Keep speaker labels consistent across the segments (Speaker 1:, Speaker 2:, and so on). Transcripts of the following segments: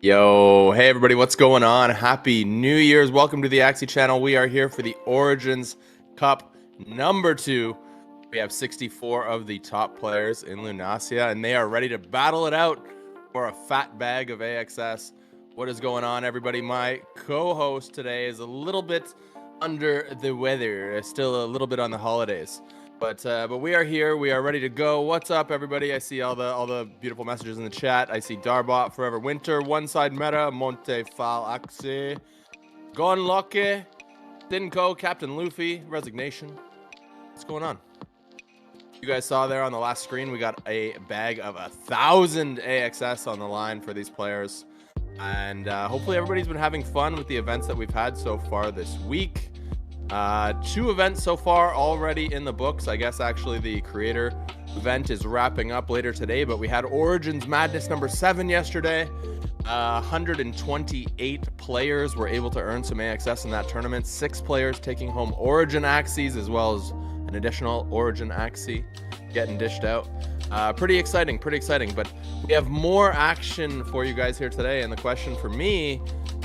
Speaker 1: Yo, hey everybody, what's going on? Happy New Year's. Welcome to the Axie channel. We are here for the Origins Cup number 2. We have 64 of the top players in Lunasia, and they are ready to battle it out for a fat bag of AXS. What is going on, everybody? My co-host today is a little bit under the weather, still a little bit on the holidays. But we are here. We are ready to go. What's up, everybody? I see all the beautiful messages in the chat. I see Darbot, Forever Winter, One Side Meta, Monte Fal Axie, Gon Locke, Dinko, Captain Luffy, Resignation. What's going on? You guys saw there on the last screen, we got a bag of 1,000 AXS on the line for these players. And hopefully everybody's been having fun with the events that we've had so far this week. 2 events so far already in the books. I guess actually the creator event is wrapping up later today, but we had Origins Madness number 7 yesterday. 128 players were able to earn some AXS in that tournament. 6 players taking home Origin Axies, as well as an additional Origin Axie getting dished out. Pretty exciting, but we have more action for you guys here today. And the question for me,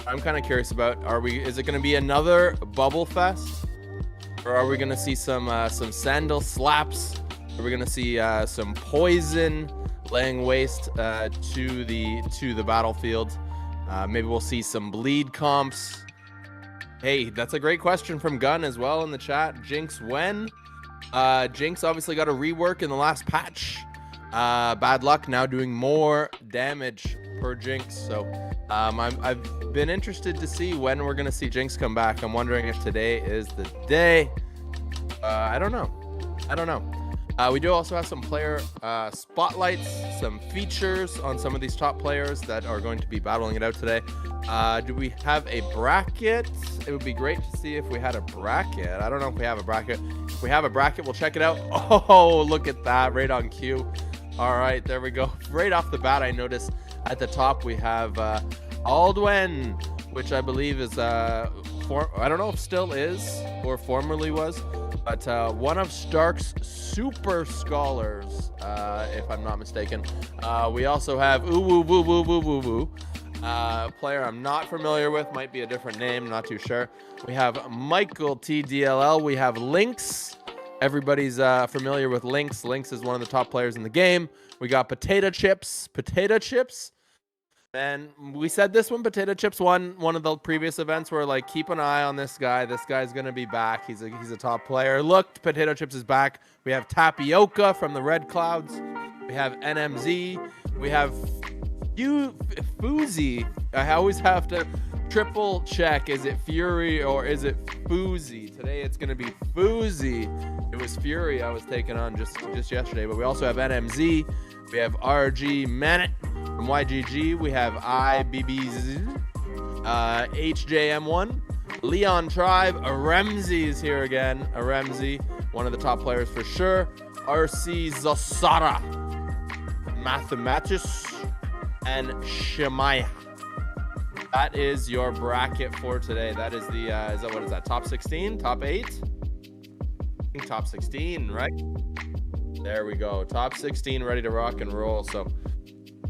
Speaker 1: I'm kind of curious about, is it going to be another bubble fest, or are we going to see some sandal slaps? Are we going to see some poison laying waste to the battlefield? Maybe we'll see some bleed comps. Hey, that's a great question from Gun as well in the chat. Jinx, when? Jinx obviously got a rework in the last patch. Bad luck, now doing more damage per Jinx. So I've been interested to see when we're gonna see Jinx come back. I'm wondering if today is the day. I don't know. We do also have some player spotlights, some features on some of these top players that are going to be battling it out today. Do we have a bracket? It would be great to see if we had a bracket. I don't know if we have a bracket. If we have a bracket, we'll check it out. Oh, look at that, right on cue. All right, there we go. Right off the bat, I noticed at the top we have Aldwen, which I believe is, I don't know if still is or formerly was, but one of Stark's super scholars, if I'm not mistaken. We also have player I'm not familiar with, might be a different name, not too sure. We have Michael TDLL. We have Lynx. Everybody's familiar with Lynx. Lynx is one of the top players in the game. We got Potato Chips. And we said this one, Potato Chips won one of the previous events. We're like, keep an eye on this guy. This guy's gonna be back. He's a top player. Look, Potato Chips is back. We have Tapioca from the Red Clouds. We have NMZ. We have Foozy. I always have to triple check. Is it Fury or is it Foozy? Today it's gonna be Foozy. It was Fury I was taking on just yesterday. But we also have NMZ. We have RG Manet from YGG. We have IBBZ, HJM1, Leon Tribe, Aremzi is here again. Aremzi, one of the top players for sure. RC Zasara, Mathematis, and Shemaya. That is your bracket for today. That is the, what is that, top 16? Top 8? I think top 16, right? There we go. Top 16 ready to rock and roll. So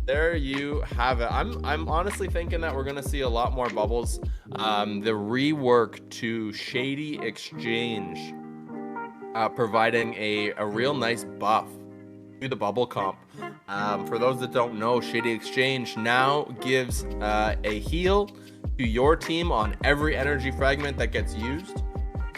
Speaker 1: there you have it. I'm honestly thinking that we're going to see a lot more bubbles. The rework to Shady Exchange providing a real nice buff to the bubble comp. For those that don't know, Shady Exchange now gives a heal to your team on every energy fragment that gets used.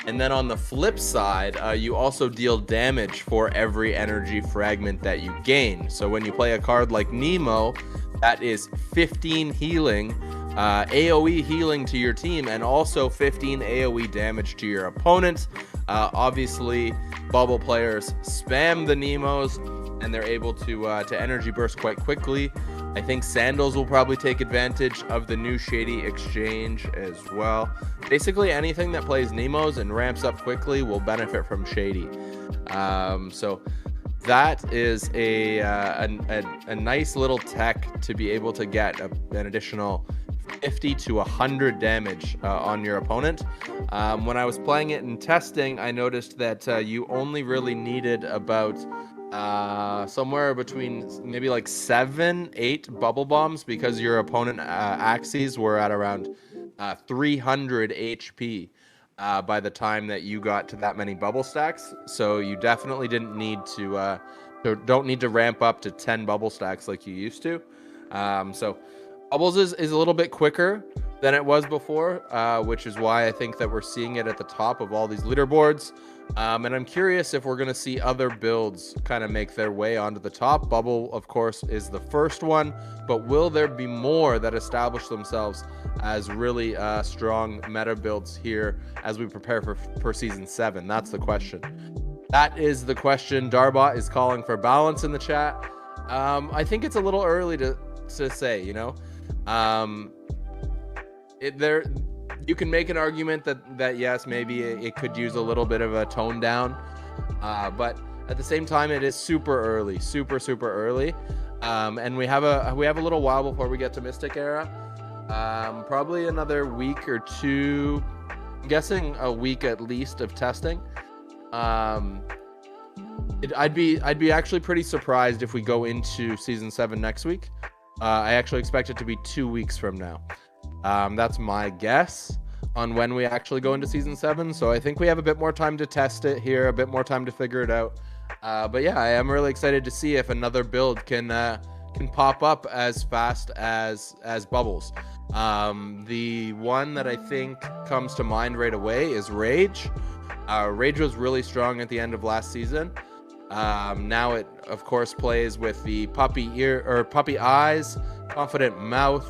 Speaker 1: And then on the flip side, you also deal damage for every energy fragment that you gain. So when you play a card like Nemo, that is 15 healing, AoE healing to your team, and also 15 AoE damage to your opponent. Obviously, bubble players spam the Nemos, and they're able to energy burst quite quickly. I think Sandals will probably take advantage of the new Shady Exchange as well. Basically, anything that plays Nemos and ramps up quickly will benefit from Shady. So that is a nice little tech to be able to get an additional 50 to 100 damage on your opponent. When I was playing it and testing, I noticed that you only really needed about somewhere between maybe like 7-8 bubble bombs, because your opponent Axies were at around 300 HP by the time that you got to that many bubble stacks. So you definitely didn't need to don't need to ramp up to 10 bubble stacks like you used to. So bubbles is a little bit quicker than it was before, which is why I think that we're seeing it at the top of all these leaderboards. And I'm curious if we're going to see other builds kind of make their way onto the top. Bubble, of course, is the first one, but will there be more that establish themselves as really strong meta builds here as we prepare for Season 7? That's the question. That is the question. Darbot is calling for balance in the chat. I think it's a little early to say, you know. You can make an argument that yes, maybe it could use a little bit of a tone down, but at the same time, it is super early, super early, and we have a little while before we get to Mystic Era. Probably another week or two. I'm guessing a week at least of testing. I'd be actually pretty surprised if we go into Season 7 next week. I actually expect it to be 2 weeks from now. That's my guess on when we actually go into Season 7. So I think we have a bit more time to test it here, a bit more time to figure it out. But yeah, I am really excited to see if another build can pop up as fast as Bubbles. The one that I think comes to mind right away is Rage. Rage was really strong at the end of last season. Now it, of course, plays with the puppy ear or puppy eyes, confident mouth,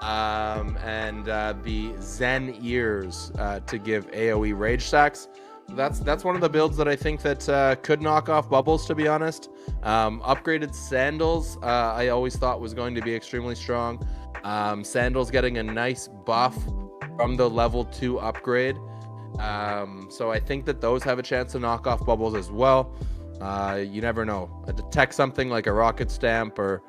Speaker 1: and the Zen ears to give AoE rage stacks. That's one of the builds that I think that could knock off Bubbles, to be honest. Upgraded Sandals, I always thought was going to be extremely strong. Sandals getting a nice buff from the level 2 upgrade. So I think that those have a chance to knock off Bubbles as well. You never know. Detect something like a rocket stamp, or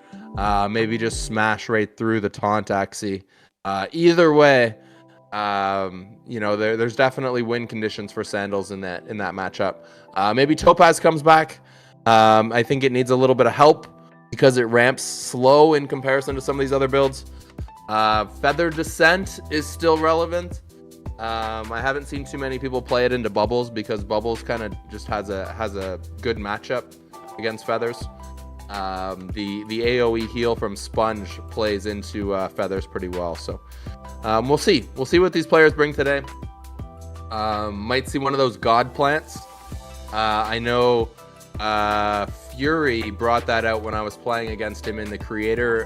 Speaker 1: maybe just smash right through the taunt Axie. Either way, you know, there's definitely win conditions for Sandals in that matchup. Maybe Topaz comes back. I think it needs a little bit of help because it ramps slow in comparison to some of these other builds. Feather Descent is still relevant. I haven't seen too many people play it into Bubbles because Bubbles kind of just has a good matchup against Feathers. The AoE heal from Sponge plays into Feathers pretty well. So we'll see what these players bring today. Might see one of those God plants. I know Fury brought that out when I was playing against him in the Creator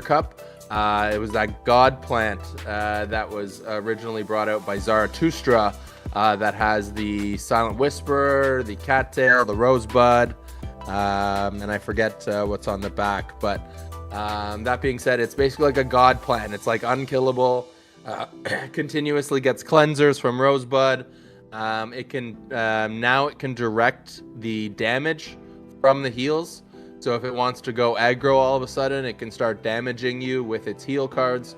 Speaker 1: Cup. It was that God plant that was originally brought out by Zarathustra that has the Silent Whisper, the Cattail, the Rosebud, and I forget what's on the back. But that being said, it's basically like a God plant. It's like unkillable, continuously gets cleansers from Rosebud. It can direct the damage from the heals. So if it wants to go aggro all of a sudden, it can start damaging you with its heal cards.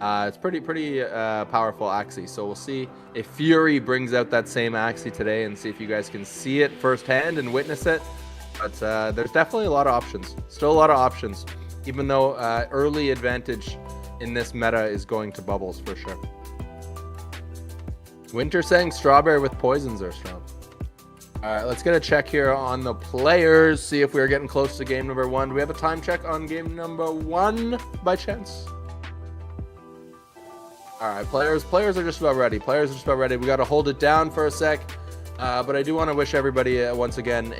Speaker 1: It's pretty powerful Axie. So we'll see if Fury brings out that same Axie today, and see if you guys can see it firsthand and witness it. But there's definitely a lot of options. Still a lot of options, even though early advantage in this meta is going to Bubbles for sure. Winter saying Strawberry with poisons are strong. All right, let's get a check here on the players, see if we're getting close to game number 1. Do we have a time check on game number 1 by chance? All right, players are just about ready. We got to hold it down for a sec. But I do want to wish everybody once again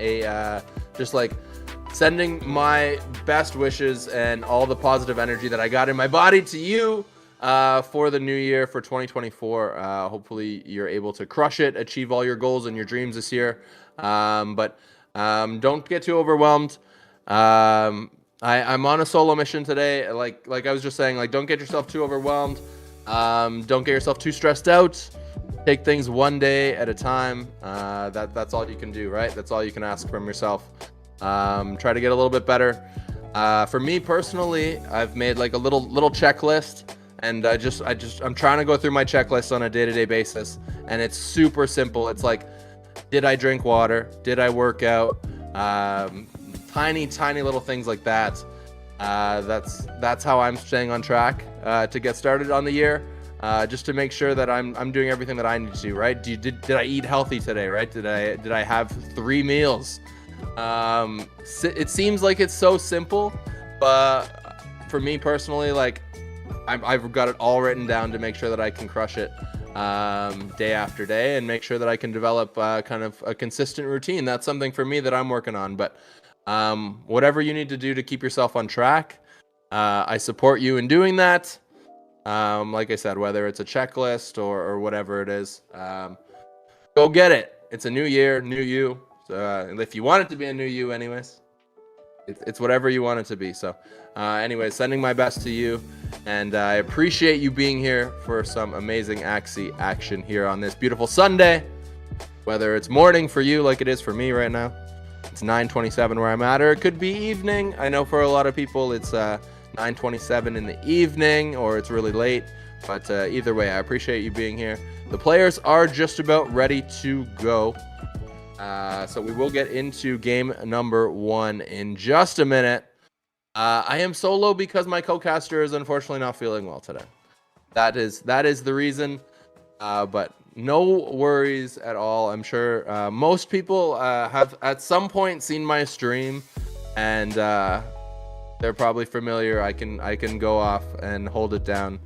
Speaker 1: just like sending my best wishes and all the positive energy that I got in my body to you for the new year, for 2024. Hopefully you're able to crush it, achieve all your goals and your dreams this year. But don't get too overwhelmed. I'm on a solo mission today. Like I was just saying, like, don't get yourself too overwhelmed. Don't get yourself too stressed out. Take things one day at a time. That's all you can do, right? That's all you can ask from yourself. Try to get a little bit better. For me personally, I've made like a little checklist. And I'm trying to go through my checklist on a day-to-day basis, and it's super simple. It's like, did I drink water? Did I work out? Tiny little things like that. That's how I'm staying on track to get started on the year. Just to make sure that I'm doing everything that I need to do, right? Did I eat healthy today, right? Did I have 3 meals? It seems like it's so simple, but for me personally, like I've got it all written down to make sure that I can crush it day after day and make sure that I can develop kind of a consistent routine. That's something for me that I'm working on. But whatever you need to do to keep yourself on track, I support you in doing that. Like I said, whether it's a checklist or whatever it is, go get it. It's a new year, new you. So, if you want it to be a new you anyways, it's whatever you want it to be. So anyways, sending my best to you, and I appreciate you being here for some amazing Axie action here on this beautiful Sunday. Whether it's morning for you like it is for me right now, it's 9:27 where I'm at, or it could be evening. I know for a lot of people it's 9:27 in the evening, or it's really late, but either way, I appreciate you being here. The players are just about ready to go. So we will get into game number 1 in just a minute. I am solo because my co-caster is unfortunately not feeling well today. That is the reason, but no worries at all. I'm sure most people have at some point seen my stream, and they're probably familiar. I can go off and hold it down.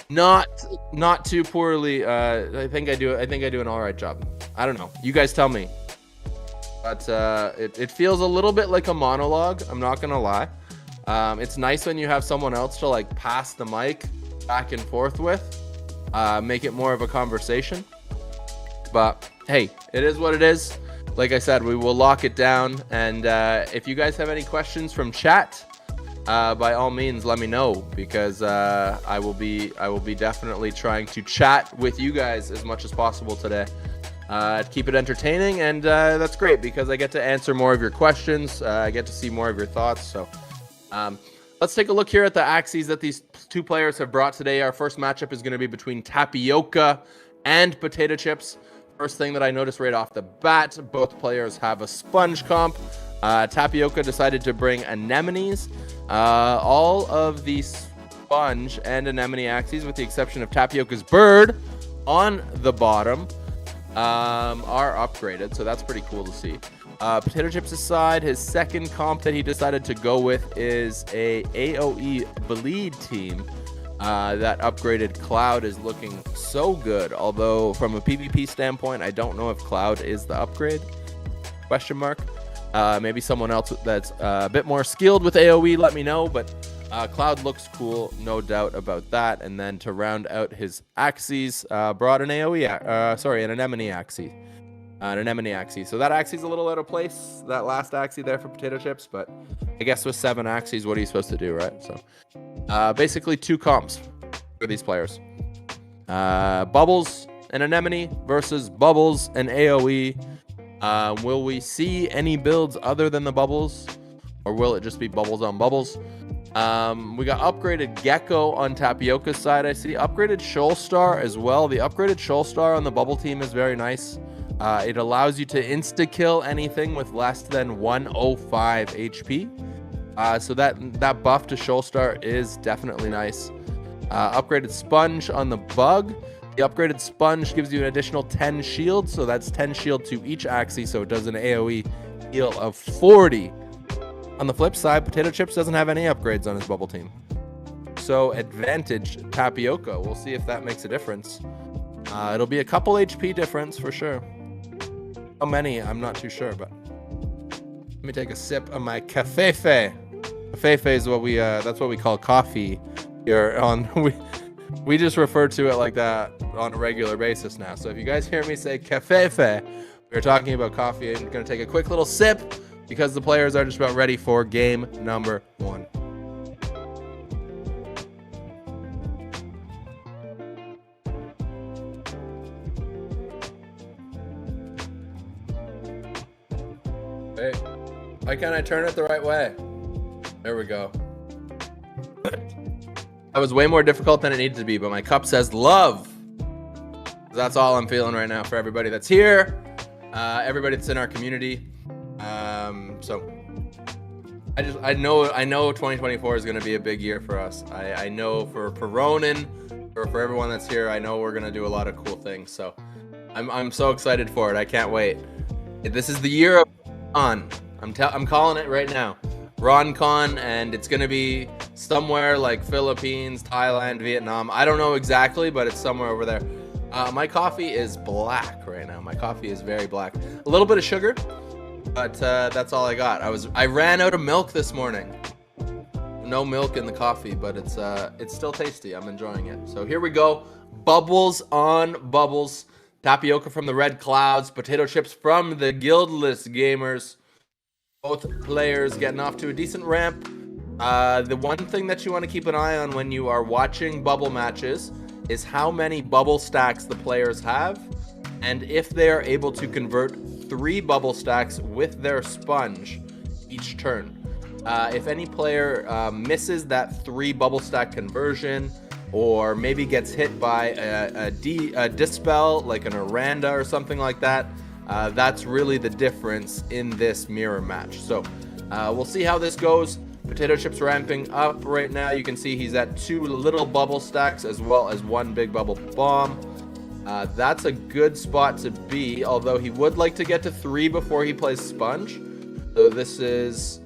Speaker 1: Not too poorly. I think I do an all right job. I don't know. You guys tell me. But it feels a little bit like a monologue. I'm not gonna lie. It's nice when you have someone else to like pass the mic back and forth with, make it more of a conversation. But hey, it is what it is. Like I said, we will lock it down. And if you guys have any questions from chat, by all means, let me know, because I will be definitely trying to chat with you guys as much as possible today. Keep it entertaining, and that's great because I get to answer more of your questions. I get to see more of your thoughts. So let's take a look here at the Axies that these 2 players have brought today. Our first matchup is going to be between Tapioca and Potato Chips. First thing that I noticed right off the bat, both players have a sponge comp. Tapioca decided to bring anemones. All of the sponge and anemone Axies, with the exception of Tapioca's bird on the bottom, are upgraded, so that's pretty cool to see. Potato Chips aside, his second comp that he decided to go with is a AoE bleed team. That upgraded Cloud is looking so good, although from a PvP standpoint, I don't know if Cloud is the upgrade, question mark. Maybe someone else that's a bit more skilled with AoE, let me know, but Cloud looks cool, no doubt about that. And then to round out his Axies, brought an an Anemone Axie. An Anemone Axie. So that Axie's a little out of place, that last Axie there for Potato Chips, but I guess with 7 Axies, what are you supposed to do, right? So basically 2 comps for these players. Bubbles and Anemone versus Bubbles and AoE. Will we see any builds other than the Bubbles, or will it just be Bubbles on Bubbles? We got upgraded Gecko on Tapioca's side. I see upgraded Shoal Star as well. The upgraded Shoal Star on the Bubble team is very nice. It allows you to insta-kill anything with less than 105 HP. So that buff to Shoal Star is definitely nice. Upgraded Sponge on the Bug. The upgraded Sponge gives you an additional 10 shield, so that's 10 shield to each Axie, so it does an AoE heal of 40. On the flip side, Potato Chips doesn't have any upgrades on his Bubble team. So advantage Tapioca. We'll see if that makes a difference. It'll be a couple HP difference for sure. How many? I'm not too sure, but let me take a sip of my cafefe. Cafefe is what that's what we call coffee here on we just refer to it like that on a regular basis now. So if you guys hear me say cafefe, we're talking about coffee. I'm going to take a quick little sip because the players are just about ready for game number 1. Hey, why can't I turn it the right way? There we go. That was way more difficult than it needed to be, but my cup says love. That's all I'm feeling right now for everybody that's here, everybody that's in our community. So I know 2024 is going to be a big year for us. I know for Ronan, for everyone that's here, I know we're going to do a lot of cool things. So I'm so excited for it. I can't wait. This is the year of Ron. I'm calling it right now. RonCon, and it's going to be somewhere like Philippines, Thailand, Vietnam. I don't know exactly, but it's somewhere over there. My coffee is black right now. My coffee is very black. A little bit of sugar, but that's all I got. I ran out of milk this morning. No milk in the coffee, but it's still tasty. I'm enjoying it. So here we go. Bubbles on bubbles. Tapioca from the Red Clouds. Potato chips from the Guildless Gamers. Both players getting off to a decent ramp. The one thing that you want to keep an eye on when you are watching bubble matches is how many bubble stacks the players have, and if they are able to convert 3 bubble stacks with their sponge each turn. If any player misses that 3 bubble stack conversion, or maybe gets hit by a dispel like an Aranda or something like that, that's really the difference in this mirror match. So we'll see how this goes. Potato chips ramping up right now. You can see he's at 2 little bubble stacks as well as 1 big bubble bomb. That's a good spot to be, although he would like to get to 3 before he plays sponge. So this is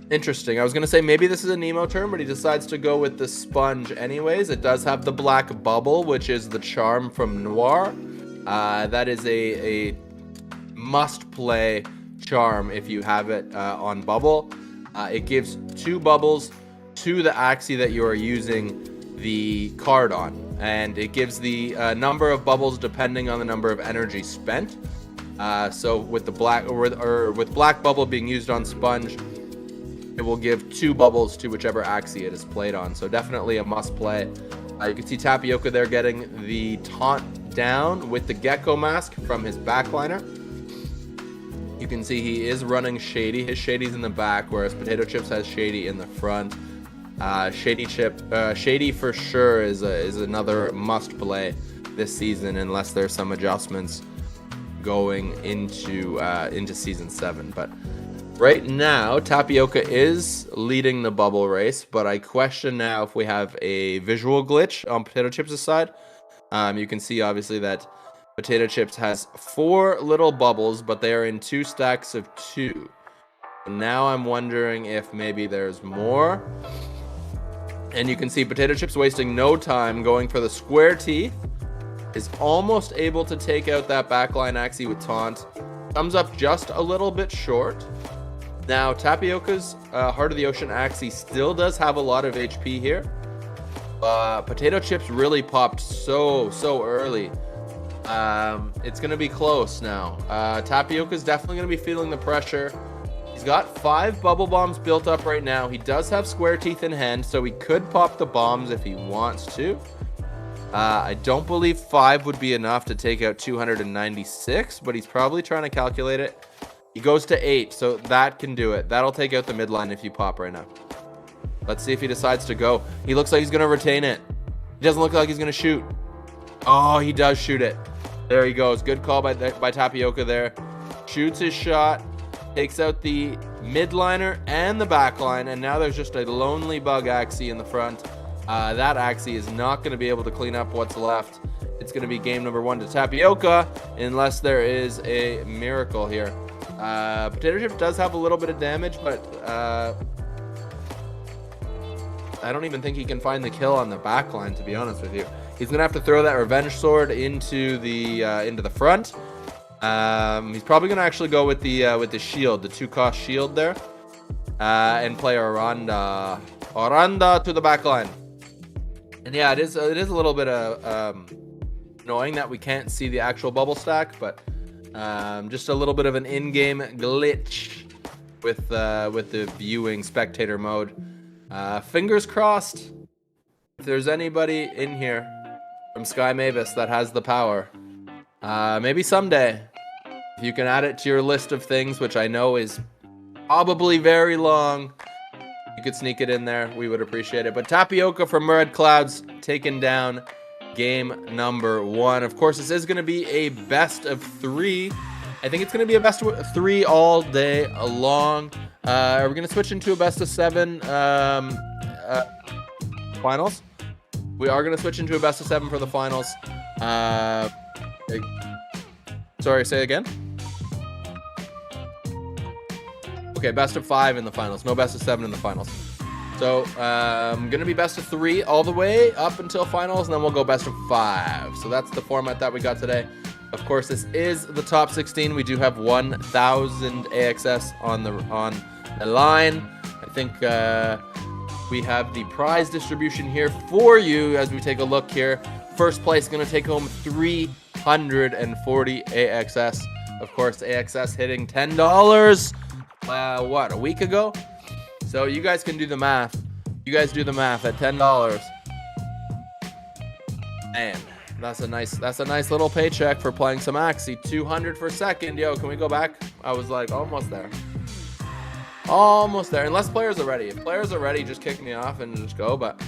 Speaker 1: interesting. I was going to say maybe this is a Nemo turn, but he decides to go with the sponge anyways. It does have the black bubble, which is the charm from Noir. That is a must-play charm if you have it on bubble. It gives 2 bubbles to the Axie that you are using the card on, and it gives the number of bubbles depending on the number of energy spent. So with the black or with black bubble being used on sponge, it will give 2 bubbles to whichever Axie it is played on. So definitely a must play. You can see Tapioca there getting the taunt down with the gecko mask from his backliner. You can see he is running Shady. His Shady's in the back, whereas Potato Chips has Shady in the front. Shady for sure is another must play this season, unless there's some adjustments going into season 7. But right now, Tapioca is leading the bubble race, but I question now if we have a visual glitch on Potato Chips' side. You can see obviously that Potato Chips has 4 little bubbles, but they are in 2 stacks of 2. Now I'm wondering if maybe there's more. And you can see Potato Chips wasting no time going for the square teeth. Is almost able to take out that backline Axie with taunt. Comes up just a little bit short. Now Tapioca's Heart of the Ocean Axie still does have a lot of HP here. Potato Chips really popped so early. It's going to be close now. Tapioca's definitely going to be feeling the pressure. He's got 5 bubble bombs built up right now. He does have square teeth in hand, so he could pop the bombs if he wants to. I don't believe 5 would be enough to take out 296, but he's probably trying to calculate it. He goes to 8, so that can do it. That'll take out the midline if you pop right now. Let's see if he decides to go. He looks like he's going to retain it. He doesn't look like he's going to shoot. Oh, he does shoot it. There he goes. Good call by Tapioca there. Shoots his shot. Takes out the midliner and the backline. And now there's just a lonely bug Axie in the front. That Axie is not going to be able to clean up what's left. It's going to be game number 1 to Tapioca, unless there is a miracle here. Potato Chip does have a little bit of damage, but I don't even think he can find the kill on the backline, to be honest with you. He's gonna have to throw that revenge sword into the front. He's probably gonna actually go with the shield, the 2-cost shield there, and play Aranda to the backline. And yeah, it is a little bit annoying that we can't see the actual bubble stack, but just a little bit of an in-game glitch with the viewing spectator mode. Fingers crossed. If there's anybody in here from Sky Mavis that has the power, maybe someday, if you can add it to your list of things, which I know is probably very long, you could sneak it in there. We would appreciate it. But Tapioca from Red Clouds taking down game number 1. Of course, this is going to be a best of 3. I think it's going to be a best of 3 all day long. We're going to switch into a best of 7 finals. We are going to switch into a best of 7 for the finals. Sorry, say again? Okay, best of 5 in the finals. No best of 7 in the finals. So, going to be best of 3 all the way up until finals, and then we'll go best of 5. So that's the format that we got today. Of course, this is the top 16. We do have 1,000 AXS on the line. I think we have the prize distribution here for you as we take a look here. First place going to take home 340 AXS. Of course, AXS hitting $10. What, a week ago? So you guys can do the math. You guys do the math at $10. Man, that's a nice little paycheck for playing some Axie. 200 for second. Yo, can we go back? I was like almost there. Almost there. Unless players are ready. If players are ready, just kick me off and just go. But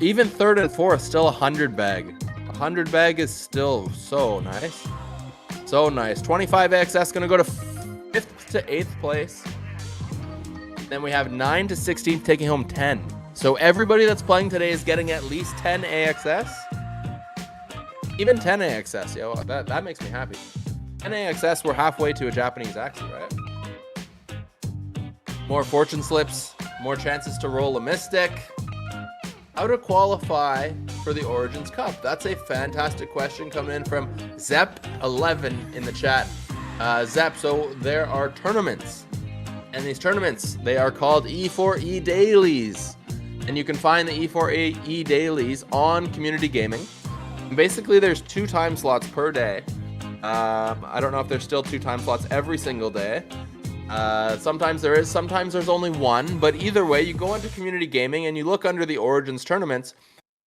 Speaker 1: even third and fourth, still 100 bag. 100 bag is still so nice. So nice. 25 AXS gonna go to 5th to 8th place. Then we have 9 to 16th taking home 10. So everybody that's playing today is getting at least 10 AXS. Even 10 AXS, yo, that makes me happy. 10 AXS, we're halfway to a Japanese Axie, right? More fortune slips, more chances to roll a Mystic. How to qualify for the Origins Cup? That's a fantastic question coming in from Zep11 in the chat. Zep, so there are tournaments. And these tournaments, they are called E4E dailies. And you can find the E4E dailies on Community Gaming. And basically, there's 2 time slots per day. I don't know if there's still 2 time slots every single day. Sometimes there is, sometimes there's only 1. But either way, you go into Community Gaming and you look under the Origins tournaments,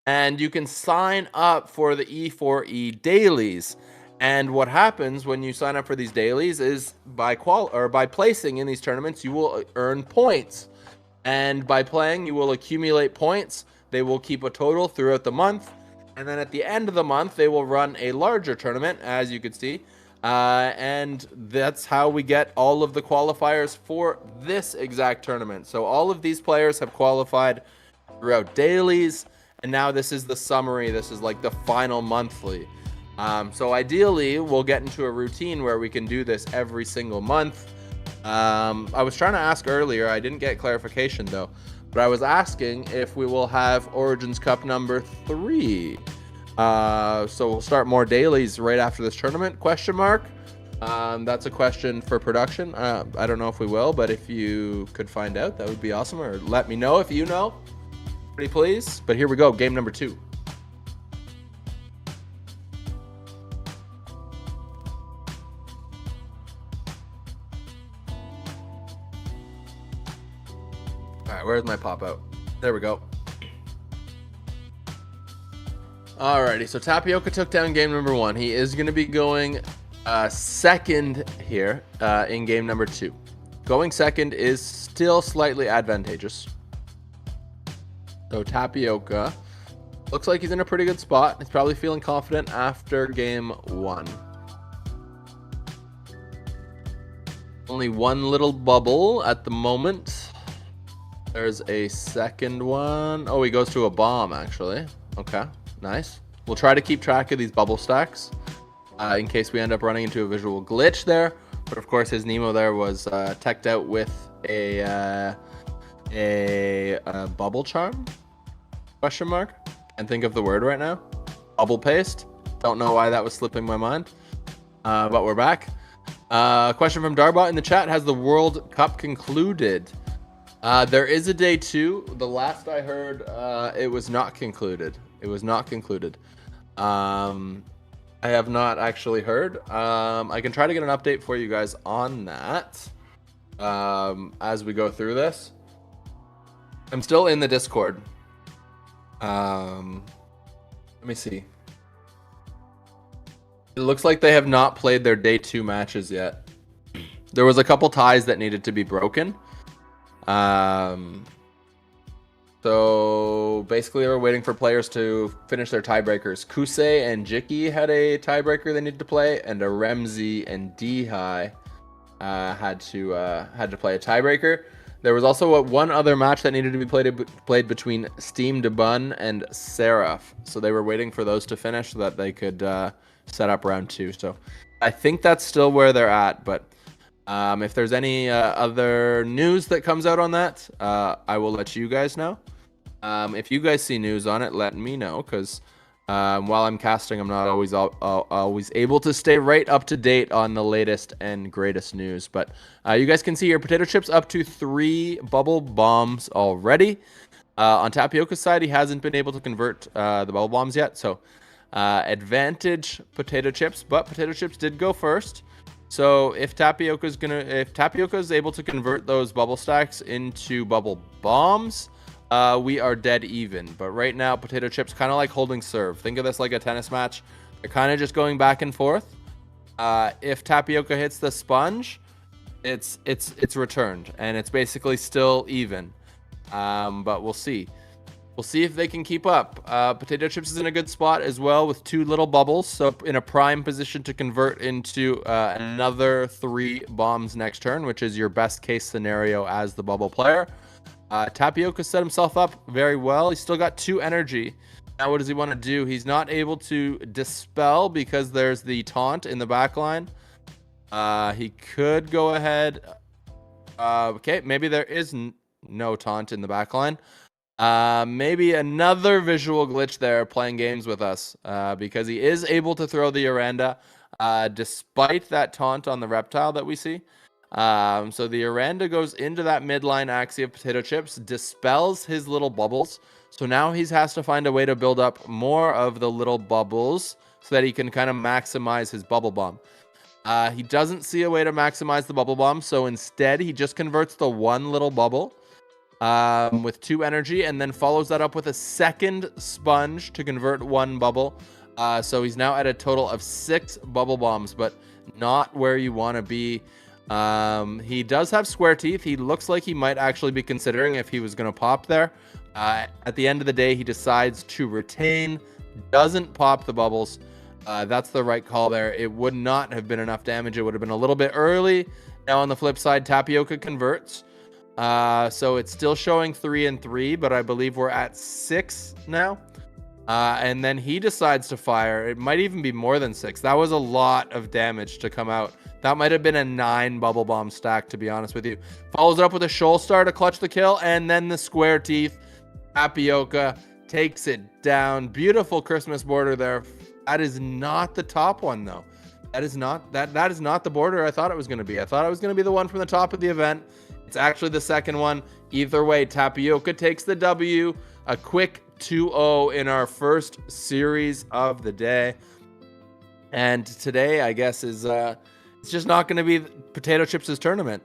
Speaker 1: and you can sign up for the E4E dailies. And what happens when you sign up for these dailies is by placing in these tournaments, you will earn points. And by playing, you will accumulate points. They will keep a total throughout the month. And then at the end of the month, they will run a larger tournament, as you can see. And that's how we get all of the qualifiers for this exact tournament. So all of these players have qualified throughout dailies. And now this is the summary. This is like the final monthly. So ideally, we'll get into a routine where we can do this every single month. I was trying to ask earlier, I didn't get clarification though, but I was asking if we will have Origins Cup number 3. So we'll start more dailies right after this tournament, question mark. That's a question for production. I don't know if we will, but if you could find out, that would be awesome, or let me know if you know, pretty please. But here we go, game number 2. Alright, where's my pop out? There we go. Alrighty, so Tapioca took down game number 1. He is going to be going second here in game number 2. Going second is still slightly advantageous. So Tapioca looks like he's in a pretty good spot. He's probably feeling confident after game 1. Only one little bubble at the moment. There's a second one. Oh, he goes to a bomb, actually. Okay, nice. We'll try to keep track of these bubble stacks in case we end up running into a visual glitch there. But of course, his Nemo there was teched out with a bubble charm? Question mark? Can't think of the word right now. Bubble paste. Don't know why that was slipping my mind. But we're back. Question from Darbot in the chat. Has the World Cup concluded? There is a day 2. The last I heard, it was not concluded. It was not concluded. I have not actually heard. I can try to get an update for you guys on that as we go through this. I'm still in the Discord. Let me see. It looks like they have not played their day 2 matches yet. There was a couple ties that needed to be broken. So So basically, we're waiting for players to finish their tiebreakers. Kusei and Jiki had a tiebreaker they needed to play, and a Remzi and D-High had to play a tiebreaker. There was also one other match that needed to be played between Steam Debun and Seraph. So they were waiting for those to finish so that they could set up round 2. So I think that's still where they're at. But if there's any other news that comes out on that, I will let you guys know. If you guys see news on it, let me know, because while I'm casting, I'm not always able to stay right up to date on the latest and greatest news. But you guys can see here, Potato Chips up to 3 bubble bombs already. On Tapioca's side, he hasn't been able to convert the bubble bombs yet. So advantage Potato Chips, but Potato Chips did go first. So if Tapioca is able to convert those bubble stacks into bubble bombs, we are dead even. But right now, Potato Chips kind of like holding serve. Think of this like a tennis match. They're kind of just going back and forth. If Tapioca hits the sponge, it's returned, and it's basically still even. But we'll see. We'll see if they can keep up. Potato Chips is in a good spot as well with 2 little bubbles, so in a prime position to convert into another 3 bombs next turn, which is your best case scenario as the bubble player. Tapioca set himself up very well. He's still got 2 energy. Now what does he want to do? He's not able to dispel because there's the taunt in the back line. He could go ahead. Okay, maybe there is no taunt in the back line. Maybe another visual glitch there playing games with us, because he is able to throw the Oranda despite that taunt on the reptile that we see. So the Oranda goes into that midline Axie of Potato Chips, dispels his little bubbles. So now he has to find a way to build up more of the little bubbles so that he can kind of maximize his bubble bomb. He doesn't see a way to maximize the bubble bomb, so instead he just converts the 1 little bubble with 2 energy, and then follows that up with a second sponge to convert 1 bubble. So he's now at a total of 6 bubble bombs, but not where you want to be. He does have square teeth. He looks like he might actually be considering if he was going to pop there. At the end of the day, he decides to retain, doesn't pop the bubbles. That's the right call there. It would not have been enough damage. It would have been a little bit early. Now on the flip side, Tapioca converts. So it's still showing 3 and 3, but I believe we're at 6 now. And then he decides to fire. It might even be more than 6. That was a lot of damage to come out. That might have been a 9 bubble bomb stack, to be honest with you. Follows it up with a shoal star to clutch the kill, and then the square teeth. Tapioca takes it down. Beautiful Christmas border there. That is not the top one, though. That is not the border I thought it was going to be. I thought it was going to be the one from the top of the event. It's actually the second one. Either way, Tapioca takes the W. A quick 2-0 in our first series of the day. And today, I guess, is it's just not going to be Potato Chips' tournament.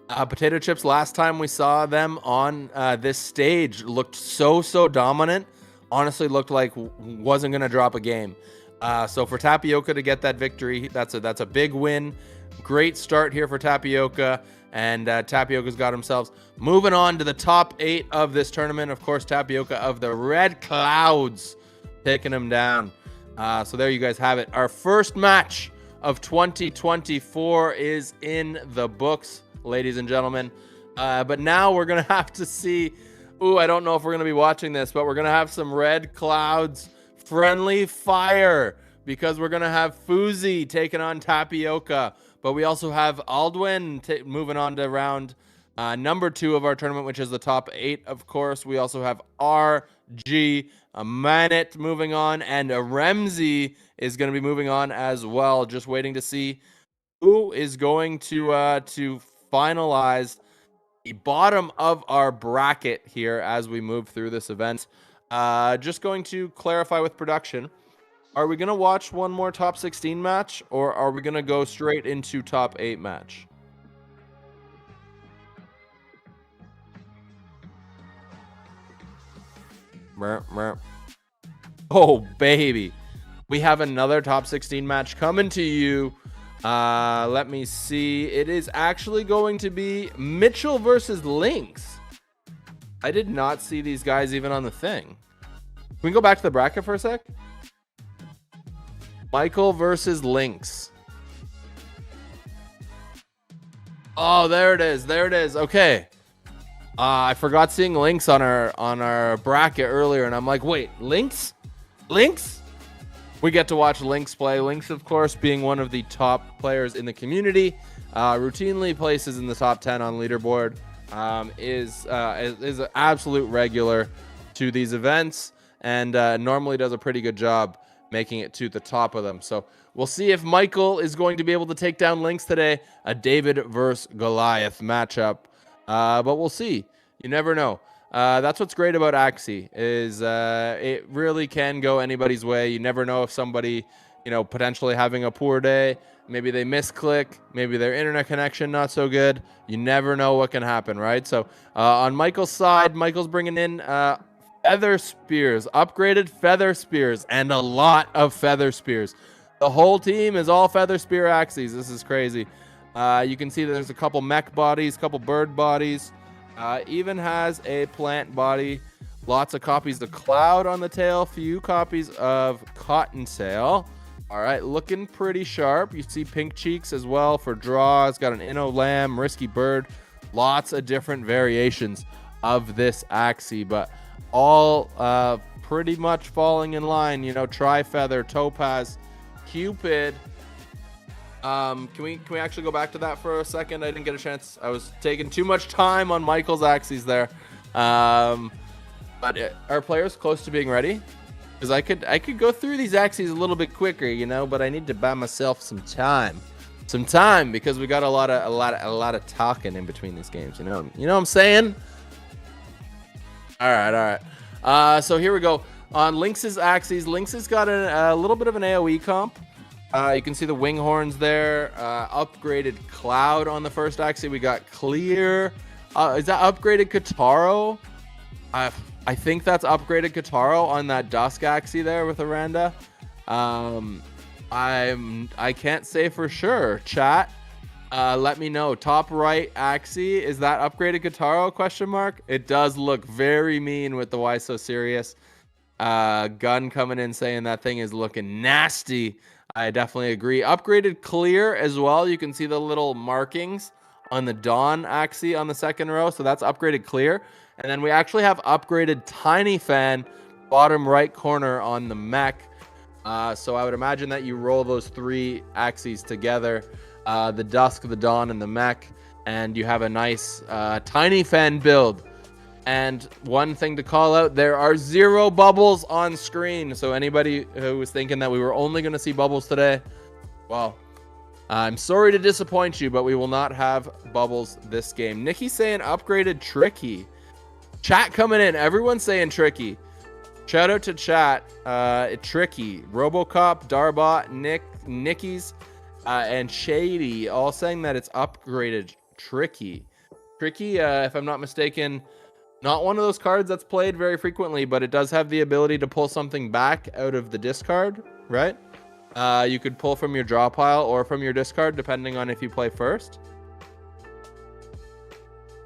Speaker 1: Potato Chips, last time we saw them on this stage, looked so dominant. Honestly, looked like wasn't going to drop a game. So for Tapioca to get that victory, that's a big win. Great start here for Tapioca. And Tapioca's got himself moving on to the top 8 of this tournament. Of course, Tapioca of the Red Clouds taking him down. So there you guys have it. Our first match of 2024 is in the books, ladies and gentlemen. But now we're going to have to see... Ooh, I don't know if we're going to be watching this, but we're going to have some Red Clouds friendly fire, because we're going to have Fuzi taking on Tapioca. But we also have Aldwin moving on to round number 2 of our tournament, which is the top 8, of course. We also have RG, a Manet moving on, and a Remzi is going to be moving on as well. Just waiting to see who is going to finalize the bottom of our bracket here as we move through this event. Just going to clarify with production. Are we going to watch one more top 16 match, or are we going to go straight into top 8 match? Oh, baby. We have another top 16 match coming to you. Let me see. It is actually going to be Mitchell versus Lynx. I did not see these guys even on the thing. Can we go back to the bracket for a sec? Michael versus Lynx. Oh, there it is. There it is. Okay. I forgot seeing Lynx on our bracket earlier, and I'm like, wait, Lynx? Lynx? We get to watch Lynx play. Lynx, of course, being one of the top players in the community, routinely places in the top 10 on leaderboard, is an absolute regular to these events, and normally does a pretty good job making it to the top of them. So we'll see if Michael is going to be able to take down Lynx today. A David versus Goliath matchup. But we'll see. You never know. That's what's great about Axie is it really can go anybody's way. You never know if somebody, potentially having a poor day, maybe they misclick, maybe their internet connection not so good. You never know what can happen, right? So on Michael's side, Michael's bringing in feather spears, upgraded feather spears, and a lot of feather spears. The whole team is all feather spear Axies. This is crazy. You can see that there's a couple mech bodies, couple bird bodies, even has a plant body, lots of copies of Cloud on the tail, few copies of Cottontail. All right, looking pretty sharp. You see Pink Cheeks as well for draws, got an Inno Lamb, Risky Bird, lots of different variations of this Axie, but all pretty much falling in line, Tri-Feather, Topaz, Cupid. Can we actually go back to that for a second? I didn't get a chance. I was taking too much time on Michael's Axies there. But are players close to being ready? Because I could go through these Axies a little bit quicker, but I need to buy myself some time. Because we got a lot of talking in between these games, You know what I'm saying? All right. So here we go. On Lynx's Axies, Lynx has got a little bit of an AoE comp. You can see the wing horns there. Upgraded Cloud on the first Axie. We got Clear. Is that upgraded Kataro? I think that's upgraded Kataro on that Dusk Axie there with Aranda. I can't say for sure. Chat, let me know. Top right Axie, is that upgraded Kataro? Question mark. It does look very mean with the Why So Serious. Gun coming in saying that thing is looking nasty. I definitely agree. Upgraded Clear as well. You can see the little markings on the Dawn Axie on the second row. So that's upgraded Clear. And then we actually have upgraded Tiny Fan, bottom right corner on the mech. So I would imagine that you roll those three Axies together, the Dusk, the Dawn, and the mech, and you have a nice Tiny Fan build. And one thing to call out, there are 0 bubbles on screen. So anybody who was thinking that we were only going to see bubbles today, well, I'm sorry to disappoint you, but we will not have bubbles this game. Nikki's saying upgraded Tricky. Chat coming in. Everyone's saying Tricky. Shout out to chat. Tricky, Robocop, Darbot, Nikki's, and Shady all saying that it's upgraded Tricky. Tricky, if I'm not mistaken, not one of those cards that's played very frequently, but it does have the ability to pull something back out of the discard, right? You could pull from your draw pile or from your discard, depending on if you play first.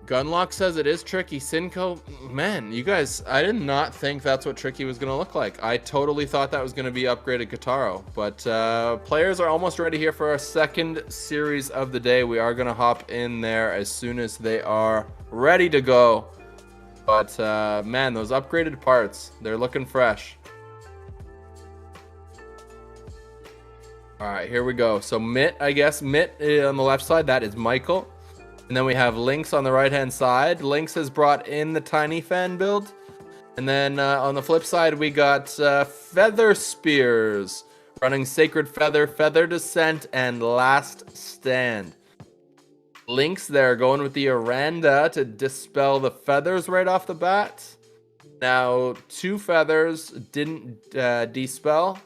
Speaker 1: Gunlock says it is Tricky. Cinco, man, you guys, I did not think that's what Tricky was going to look like. I totally thought that was going to be upgraded Kataro. But players are almost ready here for our second series of the day. We are going to hop in there as soon as they are ready to go. But, man, those upgraded parts, they're looking fresh. All right, here we go. So Mitt, I guess, Mitt on the left side, that is Michael. And then we have Lynx on the right-hand side. Lynx has brought in the Tiny Fan build. And then on the flip side, we got Feather Spears, running Sacred Feather, Feather Descent, and Last Stand. Lynx there going with the Aranda to dispel the feathers right off the bat. Now, 2 feathers didn't dispel.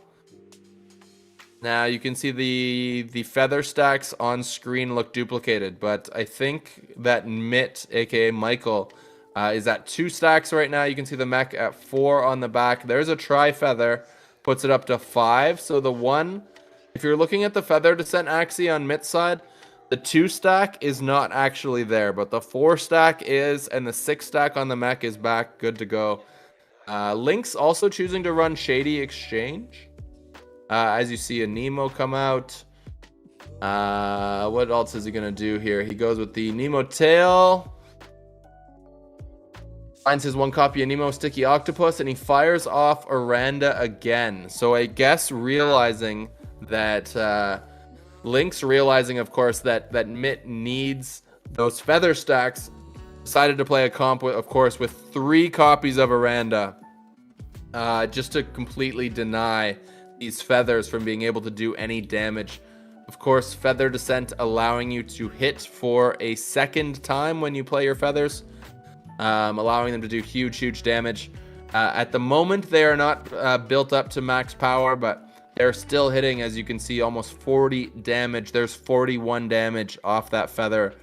Speaker 1: Now, you can see the feather stacks on screen look duplicated, but I think that Mitt, aka Michael, is at 2 stacks right now. You can see the mech at 4 on the back. There's a Tri-Feather, puts it up to 5. So the one, if you're looking at the Feather Descent Axie on Mitt's side, The 2 stack is not actually there, but the 4 stack is, and the 6 stack on the mech is back, good to go. Lynx also choosing to run Shady Exchange. As you see a Nemo come out. What else is he gonna do here? He goes with the Nemo tail. Finds his 1 copy of Nemo Sticky Octopus, and he fires off Aranda again. So I guess realizing that Lynx, realizing of course that Mitt needs those feather stacks, decided to play a comp with, of course, with 3 copies of Aranda, just to completely deny these feathers from being able to do any damage. Of course, Feather Descent allowing you to hit for a second time when you play your feathers, allowing them to do huge damage. At the moment, they are not built up to max power, but they're still hitting, as you can see, almost 40 damage. There's 41 damage off that feather.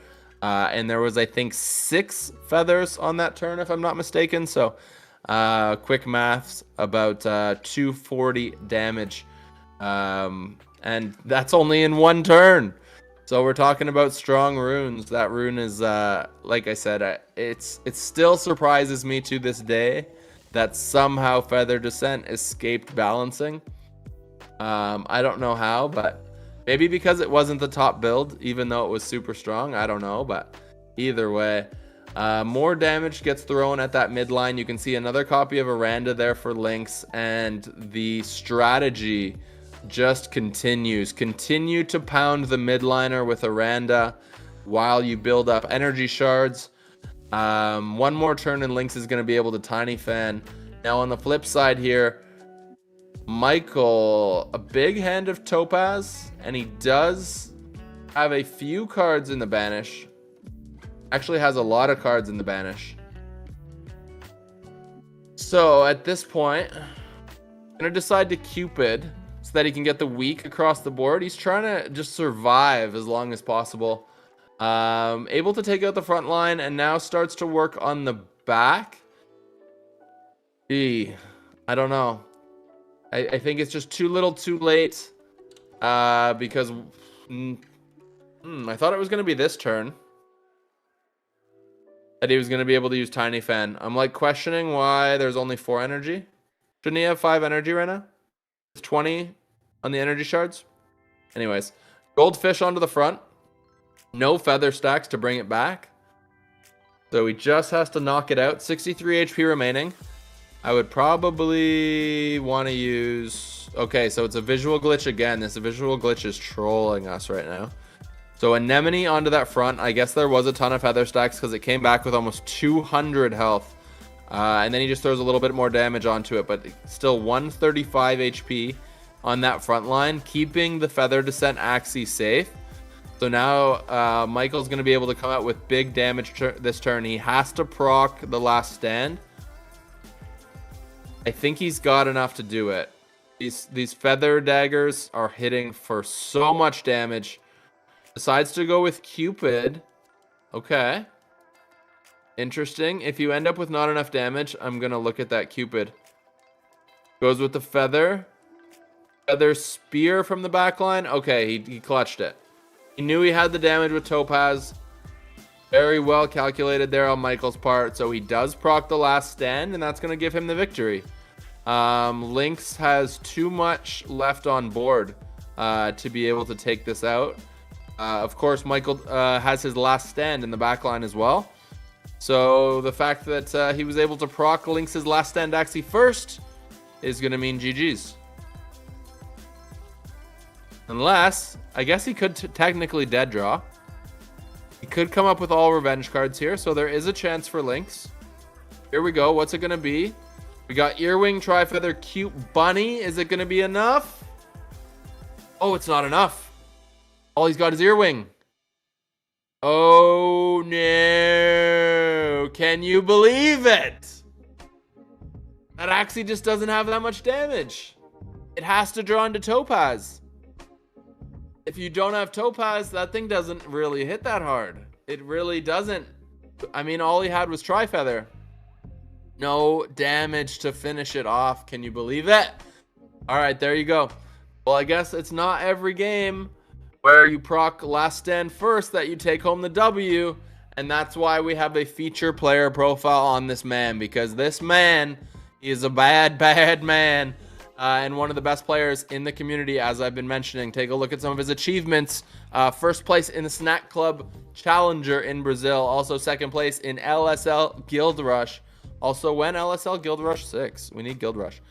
Speaker 1: And there was, I think, 6 feathers on that turn, if I'm not mistaken. So, quick maths, about 240 damage. And that's only in 1 turn. So we're talking about strong runes. That rune is, like I said, it still surprises me to this day that somehow Feather Descent escaped balancing. I don't know how, but maybe because it wasn't the top build, even though it was super strong. I don't know, but either way, more damage gets thrown at that midline. You can see another copy of Aranda there for Lynx, and the strategy just continues. Continue to pound the midliner with Aranda while you build up energy shards. 1 more turn and Lynx is going to be able to Tiny Fan. Now on the flip side here, Michael, a big hand of Topaz, and he does have a few cards in the banish. Actually has a lot of cards in the banish. So at this point, I'm going to decide to Cupid so that he can get the weak across the board. He's trying to just survive as long as possible. Able to take out the front line, and now starts to work on the back. I don't know. I think it's just too little too late. Because I thought it was going to be this turn that he was going to be able to use Tiny Fan. I'm like questioning why there's only 4 energy. Shouldn't he have 5 energy right now? 20 on the energy shards. Anyways, goldfish onto the front. No feather stacks to bring it back. So he just has to knock it out. 63 HP remaining. I would probably want to use... Okay, so it's a visual glitch again. This visual glitch is trolling us right now. So Anemone onto that front. I guess there was a ton of feather stacks because it came back with almost 200 health. And then he just throws a little bit more damage onto it, but still 135 HP on that front line, keeping the Feather Descent Axie safe. So now Michael's going to be able to come out with big damage this turn. He has to proc the last stand. I think he's got enough to do it. These feather daggers are hitting for so much damage. Decides to go with Cupid. Okay. Interesting. If you end up with not enough damage, I'm going to look at that Cupid. Goes with the feather. Feather spear from the back line. Okay, he clutched it. He knew he had the damage with Topaz. Very well calculated there on Michael's part. So he does proc the last stand, and that's going to give him the victory. Lynx has too much left on board to be able to take this out. Of course, Michael has his last stand in the back line as well. So the fact that he was able to proc Lynx's last stand Axie first is going to mean GG's. Unless, I guess he could technically dead draw. He could come up with all revenge cards here, so there is a chance for Lynx. Here we go. What's it going to be? We got Earwing, Tri-Feather, Cute Bunny. Is it going to be enough? Oh, it's not enough. All he's got is Earwing. Oh, no. Can you believe it? That Axie just doesn't have that much damage. It has to draw into Topaz. If you don't have Topaz, that thing doesn't really hit that hard. It really doesn't. I mean, all he had was Tri-Feather. No damage to finish it off. Can you believe it? All right, there you go. Well, I guess it's not every game where you proc last stand first that you take home the W. And that's why we have a feature player profile on this man, because this man is a bad, bad man. And one of the best players in the community, as I've been mentioning. Take a look at some of his achievements. First place in the Snack Club Challenger in Brazil. Also second place in LSL Guild Rush. Also when LSL Guild Rush 6. We need Guild Rush.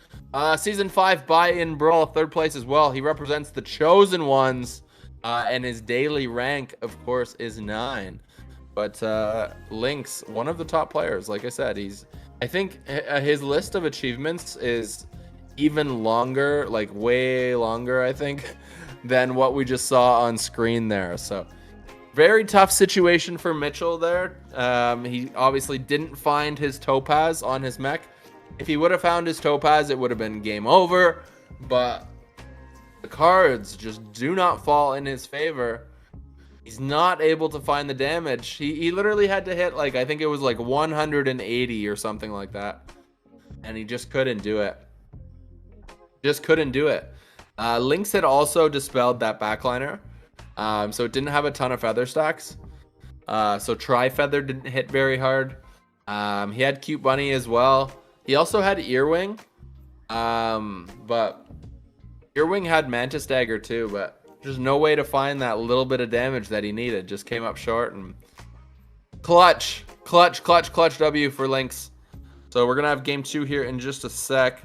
Speaker 1: Season 5 buy-in brawl, third place as well. He represents the Chosen Ones. And his daily rank, of course, is 9. But Lynx, one of the top players. Like I said, I think his list of achievements is even longer, like way longer, I think, than what we just saw on screen there. So very tough situation for Mitchell there. He obviously didn't find his topaz on his mech. If he would have found his topaz, it would have been game over, but the cards just do not fall in his favor. He's not able to find the damage. He literally had to hit, like, I think it was like 180 or something like that, and he just couldn't do it. Lynx had also dispelled that backliner, so it didn't have a ton of feather stacks. So Tri-Feather didn't hit very hard. He had Cute Bunny as well. He also had Earwing, but Earwing had Mantis Dagger too, but there's no way to find that little bit of damage that he needed. Just came up short. And clutch W for Lynx. So we're gonna have game 2 here in just a sec.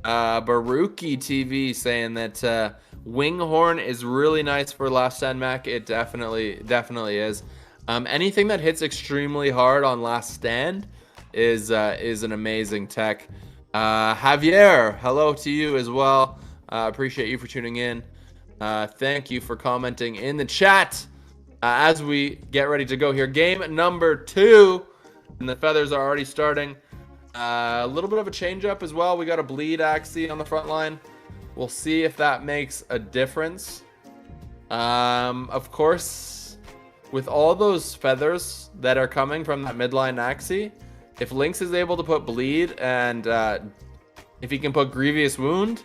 Speaker 1: Baruki TV saying that Winghorn is really nice for last stand mech. It definitely is. Anything that hits extremely hard on last stand is an amazing tech. Javier, hello to you as well. Appreciate you for tuning in. Thank you for commenting in the chat as we get ready to go here. Game number 2, and the feathers are already starting. A little bit of a change up as well. We got a bleed Axie on the front line. We'll see if that makes a difference. Of course, with all those feathers that are coming from that midline Axie, if Lynx is able to put bleed and if he can put grievous wound,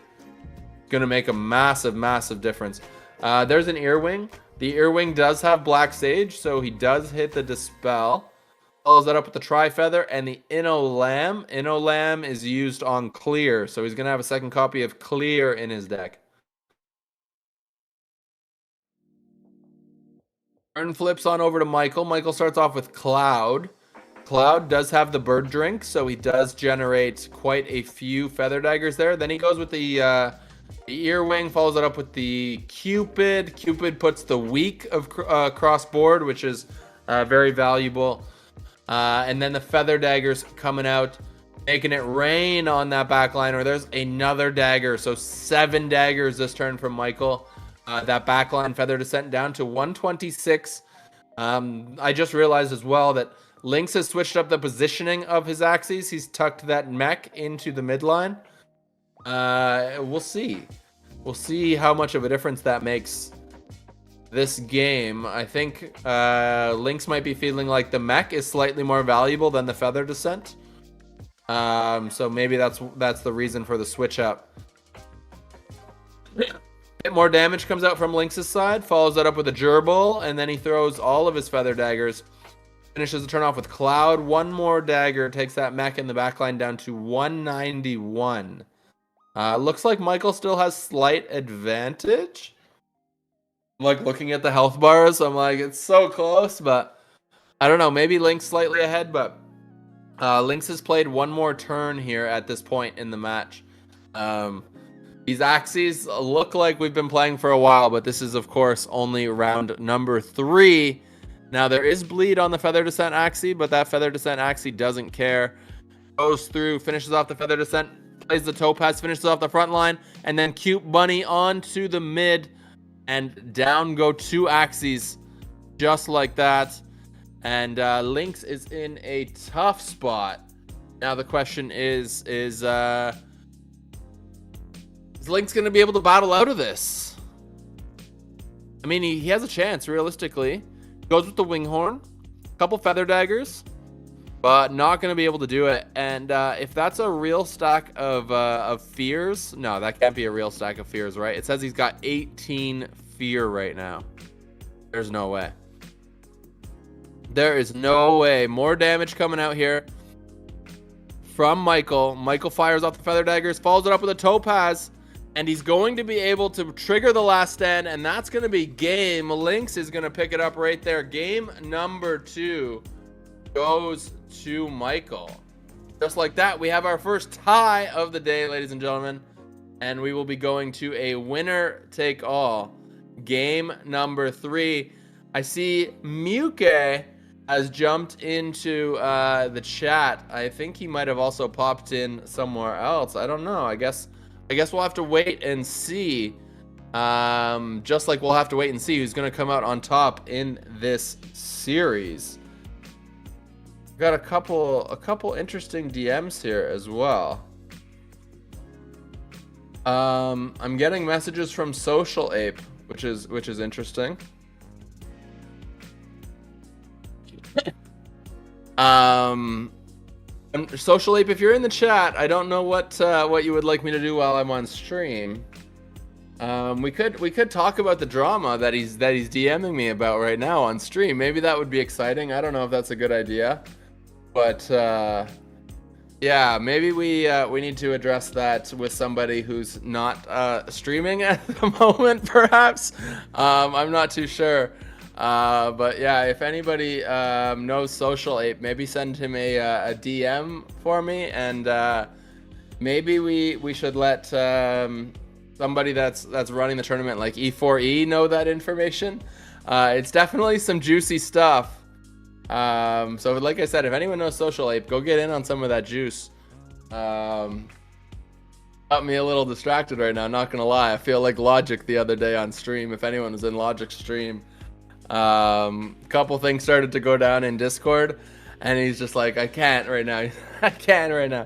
Speaker 1: it's gonna make a massive difference. There's an Earwing. The Earwing does have Black Sage, so he does hit the dispel. Follows that up with the Tri-Feather and the Inno Lamb. Inno Lamb is used on Clear, so he's going to have a second copy of Clear in his deck. Turn flips on over to Michael. Michael starts off with Cloud. Cloud does have the Bird Drink, so he does generate quite a few Feather Daggers there. Then he goes with the Earwing, follows it up with the Cupid. Cupid puts the Weak of cross board, which is very valuable. And then the Feather Daggers coming out, making it rain on that backliner. There's another dagger, so 7 daggers this turn from Michael. That backline Feather Descent down to 126. I just realized as well that Lynx has switched up the positioning of his Axies. He's tucked that mech into the midline. We'll see. We'll see how much of a difference that makes this game. I think Lynx might be feeling like the mech is slightly more valuable than the Feather Descent. So maybe that's the reason for the switch up. Bit more damage comes out from Lynx's side, follows that up with a Gerbil, and then he throws all of his Feather Daggers. Finishes the turn off with Cloud. One more dagger takes that mech in the backline down to 191. Looks like Michael still has slight advantage. I'm like looking at the health bars. I'm like, it's so close, but I don't know. Maybe Lynx slightly ahead, but Lynx has played one more turn here at this point in the match. These Axies look like we've been playing for a while, but this is, of course, only round number 3. Now, there is bleed on the Feather Descent Axie, but that Feather Descent Axie doesn't care. Goes through, finishes off the Feather Descent, plays the Topaz, finishes off the front line, and then Cute Bunny onto the mid. And down go 2 Axies, just like that. And Lynx is in a tough spot. Now the question is Lynx going to be able to battle out of this? I mean, he has a chance, realistically. Goes with the Winghorn, a couple Feather Daggers, but not going to be able to do it. And if that's a real stack of fears, no, that can't be a real stack of fears, right? It says he's got 18 fear right now. There's no way. There is no way. More damage coming out here from Michael. Michael fires off the Feather Daggers, follows it up with a Topaz, and he's going to be able to trigger the last stand, and that's going to be game. Lynx is going to pick it up right there. Game number 2 goes to Michael. Just like that, we have our first tie of the day, ladies and gentlemen, and we will be going to a winner-take-all. Game number 3. I see Muke has jumped into the chat. I think he might have also popped in somewhere else. I don't know. I guess we'll have to wait and see. Just like we'll have to wait and see who's going to come out on top in this series. Got a couple interesting DMs here as well. I'm getting messages from Social Ape, which is interesting. Social Ape, if you're in the chat, I don't know what you would like me to do while I'm on stream. We could talk about the drama that he's DMing me about right now on stream. Maybe that would be exciting. I don't know if that's a good idea, but yeah, maybe we need to address that with somebody who's not streaming at the moment, perhaps. I'm not too sure. But yeah, if anybody knows Social Ape, maybe send him a DM for me, and maybe we should let somebody that's running the tournament like E4E know that information. It's definitely some juicy stuff. So like I said, if anyone knows Social Ape, go get in on some of that juice. Got me a little distracted right now, not gonna lie. I feel like Logic the other day on stream. If anyone was in Logic's stream, couple things started to go down in Discord, and he's just like, I can't right now. I can't right now.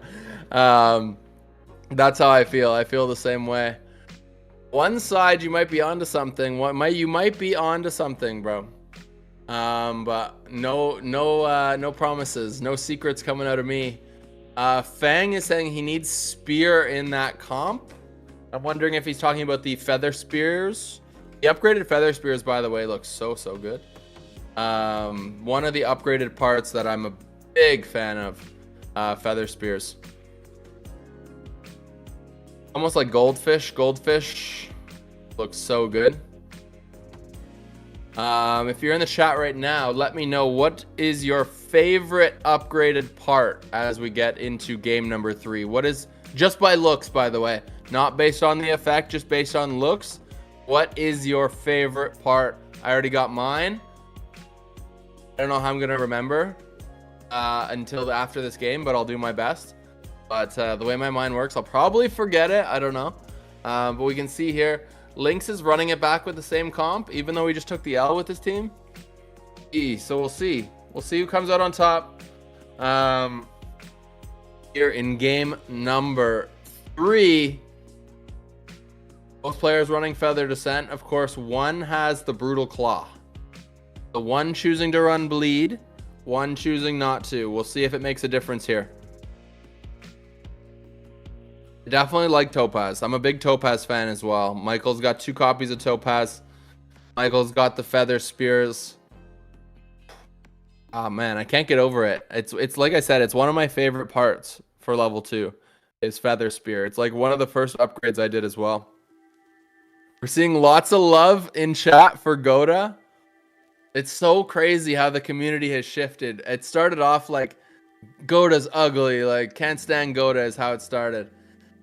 Speaker 1: That's how I feel. I feel the same way. One side, you might be onto something. You might be onto something, bro. But no promises, no secrets coming out of me. Fang is saying he needs spear in that comp. I'm wondering if he's talking about the feather spears. The upgraded feather spears, by the way, look so good. One of the upgraded parts that I'm a big fan of, feather spears. Almost like goldfish. Goldfish looks so good. If you're in the chat right now, let me know what is your favorite upgraded part as we get into game number 3. What is, just by looks, by the way, not based on the effect, just based on looks. What is your favorite part? I already got mine. I don't know how I'm gonna remember until after this game, but I'll do my best. But the way my mind works, I'll probably forget it. I don't know. But we can see here, Lynx is running it back with the same comp, even though we just took the L with his team. So we'll see. We'll see who comes out on top. Here in game number 3. Both players running Feather Descent. Of course, one has the Brutal Claw. The one choosing to run Bleed, one choosing not to. We'll see if it makes a difference here. I definitely like Topaz. I'm a big Topaz fan as well. Michael's got 2 copies of Topaz. Michael's got the Feather Spears. Oh man, I can't get over it. It's like I said, it's one of my favorite parts for level 2 is Feather Spear. It's like one of the first upgrades I did as well. We're seeing lots of love in chat for Goda. It's so crazy how the community has shifted. It started off like Goda's ugly, like can't stand Goda is how it started.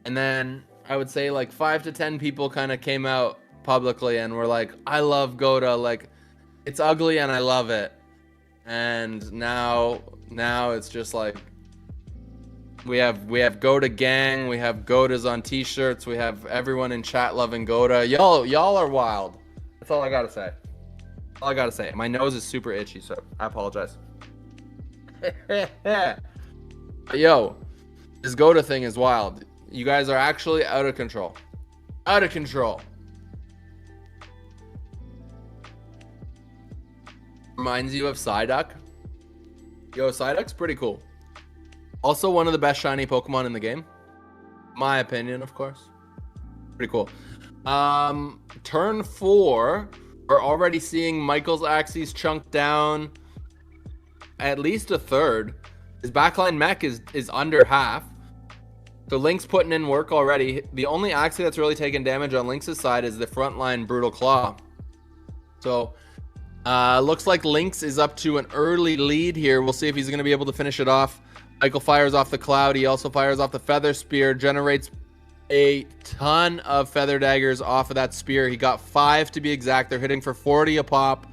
Speaker 1: And then I would say like 5 to 10 people kind of came out publicly and were like, I love Goda, like it's ugly and I love it. And now it's just like we have Goda gang, we have Godas on t-shirts, we have everyone in chat loving Goda. Y'all are wild. That's all I gotta say. All I gotta say. My nose is super itchy, so I apologize. But yo, this Goda thing is wild. You guys are actually out of control. Out of control. Reminds you of Psyduck. Yo, Psyduck's pretty cool. Also one of the best shiny Pokemon in the game. My opinion, of course. Pretty cool. Turn 4, we're already seeing Michael's Axies chunk down at least a third. His backline mech is under half. So Link's putting in work already. The only Axie that's really taken damage on Link's side is the frontline Brutal Claw. So looks like Lynx is up to an early lead here. We'll see if he's going to be able to finish it off. Michael fires off the Cloud. He also fires off the Feather Spear. Generates a ton of Feather Daggers off of that Spear. He got 5 to be exact. They're hitting for 40 a pop.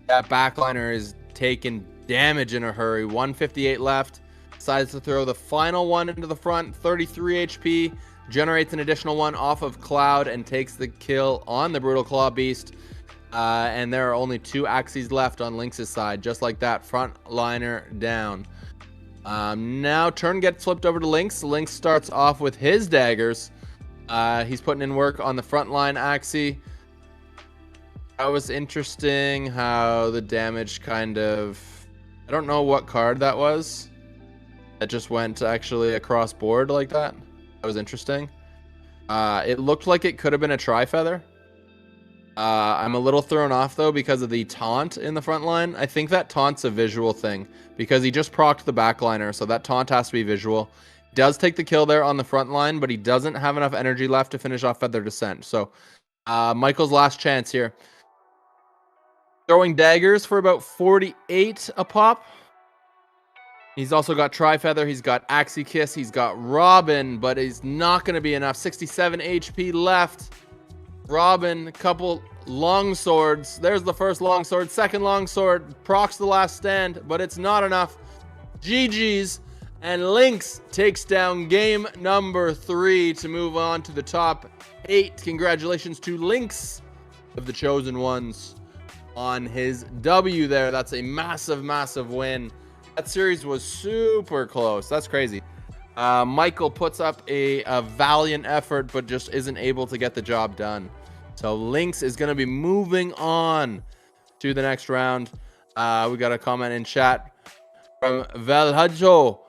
Speaker 1: That backliner is taking damage in a hurry. 158 left. Decides to throw the final one into the front. 33 HP. Generates an additional one off of Cloud and takes the kill on the Brutal Claw Beast. And there are only 2 Axies left on Lynx's side. Just like that. Front liner down. Now turn gets flipped over to Lynx. Lynx starts off with his daggers. He's putting in work on the front line Axie. That was interesting how the damage kind of... I don't know what card that was. That just went actually across board like that. That was interesting. It looked like it could have been a Tri-Feather. I'm a little thrown off though because of the taunt in the front line. I think that taunt's a visual thing because he just procced the backliner, so that taunt has to be visual. Does take the kill there on the front line, but he doesn't have enough energy left to finish off Feather Descent. So Michael's last chance here. Throwing daggers for about 48 a pop. He's also got Tri-Feather, he's got Axie Kiss, he's got Robin, but he's not going to be enough. 67 HP left. Robin, a couple long swords. There's the first long sword. Second long sword. Procs the last stand, but it's not enough. GG's. And Lynx takes down game number 3 to move on to the top 8. Congratulations to Lynx of the Chosen Ones on his W there. That's a massive, massive win. That series was super close. That's crazy. Michael puts up a valiant effort, but just isn't able to get the job done. So Lynx is going to be moving on to the next round. We got a comment in chat from Valhajo.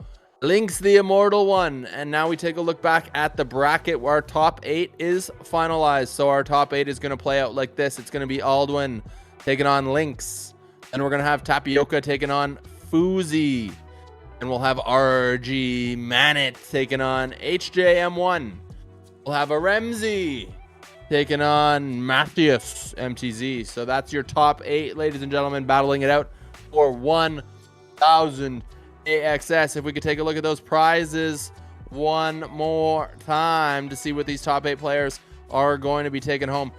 Speaker 1: Lynx the Immortal won. And now we take a look back at the bracket where our top 8 is finalized. So our top 8 is going to play out like this. It's going to be Aldwin taking on Lynx. And we're going to have Tapioca taking on Foozy. And we'll have RG Manet taking on HJM1. We'll have a Remzi taking on Matthias MTZ. So that's your top 8, ladies and gentlemen, battling it out for 1,000 AXS. If we could take a look at those prizes one more time to see what these top 8 players are going to be taking home.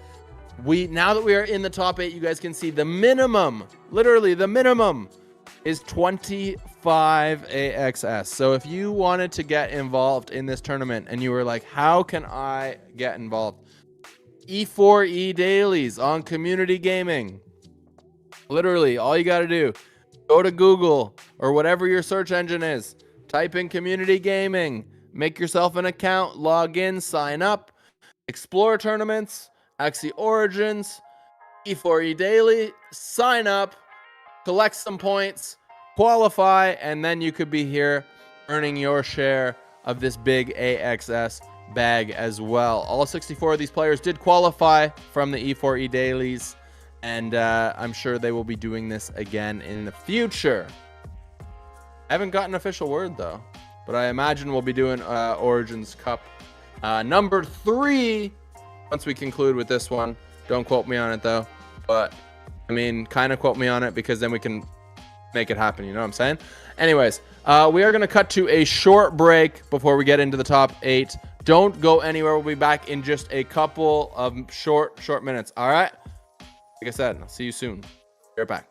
Speaker 1: Now that we are in the top 8, you guys can see the minimum, literally the minimum, is 25 AXS. So if you wanted to get involved in this tournament and you were like, how can I get involved? E4E dailies on community gaming. Literally, all you got to do, go to Google or whatever your search engine is, type in community gaming, make yourself an account, log in, sign up, explore tournaments, Axie Origins, E4E daily, sign up, collect some points, qualify, and then you could be here earning your share of this big AXS bag as well. All 64 of these players did qualify from the E4E dailies, and I'm sure they will be doing this again in the future. I haven't gotten official word though, but I imagine we'll be doing Origins Cup number 3 once we conclude with this one. Don't quote me on it though, but I mean, kind of quote me on it because then we can make it happen. You know what I'm saying? Anyways, we are going to cut to a short break before we get into the top 8. Don't go anywhere. We'll be back in just a couple of short minutes. All right? Like I said, I'll see you soon. Be right back.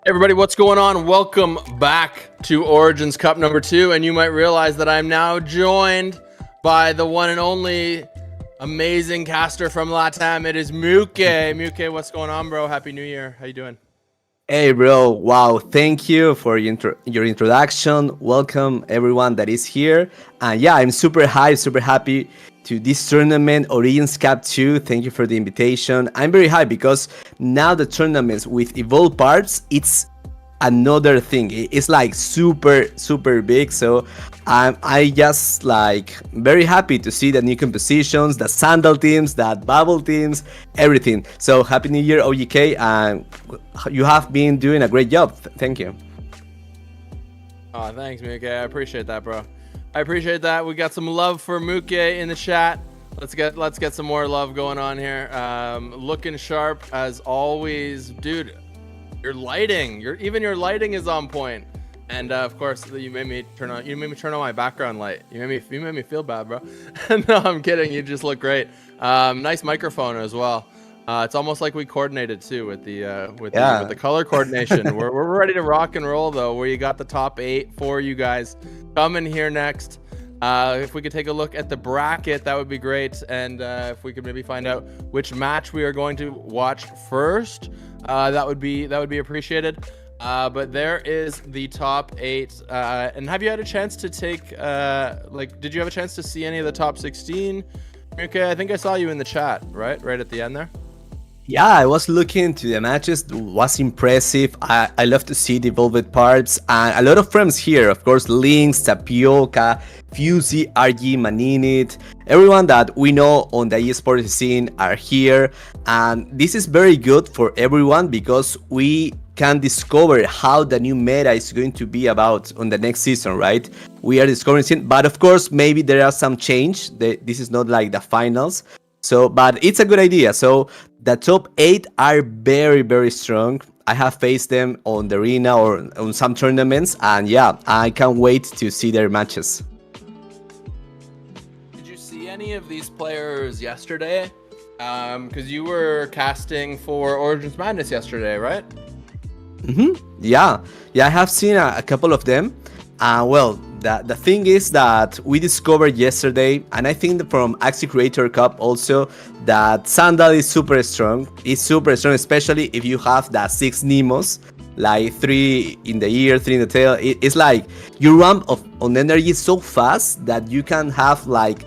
Speaker 1: Everybody, what's going on? Welcome back to Origins Cup number 2, and you might realize that I'm now joined by the one and only amazing caster from LATAM. It is Muke. Muke, what's going on, bro? Happy New Year. How you doing?
Speaker 2: Hey, bro. Wow. Thank you for your introduction. Welcome everyone that is here. And yeah, I'm super hyped, super happy to this tournament, Origins Cup 2. Thank you for the invitation. I'm very hyped because now the tournaments with Evolved parts, it's another thing. It's like super big. So I just like very happy to see the new compositions, the sandal teams, that bubble teams, everything. So happy New Year, OGK, and you have been doing a great job. Thank you.
Speaker 1: Oh, thanks, Muke. I appreciate that, bro. I appreciate that. We got some love for Muke in the chat. Let's get some more love going on here. Looking sharp as always, dude. Your lighting, your lighting is on point. And of course, you made me turn on my background light. You made me feel bad, bro. No, I'm kidding. You just look great. Nice microphone as well. It's almost like we coordinated too with the color coordination. we're ready to rock and roll though. Where you got the top 8 for you guys coming here next. If we could take a look at the bracket, that would be great. And if we could maybe find out which match we are going to watch first, that would be appreciated. But there is the top 8. And have you had a chance to take did you have a chance to see any of the top 16? Okay, I think I saw you in the chat, right at the end there.
Speaker 2: Yeah, I was looking to the matches. It was impressive. I love to see the Evolved parts and a lot of friends here. Of course, Lynx, Tapioca, Fusey, RG, Maninit, everyone that we know on the esports scene are here. And this is very good for everyone because we can discover how the new meta is going to be about on the next season, right? We are discovering it, but of course, maybe there are some change. This is not like the finals. So, but it's a good idea. So the top 8 are very strong. I have faced them on the arena or on some tournaments, and yeah, I can't wait to see their matches.
Speaker 1: Did you see any of these players yesterday? Because you were casting for Origins Madness yesterday, right?
Speaker 2: Yeah, I have seen a couple of them. Well, the thing is that we discovered yesterday, and I think that from Axie Creator Cup also, that Sandal is super strong. It's super strong, especially if you have the 6 Nemos, like 3 in the ear, 3 in the tail. It's like you run on energy so fast that you can have like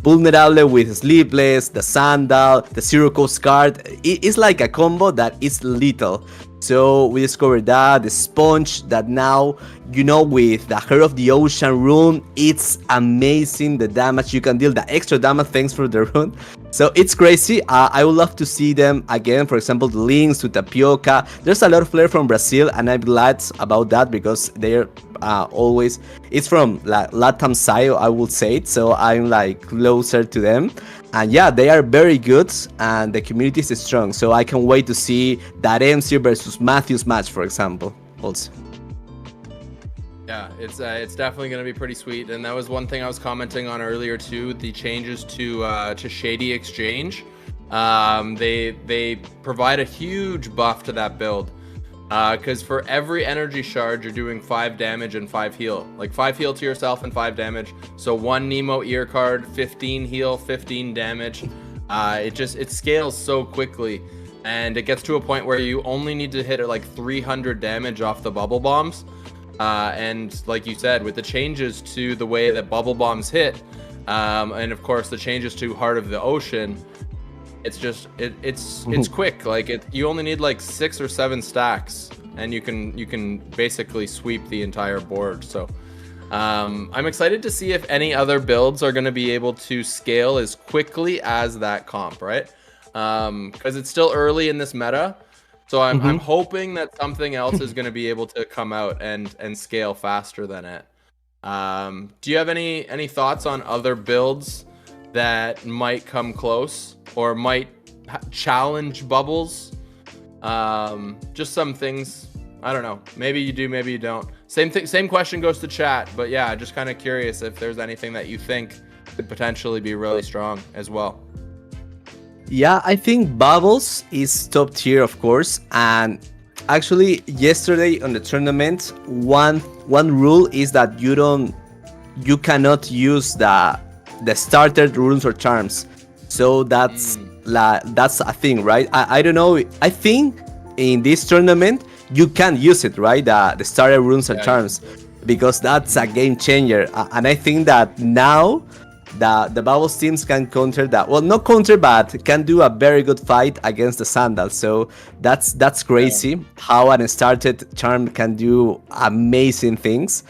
Speaker 2: Vulnerable with Sleepless, the Sandal, the Zero Coast card. It's like a combo that is lethal. So we discovered that the Sponge, that now, you know, with the Heart of the Ocean rune, it's amazing the damage you can deal, the extra damage thanks for the rune. So it's crazy. I would love to see them again. For example, the Lynx with Tapioca. There's a lot of players from Brazil, and I'm glad about that because they're always, it's from LATAM side, I would say it. So I'm like closer to them. And yeah, they are very good, and the community is strong. So I can wait to see that MC versus Matthews match, for example, also.
Speaker 1: Yeah, it's definitely going to be pretty sweet, and that was one thing I was commenting on earlier too. The changes to Shady Exchange, they provide a huge buff to that build, because for every energy shard you're doing 5 damage and 5 heal, like 5 heal to yourself and 5 damage. So 1 Nemo ear card, 15 heal, 15 damage. It scales so quickly, and it gets to a point where you only need to hit like 300 damage off the bubble bombs. And like you said, with the changes to the way that bubble bombs hit, and of course the changes to Heart of the Ocean, it's just it's quick. Like you only need like 6 or 7 stacks, and you can basically sweep the entire board. So I'm excited to see if any other builds are going to be able to scale as quickly as that comp, right? Because it's still early in this meta. So I'm hoping that something else is going to be able to come out and scale faster than it. Do you have any thoughts on other builds that might come close or might challenge bubbles? Just some things. I don't know. Maybe you do, maybe you don't. Same question goes to chat. But yeah, just kind of curious if there's anything that you think could potentially be really strong as well.
Speaker 2: Yeah, I think Bubbles is top tier, of course, and Actually, yesterday on the tournament, one rule is that you cannot use the starter runes or charms. So that's a thing, right? I don't know. I think in this tournament you can use it, right? The starter runes and charms, because that's a game changer. And I think that now the Bubbles teams can counter that. Well, not counter, but can do a very good fight against the Sandals. So that's crazy how an started charm can do amazing things.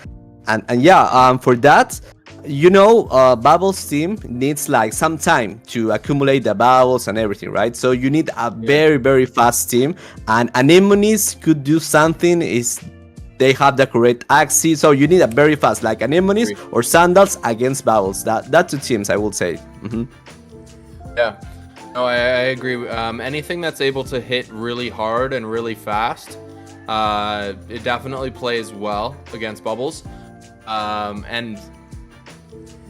Speaker 2: And yeah, for that, Bubbles team needs like some time to accumulate the bubbles and everything, right? So you need a very, very fast team. And Anemones could do something is they have the correct Axie. So you need a very fast, like Anemones or Sandals against Bubbles. That two teams, I would say.
Speaker 1: Yeah. No, I agree. Anything that's able to hit really hard and really fast, it definitely plays well against Bubbles. And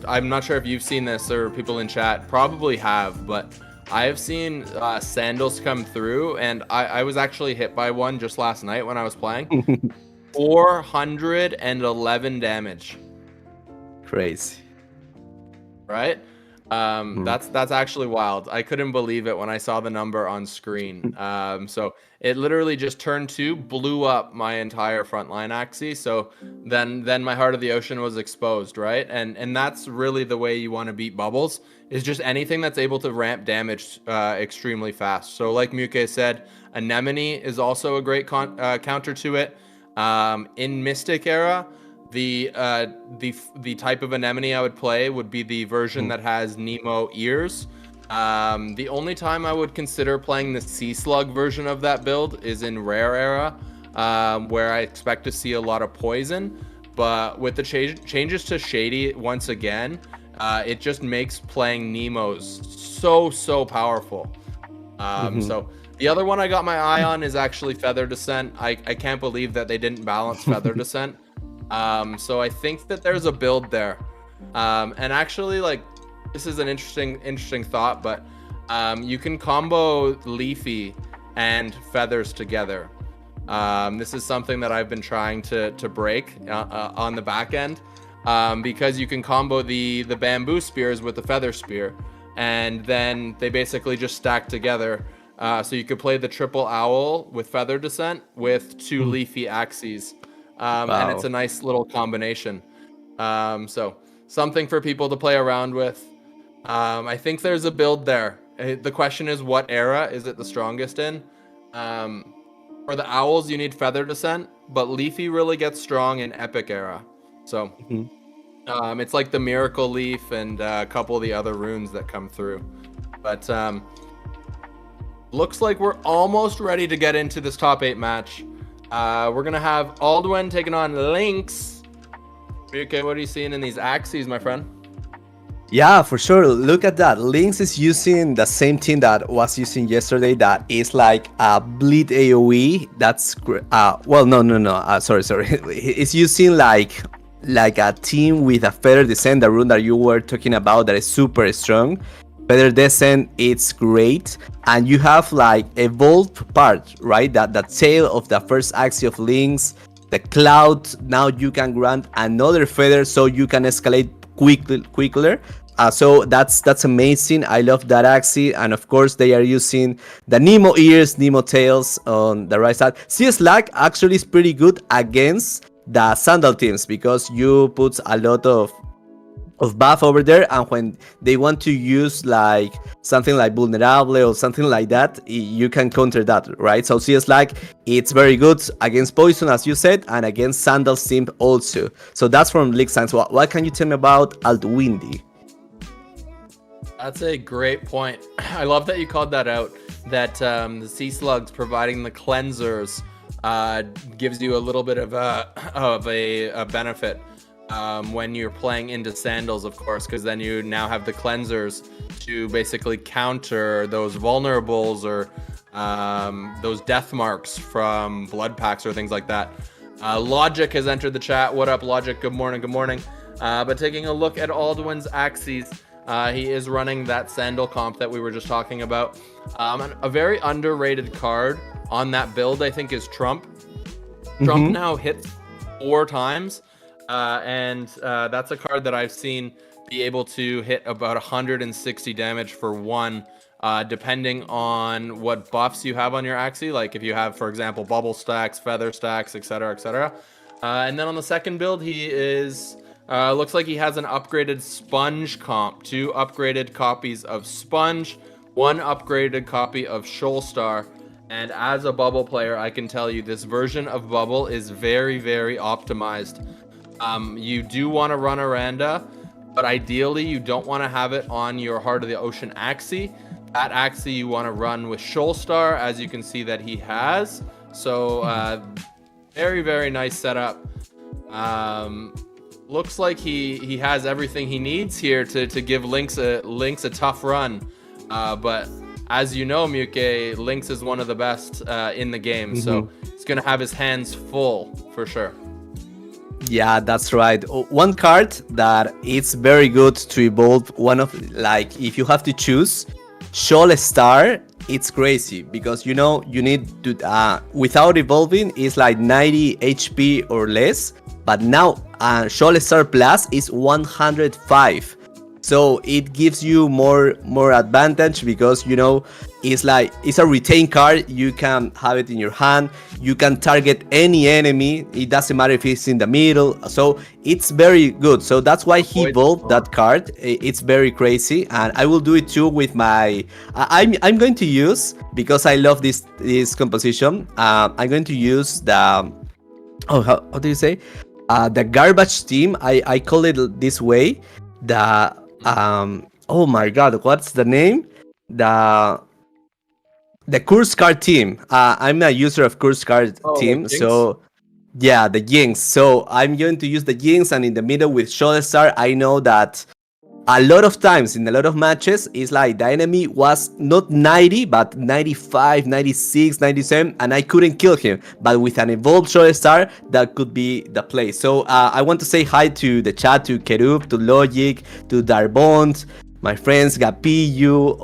Speaker 1: I'm not sure if you've seen this, or people in chat probably have, but I have seen Sandals come through, and I was actually hit by one just last night when I was playing. 411 damage.
Speaker 2: Crazy.
Speaker 1: Right? That's actually wild. I couldn't believe it when I saw the number on screen. So it literally just turned 2, blew up my entire frontline Axie. So then my Heart of the Ocean was exposed, right? And that's really the way you want to beat Bubbles, is just anything that's able to ramp damage extremely fast. So like Muke said, Anemone is also a great counter to it. In Mystic era, the type of Anemone I would play would be the version that has Nemo ears. The only time I would consider playing the Sea Slug version of that build is in Rare era, where I expect to see a lot of poison. But with the changes to Shady once again, it just makes playing Nemos so powerful. So the other one I got my eye on is actually Feather Descent. I can't believe that they didn't balance Feather Descent. So I think that there's a build there. And actually, like, this is an interesting thought, but you can combo Leafy and Feathers together. This is something that I've been trying to break on the back end, because you can combo the Bamboo Spears with the Feather Spear, and then they basically just stack together. So you could play the triple owl with Feather Descent with 2 Leafy Axies. And it's a nice little combination. So something for people to play around with. I think there's a build there. The question is, what era is it the strongest in? For the owls, you need Feather Descent, but Leafy really gets strong in Epic era. So it's like the Miracle Leaf and a couple of the other runes that come through. But looks like we're almost ready to get into this top 8 match. We're gonna have Alduin taking on Lynx. Okay, what are you seeing in these Axies, my friend?
Speaker 2: Yeah, for sure. Look at that. Lynx is using the same team that was using yesterday. That is like a bleed AOE. That's well, no. Sorry. It's using like a team with a Feather Descent, the rune that you were talking about, that is super strong. Feather Descent, it's great, and you have like evolved part, right? That the tail of the first Axie of Lynx, the cloud. Now you can grant another feather, so you can escalate quicker. So that's amazing. I love that Axie, and of course they are using the Nemo ears, Nemo tails on the right side. CS Lag actually is pretty good against the Sandal teams, because you put a lot of buff over there, and when they want to use like something like Vulnerable or something like that, you can counter that, right? So CS Lag, it's very good against Poison, as you said, and against Sandal's team also. So that's from League Science. What can you tell me about Altwindy?
Speaker 1: That's a great point. I love that you called that out, that the Sea Slugs providing the cleansers gives you a little bit of a benefit when you're playing into Sandals, of course, because then you now have the cleansers to basically counter those vulnerables or those death marks from blood packs or things like that. Logic has entered the chat. What up, Logic? Good morning. But taking a look at Alduin's Axies, he is running that Sandal comp that we were just talking about. A very underrated card on that build, I think, is Trump. Trump now hits 4 times, and that's a card that I've seen be able to hit about 160 damage for 1, depending on what buffs you have on your Axie. Like if you have, for example, bubble stacks, feather stacks, etc., etc. And then on the second build, he is looks like he has an upgraded Sponge comp, 2 upgraded copies of Sponge, 1 upgraded copy of Shoalstar. And as a Bubble player, I can tell you this version of Bubble is very, very optimized. You do want to run Aranda, but ideally you don't want to have it on your Heart of the Ocean Axie. That Axie you want to run with Shoalstar, as you can see that he has. So very, very nice setup. Looks like he has everything he needs here to give Lynx a tough run. But as you know, Muke, Lynx is one of the best in the game, so he's going to have his hands full for sure.
Speaker 2: Yeah, that's right. One card that it's very good to evolve, one of, like, if you have to choose, Shoalstar, it's crazy because, you know, you need to, without evolving, it's like 90 HP or less, but now Shoalstar Plus is 105. So it gives you more advantage because, you know, it's a retain card. You can have it in your hand. You can target any enemy. It doesn't matter if it's in the middle. So it's very good. So that's why he evolved that card. It's very crazy, and I will do it too with my. I'm going to use, because I love this composition. I'm going to use the. Oh, how do you say? The garbage team. I call it this way. The oh my god, what's the name? The Curse card team. I'm a user of Curse card team, so yeah, the Jinx. So I'm going to use the Jinx, and in the middle with Shoalstar, I know that a lot of times in a lot of matches, it's like the enemy was not 90, but 95, 96, 97, and I couldn't kill him. But with an evolved Shoalstar, that could be the play. So I want to say hi to the chat, to Kerub, to Logic, to Darbond, my friends, Gapiyu,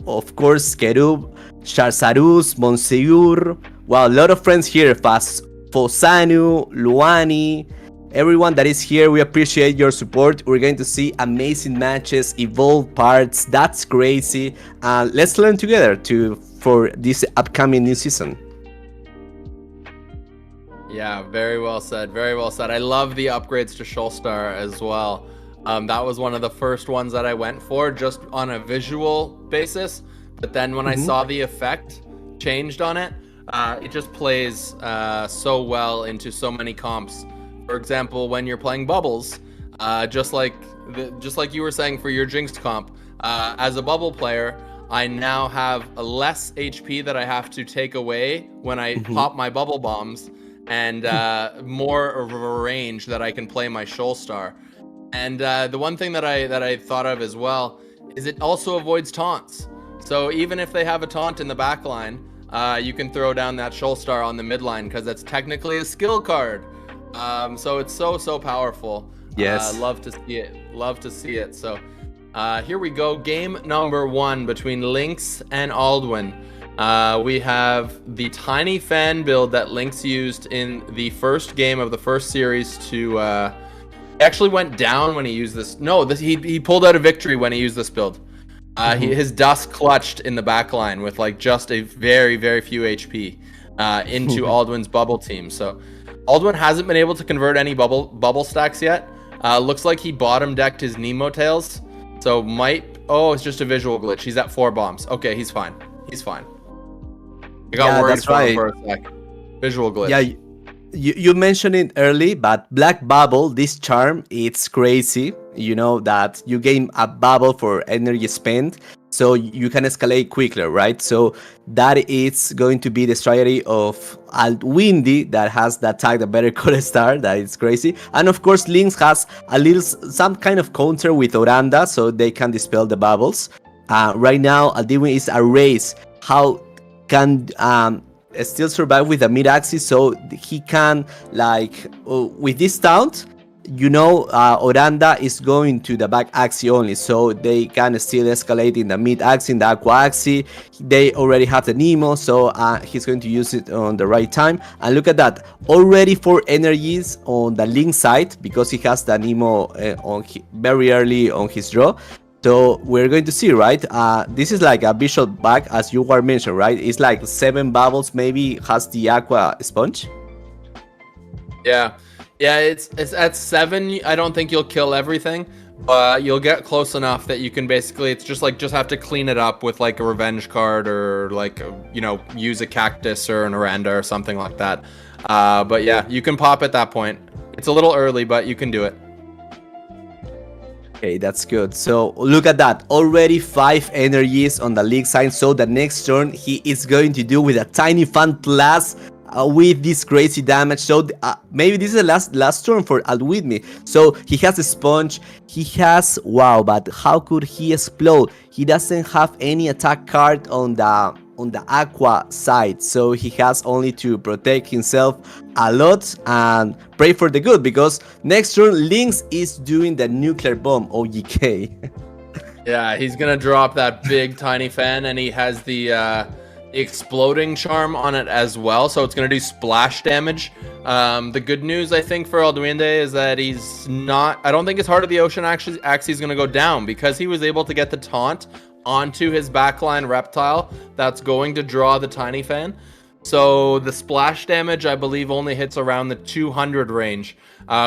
Speaker 2: of course, Kerub, Charsarus, Monsieur. Wow, a lot of friends here. Fosanu, Luani, everyone that is here, we appreciate your support. We're going to see amazing matches, evolved parts. That's crazy. Let's learn together for this upcoming new season.
Speaker 1: Yeah, very well said. Very well said. I love the upgrades to Shoalstar as well. That was one of the first ones that I went for, just on a visual basis. But then when I saw the effect changed on it, it just plays so well into so many comps. For example, when you're playing Bubbles, just like you were saying for your Jinx comp, as a Bubble player, I now have a less HP that I have to take away when I pop my Bubble Bombs, and more of a range that I can play my Shoalstar. And the one thing that I thought of as well is it also avoids taunts. So even if they have a taunt in the back line, you can throw down that Shoalstar on the mid line because that's technically a skill card. So it's so powerful.
Speaker 2: Yes.
Speaker 1: Love to see it. Love to see it. So here we go. Game number 1 between Lynx and Aldwin. We have the tiny fan build that Lynx used in the first game of the first series to actually went down when he used this. No, he pulled out a victory when he used this build. His dust clutched in the back line with like just a very few HP into Aldwin's bubble team. So Aldwin hasn't been able to convert any bubble stacks yet. Looks like he bottom decked his Nemo tails. So it's just a visual glitch. He's at 4 bombs. Okay, he's fine. He's fine. I got worried for him for a sec. Visual glitch.
Speaker 2: Yeah, you mentioned it early, but Black Bubble, this charm, it's crazy. You know that you gain a bubble for energy spent, so you can escalate quicker, right? So that is going to be the strategy of Altwindy that has that tag, the better Shoalstar. That is crazy. And of course, Lynx has some kind of counter with Oranda, so they can dispel the bubbles. Right now, Altwindy is a race. How can still survive with the mid axis, so he can, like, with this taunt, Oranda is going to the back Axie only, so they can still escalate in the mid Axie, in the Aqua Axie. They already have the Nemo, so he's going to use it on the right time. And look at that, already 4 energies on the Link side, because he has the Nemo very early on his draw. So we're going to see, right? This is like a visual back, as you were mentioned, right? It's like 7 bubbles, maybe has the Aqua Sponge.
Speaker 1: Yeah, it's at 7. I don't think you'll kill everything, but you'll get close enough that you can basically, it's just have to clean it up with like a revenge card, or like, use a cactus or an Oranda or something like that. But yeah, you can pop at that point. It's a little early, but you can do it.
Speaker 2: Okay, that's good. So look at that, already 5 energies on the League side. So the next turn he is going to do with a Tiny Fan Plus with this crazy damage. So maybe this is the last turn for Alwidmi. So he has a Sponge, he has, wow, but how could he explode? He doesn't have any attack card on the Aqua side, so he has only to protect himself a lot and pray for the good, because next turn Lynx is doing the nuclear bomb. OGK.
Speaker 1: Yeah, he's gonna drop that big Tiny Fan, and he has the exploding charm on it as well, so it's gonna do splash damage. The good news, I think, for Alduende is that he's not, I don't think his Heart of the Ocean Axie is gonna go down, because he was able to get the taunt onto his backline reptile that's going to draw the Tiny Fan. So the splash damage, I believe, only hits around the 200 range,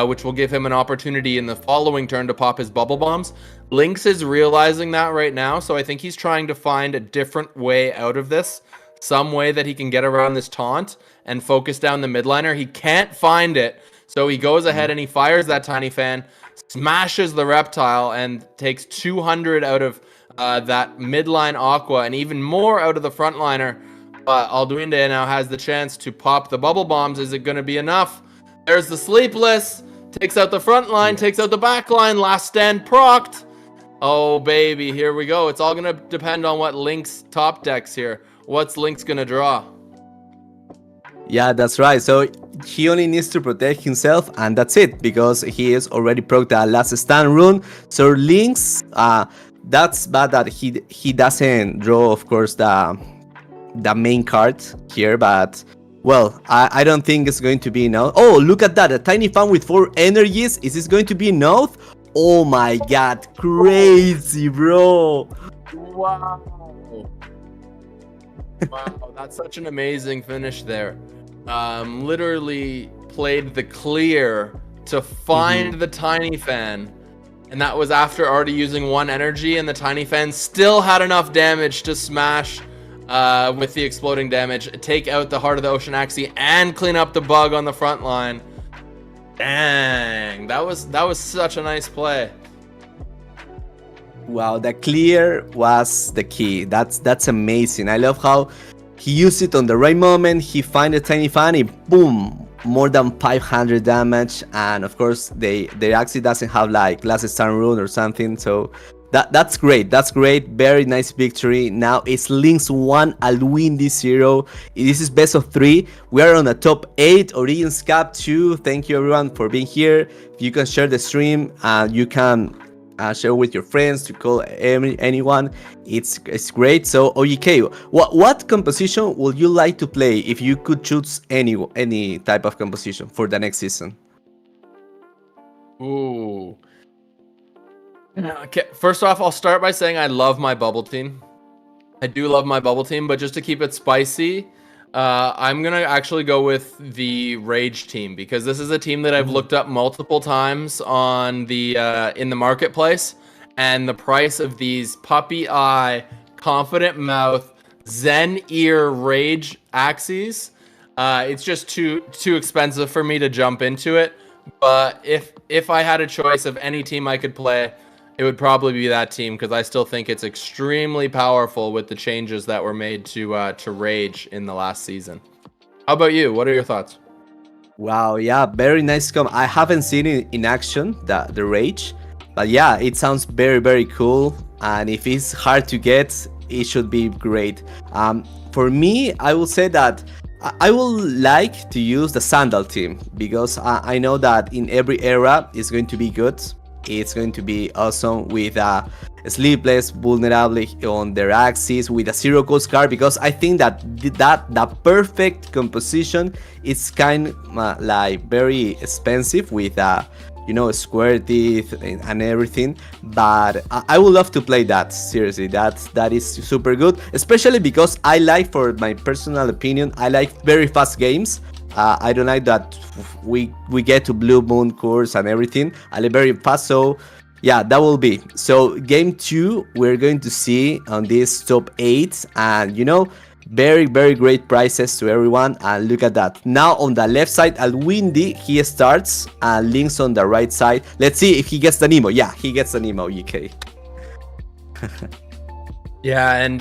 Speaker 1: which will give him an opportunity in the following turn to pop his bubble bombs. Lynx is realizing that right now, so I think he's trying to find a different way out of this, some way that he can get around this taunt and focus down the midliner. He can't find it, so he goes ahead and he fires that Tiny Fan, smashes the reptile, and takes 200 out of that midline Aqua, and even more out of the frontliner. Alduende now has the chance to pop the bubble bombs. Is it going to be enough? There's the Sleepless. Takes out the front line, takes out the back line. Last Stand procced. Oh, baby, here we go. It's all going to depend on what Lynx top decks here. What's Lynx going to draw?
Speaker 2: Yeah, that's right. So he only needs to protect himself, and that's it, because he is already proc the Last Stand rune. So Lynx, that's bad that he doesn't draw, of course, the main card here, but well, I don't think it's going to be enough. Oh, look at that, a Tiny Fan with 4 energies. Is this going to be enough? Oh my god, crazy, bro.
Speaker 1: Wow. Wow, that's such an amazing finish there. Literally played the clear to find the Tiny Fan. And that was after already using 1 energy, and the Tiny Fan still had enough damage to smash with the exploding damage, take out the Heart of the Ocean Axie, and clean up the bug on the front line. Dang, that was such a nice play.
Speaker 2: Wow, the clear was the key. That's amazing. I love how he used it on the right moment. He find a Tiny Fan, and boom, more than 500 damage. And of course, they actually doesn't have like Last Stand rune or something. So that's great. That's great. Very nice victory. Now it's Lynx 1, Alduende 0. This is best of 3. We are on the top 8. Origins Cup 2. Thank you everyone for being here. If you can share the stream, you can share with your friends, to call anyone. It's great. So OGK, what composition would you like to play if you could choose any type of composition for the next season?
Speaker 1: Ooh. Okay, first off, I'll start by saying I love my bubble team. I do love my bubble team, but just to keep it spicy, I'm gonna actually go with the Rage team, because this is a team that I've looked up multiple times on the in the marketplace, and the price of these Puppy Eye, Confident Mouth, Zen Ear Rage Axies, it's just too expensive for me to jump into it. But if I had a choice of any team I could play, it would probably be that team, because I still think it's extremely powerful with the changes that were made to Rage in the last season. How about you? What are your thoughts?
Speaker 2: Wow, yeah, very nice I haven't seen it in action, the Rage, but yeah, it sounds very, very cool. And if it's hard to get, it should be great. For me, I will say that I would like to use the Sandal team because I know that in every era it's going to be good. It's going to be awesome with Sleepless, Vulnerable on their Axis with a Zero Cost card because I think that the perfect composition is kind like very expensive with square teeth and everything, but I would love to play that. Seriously, that is super good, especially because I like, for my personal opinion, I like very fast games. I don't like that we get to Blue Moon course and everything. I like very fast, so yeah, that will be. So game 2 we're going to see on this top 8, and very, very great prices to everyone. And look at that. Now on the left side, Alwindi, he starts, and Link's on the right side. Let's see if he gets the Nemo. Yeah, he gets the Nemo, EK.
Speaker 1: Yeah, and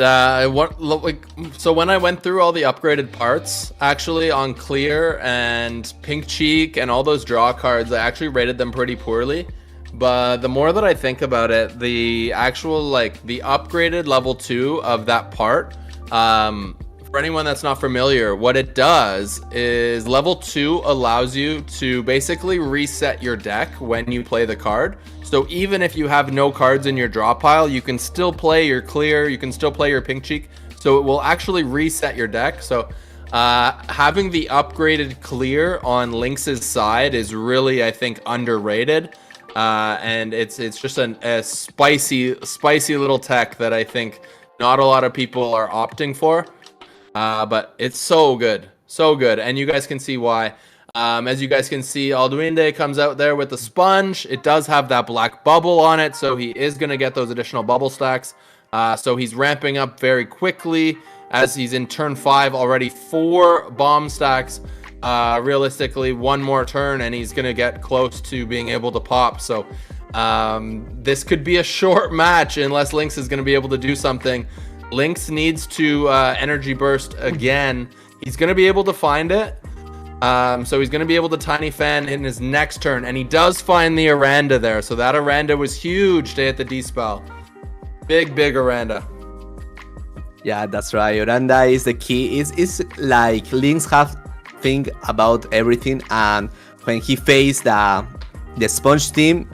Speaker 1: so when I went through all the upgraded parts, actually on Clear and Pink Cheek and all those draw cards, I actually rated them pretty poorly. But the more that I think about it, the actual, the upgraded level 2 of that part, for anyone that's not familiar, what it does is level 2 allows you to basically reset your deck when you play the card. So even if you have no cards in your draw pile, you can still play your Clear, you can still play your Pink Cheek. So it will actually reset your deck. So having the upgraded Clear on Lynx's side is really, I think, underrated. And it's just a spicy little tech that I think not a lot of people are opting for, but it's so good, and you guys can see why. As you guys can see, Alduinde comes out there with the sponge. It does have that black bubble on it, so he is going to get those additional bubble stacks. So he's ramping up very quickly as he's in turn 5 already 4 bomb stacks. Realistically, one more turn and he's going to get close to being able to pop. So this could be a short match unless Lynx is going to be able to do something. Lynx needs to energy burst again. He's going to be able to find it. So he's going to be able to Tiny Fan in his next turn. And he does find the Aranda there. So that Aranda was huge to hit the D-spell. Big Aranda.
Speaker 2: Yeah, that's right. Aranda is the key. It's like Lynx have think about everything, and when he faced the Sponge team,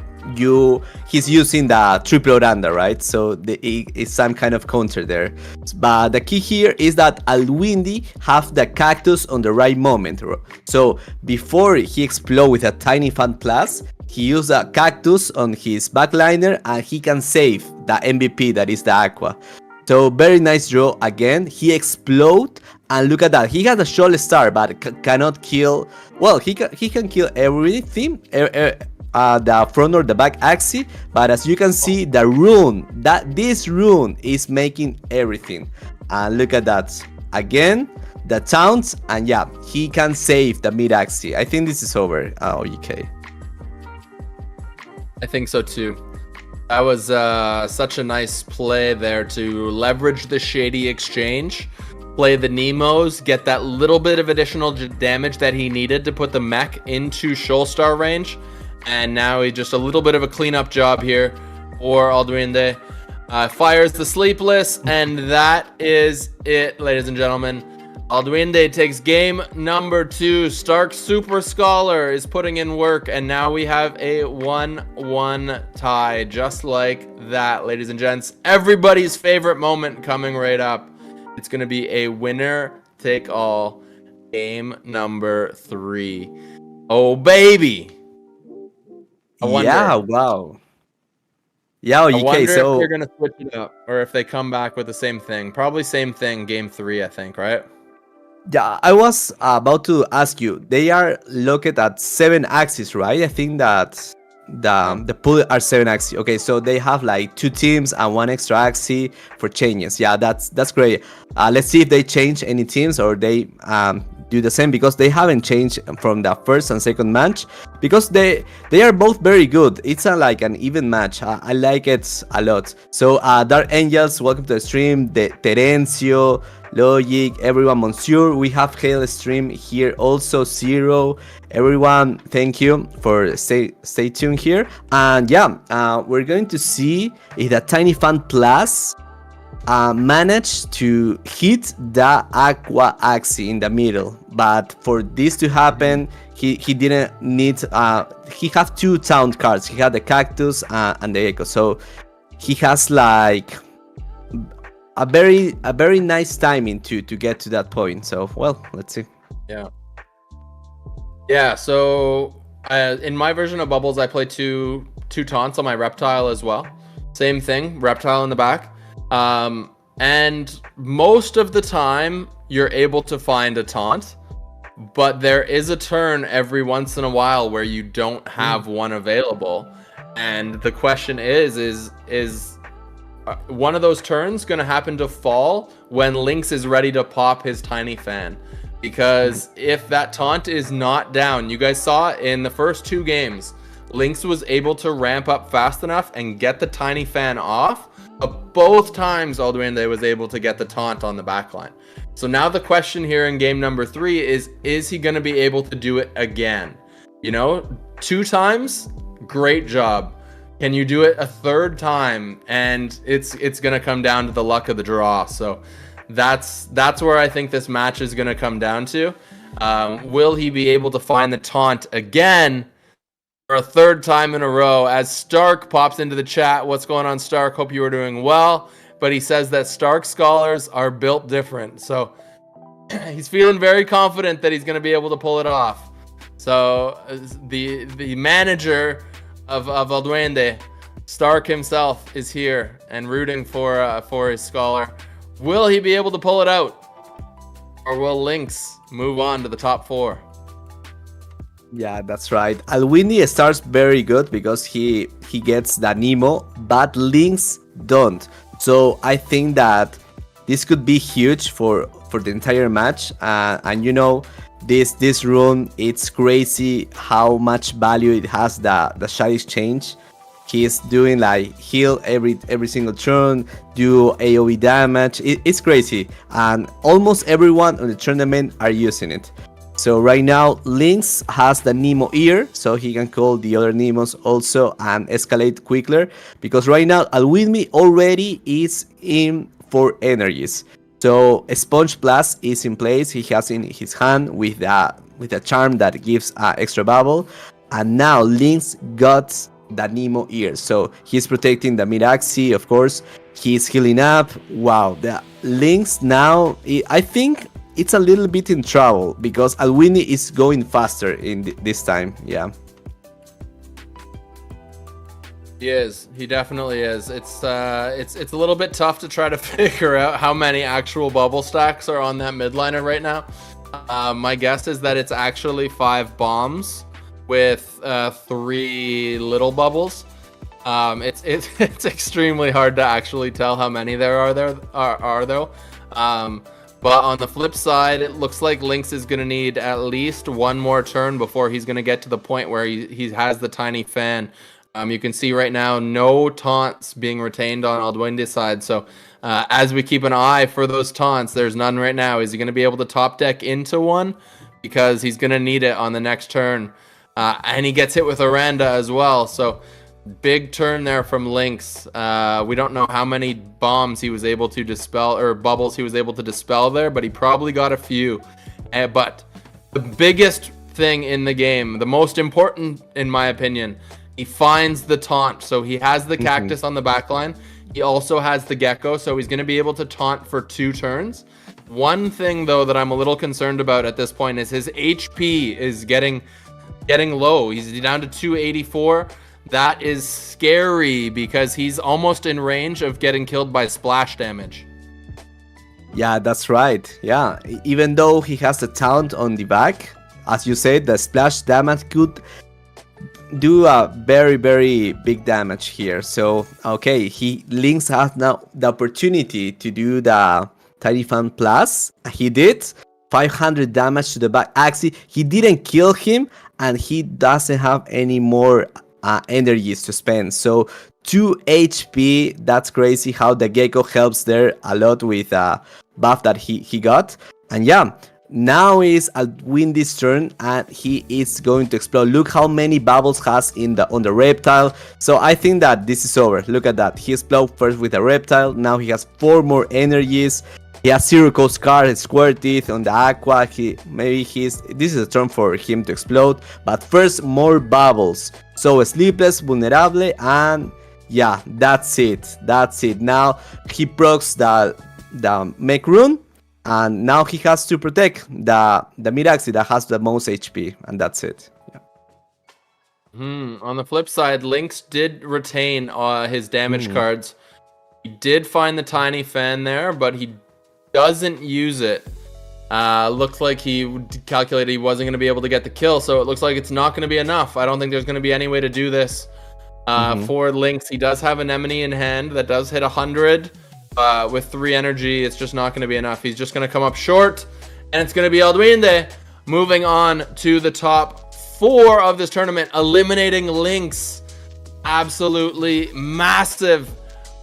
Speaker 2: he's using the triple Oranda, right? So it's some kind of counter there. But the key here is that Alwindi have the Cactus on the right moment. So before he explode with a Tiny Fan Plus, he used a Cactus on his backliner, and he can save the MVP, that is the Aqua. So very nice draw again. He explode, and look at that. He has a short star, but cannot kill. Well, he can kill everything, the front or the back Axie. But as you can see, the rune, this rune is making everything. And look at that again. The taunts, and yeah, he can save the mid Axie. I think this is over. Oh, EK.
Speaker 1: I think so too. That was such a nice play there to leverage the Shady Exchange, play the Nemos, get that little bit of additional damage that he needed to put the mech into Shoalstar range, and now he just a little bit of a cleanup job here for Alduinde. Fires the Sleepless, and that is it, ladies and gentlemen. Alduinde takes game number 2. Stark Super Scholar is putting in work, and now we have a 1-1 tie, just like that, ladies and gents. Everybody's favorite moment coming right up. It's going to be a winner-take-all game number 3. Oh, baby!
Speaker 2: Yeah, wow. Yeah,
Speaker 1: I wonder if
Speaker 2: so
Speaker 1: they're going to switch it up, or if they come back with the same thing. Probably same thing, game 3, I think, right?
Speaker 2: yeah, I was about to ask you. They are located at 7 axes, right? I think that the pool are 7 axes. Okay, so they have like 2 teams and 1 extra axis for changes. Yeah, that's great. Let's see if they change any teams or they do the same, because they haven't changed from the first and second match, because they are both very good. It's like an even match. I like it a lot. So Dark Angels, welcome to the stream. Terencio, Logic, everyone, Monsieur, we have Hail stream here also, Zero, everyone, thank you for stay tuned here. And yeah, we're going to see if the Tiny Fan Plus managed to hit the Aqua Axie in the middle. But for this to happen, he didn't need. He had two taunt cards. He had the Cactus and the Echo. So he has like a very nice timing to get to that point. So well, let's see.
Speaker 1: Yeah. So in my version of Bubbles, I play two taunts on my Reptile as well. Same thing, Reptile in the back. And most of the time, you're able to find a taunt, but there is a turn every once in a while where you don't have one available. And the question is one of those turns going to happen to fall when Lynx is ready to pop his Tiny Fan? Because if that taunt is not down, you guys saw in the first two games, Lynx was able to ramp up fast enough and get the Tiny Fan off, but both times Alduende was able to get the taunt on the backline. So now the question here in game number 3 is he going to be able to do it again? You know, 2 times, great job. Can you do it a third time? And it's going to come down to the luck of the draw. So that's where I think this match is going to come down to. Will he be able to find the taunt again for a third time in a row? As Stark pops into the chat, what's going on, Stark? Hope you are doing well. But he says that Stark scholars are built different. So he's feeling very confident that he's going to be able to pull it off. So the manager of Alduende, Stark himself, is here and rooting for his scholar. Will he be able to pull it out? Or will Lynx move on to the top 4?
Speaker 2: Yeah, that's right. Alwindi starts very good because he gets the Nemo, but Lynx don't. So I think that this could be huge for the entire match. And you know, this rune, it's crazy how much value it has, the shard exchange. He's doing like heal every single turn, do AoE damage. It's crazy, and almost everyone on the tournament are using it. So right now, Lynx has the Nemo ear, so he can call the other Nemos also and escalate quicker. Because right now, Alwidmi already is in 4 energies. So Sponge Plus is in place. He has in his hand with a charm that gives extra bubble, and now Lynx got the Nemo ear, so he's protecting the mid Axie, of course. He's healing up. Wow, the Lynx now, I think it's a little bit in trouble because Alwini is going faster in this time. Yeah,
Speaker 1: he is. He definitely is. It's a little bit tough to try to figure out how many actual bubble stacks are on that midliner right now. My guess is that it's actually 5 bombs with 3 little bubbles. It's extremely hard to actually tell how many there are though. But on the flip side, it looks like Lynx is going to need at least 1 more turn before he's going to get to the point where he has the Tiny Fan. You can see right now no taunts being retained on Alduende's side. So as we keep an eye for those taunts, there's none right now. Is he going to be able to top deck into one? Because he's going to need it on the next turn. And he gets hit with Aranda as well. So big turn there from Lynx. We don't know how many bombs he was able to dispel, or bubbles he was able to dispel there, but he probably got a few. But the biggest thing in the game, the most important in my opinion, he finds the taunt. So he has the cactus on the backline. He also has the gecko, so he's going to be able to taunt for 2 turns. One thing though that I'm a little concerned about at this point is his HP is getting low. He's down to 284. That is scary because he's almost in range of getting killed by splash damage.
Speaker 2: Yeah, that's right. Yeah, even though he has the taunt on the back, as you said, the splash damage could do a very big damage here. So okay, Lynx has now the opportunity to do the Tiny Fan Plus. He did 500 damage to the back Axie. He didn't kill him, and he doesn't have any more energies to spend. So 2 HP, that's crazy how the Gecko helps there a lot with buff that he got. And yeah, Now is Windy's turn, and he is going to explode. Look how many bubbles has on the reptile. So I think that this is over. Look at that. He exploded first with a reptile. Now he has 4 more energies. He has Zero Coast Card, Square Teeth on the Aqua. This is a turn for him to explode. But first, more bubbles. So Sleepless, Vulnerable, and yeah, that's it. That's it. Now he procs the Mech Rune. And now he has to protect the Miraxi that has the most HP, and that's it. Yeah.
Speaker 1: On the flip side, Lynx did retain his damage cards. He did find the tiny fan there, but he doesn't use it. Looks like he calculated he wasn't going to be able to get the kill, so it looks like it's not going to be enough. I don't think there's going to be any way to do this for Lynx. He does have an Anemone in hand that does hit 100. With 3 energy, it's just not going to be enough. He's just going to come up short, and it's going to be Alduinde moving on to the top 4 of this tournament, eliminating Lynx. Absolutely massive.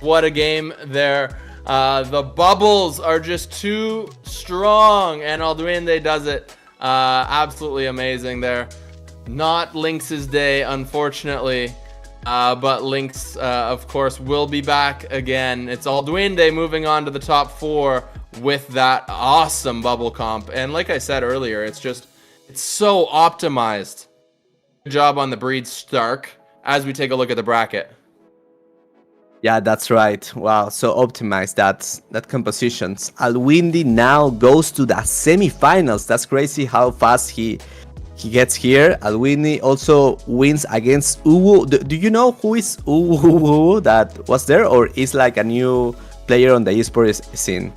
Speaker 1: What a game there. The bubbles are just too strong, and Alduinde does it. Absolutely amazing there. Not Lynx's day, unfortunately. But Lynx, of course, will be back again. It's Alduinde moving on to the top 4 with that awesome bubble comp. And like I said earlier, it's so optimized. Good job on the breed Stark as we take a look at the bracket.
Speaker 2: Yeah, that's right. Wow, so optimized that compositions. Alwindi now goes to the semifinals. That's crazy how fast he gets here. Alwini also wins against Uwu. Do you know who is Uwu that was there, or is like a new player on the esports scene?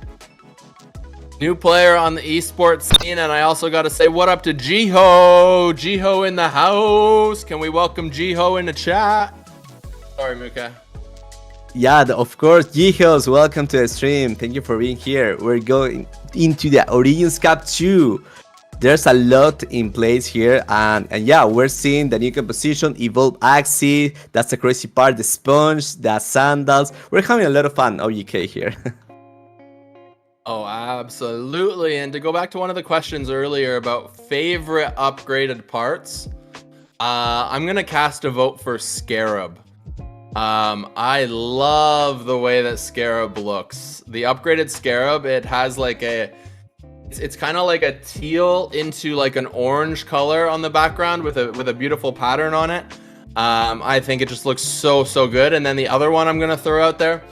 Speaker 1: New player on the esports scene, and I also got to say what up to Jiho. Jiho in the house. Can we welcome Jiho in the chat? Sorry, Muka.
Speaker 2: Yeah, of course, Jihos, welcome to the stream. Thank you for being here. We're going into the Origins Cup 2. There's a lot in place here, and yeah, we're seeing the new composition, Evolve Axie. That's the crazy part, the sponge, the sandals. We're having a lot of fun, OGK here.
Speaker 1: Oh, absolutely. And to go back to one of the questions earlier about favorite upgraded parts, I'm going to cast a vote for Scarab. I love the way that Scarab looks. The upgraded Scarab, it has like it's kind of like a teal into like an orange color on the background with a beautiful pattern on it. I think it just looks so good. And then the other one I'm gonna throw out there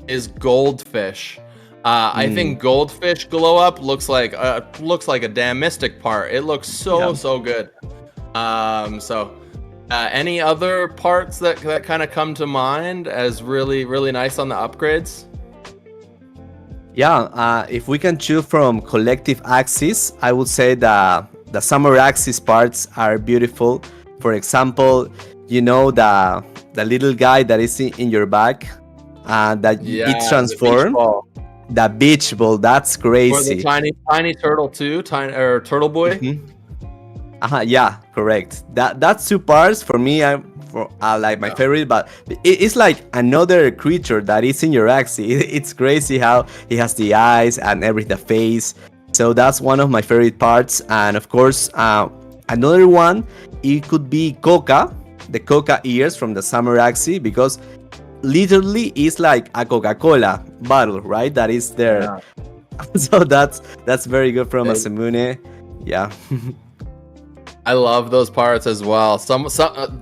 Speaker 1: is Goldfish. I think Goldfish glow up looks like a damn Mystic part. It looks so good. Any other parts that kind of come to mind as really nice on the upgrades?
Speaker 2: Yeah, if we can choose from collective axes, I would say the summer axis parts are beautiful. For example, you know the little guy that is in your back, that it transforms. The beach ball, that's crazy.
Speaker 1: Or the tiny turtle too, turtle boy.
Speaker 2: Yeah, correct. That's 2 parts for me. Like my favorite, but it's like another creature that is in your Axie. It's crazy how he has the eyes and the face. So that's one of my favorite parts. And of course, another one, it could be Coca, the Coca ears from the Summer Axie, because literally it's like a Coca-Cola bottle, right? That is there. Yeah. So that's very good from Masamune. Yeah.
Speaker 1: I love those parts as well.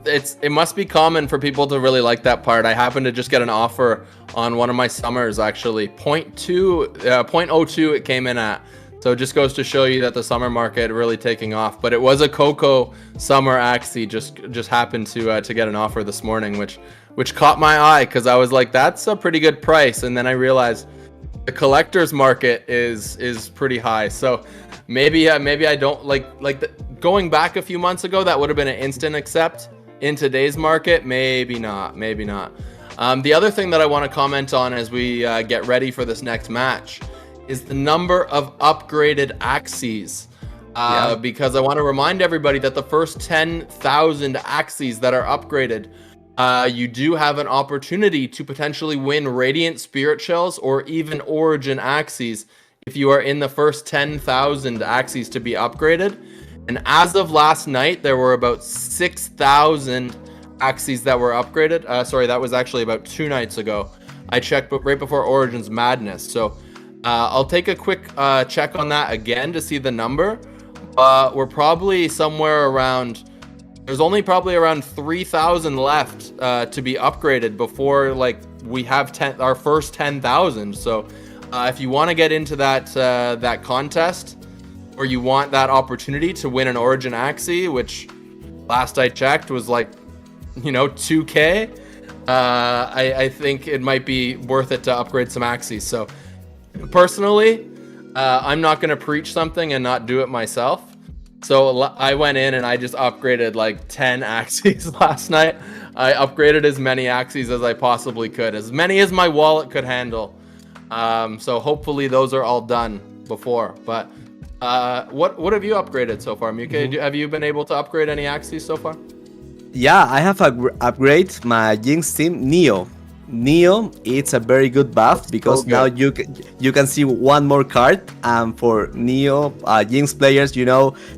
Speaker 1: It must be common for people to really like that part. I happened to just get an offer on one of my summers actually. 0.02 it came in at. So it just goes to show you that the summer market really taking off. But it was a Coco summer Axie. Just happened to get an offer this morning, which caught my eye because I was like, that's a pretty good price. And then I realized the collector's market is pretty high. So maybe I don't going back a few months ago, that would have been an instant accept. In today's market, maybe not. The other thing that I want to comment on as we get ready for this next match is the number of upgraded Axies. Because I want to remind everybody that the first 10,000 Axies that are upgraded, you do have an opportunity to potentially win Radiant Spirit Shells or even Origin Axies if you are in the first 10,000 Axies to be upgraded. And as of last night, there were about 6,000 Axies that were upgraded. Sorry, that was actually about 2 nights ago. I checked right before Origins Madness. So I'll take a quick check on that again to see the number. We're probably somewhere around... There's only probably around 3,000 left to be upgraded before like we have our first 10,000. So if you want to get into that contest, or you want that opportunity to win an Origin Axie, which last I checked was like, 2K, I think it might be worth it to upgrade some Axies. So personally, I'm not going to preach something and not do it myself. So I went in and I just upgraded like 10 Axies last night. I upgraded as many Axies as I possibly could, as many as my wallet could handle. So hopefully those are all done before. But what have you upgraded so far, Muke? Have you been able to upgrade any Axies so far?
Speaker 2: Yeah, I have upgraded my Jinx team Neo. Neo, it's a very good buff because now you can see one more card, and for Neo Jinx players,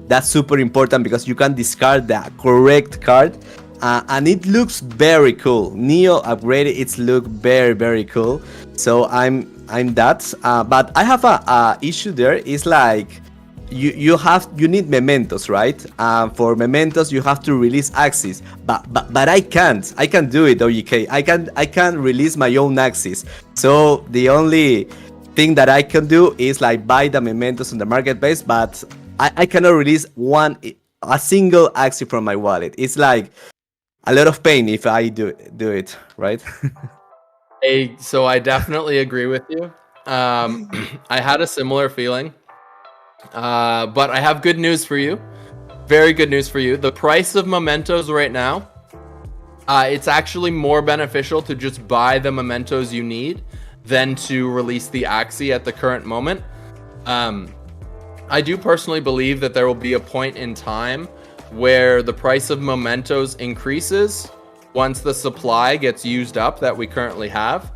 Speaker 2: that's super important because you can discard the correct card, and it looks very cool. Neo upgraded, it's look very, very cool. So I'm that, but I have a issue there. It's like you need mementos, right? For mementos you have to release Axies, but I can't do it. OGK, I can release my own Axies. So the only thing that I can do is like buy the mementos on the marketplace, but I cannot release a single Axie from my wallet. It's like a lot of pain if I do it, right?
Speaker 1: So I definitely agree with you. I had a similar feeling. But I have good news for you. Very good news for you. The price of mementos right now, it's actually more beneficial to just buy the mementos you need than to release the Axie at the current moment. I do personally believe that there will be a point in time where the price of mementos increases once the supply gets used up that we currently have.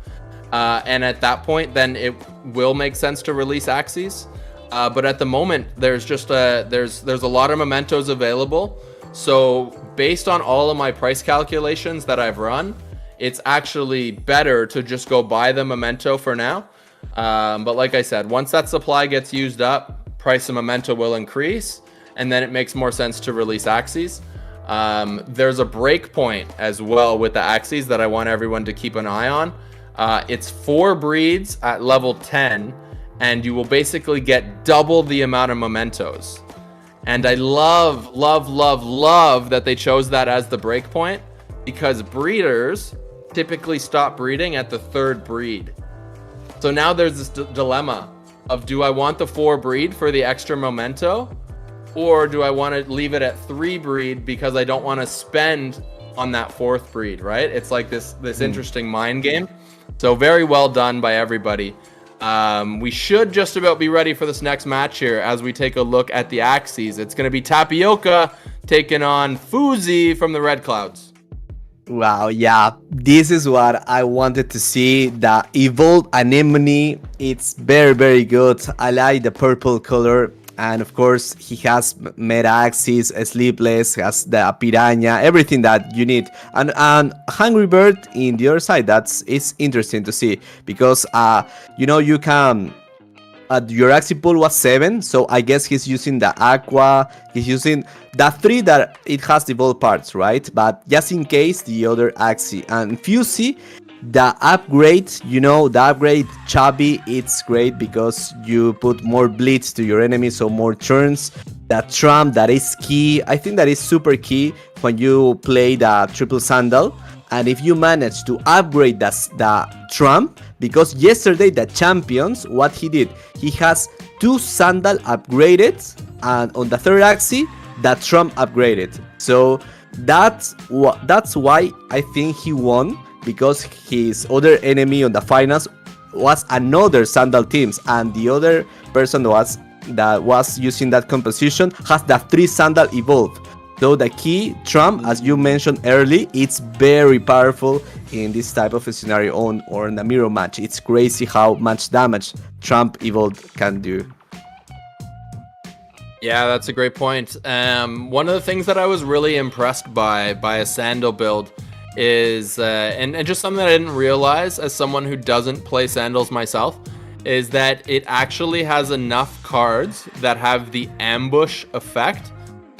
Speaker 1: And at that point, then it will make sense to release Axies. But at the moment, there's just there's a lot of mementos available. So based on all of my price calculations that I've run, it's actually better to just go buy the memento for now. But like I said, once that supply gets used up, price of memento will increase, and then it makes more sense to release Axies. There's a break point as well with the Axies that I want everyone to keep an eye on. It's 4 breeds at level 10. And you will basically get double the amount of mementos. And I love that they chose that as the breakpoint, because breeders typically stop breeding at the 3rd breed. So now there's this dilemma of, do I want the 4 breed for the extra memento, or do I want to leave it at 3 breed because I don't want to spend on that 4th breed, right? It's like this interesting mind game. So very well done by everybody. We should just about be ready for this next match here as we take a look at the Axies. It's going to be Tapioca taking on Fuzi from the Red Clouds.
Speaker 2: Wow, yeah, this is what I wanted to see. The evolved anemone, it's very, very good. I like the purple color. And of course, he has Meta Axies, Sleepless, has the Piranha, everything that you need. And Hungry Bird in the other side, it's interesting to see. Because, you can... your Axie pool was 7, so I guess he's using the Aqua, he's using the 3 that it has the evolved parts, right? But just in case, the other Axie. And Fusey, the upgrade, the upgrade Chubby, it's great because you put more bleeds to your enemy, so more turns. The Trump, that is key. I think that is super key when you play the triple sandal. And if you manage to upgrade the Trump, because yesterday the champions, what he did, he has 2 sandal upgraded, and on the 3rd Axie, the Trump upgraded. So that's why I think he won, because his other enemy on the finals was another sandal teams, and the other person that was using that composition has the 3 sandal evolved. So the key trump, as you mentioned early, it's very powerful in this type of a scenario or in a mirror match. It's crazy how much damage Trump Evolved can do.
Speaker 1: Yeah, that's a great point. One of the things that I was really impressed by a Sandal build is, and just something that I didn't realize as someone who doesn't play Sandals myself, is that it actually has enough cards that have the ambush effect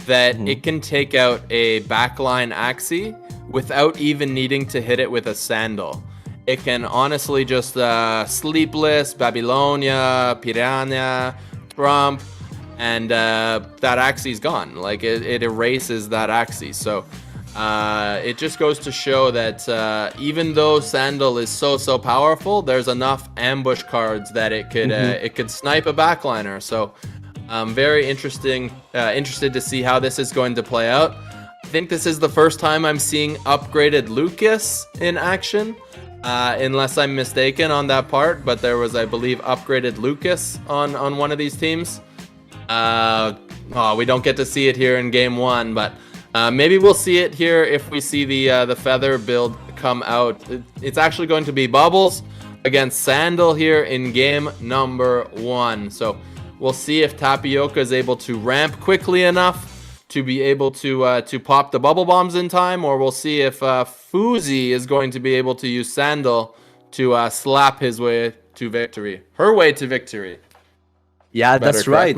Speaker 1: that it can take out a backline Axie without even needing to hit it with a Sandal. It can honestly just Sleepless, Babylonia, Piranha, Trump, and that Axie's gone. Like it erases that Axie. So it just goes to show that even though Sandal is so powerful, there's enough ambush cards that it could snipe a backliner. So I'm very interested to see how this is going to play out. I think this is the first time I'm seeing upgraded Lucas in action, unless I'm mistaken on that part. But there was, I believe, upgraded Lucas on one of these teams. We don't get to see it here in game 1, but maybe we'll see it here if we see the feather build come out. It's actually going to be Bubbles against Sandal here in game number 1. So we'll see if Tapioca is able to ramp quickly enough to be able to pop the bubble bombs in time, or we'll see if Fuzi is going to be able to use Sandal to slap his way to victory. Her way to victory.
Speaker 2: Yeah, that's right.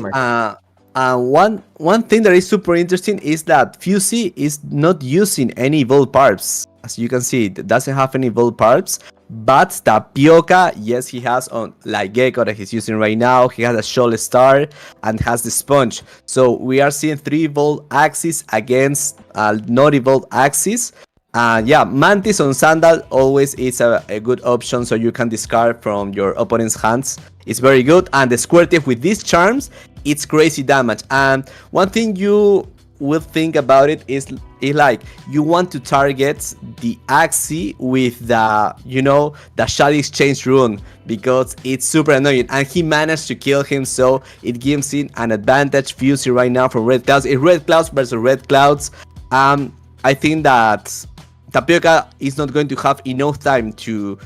Speaker 2: One thing that is super interesting is that Fusey is not using any evolved parts. As you can see, it doesn't have any evolved parts. But Tapioca, yes, he has on like Gecko that he's using right now. He has a Shoal Star and has the Sponge. So we are seeing 3 evolved Axies against not evolved Axies. Yeah, Mantis on Sandal always is a good option, so you can discard from your opponent's hands. It's very good, and the Square Tip with these charms, it's crazy damage. And one thing you will think about it is like you want to target the Axie with the Shard Exchange rune, because it's super annoying, and he managed to kill him, so it gives him an advantage. Fusey right now from Red Clouds. It's Red Clouds versus Red Clouds. I think that Tapioca is not going to have enough time to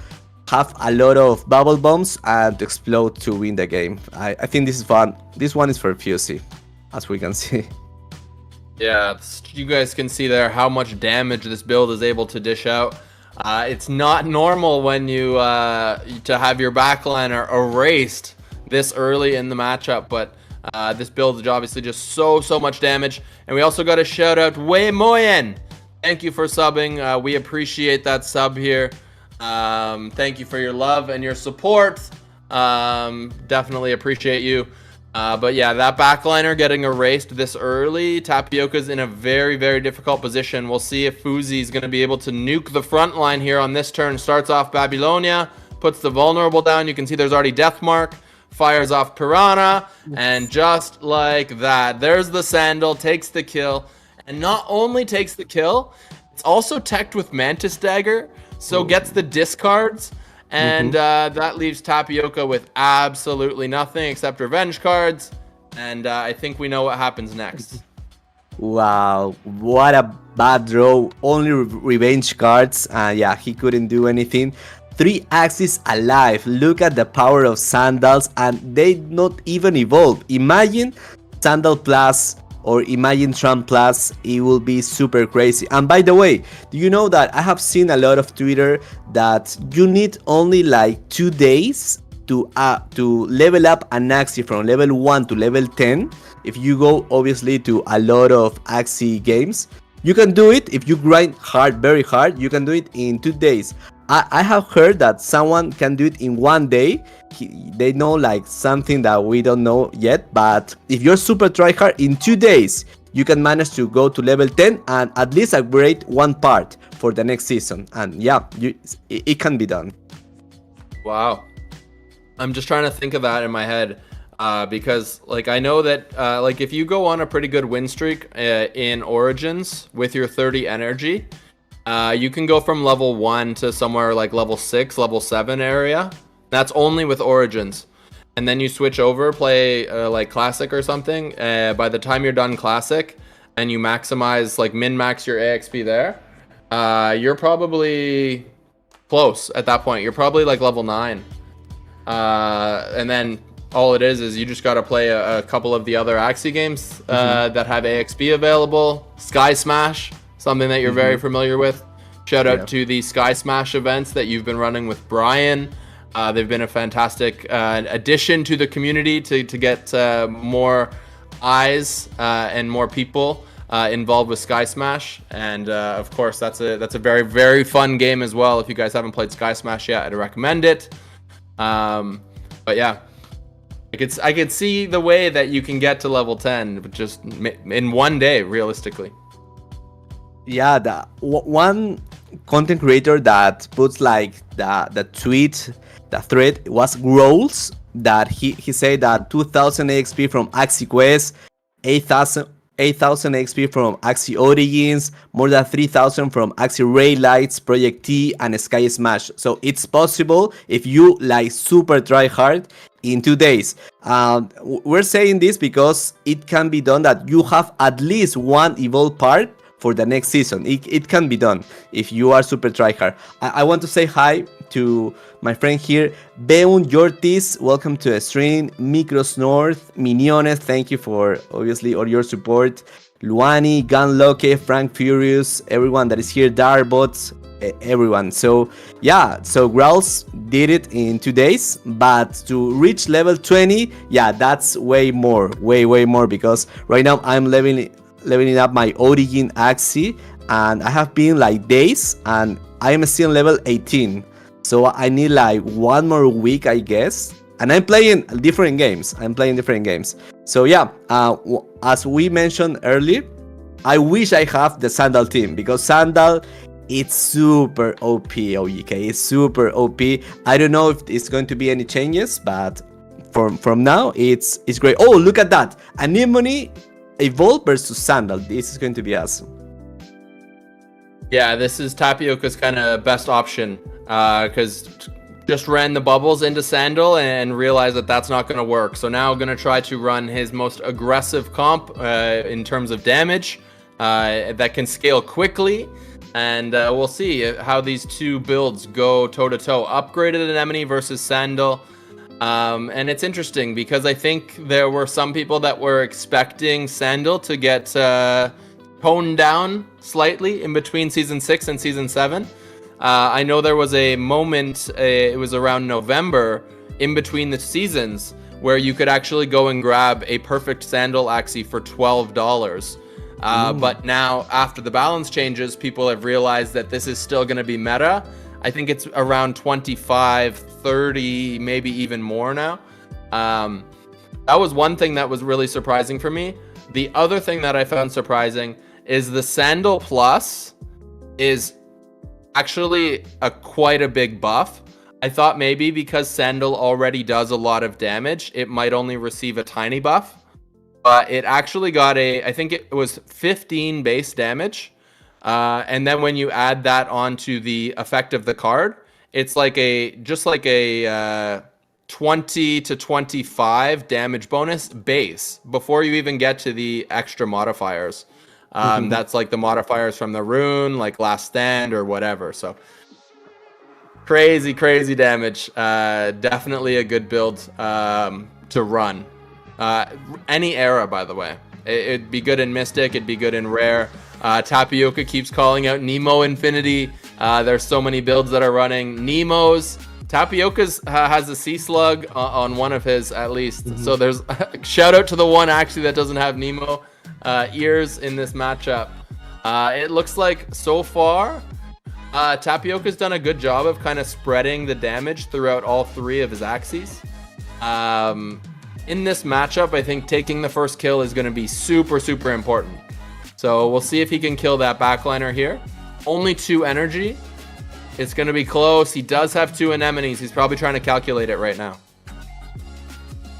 Speaker 2: have a lot of bubble bombs and to explode to win the game. I think this is fun. This one is for Fusey, as we can see.
Speaker 1: Yeah, you guys can see there how much damage this build is able to dish out. It's not normal when you to have your backliner erased this early in the matchup, but this build is obviously just so much damage. And we also got a shout out Wei Moyen. Thank you for subbing. We appreciate that sub here. Thank you for your love and your support. Definitely appreciate you. But yeah, that backliner getting erased this early. Tapioca's in a very difficult position. We'll see if Fuzi is going to be able to nuke the front line here on this turn. Starts off Babylonia, puts the vulnerable down. You can see there's already Deathmark. Fires off Piranha, and just like that, there's the Sandal, takes the kill. And not only takes the kill, it's also teched with Mantis Dagger, so gets the discards. And that leaves Tapioca with absolutely nothing except revenge cards. And I think we know what happens next.
Speaker 2: Wow, what a bad draw. Only revenge cards. Yeah, he couldn't do anything. 3 Axies alive. Look at the power of Sandals, and they not even evolve. Imagine Sandal Plus or imagine Trump Plus, it will be super crazy. And by the way, do you know that I have seen a lot of Twitter that you need only like 2 days to level up an Axie from level 1 to level 10? If you go obviously to a lot of Axie games, you can do it. If you grind hard, very hard, you can do it in 2 days. I have heard that someone can do it in 1 day. They know like something that we don't know yet, but if you're super tryhard, in 2 days you can manage to go to level 10 and at least upgrade 1 part for the next season. And yeah, it can be done.
Speaker 1: Wow, I'm just trying to think of that in my head, because like I know that like if you go on a pretty good win streak in Origins with your 30 energy, you can go from level 1 to somewhere like level 6, level 7 area. That's only with Origins. And then you switch over, play like Classic or something. By the time you're done Classic, and you maximize, like min-max your AXP there, you're probably close at that point. You're probably like level 9. And then all it is you just got to play a couple of the other Axie games that have AXP available. Sky Smash, something that you're very familiar with. Shout out to the Sky Smash events that you've been running with Brian. They've been a fantastic addition to the community to get more eyes and more people involved with Sky Smash, and of course that's a very, very fun game as well. If you guys haven't played Sky Smash yet, I'd recommend it. But yeah, I could see the way that you can get to level 10 just in one day, realistically.
Speaker 2: Yeah, the one content creator that puts like the thread was Growls, that he said that 2000 XP from Axie Quest, 8,000 XP from Axie Origins, more than 3,000 from Axie Ray Lights, Project T, and Sky Smash. So it's possible if you like super try hard in 2 days. We're saying this because it can be done that you have at least one evolved part for the next season. It can be done if you are super tryhard. I want to say hi to my friend here, Beun Yortis. Welcome to the stream. Micros North, Miniones, thank you for obviously all your support. Luani, Gunloke, Frank Furious, everyone that is here, Darbots, everyone. So yeah, so Growls did it in 2 days, but to reach level 20, yeah, that's way more, way more, because right now I'm leveling up my Origin Axie, and I have been like days, and I am still level 18. So I need like 1 more week, I guess. And I'm playing different games. So yeah, as we mentioned earlier, I wish I have the Sandal team, because Sandal, it's super OP, OEK. It's super OP. I don't know if it's going to be any changes, but from now, it's great. Oh, look at that. Anemone Evolve versus Sandal. This is going to be awesome.
Speaker 1: Yeah, this is Tapioca's kind of best option, because just ran the bubbles into Sandal and realized that that's not going to work. So now going to try to run his most aggressive comp in terms of damage that can scale quickly. And we'll see how these two builds go toe-to-toe. Upgraded Anemone versus Sandal. And it's interesting because I think there were some people that were expecting Sandal to get toned down slightly in between Season 6 and Season 7. I know there was a moment, it was around November, in between the seasons, where you could actually go and grab a perfect Sandal Axie for $12. But now, after the balance changes, people have realized that this is still going to be meta. I think it's around 25, 30, maybe even more now. That was one thing that was really surprising for me. The other thing that I found surprising is the Sandal Plus is actually quite a big buff. I thought maybe because Sandal already does a lot of damage, it might only receive a tiny buff. But it actually got I think it was 15 base damage. And then when you add that onto the effect of the card, it's like just like a 20 to 25 damage bonus base before you even get to the extra modifiers. That's like the modifiers from the rune, like Last Stand or whatever. So crazy damage. Definitely a good build to run. Any era, by the way. It'd be good in Mystic, it'd be good in Rare. Tapioca keeps calling out Nemo Infinity. There's so many builds that are running Nemo's. Tapioca's has a Sea Slug on one of his at least. So there's shout out to the one actually that doesn't have Nemo ears in this matchup. It looks like so far Tapioca's done a good job of kind of spreading the damage throughout all 3 of his Axies. In this matchup, I think taking the first kill is going to be super important. So we'll see if he can kill that backliner here. Only 2 energy. It's going to be close. He does have 2 anemones. He's probably trying to calculate it right now.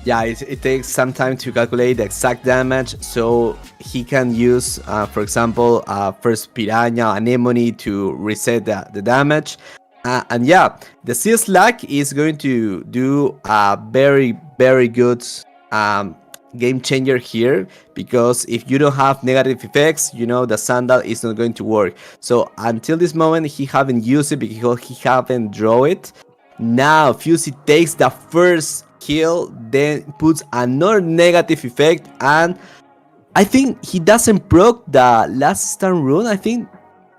Speaker 2: Yeah, it takes some time to calculate the exact damage, so he can use, for example, first Piranha, Anemone to reset the damage. And yeah, the Sea Slug is going to do a very good game changer here, because if you don't have negative effects, the sandal is not going to work. So until this moment he haven't used it because he haven't draw it. Now Fusey takes the first kill, then puts another negative effect, and I think he doesn't proc the last stun rune. I think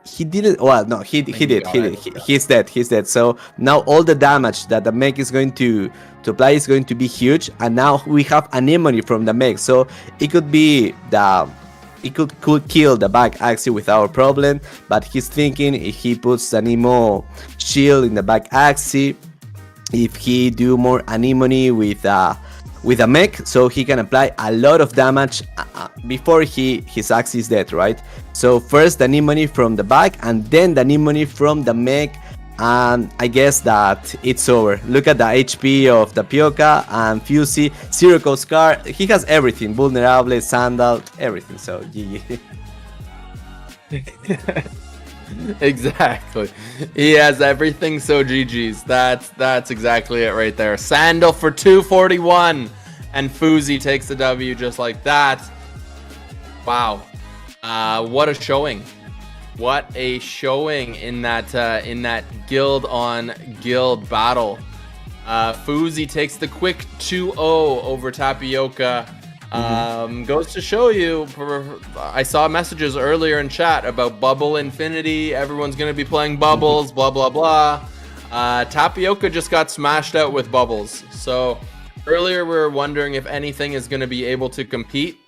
Speaker 2: he didn't. Well, no, he did. He's dead. He's dead. So now all the damage that the mech is going to apply is going to be huge. And now we have anemone from the mech. So it could be it could kill the back Axie without problem. But he's thinking if he puts the Nemo shield in the back Axie, if he do more anemone with a mech, so he can apply a lot of damage before his Axie is dead, right? So first the anemone from the back, and then the anemone from the mech, and I guess that it's over. Look at the HP of Tapioca and Fusey, Zero Coast Scar. He has everything, Vulnerable, Sandal, everything. So GG.
Speaker 1: Exactly. He has everything, so GG's. That's exactly it right there. Sandal for 241, and Fusey takes the W just like that. Wow. What a showing. What a showing in that guild on guild battle. Fusey takes the quick 2-0 over Tapioca. Goes to show you, I saw messages earlier in chat about Bubble Infinity. Everyone's going to be playing Bubbles, blah, blah, blah. Tapioca just got smashed out with Bubbles. So earlier we were wondering if anything is going to be able to compete.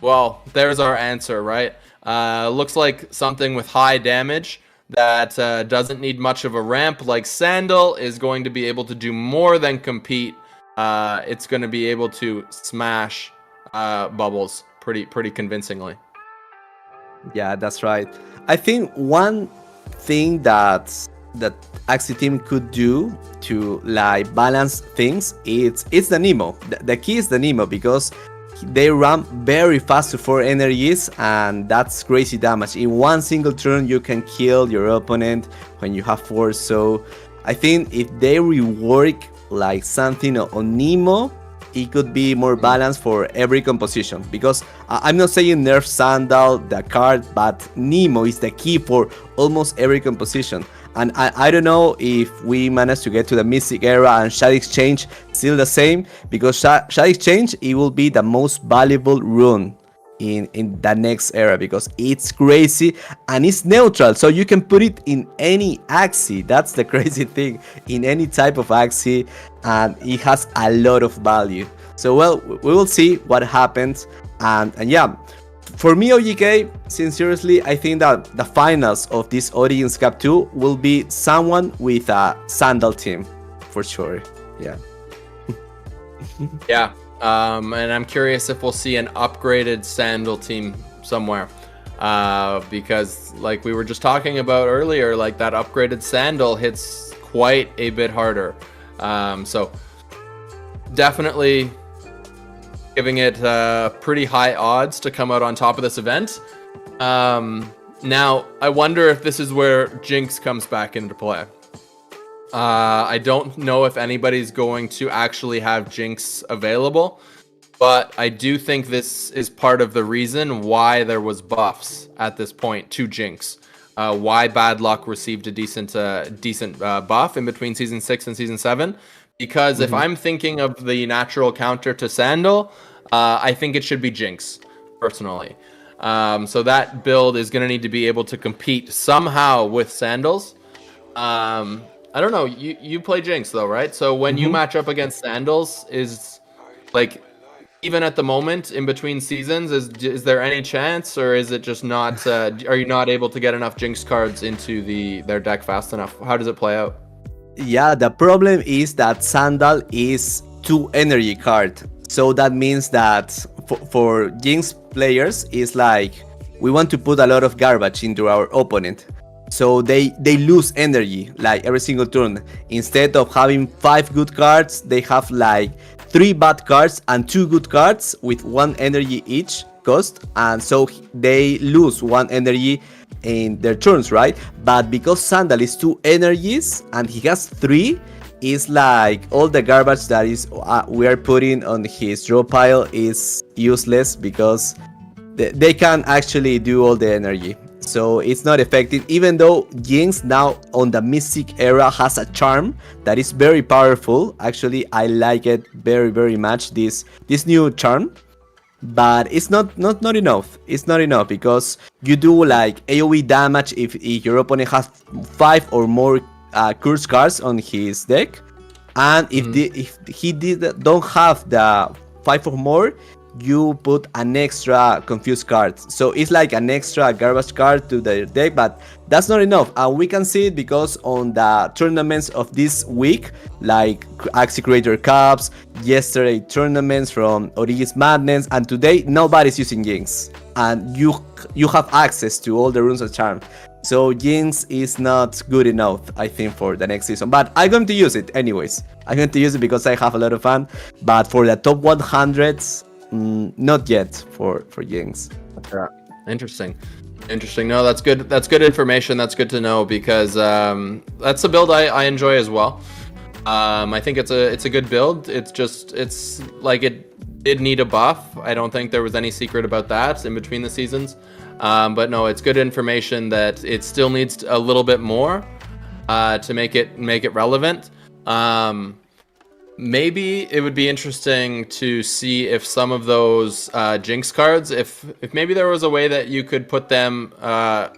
Speaker 1: Well, there's our answer, right? Looks like something with high damage that doesn't need much of a ramp like Sandal is going to be able to do more than compete. It's going to be able to smash Bubbles pretty convincingly.
Speaker 2: Yeah, that's right. I think one thing that Axie team could do to like balance things, it's the Nemo. The key is the Nemo, because they run very fast to 4 energies, and that's crazy damage. In one single turn you can kill your opponent when you have 4. So I think if they rework like something on Nemo, it could be more balanced for every composition, because I'm not saying nerf Sandal the card, but Nemo is the key for almost every composition. And I don't know if we manage to get to the Mystic era and Shad Exchange still the same, because Shad Exchange, it will be the most valuable rune in the next era, because it's crazy and it's neutral, so you can put it in any Axie. That's the crazy thing, in any type of Axie, and it has a lot of value. So well, we will see what happens. And yeah, for me, OGK, sincerely, I think that the finals of this Origins Cup 2 will be someone with a Sandal team, for sure. Yeah.
Speaker 1: Yeah. And I'm curious if we'll see an upgraded Sandal team somewhere. Because like we were just talking about earlier, like that upgraded Sandal hits quite a bit harder. So definitely giving it pretty high odds to come out on top of this event. Now, I wonder if this is where Jinx comes back into play. I don't know if anybody's going to actually have Jinx available, but I do think this is part of the reason why there was buffs at this point to Jinx. Why Bad Luck received a decent buff in between Season 6 and Season 7. Because if I'm thinking of the natural counter to Sandal, I think it should be Jinx, personally. So that build is going to need to be able to compete somehow with Sandals. I don't know. You play Jinx though, right? So when you match up against Sandals, is like even at the moment in between seasons, is there any chance, or is it just not? Are you not able to get enough Jinx cards into their deck fast enough? How does it play out?
Speaker 2: Yeah, the problem is that Sandal is 2 energy card. So that means that for Jinx players, it's like we want to put a lot of garbage into our opponent. So they lose energy like every single turn. Instead of having 5 good cards, they have like 3 bad cards and 2 good cards with 1 energy each cost. And so they lose 1 energy in their turns, right? But because Sandal is 2 energies and he has 3, it's like all the garbage that is we are putting on his draw pile is useless because they can actually do all the energy. So it's not effective, even though Jinx now on the Mystic era has a charm that is very powerful. Actually, I like it very, very much, this new charm. But it's not enough. It's not enough because you do like AoE damage if your opponent has 5 or more curse cards on his deck. And if he don't have the 5 or more, you put an extra confused card. So it's like an extra garbage card to the deck, but that's not enough. And we can see it because on the tournaments of this week, like Axie Creator Cups, yesterday tournaments from Origis Madness, and today nobody's using Jinx. And you have access to all the runes of charm. So Jinx is not good enough, I think, for the next season. But I'm going to use it anyways. I'm going to use it because I have a lot of fun. But for the top 100s, not yet for Jinx.
Speaker 1: Yeah. Interesting. No, that's good. That's good information. That's good to know because that's a build I enjoy as well. I think it's a good build. It's like it did need a buff. I don't think there was any secret about that in between the seasons. But no, it's good information that it still needs a little bit more to make it relevant. Maybe it would be interesting to see if some of those Jinx cards, if maybe there was a way that you could put them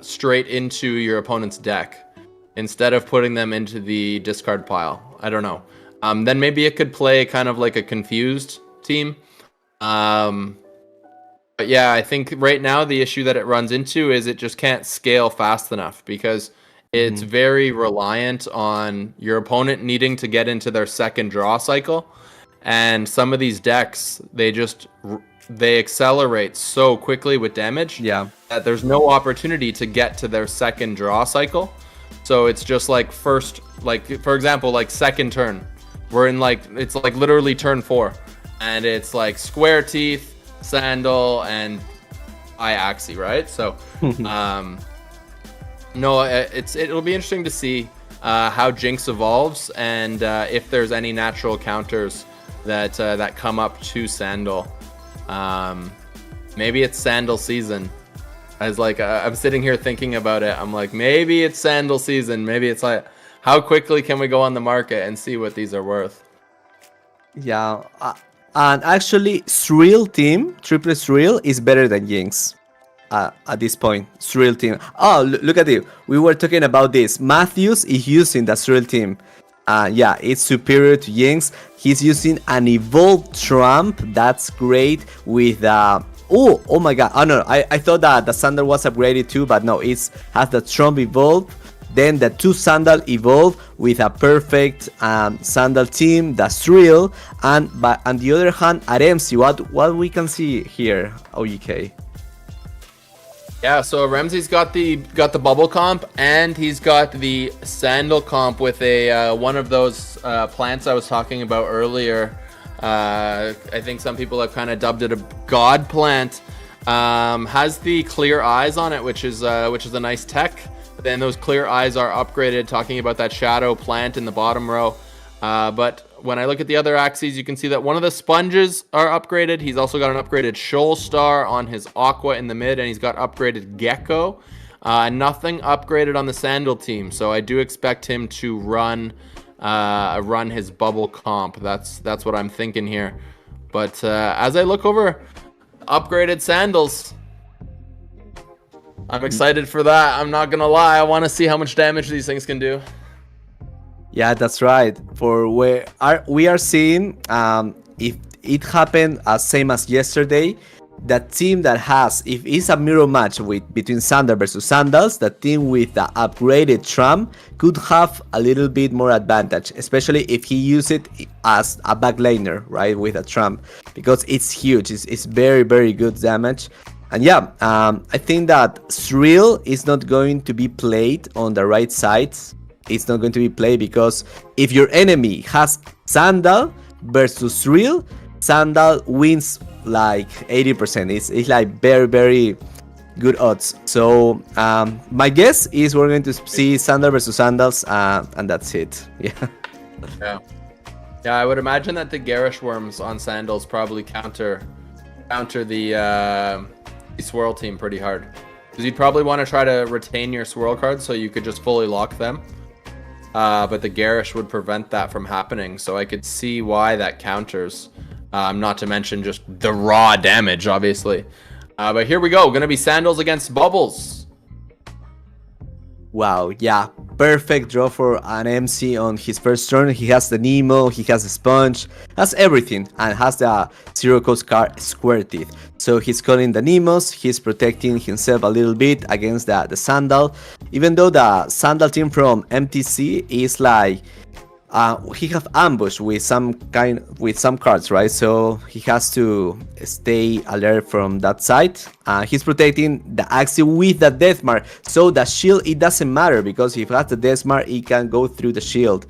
Speaker 1: straight into your opponent's deck instead of putting them into the discard pile. I don't know. Then maybe it could play kind of like a confused team. But yeah, I think right now the issue that it runs into is it just can't scale fast enough because it's very reliant on your opponent needing to get into their second draw cycle. And some of these decks, they accelerate so quickly with damage that there's no opportunity to get to their second draw cycle. So it's just like first, like for example, like second turn. We're in like, it's like literally turn 4. And it's like Square Teeth, Sandal, and Axie, right? So, no, it'll be interesting to see how Jinx evolves and if there's any natural counters that come up to Sandal. Maybe it's Sandal season. I'm sitting here thinking about it. I'm like, maybe it's Sandal season. Maybe it's like, how quickly can we go on the market and see what these are worth?
Speaker 2: Yeah, and actually, Shrill team, Triple Shrill, is better than Jinx. At this point, Shrill team. Oh, look at it. We were talking about this. Matthews is using the Shrill team. Yeah, it's superior to Jinx. He's using an evolved Trump. That's great. With oh my god. Oh no, I thought that the Sandal was upgraded too, but no, it has the Trump evolved. Then the 2 Sandal evolve with a perfect Sandal team, the Shrill, and on the other hand, at MC, what we can see here, OUK.
Speaker 1: Yeah, so Ramsey's got the bubble comp and he's got the Sandal comp with a one of those plants I was talking about earlier. I think some people have kind of dubbed it a god plant. Has the clear eyes on it, which is a nice tech. Then those clear eyes are upgraded, talking about that shadow plant in the bottom row. But when I look at the other Axies, you can see that one of the sponges are upgraded. He's also got an upgraded Shoal Star on his Aqua in the mid, and he's got upgraded Gecko. Nothing upgraded on the Sandal team, so I do expect him to run his bubble comp. That's what I'm thinking here. But as I look over upgraded Sandals, I'm excited for that. I'm not gonna lie. I want to see how much damage these things can do.
Speaker 2: Yeah, that's right. We are seeing if it happened same as yesterday, the team that has, if it's a mirror match between Sandal versus Sandals, the team with the upgraded Trump could have a little bit more advantage, especially if he uses it as a backlaner, right, with a Trump, because it's huge. It's very, very good damage. And yeah, I think that Shrill is not going to be played on the right side. It's not going to be played because if your enemy has Sandal versus Shrill, Sandal wins like 80%. It's like very, very good odds. So my guess is we're going to see Sandal versus Sandals, and that's it. Yeah.
Speaker 1: Yeah. Yeah, I would imagine that the garish worms on sandals probably counter the swirl team pretty hard. Because you'd probably want to try to retain your swirl cards so you could just fully lock them. But the garish would prevent that from happening, so I could see why that counters. Not to mention just the raw damage, obviously. But here we go. Gonna be sandals against bubbles.
Speaker 2: Wow, yeah, perfect draw for an MC on his first turn. He has the Nemo, he has the Sponge, has everything, and has the Zero Cost card Square Teeth. So he's calling the Nemos, he's protecting himself a little bit against the Sandal. Even though the Sandal team from MTC is like, he have ambush with some cards, right? So he has to stay alert from that side. He's protecting the Axie with the Death Mark. So the shield, it doesn't matter, because if he has the Death Mark, he can go through the shield.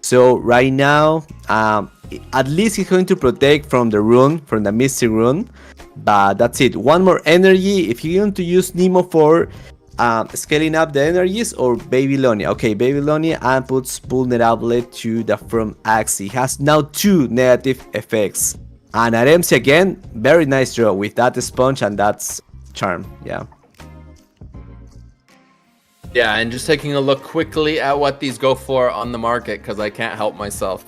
Speaker 2: So right now, at least he's going to protect from the rune, from the Mystic Rune. But that's it. One more energy. If you're going to use Nemo for scaling up the energies, or Babylonia. Okay, Babylonia, and puts vulnerable to the from Axie. Has now 2 negative effects. And at MC again, very nice draw with that Sponge and that's Charm. Yeah.
Speaker 1: Yeah, and just taking a look quickly at what these go for on the market, because I can't help myself.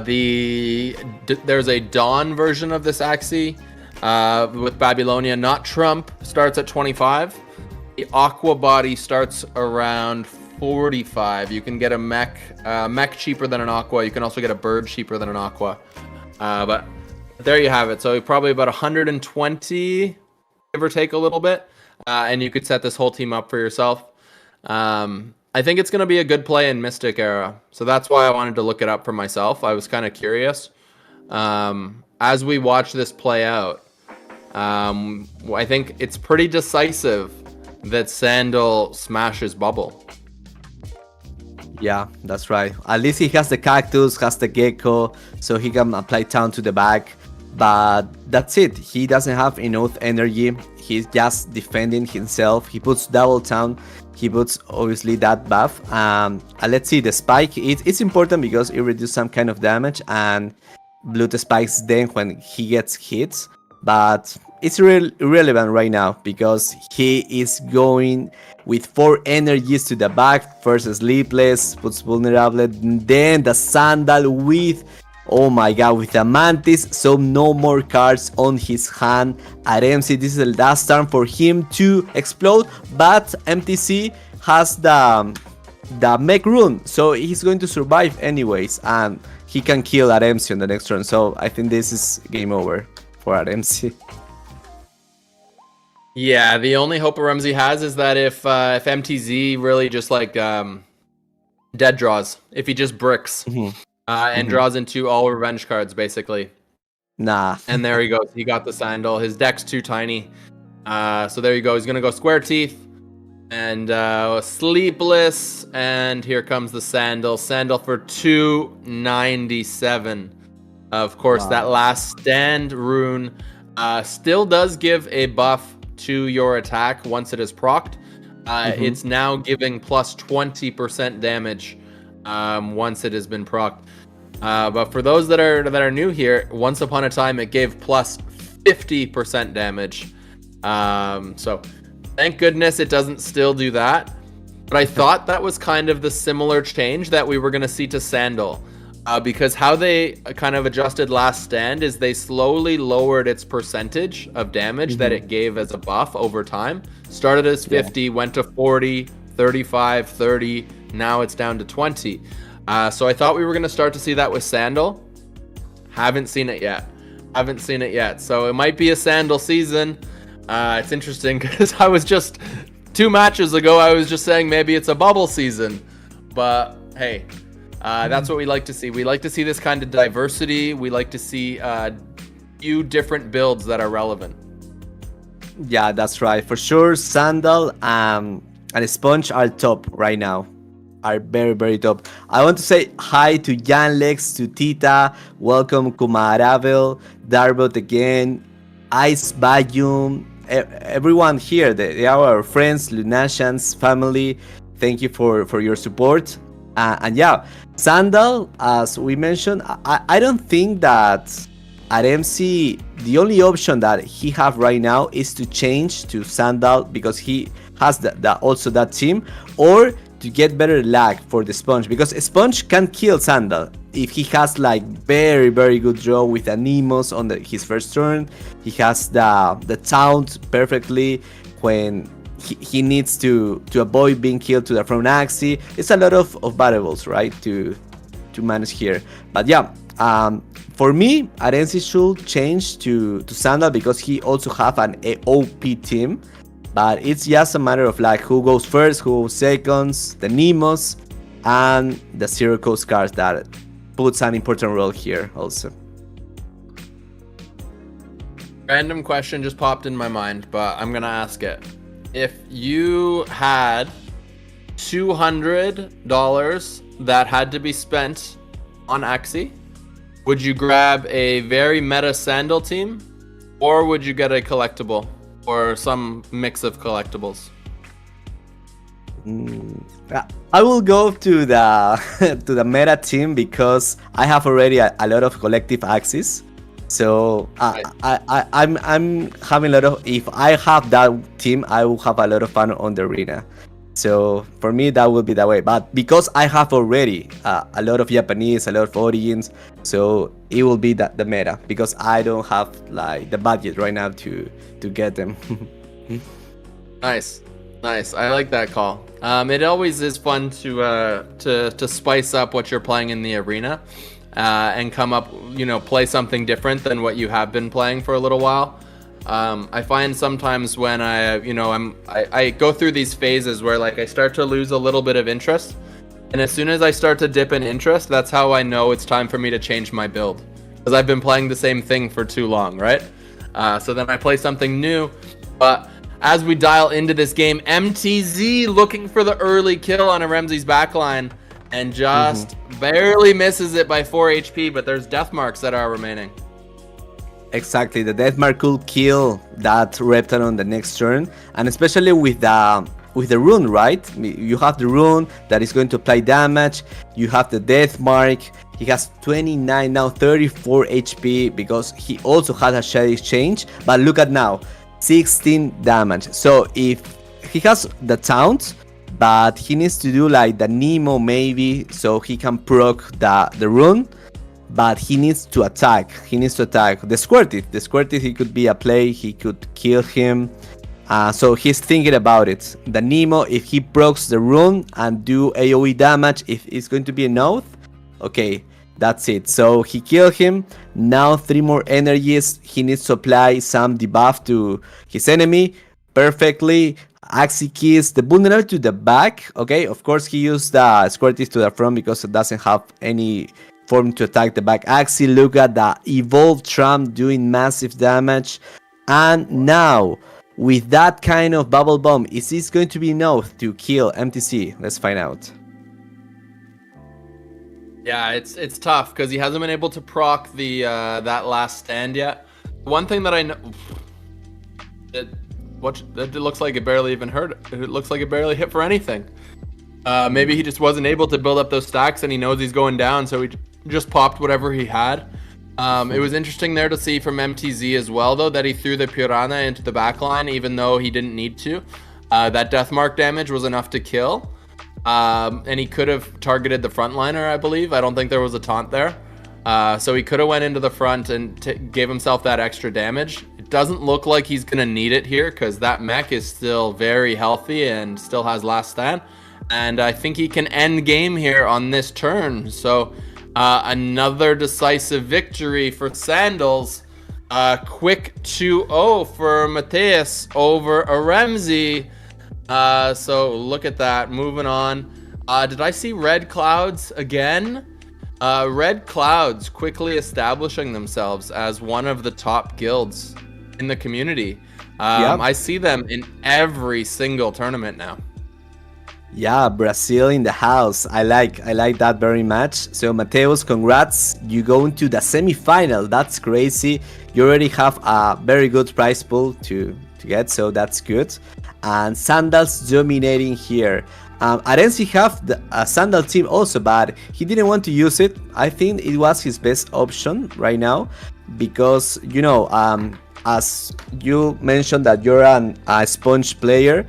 Speaker 1: There's a Dawn version of this Axie with Babylonia, not Trump, starts at 25. The Aqua body starts around 45. You can get a mech cheaper than an Aqua. You can also get a bird cheaper than an Aqua. But there you have it. So probably about 120, give or take a little bit. And you could set this whole team up for yourself. I think it's going to be a good play in Mystic Era. So that's why I wanted to look it up for myself. I was kind of curious. As we watch this play out, I think it's pretty decisive that Sandal smashes Bubble.
Speaker 2: Yeah, that's right. At least he has the Cactus, has the Gecko, so he can apply Town to the back. But that's it. He doesn't have enough energy. He's just defending himself. He puts Double Town. He puts obviously that buff. And let's see, the Spike, it's important because it reduces some kind of damage, and Blood spikes then when he gets hits. But it's irrelevant right now because he is going with 4 energies to the back. First Sleepless, puts Vulnerable, then the Sandal with, oh my god, with the Mantis. So no more cards on his hand at MC. This is the last turn for him to explode, but MTC has the Mech Rune, so he's going to survive anyways, and he can kill at MC on the next turn. So I think this is game over for RMC.
Speaker 1: Yeah, the only hope Ramsey has is that if MTZ really just like dead draws, if he just bricks and draws into all revenge cards basically.
Speaker 2: Nah.
Speaker 1: And there he goes. He got the Sandal. His deck's too tiny. So there you go. He's gonna go Square Teeth and Sleepless, and here comes the Sandal. Sandal for 297. Of course, that last stand rune still does give a buff to your attack once it is procced. It's now giving plus 20% damage once it has been procced. But for those that are new here, once upon a time it gave plus 50% damage. So thank goodness it doesn't still do that. But I thought that was kind of the similar change that we were going to see to Sandal. Because how they kind of adjusted last stand is they slowly lowered its percentage of damage that it gave as a buff over time. Started as 50, went to 40, 35, 30, now it's down to 20. So I thought we were going to start to see that with Sandal. Haven't seen it yet. So it might be a Sandal season. It's interesting because I was just 2 matches ago, I was just saying maybe it's a bubble season. But hey, that's what we like to see. We like to see this kind of diversity. We like to see few different builds that are relevant.
Speaker 2: Yeah, that's right. For sure, Sandal and Sponge are top right now. Are very, very top. I want to say hi to Janlex, to Tita. Welcome, Kumaravel, Darbot again, Ice Bayum, everyone here. They are our friends, Lunatians, family. Thank you for your support. And yeah, Sandal, as we mentioned, I don't think that at MC the only option that he have right now is to change to Sandal because he has also that team, or to get better lag for the Sponge, because Sponge can kill Sandal if he has like very good draw with Animos on his first turn. He has the taunt perfectly when he needs to avoid being killed from Axie. It's a lot of variables, right, to manage here. But yeah, for me, Arensi should change to Sandal because he also have an OP team. But it's just a matter of like who goes first, who goes seconds, the Nemos, and the zero cost cards that puts an important role here also.
Speaker 1: Random question just popped in my mind, but I'm gonna ask it. If you had $200 that had to be spent on Axie, would you grab a very meta Sandal team, or would you get a collectible? Or some mix of collectibles?
Speaker 2: I will go to the to the meta team because I have already a lot of collective Axes. So I'm having a lot of. If I have that team, I will have a lot of fun on the arena. So for me, that will be the way. But because I have already a lot of Japanese, a lot of Origins, so it will be the meta because I don't have like the budget right now to get them.
Speaker 1: Nice. I like that call. It always is fun to spice up what you're playing in the arena, and come up, play something different than what you have been playing for a little while. I find sometimes when I go through these phases where like I start to lose a little bit of interest, and as soon as I start to dip in interest, that's how I know it's time for me to change my build, because I've been playing the same thing for too long, right? So then I play something new. But as we dial into this game, MTZ looking for the early kill on a Remzi's backline and just barely misses it by 4 HP, but there's death marks that are remaining.
Speaker 2: Exactly, the death mark could kill that Reptile on the next turn, and especially with the rune, right? You have the rune that is going to apply damage. You have the death mark. He has 29 now, 34 HP because he also had a Shadow Exchange. But look at now, 16 damage. So if he has the taunt, but he needs to do like the Nemo maybe, so he can proc the rune. But he needs to attack. The Squirtif. The Squirtif, he could be a play. He could kill him. So he's thinking about it. The Nemo, if he procs the rune and do AoE damage, if it's going to be an oath, okay, that's it. So he killed him. Now 3 more energies. He needs to apply some debuff to his enemy. Perfectly. Axie keys the vulnerable to the back. Okay, of course he used the Squirtif to the front because it doesn't have any form to attack the back. Axie, look at the evolved Trump doing massive damage. And now, with that kind of bubble bomb, is this going to be enough to kill MTC? Let's find out.
Speaker 1: Yeah, it's tough because he hasn't been able to proc the that last stand yet. One thing that I know, it looks like it barely even hurt. It looks like it barely hit for anything. Maybe he just wasn't able to build up those stacks, and he knows he's going down, so he just popped whatever he had. It was interesting there to see from MTZ as well, though, that he threw the Piranha into the backline, even though he didn't need to. That Deathmark damage was enough to kill. And he could have targeted the frontliner, I believe. I don't think there was a taunt there. So he could have went into the front and gave himself that extra damage. It doesn't look like he's going to need it here, because that mech is still very healthy and still has last stand. And I think he can end game here on this turn. So another decisive victory for Sandals. Quick 2-0 for Mateus over Aremzi. So look at that. Moving on. Did I see Red Clouds again? Red Clouds quickly establishing themselves as one of the top guilds in the community.
Speaker 2: Yep.
Speaker 1: I see them in every single tournament now.
Speaker 2: Yeah, Brazil in the house. I like that very much. So Mateus, congrats. You go into the semi-final. That's crazy. You already have a very good prize pool to get, so that's good. And Sandals dominating here. Arensi have a sandal team also, but he didn't want to use it. I think it was his best option right now because, as you mentioned that you're a sponge player,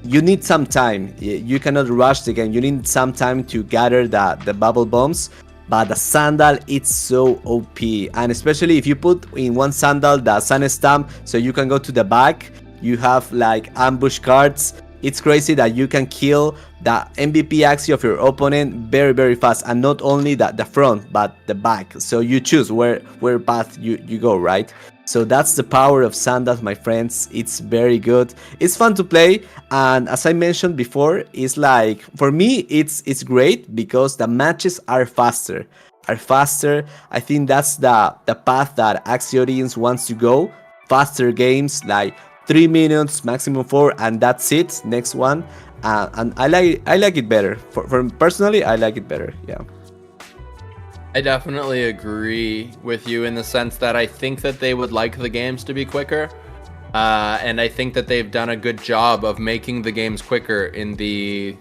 Speaker 2: you need some time. You cannot rush the game. You need some time to gather the bubble bombs. But the sandal, it's so OP. And especially if you put in one sandal the sun stamp, so you can go to the back. You have like ambush cards. It's crazy that you can kill the MVP Axie of your opponent very, very fast. And not only the front, but the back. So you choose where path you go, right? So that's the power of sandals, my friends. It's very good. It's fun to play, and as I mentioned before, it's like for me, it's great because the matches are faster. I think that's the path that Axie audience wants to go. Faster games, like 3 minutes, maximum 4, and that's it. Next one, and I like it better. For personally, I like it better. Yeah.
Speaker 1: I definitely agree with you in the sense that I think that they would like the games to be quicker. And I think that they've done a good job of making the games quicker in the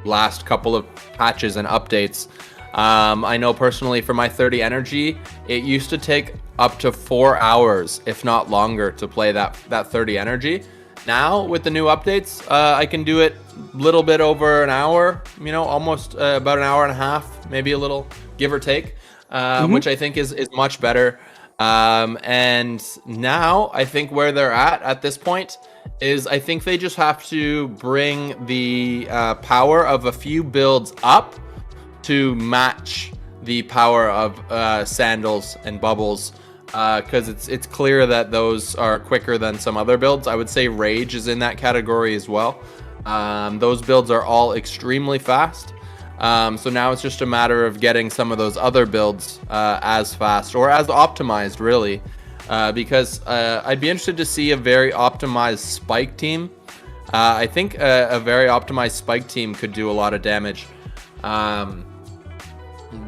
Speaker 1: last couple of patches and updates. I know personally for my 30 energy, it used to take up to 4 hours, if not longer, to play that 30 energy. Now with the new updates, I can do it a little bit over an hour, almost about an hour and a half, maybe a little give or take, which I think is much better. And now I think where they're at this point is I think they just have to bring the power of a few builds up to match the power of sandals and bubbles, because it's clear that those are quicker than some other builds. I would say Rage is in that category as well. Those builds are all extremely fast. So now it's just a matter of getting some of those other builds as fast or as optimized, really, because I'd be interested to see a very optimized spike team. I think a very optimized spike team could do a lot of damage.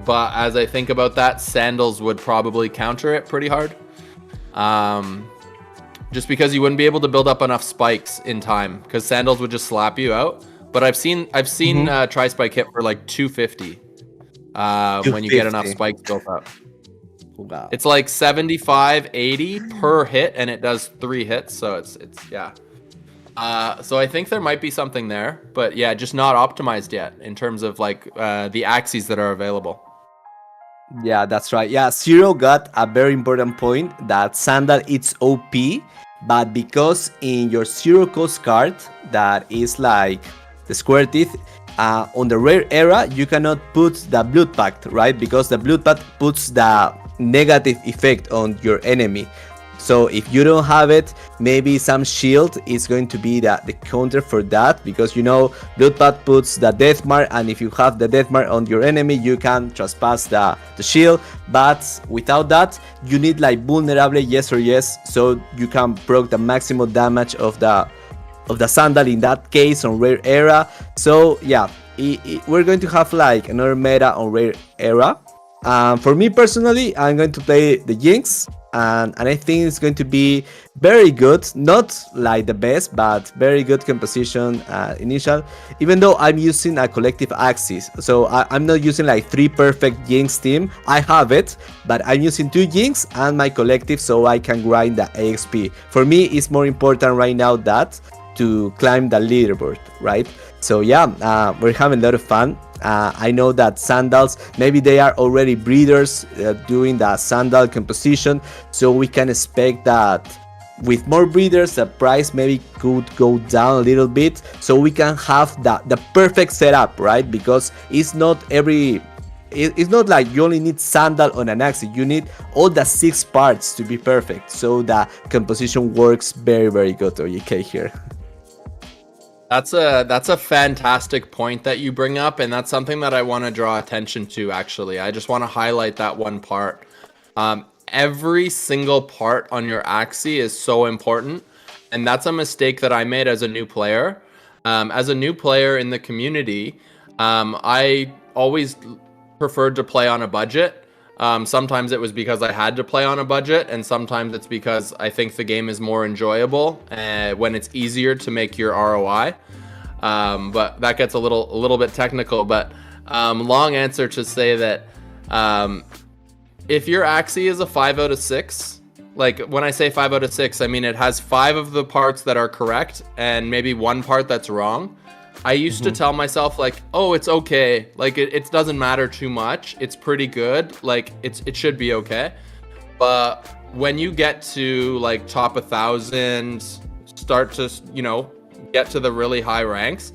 Speaker 1: But as I think about that, sandals would probably counter it pretty hard. Just because you wouldn't be able to build up enough spikes in time, because sandals would just slap you out. But I've seen Tri-Spike hit for like 250 when you get enough spikes built up.
Speaker 2: Wow.
Speaker 1: It's like 75, 80 per hit, and it does 3 hits. So it's yeah. So I think there might be something there, but yeah, just not optimized yet in terms of like the Axies that are available.
Speaker 2: Yeah, that's right. Yeah, Zero got a very important point that Sandal it's OP, but because in your Zero cost card that is like the square teeth, on the rare era you cannot put the blood pact, right? Because the blood pact puts the negative effect on your enemy. So if you don't have it, maybe some shield is going to be the counter for that, because blood pact puts the death mark, and if you have the death mark on your enemy, you can trespass the shield. But without that, you need like vulnerable yes or yes, so you can proc the maximum damage of the sandal in that case on rare era. So yeah, we're going to have like another meta on rare era. For me personally, I'm going to play the Jinx, and I think it's going to be very good, not like the best, but very good composition initial, even though I'm using a collective Axis. So I'm not using like 3 perfect Jinx team. I have it, but I'm using 2 Jinx and my collective, so I can grind the AXP. For me, it's more important right now that to climb the leaderboard, right? So yeah, we're having a lot of fun. I know that sandals, maybe they are already breeders doing the sandal composition, so we can expect that with more breeders the price maybe could go down a little bit, so we can have the perfect setup, right? Because it's not like you only need sandal on an Axie, you need all the 6 parts to be perfect, so the composition works very, very good. OGK here.
Speaker 1: That's a fantastic point that you bring up, and that's something that I want to draw attention to. Actually, I just want to highlight that one part. Every single part on your Axie is so important, and that's a mistake that I made as a new player. As a new player in the community, I always preferred to play on a budget. Sometimes it was because I had to play on a budget, and sometimes it's because I think the game is more enjoyable when it's easier to make your ROI. but that gets a little bit technical. But long answer to say that if your Axie is a 5 out of 6, like when I say 5 out of 6, I mean it has 5 of the parts that are correct and maybe 1 part that's wrong. I used to tell myself like, oh, it's okay. Like it doesn't matter too much. It's pretty good. Like it should be okay. But when you get to like top 1,000, start to, get to the really high ranks,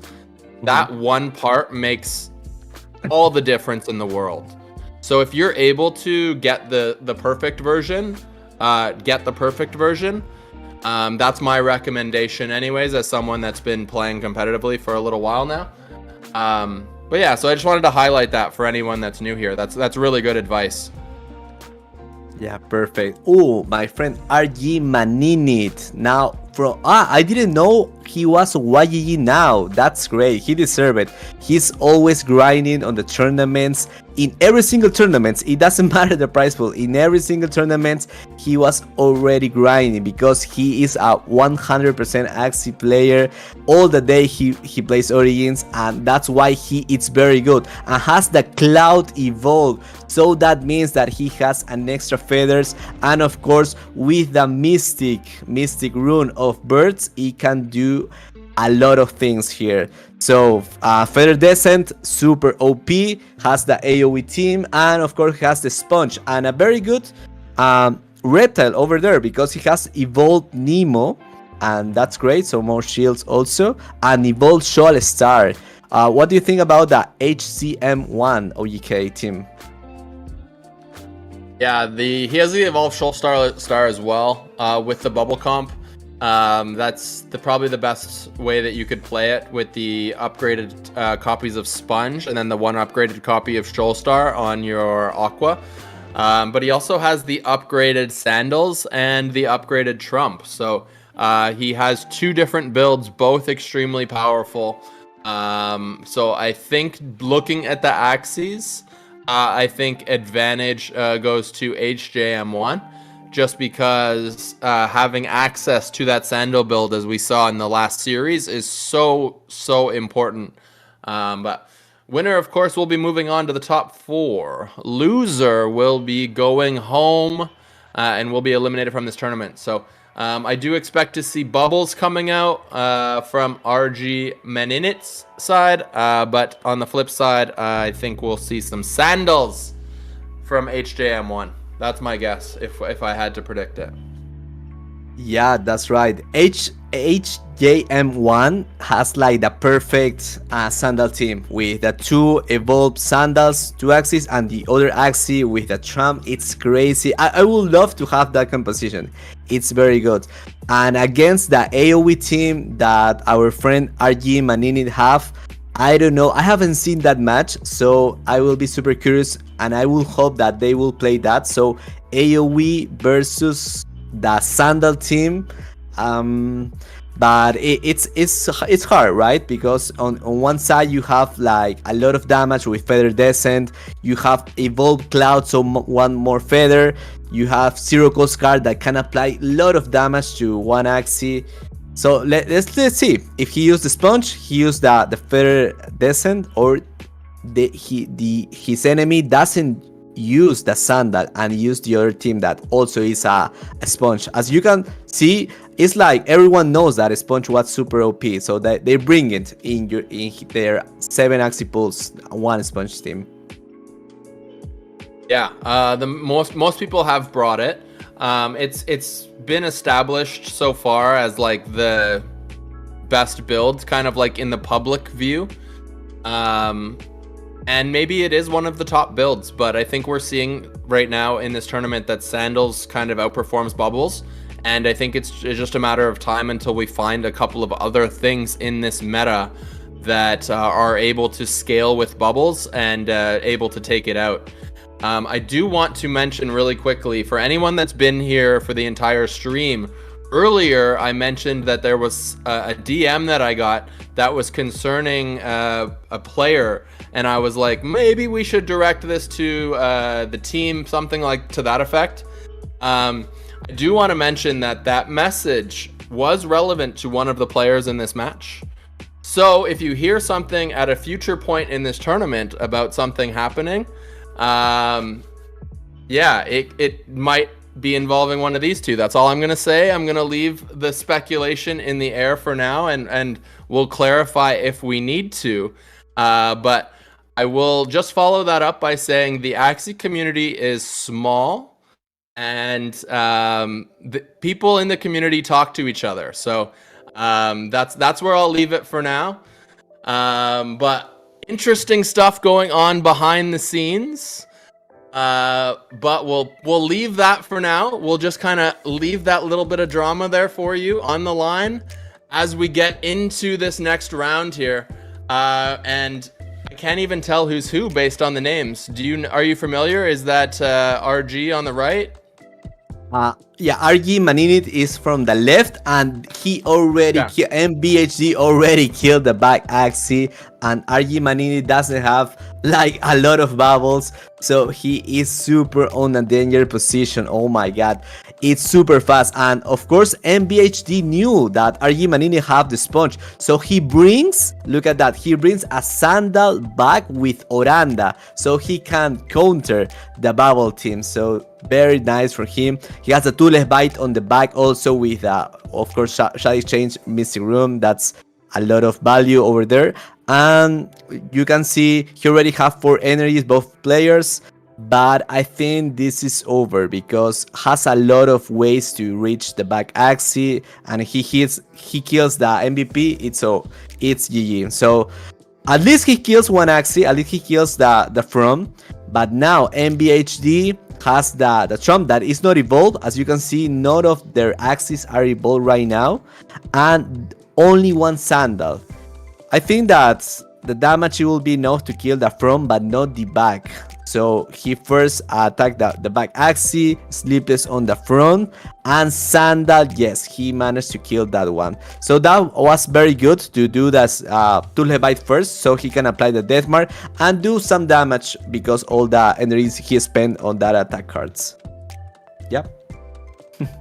Speaker 1: that 1 part makes all the difference in the world. So if you're able to get the perfect version, that's my recommendation anyways, as someone that's been playing competitively for a little while now. But yeah, so I just wanted to highlight that for anyone that's new here. That's really good advice.
Speaker 2: Yeah, perfect. Oh, my friend RG Maninit. Now, I didn't know he was YGG now. That's great. He deserved it. He's always grinding on the tournaments. In every single tournament, it doesn't matter the prize pool. In every single tournament, he was already grinding because he is a 100% Axie player. All the day he plays Origins, and that's why he is very good and has the Cloud Evolve. So that means that he has an extra feathers, and of course with the mystic rune of birds, he can do a lot of things here. So Feather Descent, super OP, has the AoE team, and of course has the Sponge and a very good reptile over there because he has evolved Nemo, and that's great. So more shields also, and evolved Shoal Star. What do you think about the HCM1 OGK team?
Speaker 1: Yeah, he has the evolved Shoal Star as well with the bubble comp. That's probably the best way that you could play it, with the upgraded copies of Sponge and then the 1 upgraded copy of Shoal Star on your Aqua. But he also has the upgraded Sandals and the upgraded Trump. So he has 2 different builds, both extremely powerful. So I think looking at the Axies, I think advantage goes to HJM1. Just because having access to that Sandal build, as we saw in the last series, is so important. But winner, of course, will be moving on to the top 4. Loser will be going home and will be eliminated from this tournament. So I do expect to see bubbles coming out from RG Meninit's side. But on the flip side, I think we'll see some Sandals from HJM1. That's my guess, if I had to predict it.
Speaker 2: Yeah, that's right. HJM1 has like the perfect sandal team with the 2 evolved sandals, 2 Axies, and the other Axie with the Trump. It's crazy. I would love to have that composition. It's very good. And against the AoE team that our friend RG Manini have, I don't know. I haven't seen that match, so I will be super curious, and I will hope that they will play that. So AoE versus the Sandal team, but it's hard, right? Because on one side you have like a lot of damage with Feather Descent, you have Evolved Cloud, so 1 more feather, you have Zero Cost Card that can apply a lot of damage to 1 Axie. So let's see if he used the Sponge, he used the Feather Descent, or his enemy doesn't use the Sandal and use the other team that also is a Sponge. As you can see, it's like everyone knows that Sponge was super OP, so they bring it in their 7 Axie pools, 1 Sponge team.
Speaker 1: Yeah, the most people have brought it. It's been established so far as like the best build, kind of like in the public view. And maybe it is one of the top builds, but I think we're seeing right now in this tournament that Sandals kind of outperforms Bubbles. And I think it's just a matter of time until we find a couple of other things in this meta that are able to scale with Bubbles and able to take it out. I do want to mention really quickly, for anyone that's been here for the entire stream, earlier I mentioned that there was a DM that I got that was concerning a player, and I was like, maybe we should direct this to the team, something like to that effect. I do want to mention that message was relevant to one of the players in this match. So if you hear something at a future point in this tournament about something happening, it might be involving one of these two. That's all I'm going to say. I'm going to leave the speculation in the air for now, and we'll clarify if we need to. But I will just follow that up by saying the Axie community is small, and the people in the community talk to each other. So that's where I'll leave it for now. But interesting stuff going on behind the scenes. But we'll leave that for now. We'll just kind of leave that little bit of drama there for you on the line as we get into this next round here. And I can't even tell who's who based on the names. Are you familiar? Is that RG on the right?
Speaker 2: RG Maninit is from the left, and he already MBHD already killed the back Axie, and RG Maninit doesn't have like a lot of bubbles, so he is super on a danger position. Oh my god, it's super fast. And of course MBHD knew that RG Maninit have the sponge, so he brings, look at that, he brings a sandal back with Oranda so he can counter the bubble team. So very nice for him. He has a toolless bite on the back also with of course Shadow Exchange Mystic Room. That's a lot of value over there. And you can see he already have 4 energies, both players, but I think this is over because has a lot of ways to reach the back Axie, and he kills the MVP. It's GG. So at least he kills one Axie, at least he kills the front. But now MBHD has the Trump that is not evolved. As you can see, none of their Axies are evolved right now, and only one sandal. I think that the damage will be enough to kill the front, but not the back. So he first attacked the back Axie, sleepless on the front, and sandal. Yes, he managed to kill that one. So that was very good to do that toolless bite first, so he can apply the death mark and do some damage because all the energies he spent on that attack cards. Yep.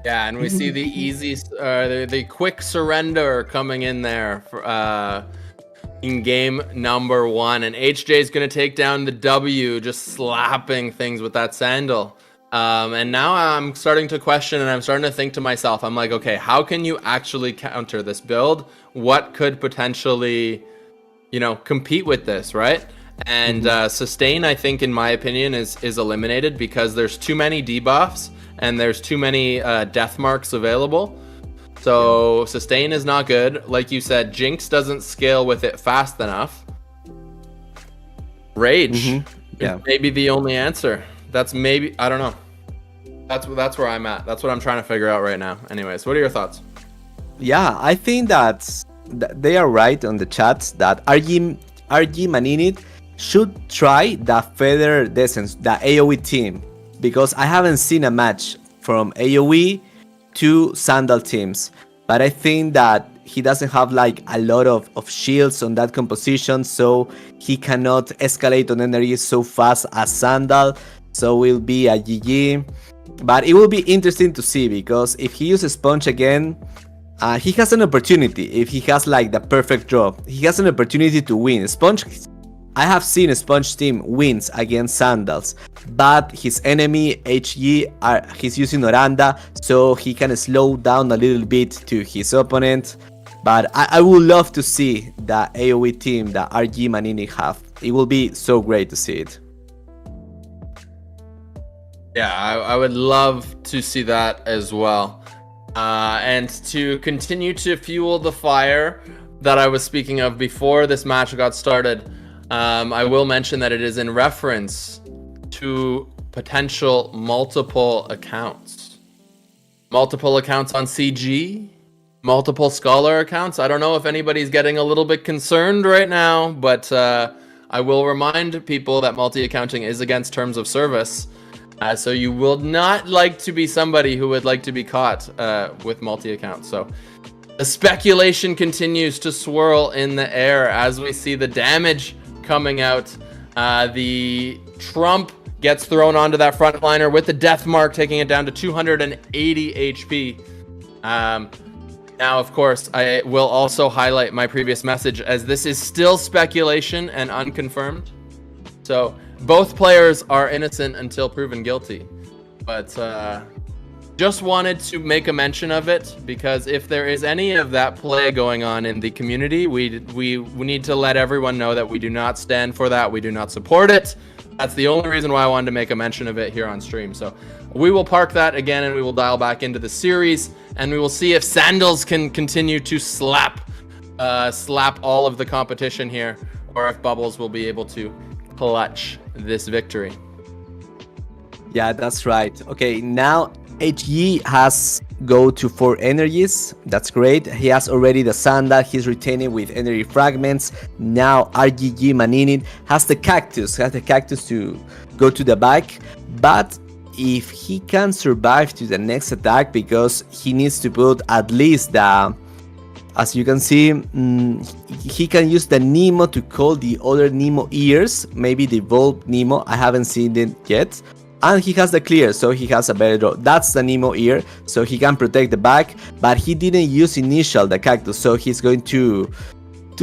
Speaker 1: Yeah, and we see the easy, the quick surrender coming in there for, in game number 1, and HJ is going to take down the W, just slapping things with that sandal. And now I'm starting to question, and I'm starting to think to myself, I'm like, okay, how can you actually counter this build? What could potentially, compete with this, right? And sustain, I think, in my opinion, is eliminated because there's too many debuffs and there's too many death marks available. So sustain is not good. Like you said, Jinx doesn't scale with it fast enough. Rage is maybe the only answer. That's maybe, I don't know. That's where I'm at. That's what I'm trying to figure out right now. Anyways, what are your thoughts?
Speaker 2: Yeah, I think that they are right on the chat that RG Maninit should try the Feather Descent, the AoE team, because I haven't seen a match from AoE to Sandal teams, but I think that he doesn't have like a lot of shields on that composition, so he cannot escalate on energy so fast as Sandal, so it will be a GG. But it will be interesting to see, because if he uses Sponge again, he has an opportunity. If he has like the perfect draw, he has an opportunity to win. Sponge, I have seen a Sponge team wins against Sandals, but his enemy HG, he's using Oranda, so he can slow down a little bit to his opponent. But I would love to see the AoE team that RG Maninit have. It will be so great to see it.
Speaker 1: Yeah, I would love to see that as well. And to continue to fuel the fire that I was speaking of before this match got started, I will mention that it is in reference to potential multiple accounts. Multiple accounts on CG, multiple Scholar accounts. I don't know if anybody's getting a little bit concerned right now, but I will remind people that multi-accounting is against terms of service. So you will not like to be somebody who would like to be caught with multi-accounts. So the speculation continues to swirl in the air as we see the damage coming out. The Trump gets thrown onto that frontliner with the death mark, taking it down to 280 HP. Now, of course, I will also highlight my previous message as this is still speculation and unconfirmed. So both players are innocent until proven guilty. But just wanted to make a mention of it because if there is any of that play going on in the community, we need to let everyone know that we do not stand for that. We do not support it. That's the only reason why I wanted to make a mention of it here on stream. So we will park that again and we will dial back into the series and we will see if Sandals can continue to slap all of the competition here or if Bubbles will be able to clutch this victory.
Speaker 2: Yeah, that's right. Okay, now HE has go to 4 energies. That's great. He has already the Sandal. He's retaining with energy fragments. Now RGG Maninin has the cactus. To go to the back. But if he can survive to the next attack, because he needs to put at least the, as you can see, he can use the Nemo to call the other Nemo ears. Maybe the Evolved Nemo. I haven't seen it yet. And he has the clear, so he has a better draw. That's the Nemo ear, so he can protect the back. But he didn't use initial the cactus, so he's going to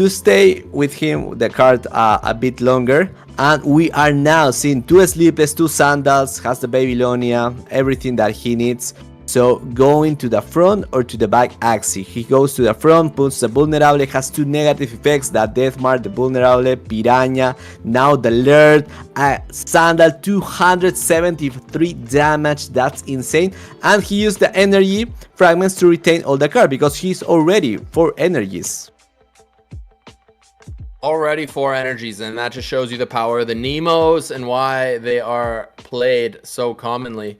Speaker 2: stay with him the card a bit longer. And we are now seeing 2 Sleepless, 2 Sandals, has the Babylonia, everything that he needs. So going to the front or to the back Axie. He goes to the front, puts the Vulnerable, has 2 negative effects, the Death Mark, the Vulnerable, Piranha, now the Lurd, Sandal, 273 damage, that's insane. And he used the energy fragments to retain all the card because he's already 4 energies.
Speaker 1: Already 4 energies, and that just shows you the power of the Nemos and why they are played so commonly.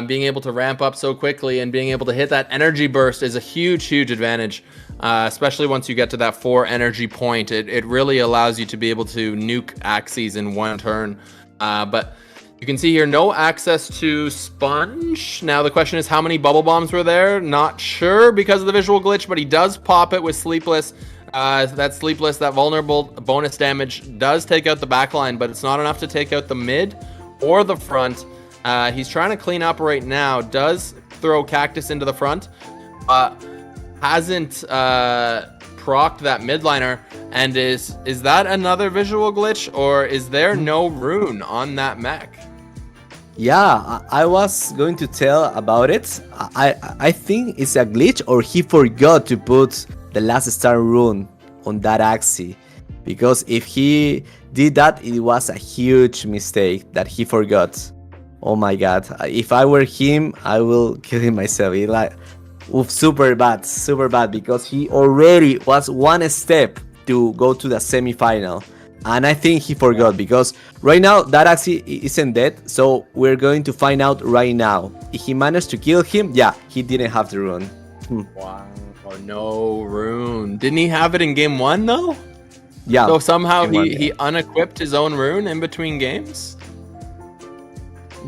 Speaker 1: Being able to ramp up so quickly and being able to hit that energy burst is a huge advantage, especially once you get to that 4 energy point. It really allows you to be able to nuke Axies in 1 turn. But you can see here, no access to Sponge. Now the question is how many bubble bombs were there? Not sure because of the visual glitch, but he does pop it with Sleepless. That Sleepless, that vulnerable bonus damage does take out the backline, but it's not enough to take out the mid or the front. He's trying to clean up right now, does throw Cactus into the front, hasn't procced that midliner, and is that another visual glitch, or is there no rune on that mech?
Speaker 2: Yeah, I was going to tell about it. I think it's a glitch, or he forgot to put the last star rune on that Axie, because if he did that, it was a huge mistake that he forgot. Oh my god, if I were him, I will kill him myself. He like, super bad, because he already was 1 step to go to the semi-final. And I think he forgot, because right now that Axie isn't dead, so we're going to find out right now. If he managed to kill him, yeah, he didn't have the rune.
Speaker 1: Wow, no rune. Didn't he have it in game 1 though?
Speaker 2: Yeah.
Speaker 1: So somehow he unequipped his own rune in between games?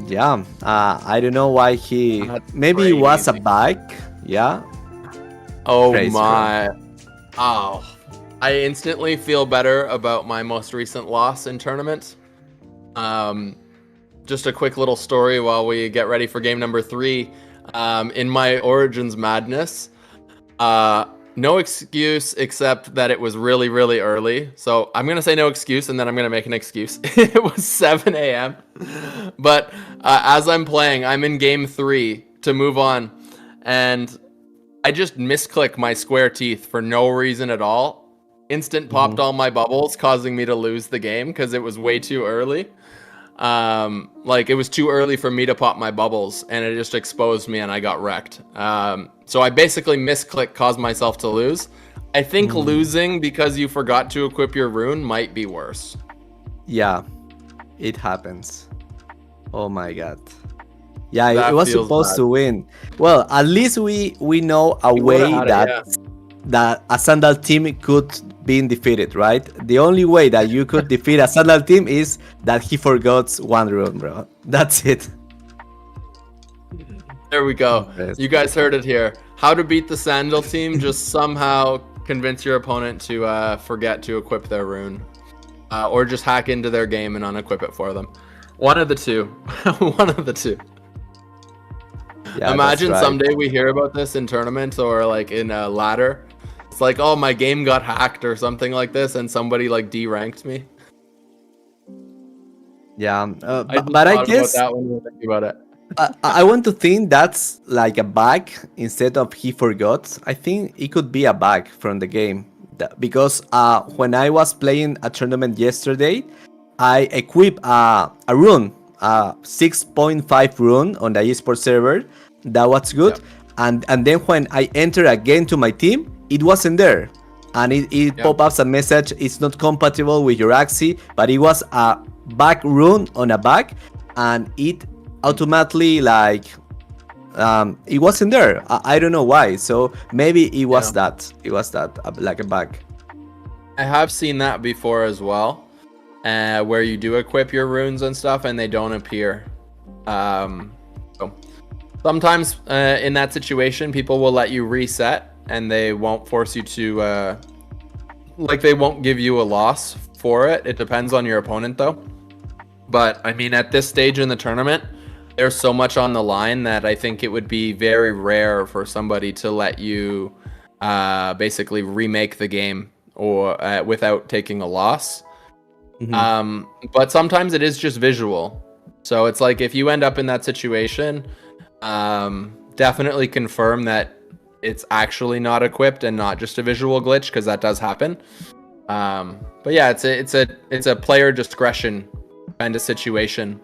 Speaker 2: Yeah, I don't know why he... Maybe it was a bug, yeah?
Speaker 1: Oh
Speaker 2: Crazy.
Speaker 1: my... Oh. I instantly feel better about my most recent loss in tournament. Just a quick little story while we get ready for game number 3. In my Origins madness, no excuse except that it was really early. So I'm going to say no excuse and then I'm going to make an excuse. It was 7 a.m. But as I'm playing, I'm in game 3 to move on. And I just misclick my square teeth for no reason at all. Instant popped all my bubbles, causing me to lose the game because it was way too early. Like it was too early for me to pop my bubbles and it just exposed me and I got wrecked. So I basically misclick, caused myself to lose. I think losing because you forgot to equip your rune might be worse.
Speaker 2: Yeah, it happens. Oh my god. Yeah,
Speaker 1: That
Speaker 2: it was
Speaker 1: feels
Speaker 2: supposed
Speaker 1: bad.
Speaker 2: to win. Well, at least we know a way that a Sandal team could be defeated, right? The only way that you could defeat a Sandal team is that he forgot 1 rune, bro. That's it.
Speaker 1: There we go. You guys heard it here. How to beat the Sandal team, just somehow convince your opponent to forget to equip their rune. Or just hack into their game and unequip it for them. One of the two. One of the two.
Speaker 2: Yeah, that's
Speaker 1: Imagine
Speaker 2: right.
Speaker 1: someday we hear about this in tournaments or like in a ladder. It's like, oh, my game got hacked or something like this, and somebody like D-ranked me.
Speaker 2: Yeah,
Speaker 1: I just
Speaker 2: but I
Speaker 1: thought about
Speaker 2: guess
Speaker 1: that when we were thinking about it.
Speaker 2: I want to think that's like a bug instead of he forgot. I think it could be a bug from the game. Because when I was playing a tournament yesterday, I equipped a rune, a 6.5 rune on the esports server. That was good.
Speaker 1: Yep.
Speaker 2: And then when I enter again to my team, it wasn't there. And it
Speaker 1: Yep.
Speaker 2: pop ups a message, it's not compatible with your Axie, but it was a back rune on a back, and it automatically like it wasn't there. I don't know why. So maybe it was that. It was that like a bug.
Speaker 1: I have seen that before as well, where you do equip your runes and stuff and they don't appear. So sometimes in that situation, people will let you reset and they won't force you to, like they won't give you a loss for it. It depends on your opponent though. But I mean, at this stage in the tournament, there's so much on the line that I think it would be very rare for somebody to let you basically remake the game or without taking a loss. But sometimes it is just visual. So it's like if you end up in that situation, definitely confirm that it's actually not equipped and not just a visual glitch, because that does happen. But yeah, it's a player discretion kind of situation.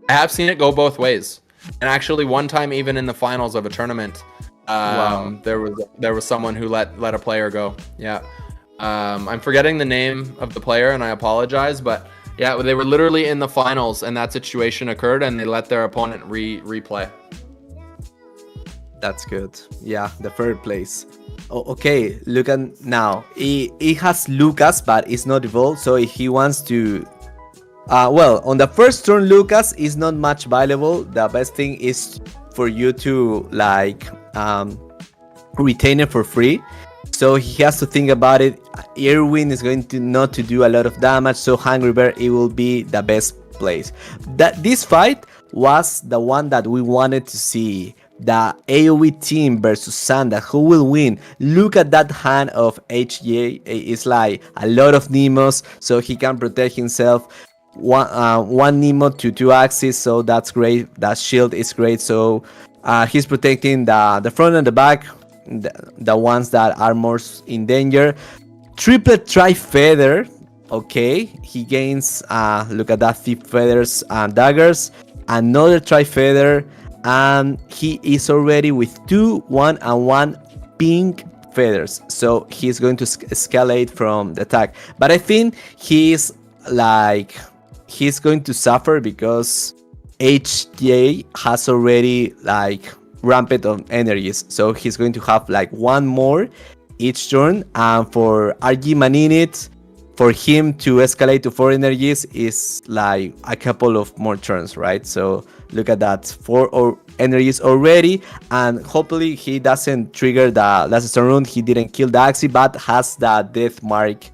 Speaker 1: I have seen it go both ways, and actually one time even in the finals of a tournament, there was someone who let a player go. Yeah, I'm forgetting the name of the player, and I apologize, but yeah, they were literally in the finals, and that situation occurred, and they let their opponent replay.
Speaker 2: That's good. Yeah, the third place. Okay, look at now. It has Lucas, but it's not evolved. So if he wants to, well, on the first turn, Lucas is not much valuable. The best thing is for you to like retain it for free. So he has to think about it. Irwin is going to not to do a lot of damage. So Hungry Bear, it will be the best place. This fight was the one that we wanted to see. The AoE team versus Sanda, who will win? Look at that hand of HJ. It's like a lot of Nemos, so he can protect himself. One Nemo to 2 axes, so that's great. That shield is great, so he's protecting the front and the back, the ones that are more in danger. Triplet Tri-Feather, okay, he gains, look at that, 3 feathers and daggers. Another Tri-Feather, and he is already with 2, 1, and 1 pink feathers, so he's going to escalate from the attack. But I think he's going to suffer because HJ has already like rampant of energies, so he's going to have like 1 more each turn, and for RG Maninit, for him to escalate to 4 energies is like a couple of more turns, right? So look at that, 4 energies already, and hopefully he doesn't trigger the last turn rune. He didn't kill the Axie, but has the death mark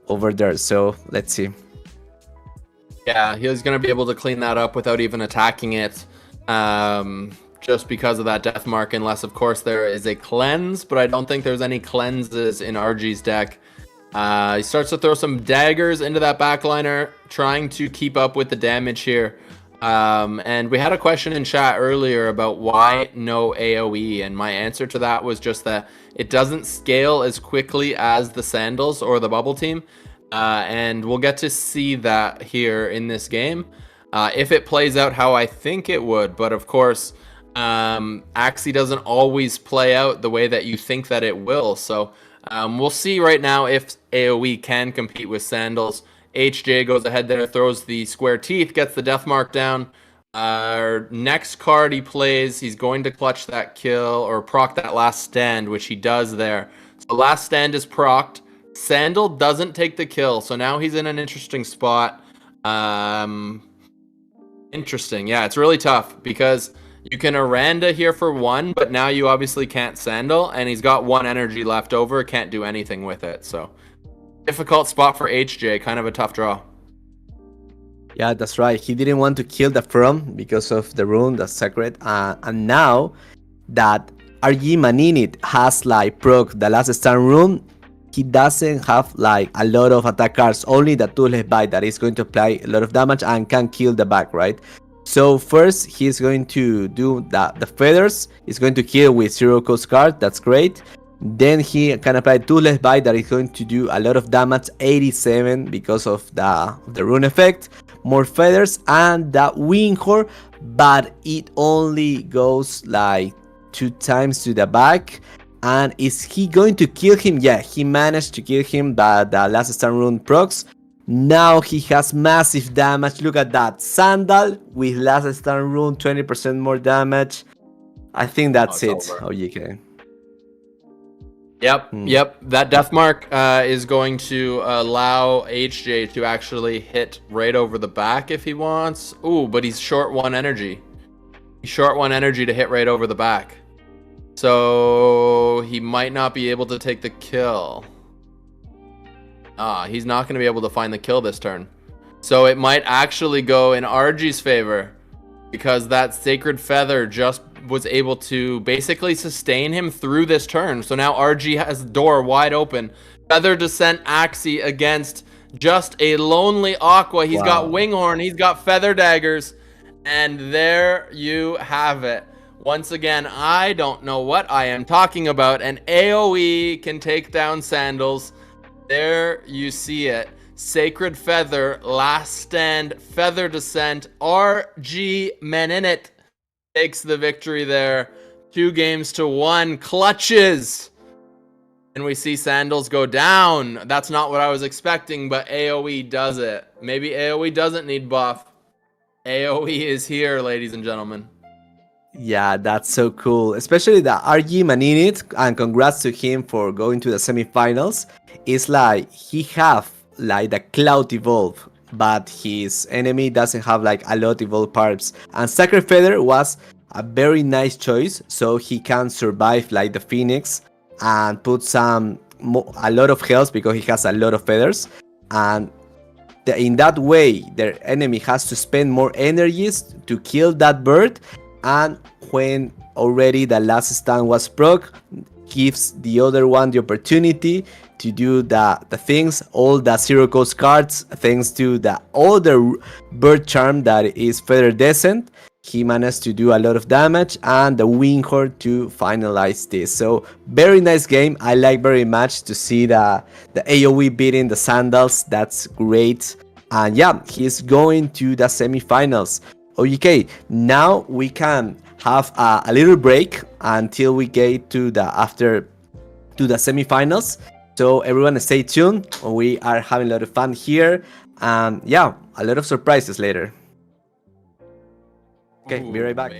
Speaker 2: over there. So let's see.
Speaker 1: Yeah, he's going to be able to clean that up without even attacking it, just because of that death mark, unless of course there is a cleanse, but I don't think there's any cleanses in RG's deck. He starts to throw some daggers into that backliner, trying to keep up with the damage here. And we had a question in chat earlier about why no AoE, and my answer to that was just that it doesn't scale as quickly as the Sandals or the Bubble Team, and we'll get to see that here in this game if it plays out how I think it would. But of course, Axie doesn't always play out the way that you think that it will, so we'll see right now if AoE can compete with Sandals. HJ goes ahead there, throws the square teeth, gets the death mark down. Next card he plays, he's going to clutch that kill or proc that last stand, which he does there. So last stand is procced. Sandal doesn't take the kill, so now he's in an interesting spot. Interesting, yeah, it's really tough because you can Aranda here for 1, but now you obviously can't Sandal, and he's got 1 energy left over, can't do anything with it, so difficult spot for HJ, kind of a tough draw.
Speaker 2: Yeah, that's right. He didn't want to kill the From because of the rune, the secret, and now that RG Maninit has like proc the last stand rune, he doesn't have like a lot of attack cards, only the Toothless Bite that is going to apply a lot of damage and can kill the back, right? So first he's going to do the feathers, he's going to kill with 0 cost card, that's great. Then he can apply Toothless Bite that is going to do a lot of damage, 87 because of the rune effect. More feathers and the wing whore, but it only goes like 2 times to the back. And is he going to kill him? Yeah, he managed to kill him, but the last stand rune procs. Now he has massive damage. Look at that. Sandal with last stand rune, 20% more damage. I think that's it.
Speaker 1: Over.
Speaker 2: OGK.
Speaker 1: Yep. That death mark is going to allow HJ to actually hit right over the back if he wants. Ooh, but he's short 1 energy. He's short 1 energy to hit right over the back. So he might not be able to take the kill. He's not going to be able to find the kill this turn. So it might actually go in RG's favor, because that Sacred Feather just was able to basically sustain him through this turn. So now RG has the door wide open. Feather Descent Axie against just a lonely Aqua. He's got Winghorn, he's got Feather Daggers, and there you have it. Once again, I don't know what I am talking about, and AoE can take down Sandals. There you see it. Sacred Feather, Last Stand, Feather Descent, RG Maninit takes the victory there. 2-1, clutches. And we see Sandals go down. That's not what I was expecting, but AoE does it. Maybe AoE doesn't need buff. AoE is here, ladies and gentlemen.
Speaker 2: Yeah, that's so cool. Especially the RG Maninit, and congrats to him for going to the semifinals. It's like he have like the Cloud Evolve, but his enemy doesn't have like a lot of evolved parts. And Sacred Feather was a very nice choice, so he can survive like the Phoenix and put a lot of health because he has a lot of feathers. And in that way, their enemy has to spend more energies to kill that bird. And when already the last stand was proc, gives the other one the opportunity to do the things, all the 0 cost cards, thanks to the other bird charm that is Feather Descent. He managed to do a lot of damage, and the Winghorn to finalize this. So very nice game. I like very much to see the AoE beating the Sandals. That's great. And yeah, he's going to the semifinals. Okay, now we can have a little break until we get to the semifinals. So everyone stay tuned. We are having a lot of fun here. Yeah, a lot of surprises later. Okay, be right back.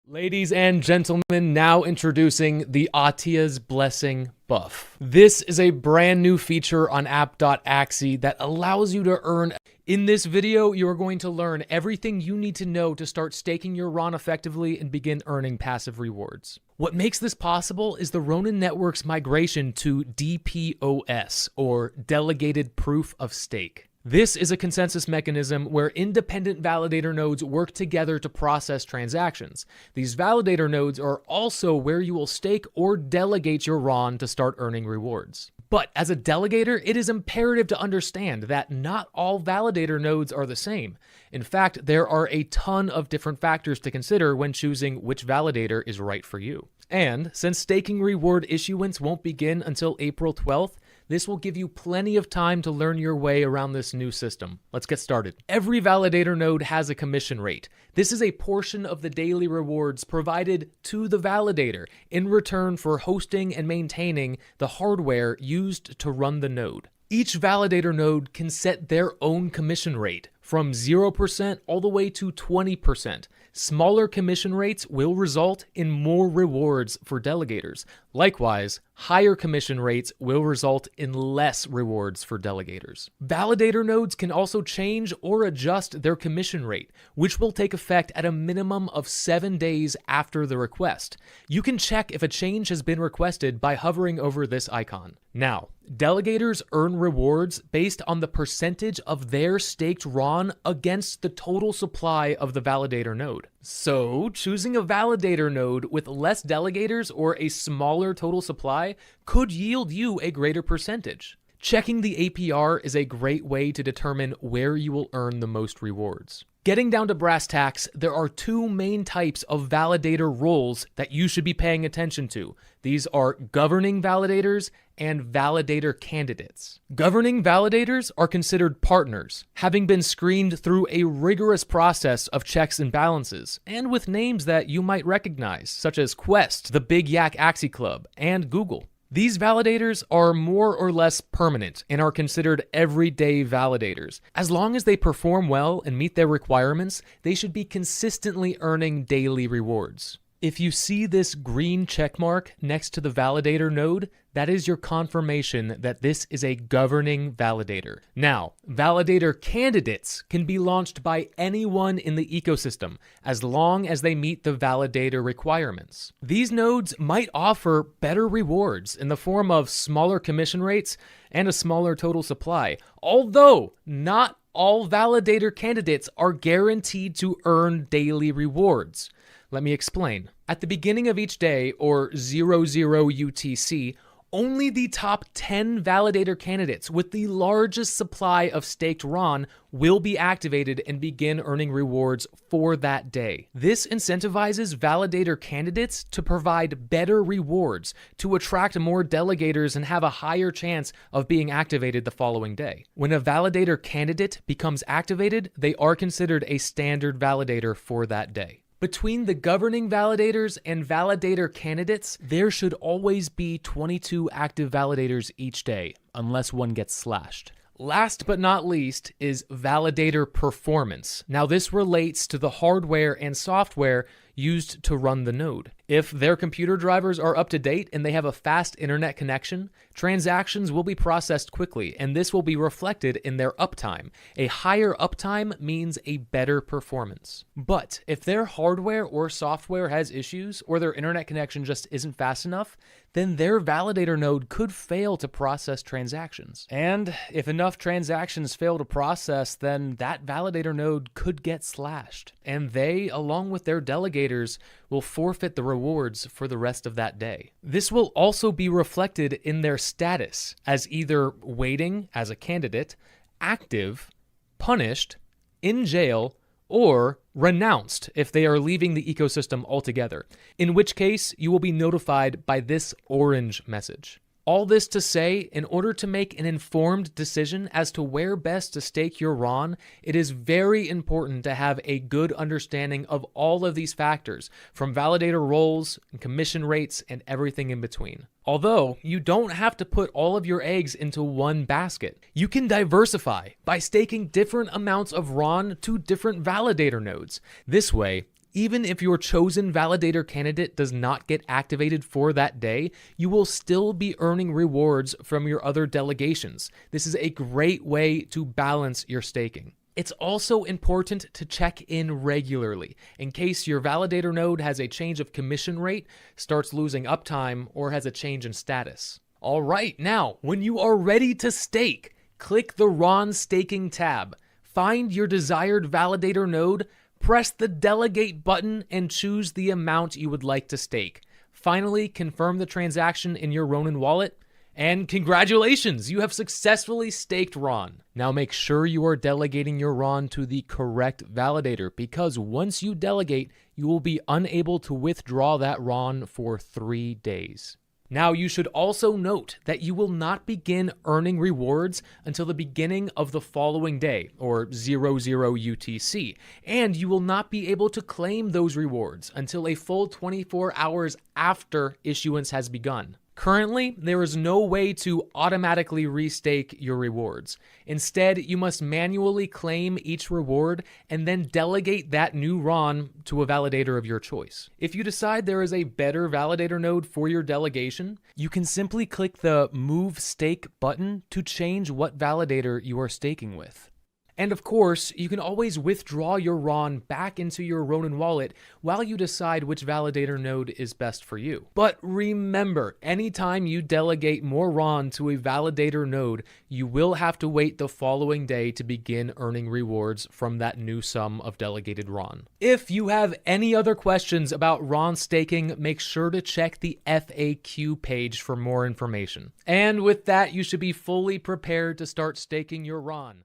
Speaker 3: Ladies and gentlemen, now introducing the Atia's Blessing buff. This is a brand new feature on app.axie that allows you to earn. In this video, you are going to learn everything you need to know to start staking your RON effectively and begin earning passive rewards. What makes this possible is the Ronin Network's migration to DPoS, or Delegated Proof of Stake. This is a consensus mechanism where independent validator nodes work together to process transactions. These validator nodes are also where you will stake or delegate your RON to start earning rewards. But as a delegator, it is imperative to understand that not all validator nodes are the same. In fact, there are a ton of different factors to consider when choosing which validator is right for you. And since staking reward issuance won't begin until April 12th, this will give you plenty of time to learn your way around this new system. Let's get started. Every validator node has a commission rate. This is a portion of the daily rewards provided to the validator in return for hosting and maintaining the hardware used to run the node. Each validator node can set their own commission rate, from 0% all the way to 20%. Smaller commission rates will result in more rewards for delegators. Likewise, higher commission rates will result in less rewards for delegators. Validator nodes can also change or adjust their commission rate, which will take effect at a minimum of 7 days after the request. You can check if a change has been requested by hovering over this icon. Now, delegators earn rewards based on the percentage of their staked RON against the total supply of the validator node. So, choosing a validator node with less delegators or a smaller total supply could yield you a greater percentage. Checking the APR is a great way to determine where you will earn the most rewards. Getting down to brass tacks, there are two main types of validator roles that you should be paying attention to. These are governing validators and validator candidates. Governing validators are considered partners, having been screened through a rigorous process of checks and balances, and with names that you might recognize, such as Quest, the Big Yak Axie Club, and Google. These validators are more or less permanent and are considered everyday validators. As long as they perform well and meet their requirements, they should be consistently earning daily rewards. If you see this green checkmark next to the validator node, that is your confirmation that this is a governing validator. Now, validator candidates can be launched by anyone in the ecosystem, as long as they meet the validator requirements. These nodes might offer better rewards in the form of smaller commission rates and a smaller total supply, although not all validator candidates are guaranteed to earn daily rewards. Let me explain. At the beginning of each day, or 00 UTC, only the top 10 validator candidates with the largest supply of staked RON will be activated and begin earning rewards for that day. This incentivizes validator candidates to provide better rewards, to attract more delegators and have a higher chance of being activated the following day. When a validator candidate becomes activated, they are considered a standard validator for that day. Between the governing validators and validator candidates, there should always be 22 active validators each day, unless one gets slashed. Last but not least is validator performance. Now this relates to the hardware and software used to run the node. If their computer drivers are up to date and they have a fast internet connection, transactions will be processed quickly, and this will be reflected in their uptime. A higher uptime means a better performance. But if their hardware or software has issues, or their internet connection just isn't fast enough, then their validator node could fail to process transactions. And if enough transactions fail to process, then that validator node could get slashed. And they, along with their delegators, will forfeit the rewards for the rest of that day. This will also be reflected in their status as either waiting as a candidate, active, punished, in jail, or renounced if they are leaving the ecosystem altogether, in which case you will be notified by this orange message. All this to say, in order to make an informed decision as to where best to stake your RON, it is very important to have a good understanding of all of these factors, from validator roles, and commission rates, and everything in between. Although, you don't have to put all of your eggs into one basket. You can diversify by staking different amounts of RON to different validator nodes. This way, even if your chosen validator candidate does not get activated for that day, you will still be earning rewards from your other delegations. This is a great way to balance your staking. It's also important to check in regularly in case your validator node has a change of commission rate, starts losing uptime, or has a change in status. All right, now, when you are ready to stake, click the RON Staking tab. Find your desired validator node, press the Delegate button, and choose the amount you would like to stake. Finally, confirm the transaction in your Ronin wallet, And congratulations, you have successfully staked Ron. Now make sure you are delegating your Ron to the correct validator, because once you delegate, you will be unable to withdraw that Ron for 3 days. Now, you should also note that you will not begin earning rewards until the beginning of the following day, or 00 UTC, and you will not be able to claim those rewards until a full 24 hours after issuance has begun. Currently, there is no way to automatically restake your rewards. Instead, you must manually claim each reward and then delegate that new Ron to a validator of your choice. If you decide there is a better validator node for your delegation, you can simply click the Move Stake button to change what validator you are staking with. And of course, you can always withdraw your Ron back into your Ronin wallet while you decide which validator node is best for you. But remember, anytime you delegate more Ron to a validator node, you will have to wait the following day to begin earning rewards from that new sum of delegated Ron. If you have any other questions about Ron staking, make sure to check the FAQ page for more information. And with that, you should be fully prepared to start staking your Ron.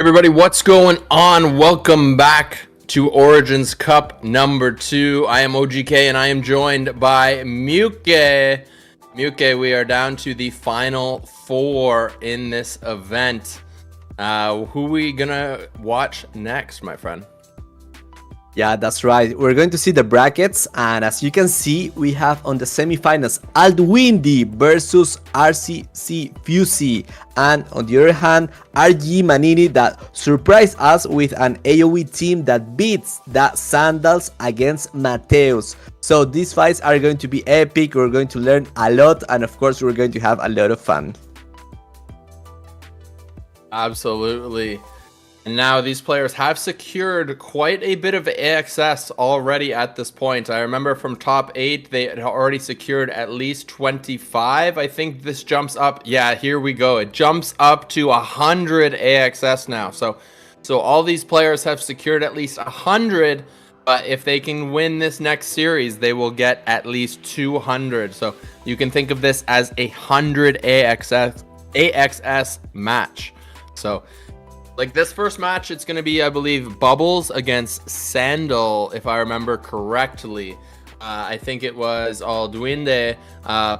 Speaker 1: Everybody, what's going on? Welcome back to Origins Cup number 2. I am OGK and I am joined by Muke. Muke, we are down to the final 4 in this event. Who we gonna watch next, my friend?
Speaker 2: Yeah, that's right. We're going to see the brackets, and as you can see, we have on the semifinals Aldwindy versus RCC Fusey, and on the other hand, RG Manini that surprised us with an AoE team that beats the Sandals against Mateus. So these fights are going to be epic. We're going to learn a lot, and of course, we're going to have a lot of fun.
Speaker 1: Absolutely. And now these players have secured quite a bit of AXS already at this point. I remember from top 8, they had already secured at least 25. I think this jumps up. Yeah, here we go. It jumps up to 100 AXS now. So all these players have secured at least 100 But if they can win this next series, they will get at least 200. So you can think of this as a 100 AXS match. So like this first match, it's going to be, I believe, Bubbles against Sandal, if I remember correctly. I think it was Alduinde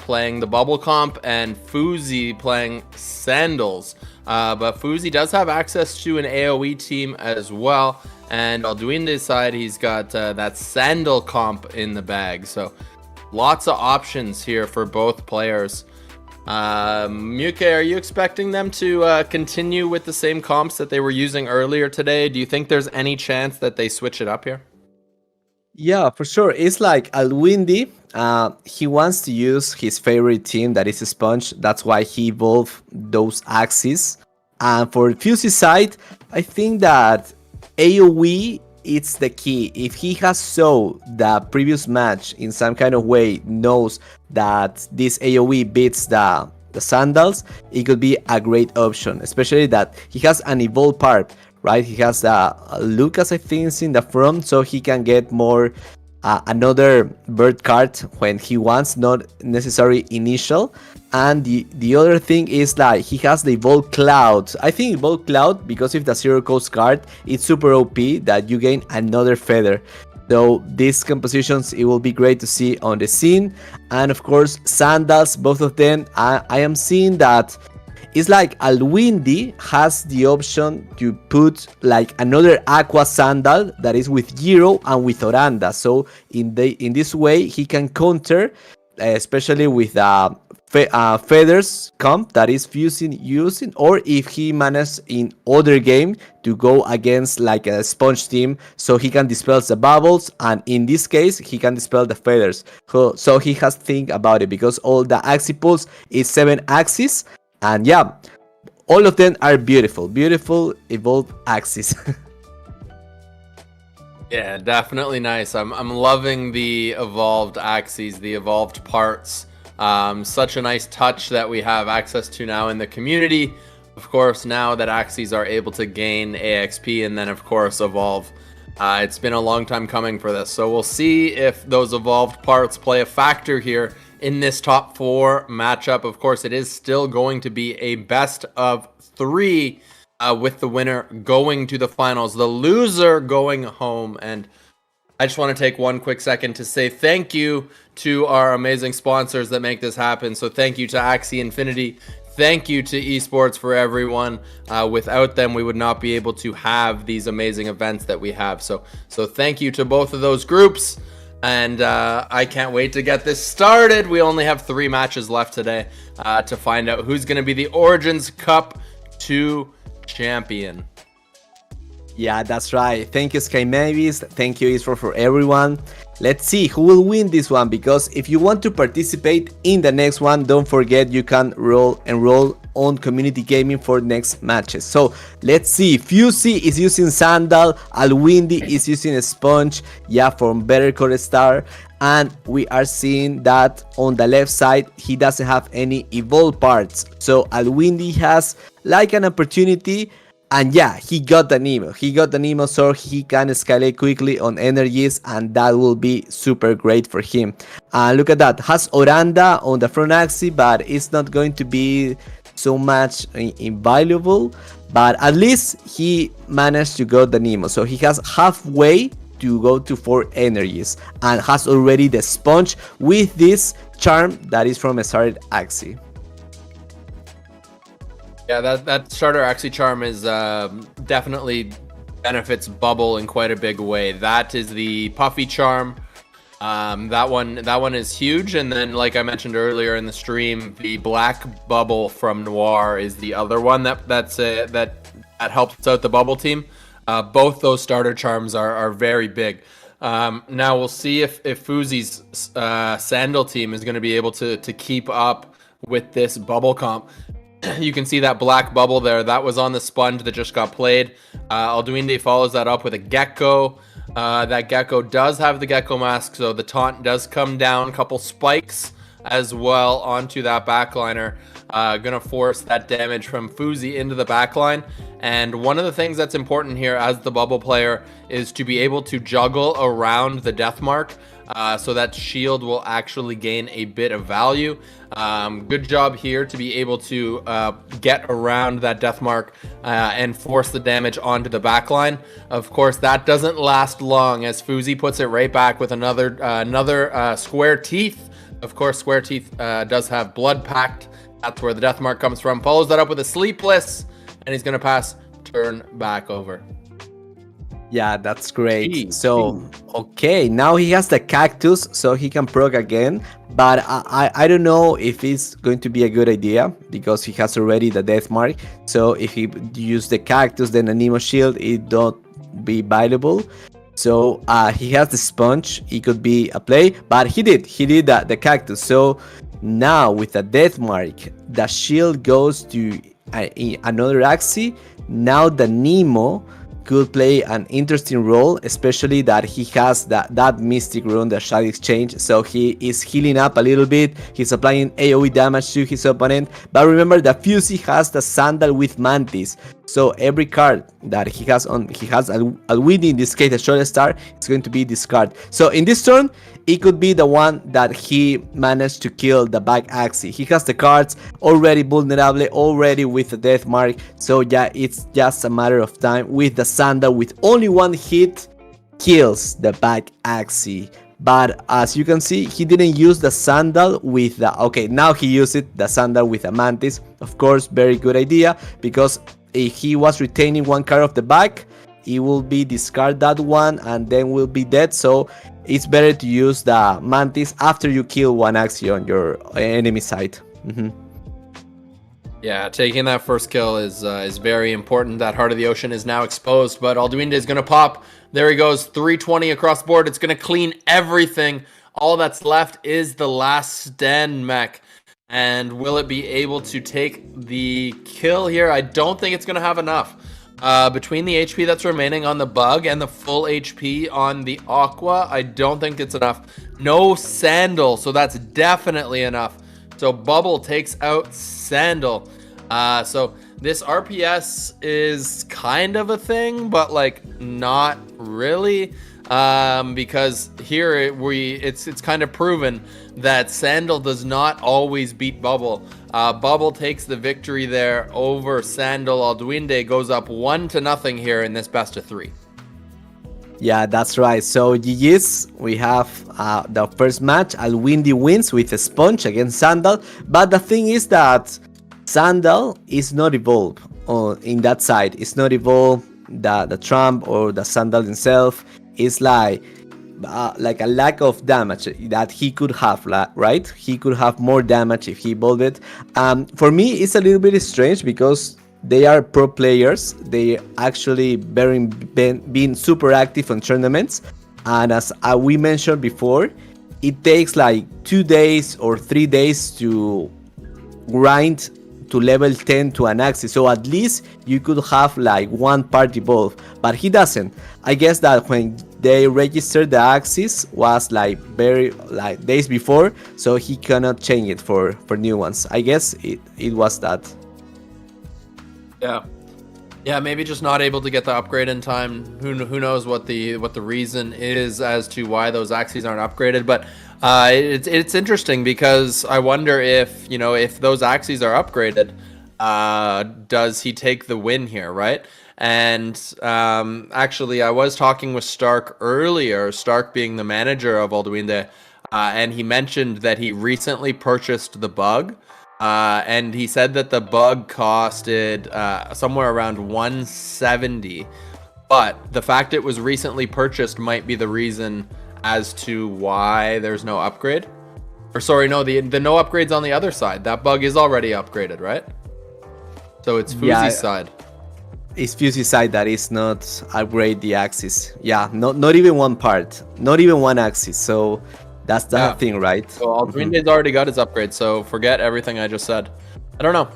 Speaker 1: playing the Bubble Comp and Fuzi playing Sandals. But Fuzi does have access to an AoE team as well. And Alduinde's side, he's got that Sandal comp in the bag. So lots of options here for both players. Muke, are you expecting them to continue with the same comps that they were using earlier today? Do you think there's any chance that they switch it up here?
Speaker 2: Yeah, for sure. It's like Alwindi. He wants to use his favorite team, that is Sponge. That's why he evolved those axes. And for Fusy's side, I think that AoE it's the key. If he has saw the previous match in some kind of way, knows that this AoE beats the Sandals, it could be a great option. Especially that he has an evolved part, right? He has Lucas, I think, is in the front, so he can get more another bird card when he wants, not necessarily initial. And the other thing is that he has the Evolved Cloud. I think Evolved Cloud, because of the Zero Coast card, it's super OP that you gain another feather. So these compositions, it will be great to see on the scene. And of course, Sandals, both of them, I am seeing that it's like Alwindi has the option to put like another Aqua Sandal that is with Giro and with Oranda. So in this way, he can counter, especially with Feathers comp that is using, or if he manages in other game to go against like a Sponge team, so he can dispel the bubbles, and in this case he can dispel the feathers. So he has to think about it, because all the Axie pulls is 7 axes, and yeah, all of them are beautiful evolved axes.
Speaker 1: Yeah, definitely nice. I'm loving the evolved axes, the evolved parts. Such a nice touch that we have access to now in the community. Of course, now that Axies are able to gain AXP and then of course evolve. It's been a long time coming for this, so we'll see if those evolved parts play a factor here in this top 4 matchup. Of course, it is still going to be a best of 3 with the winner going to the finals, the loser going home. And I just want to take one quick second to say thank you to our amazing sponsors that make this happen. So thank you to Axie Infinity. Thank you to Esports for Everyone. Without them, we would not be able to have these amazing events that we have. So thank you to both of those groups. And I can't wait to get this started. We only have 3 matches left today to find out who's going to be the Origins Cup 2 champion.
Speaker 2: Yeah, that's right. Thank you, Sky Mavis. Thank you, Esports for Everyone. Let's see who will win this one, because if you want to participate in the next one, don't forget you can enroll on community gaming for next matches. So let's see. Fusy is using Sandal, Alwindi is using a Sponge, yeah, from Better Core Star. And we are seeing that on the left side, he doesn't have any evolved parts. So Alwindi has like an opportunity. And yeah, he got the Nemo. So he can escalate quickly on energies, and that will be super great for him. Look at that. Has Oranda on the front Axie, but it's not going to be so much invaluable. But at least he managed to go the Nemo. So he has halfway to go to 4 energies, and has already the Sponge with this charm that is from a started Axie.
Speaker 1: Yeah, that starter Axie charm is definitely benefits Bubble in quite a big way. That is the Puffy charm. That one is huge. And then, like I mentioned earlier in the stream, the Black Bubble from Noir is the other one that helps out the Bubble team. Both those starter charms are very big. Now we'll see if Fuzi's Sandal team is going to be able to keep up with this Bubble comp. You can see that black bubble there. That was on the sponge that just got played. Alduinde follows that up with a gecko. That gecko does have the gecko mask, so the taunt does come down. A couple spikes as well onto that backliner. Gonna force that damage from Fuzi into the backline. And one of the things that's important here as the bubble player is to be able to juggle around the death mark. So that shield will actually gain a bit of value. Good job here to be able to get around that death mark and force the damage onto the backline. Of course, that doesn't last long as Fuzi puts it right back with another Square Teeth. Of course, Square Teeth does have Blood Pact. That's where the death mark comes from. Follows that up with a Sleepless, and he's going to pass turn back over.
Speaker 2: Yeah, that's great. So, okay, now he has the cactus, so he can proc again. But I don't know if it's going to be a good idea because he has already the death mark. So if he use the cactus, then a Nemo shield, it don't be viable. So he has the sponge. It could be a play, but he did the cactus. So now with the death mark, the shield goes to another Axie. Now the Nemo could play an interesting role, especially that he has that mystic rune, the Shadow Exchange, so he is healing up a little bit. He's applying AoE damage to his opponent, but remember that Fuzi has the Sandal with Mantis, so every card that he has a win, in this case a Short Star, is going to be discarded. So in this turn, it could be the one that he managed to kill the back Axie. He has the cards already vulnerable, already with the death mark. So yeah, it's just a matter of time with the Sandal with only one hit kills the back Axie. But as you can see, he didn't use the Sandal with the... Okay, now he used it, the Sandal with a Mantis. Of course, very good idea, because if he was retaining one card of the back, he will be discard that one and then will be dead. So it's better to use the Mantis after you kill one Axie on your enemy side.
Speaker 1: Yeah, taking that first kill is very important. That Heart of the Ocean is now exposed, but Alduinde is going to pop. There he goes, 320 across the board. It's going to clean everything. All that's left is the Last Stand mech. And will it be able to take the kill here? I don't think it's going to have enough. Between the HP that's remaining on the bug and the full HP on the Aqua, I don't think it's enough. No Sandal, so that's definitely enough. So Bubble takes out Sandal. So this RPS is kind of a thing, but like not really. Because here it's kind of proven that Sandal does not always beat Bubble. Bubble takes the victory there over Sandal. Alduinde goes up 1-0 here in this best of 3.
Speaker 2: Yeah, that's right. So GG's, we have the first match. Alduinde wins with a sponge against Sandal. But the thing is that Sandal is not evolved in that side. It's not evolved. The Trump or the Sandal himself is like a lack of damage that he could have, right? He could have more damage if he evolved it. For me, it's a little bit strange because they are pro players. They actually been super active on tournaments, and as we mentioned before, it takes like 2 days or 3 days to grind to level 10 to an Axie, so at least you could have like one part evolve, but he doesn't. I guess that when they registered the Axies was like very days before, so he cannot change it for new ones. I guess it was that.
Speaker 1: Yeah, maybe just not able to get the upgrade in time. Who knows what the reason is as to why those Axies aren't upgraded, but it's interesting because I wonder if those Axies are upgraded, does he take the win here, right? And actually, I was talking with Stark earlier, Stark being the manager of Alduinde, and he mentioned that he recently purchased the bug, and he said that the bug costed somewhere around 170, but the fact it was recently purchased might be the reason as to why there's no upgrade. Or sorry, no, the no upgrades on the other side. That bug is already upgraded, right? So it's Fuzi's side.
Speaker 2: It's Fuzi's side that is not upgrade the Axis. Yeah, not even one part, not even one Axis. So that's the thing, right?
Speaker 1: So Alduinde's already got his upgrade, so forget everything I just said. I don't know.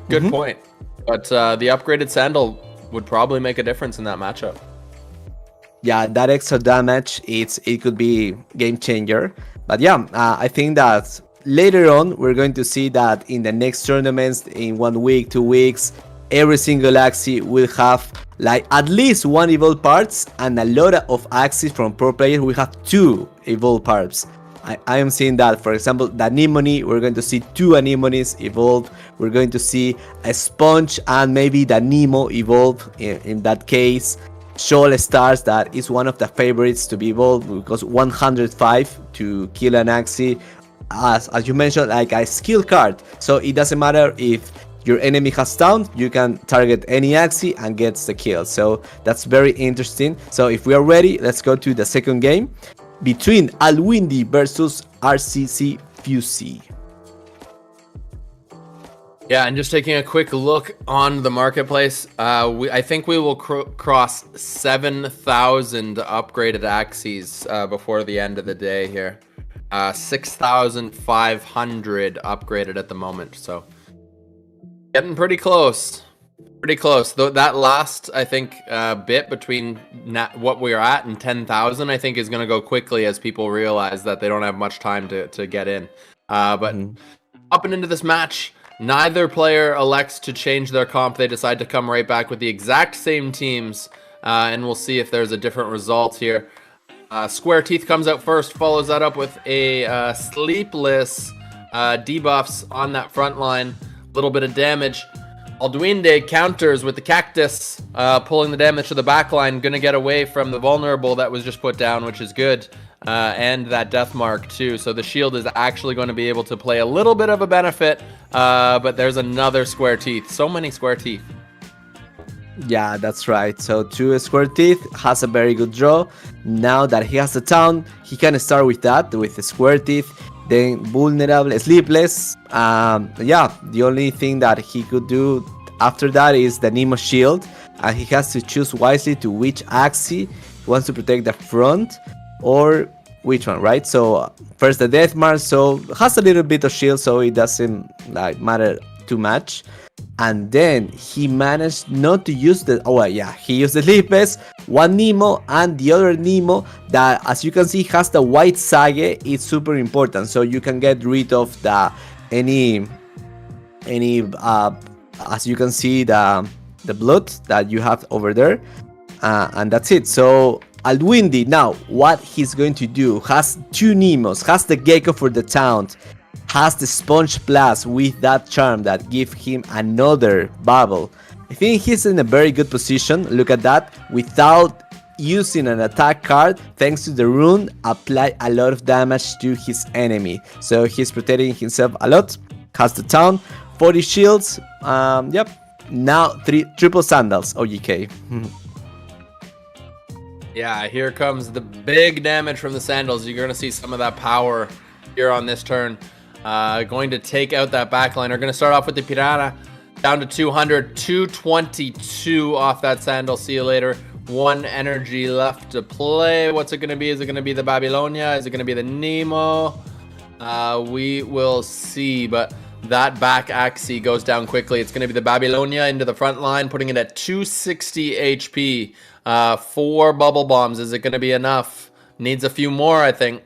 Speaker 1: Good point. But the upgraded Sandal would probably make a difference in that matchup.
Speaker 2: Yeah, that extra damage, it could be game changer. But yeah, I think that later on we're going to see that in the next tournaments, in 1 week, 2 weeks, every single Axie will have like at least one evolved parts, and a lot of Axies from pro players will have two evolved parts. I am seeing that, for example, the Anemone, we're going to see two Anemones evolved. We're going to see a Sponge and maybe the Nemo evolved in that case. Shoal Stars, that is one of the favorites to be evolved because 105 to kill an Axie. As you mentioned, like a skill card. So it doesn't matter if your enemy has taunt, you can target any Axie and gets the kill. So that's very interesting. So if we are ready, let's go to the second game between Alwindi versus RCC Fusey.
Speaker 1: Yeah, and just taking a quick look on the marketplace, I think we will cross 7,000 upgraded Axies before the end of the day here. 6,500 upgraded at the moment, so getting pretty close. Pretty close. Though that last, I think, bit between what we are at and 10,000, I think, is going to go quickly as people realize that they don't have much time to get in. But up and into this match, neither player elects to change their comp. They decide to come right back with the exact same teams, and we'll see if there's a different result here. Square Teeth comes out first, follows that up with a Sleepless debuffs on that front line. A little bit of damage. Alduinde counters with the Cactus, pulling the damage to the backline, gonna get away from the vulnerable that was just put down, which is good, and that death mark too. So the shield is actually going to be able to play a little bit of a benefit, but there's another Square Teeth. So many Square Teeth.
Speaker 2: Yeah, that's right. So 2 Square Teeth has a very good draw. Now that he has the town, he can start with that, with the Square Teeth. Then Vulnerable, Sleepless. Yeah, the only thing that he could do after that is the Nemo Shield. And he has to choose wisely to which Axie he wants to protect the front or which one, right? So first the Death Mark, so has a little bit of shield, so it doesn't like matter too much. And then he managed not to use the, oh yeah, he used the Sleepless, one Nemo, and the other Nemo that, as you can see, has the white Sage. It's super important, so you can get rid of the any as you can see, the blood that you have over there, and that's it. So Alwindi, now what he's going to do, has 2 Nemos, has the Gecko for the taunt, has the Sponge Plus with that charm that give him another bubble. I think he's in a very good position. Look at that. Without using an attack card, thanks to the rune, apply a lot of damage to his enemy. So he's protecting himself a lot. Has the town, 40 shields. Yep. Now triple sandals. OGK.
Speaker 1: Yeah, here comes the big damage from the sandals. You're going to see some of that power here on this turn. Going to take out that backline. We're going to start off with the Piranha. Down to 200, 222 off that sandal. See you later. 1 energy left to play. What's it going to be? Is it going to be the Babylonia? Is it going to be the Nemo? We will see, but that back Axie goes down quickly. It's going to be the Babylonia into the front line, putting it at 260 HP. 4 bubble bombs. Is it going to be enough? Needs a few more, I think.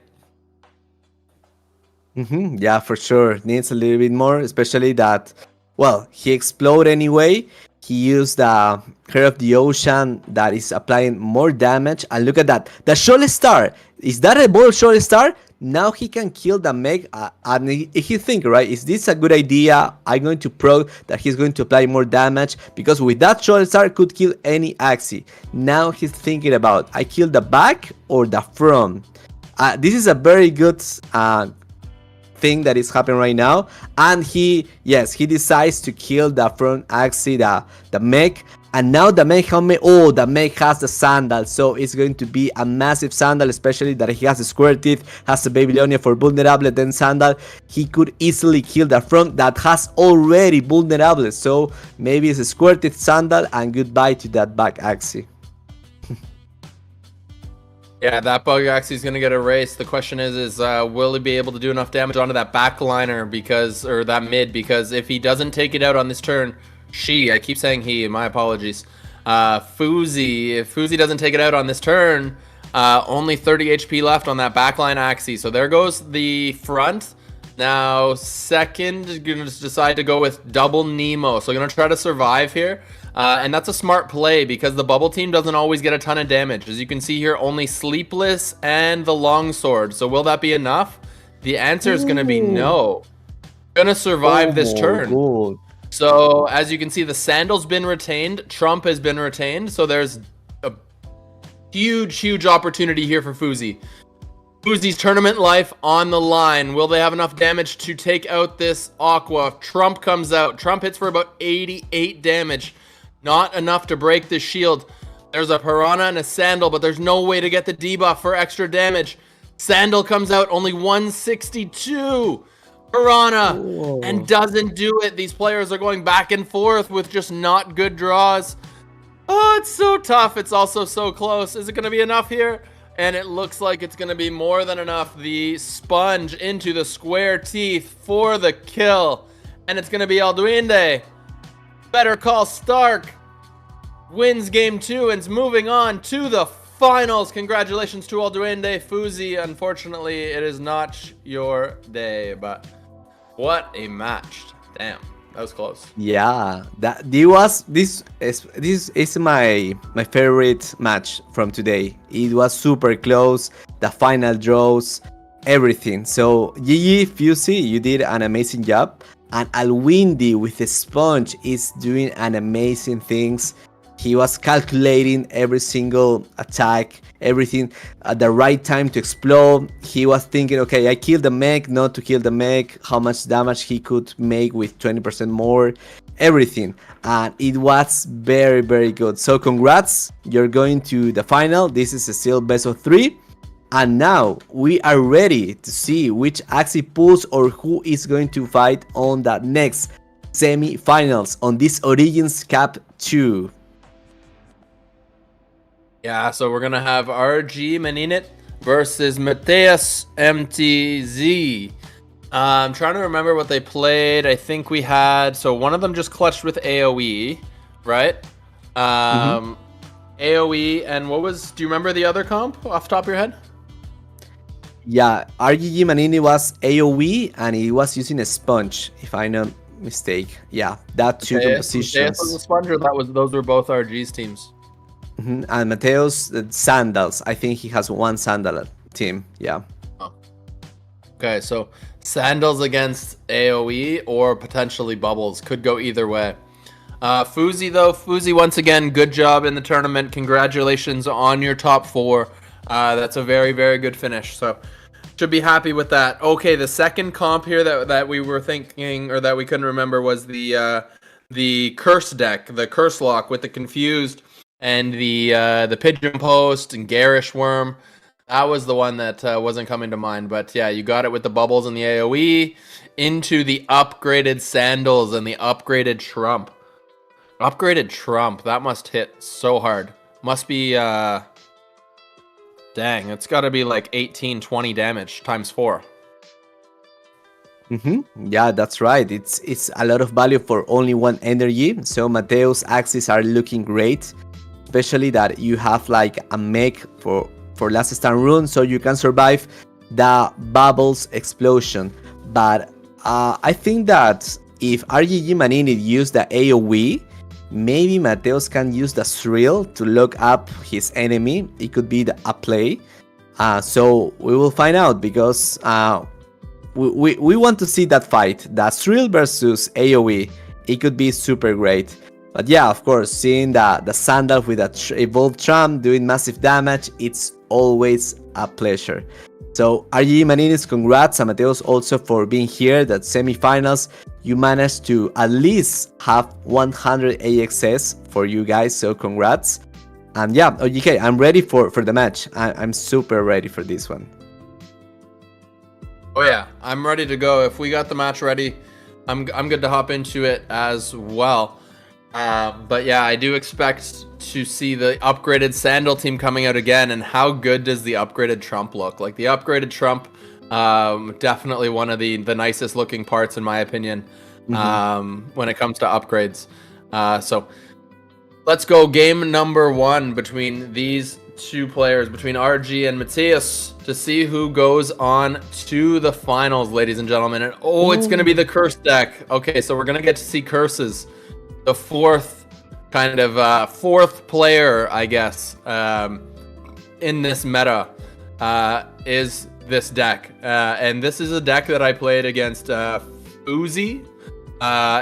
Speaker 2: Yeah, for sure. Needs a little bit more, especially that, well, he exploded anyway. He used the Hair of the Ocean that is applying more damage. And look at that. The Shoal Star. Is that a ball Shoal Star? Now he can kill the Meg. And if you think, right, is this a good idea? I'm going to proc that he's going to apply more damage. Because with that Shoal Star could kill any Axie. Now he's thinking about, I kill the back or the front. This is a very good thing that is happening right now, and he decides to kill the front Axie, the mech, and now the mech helmet, the mech has the sandal, so it's going to be a massive sandal, especially that he has a Square Teeth, has a Babylonia for vulnerable, then sandal. He could easily kill the front that has already vulnerable, so maybe it's a Square Teeth sandal and goodbye to that back Axie.
Speaker 1: Yeah, that bug Axie is going to get erased. The question is will he be able to do enough damage onto that backliner or that mid? Because if he doesn't take it out on this turn, I keep saying he, my apologies. Fuzi, if Fuzi doesn't take it out on this turn, only 30 HP left on that backline Axie. So there goes the front. Now, second, you're going to decide to go with double Nemo. So you're going to try to survive here. And that's a smart play because the bubble team doesn't always get a ton of damage. As you can see here, only Sleepless and the Longsword. So will that be enough? The answer is going to be no. Going to survive this turn.
Speaker 2: Good.
Speaker 1: So as you can see, the Sandal's been retained. Trump has been retained. So there's a huge opportunity here for Fuzi. Fuzi's tournament life on the line. Will they have enough damage to take out this Aqua? Trump comes out. Trump hits for about 88 damage. Not enough to break the shield. There's a Piranha and a Sandal, but there's no way to get the debuff for extra damage. Sandal comes out, only 162. Piranha, and doesn't do it. These players are going back and forth with just not good draws. Oh, it's so tough. It's also so close. Is it going to be enough here? And it looks like it's going to be more than enough. The Sponge into the square teeth for the kill. And it's going to be Alduinde. Better Call Stark wins game 2 and is moving on to the finals. Congratulations to Alduinde. Fuzi, unfortunately, it is not your day. But what a match. Damn. That was close.
Speaker 2: Yeah, this is my favorite match from today. It was super close, the final draws, everything. So GG Fuzi, you did an amazing job, and Alwindi with the Sponge is doing an amazing things. He was calculating every single attack, everything at the right time to explode. He was thinking, okay, I killed the mech, not to kill the mech, how much damage he could make with 20% more, everything. And it was very good. So congrats, you're going to the final. This is still best of 3. And now we are ready to see which Axie pulls or who is going to fight on that next semi-finals on this Origins Cup 2.
Speaker 1: Yeah, so we're going to have RG Maninit versus Mateus MTZ. I'm trying to remember what they played. I think we had... So one of them just clutched with AoE, right? AoE, and what was... Do you remember the other comp off the top of your head?
Speaker 2: Yeah, RGG Manini was AoE, and he was using a Sponge, if I'm not mistaken. Yeah, that two compositions.
Speaker 1: Was a Sponge, or those were both RG's teams?
Speaker 2: And Mateo's Sandals. I think he has one Sandal team. Yeah.
Speaker 1: Oh. Okay, so Sandals against AoE or potentially Bubbles. Could go either way. Fuzi, though. Fuzi, once again, good job in the tournament. Congratulations on your top 4. That's a very good finish. So should be happy with that. Okay, the second comp here that we were thinking, or that we couldn't remember, was the Curse deck, the Curse Lock with the Confused and the Pigeon Post and Garish Worm. That was the one that wasn't coming to mind. But yeah, you got it with the Bubbles and the AoE into the upgraded Sandals and the upgraded Trump. Upgraded Trump. That must hit so hard. Must be... Dang, it's got to be like 18, 20 damage times 4.
Speaker 2: Yeah, that's right. It's a lot of value for only one energy. So Mateo's axes are looking great. Especially that you have like a mech for last stand rune, so you can survive the Bubbles explosion. But I think that if RGG Manini used the AoE, maybe Mateos can use the Thrill to lock up his enemy. It could be a play. So we will find out, because we want to see that fight. The Thrill versus AoE. It could be super great. But yeah, of course, seeing the Sandal with that Evolved Trump doing massive damage, it's always a pleasure. So RGG Maninis, congrats, and Mateos also for being here. That semifinals, you managed to at least have 100 AXS for you guys, so congrats. And yeah, OGK, I'm ready for the match. I'm super ready for this one.
Speaker 1: Oh yeah, I'm ready to go. If we got the match ready, I'm good to hop into it as well. But yeah, I do expect to see the upgraded Sandal team coming out again. And how good does the upgraded Trump look? Like, the upgraded Trump, definitely one of the nicest looking parts in my opinion, when it comes to upgrades. So Let's go game number 1 between these two players, between RG and Matthias, to see who goes on to the finals, ladies and gentlemen. And it's going to be the curse deck. Okay, so we're going to get to see curses. The fourth player, I guess, in this meta is this deck. And this is a deck that I played against Uzi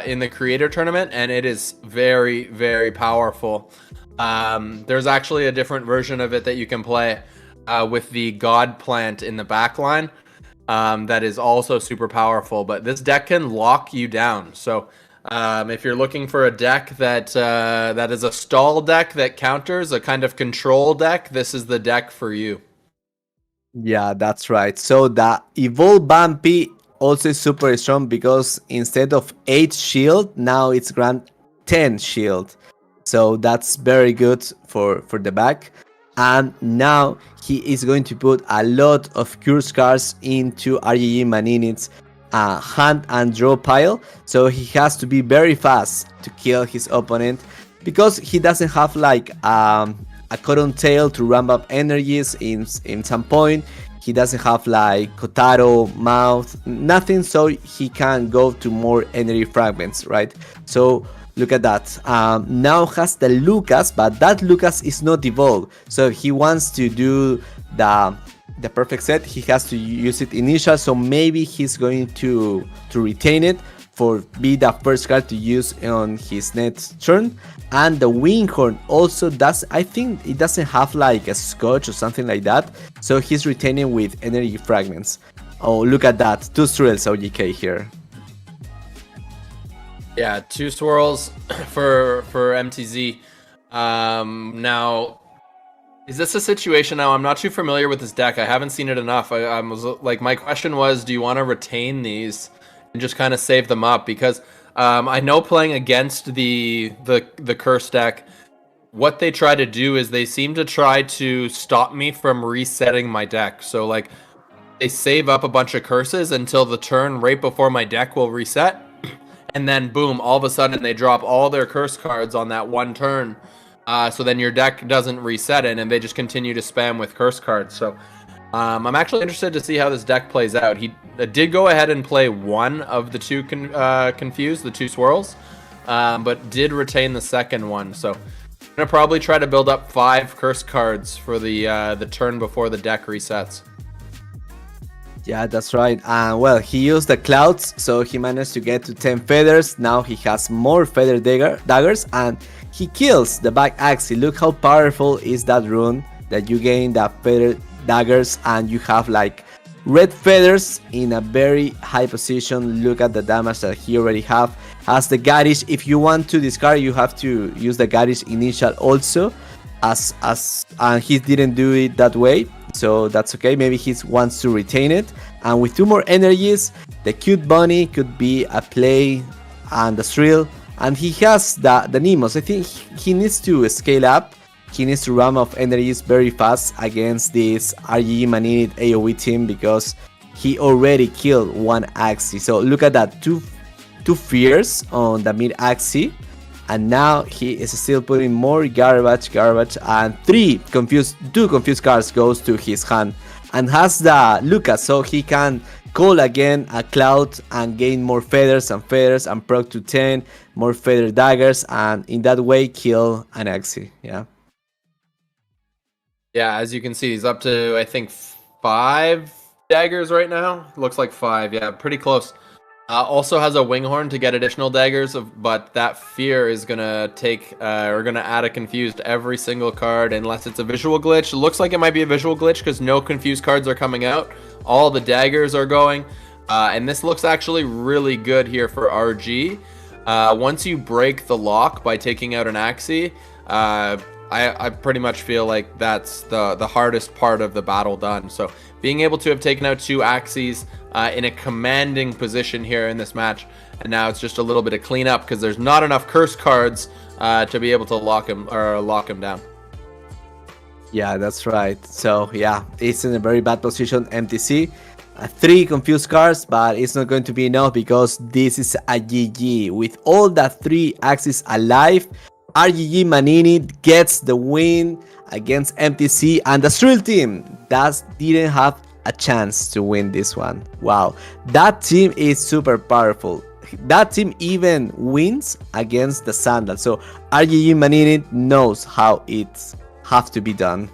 Speaker 1: in the creator tournament, and it is very, very powerful. There's actually a different version of it that you can play with the God Plant in the backline that is also super powerful, but this deck can lock you down. So if you're looking for a deck that is a stall deck that counters, a kind of control deck, this is the deck for you.
Speaker 2: Yeah, that's right. So the Evolve Vampy also is super strong because instead of 8 shield, now it's grant 10 shield. So that's very good for the back. And now he is going to put a lot of curse cards into RGG Maninit's hand and draw pile. So he has to be very fast to kill his opponent because he doesn't have like a Cotton Tail to ramp up energies in some point. He doesn't have like Kotaro, Mouth, nothing, so he can go to more energy fragments, right? So look at that. Now has the Lucas, but that Lucas is not evolved. So if he wants to do the perfect set, he has to use it initial. So maybe he's going to retain it for be the first card to use on his next turn. And the Winghorn also does, I think it doesn't have like a Scotch or something like that. So he's retaining with energy fragments. Oh, look at that. 2 swirls OGK here.
Speaker 1: Yeah, 2 swirls for MTZ. Now, is this a situation now? I'm not too familiar with this deck. I haven't seen it enough. I was like, my question was, do you want to retain these and just kind of save them up? Because I know playing against the curse deck, what they try to do is they seem to try to stop me from resetting my deck. So like, they save up a bunch of curses until the turn right before my deck will reset. And then boom, all of a sudden they drop all their curse cards on that one turn. So then your deck doesn't reset it and they just continue to spam with curse cards. So I'm actually interested to see how this deck plays out. He did go ahead and play one of the 2 confused, the 2 swirls, but did retain the second one. So I'm gonna probably try to build up 5 curse cards for the turn before the deck resets.
Speaker 2: Yeah, that's right. Well, he used the clouds, so he managed to get to 10 feathers. Now he has more feather daggers, and he kills the back Axie. Look how powerful is that rune that you gain the feather daggers, and you have like red feathers in a very high position. Look at the damage that he already has the Garish. If you want to discard, you have to use the Garish initial also, and he didn't do it that way. So that's okay, maybe he wants to retain it. And with 2 more energies, the cute bunny could be a play, and the thrill. And he has the Nemos. I think he needs to scale up. He needs to run off energies very fast against this RGG Maninit AoE team because he already killed 1 Axie. So look at that, two fears on the mid Axie. And now he is still putting more garbage, and 2 confused cards goes to his hand, and has the Lucas, so he can call again a cloud and gain more feathers and proc to 10 more feather daggers, and in that way kill an Axie.
Speaker 1: Yeah, as you can see, he's up to I think 5 daggers right now. Looks like 5. Yeah, pretty close. Also has a Winghorn to get additional daggers, but that fear is gonna gonna add a confused every single card unless it's a visual glitch. It looks like it might be a visual glitch because no confused cards are coming out. All the daggers are going, and this looks actually really good here for RG. Once you break the lock by taking out an Axie, I pretty much feel like that's the hardest part of the battle done. So being able to have taken out 2 Axies in a commanding position here in this match, and now it's just a little bit of cleanup because there's not enough curse cards to be able to lock him down.
Speaker 2: Yeah, that's right. So yeah, it's in a very bad position. MTC, 3 confused cards, but it's not going to be enough because this is a GG with all the 3 Axies alive. RGG Manini gets the win against MTC, and the Thrill team that didn't have a chance to win this one. Wow, that team is super powerful. That team even wins against the Sandal. So RGG Manini knows how it's have to be done.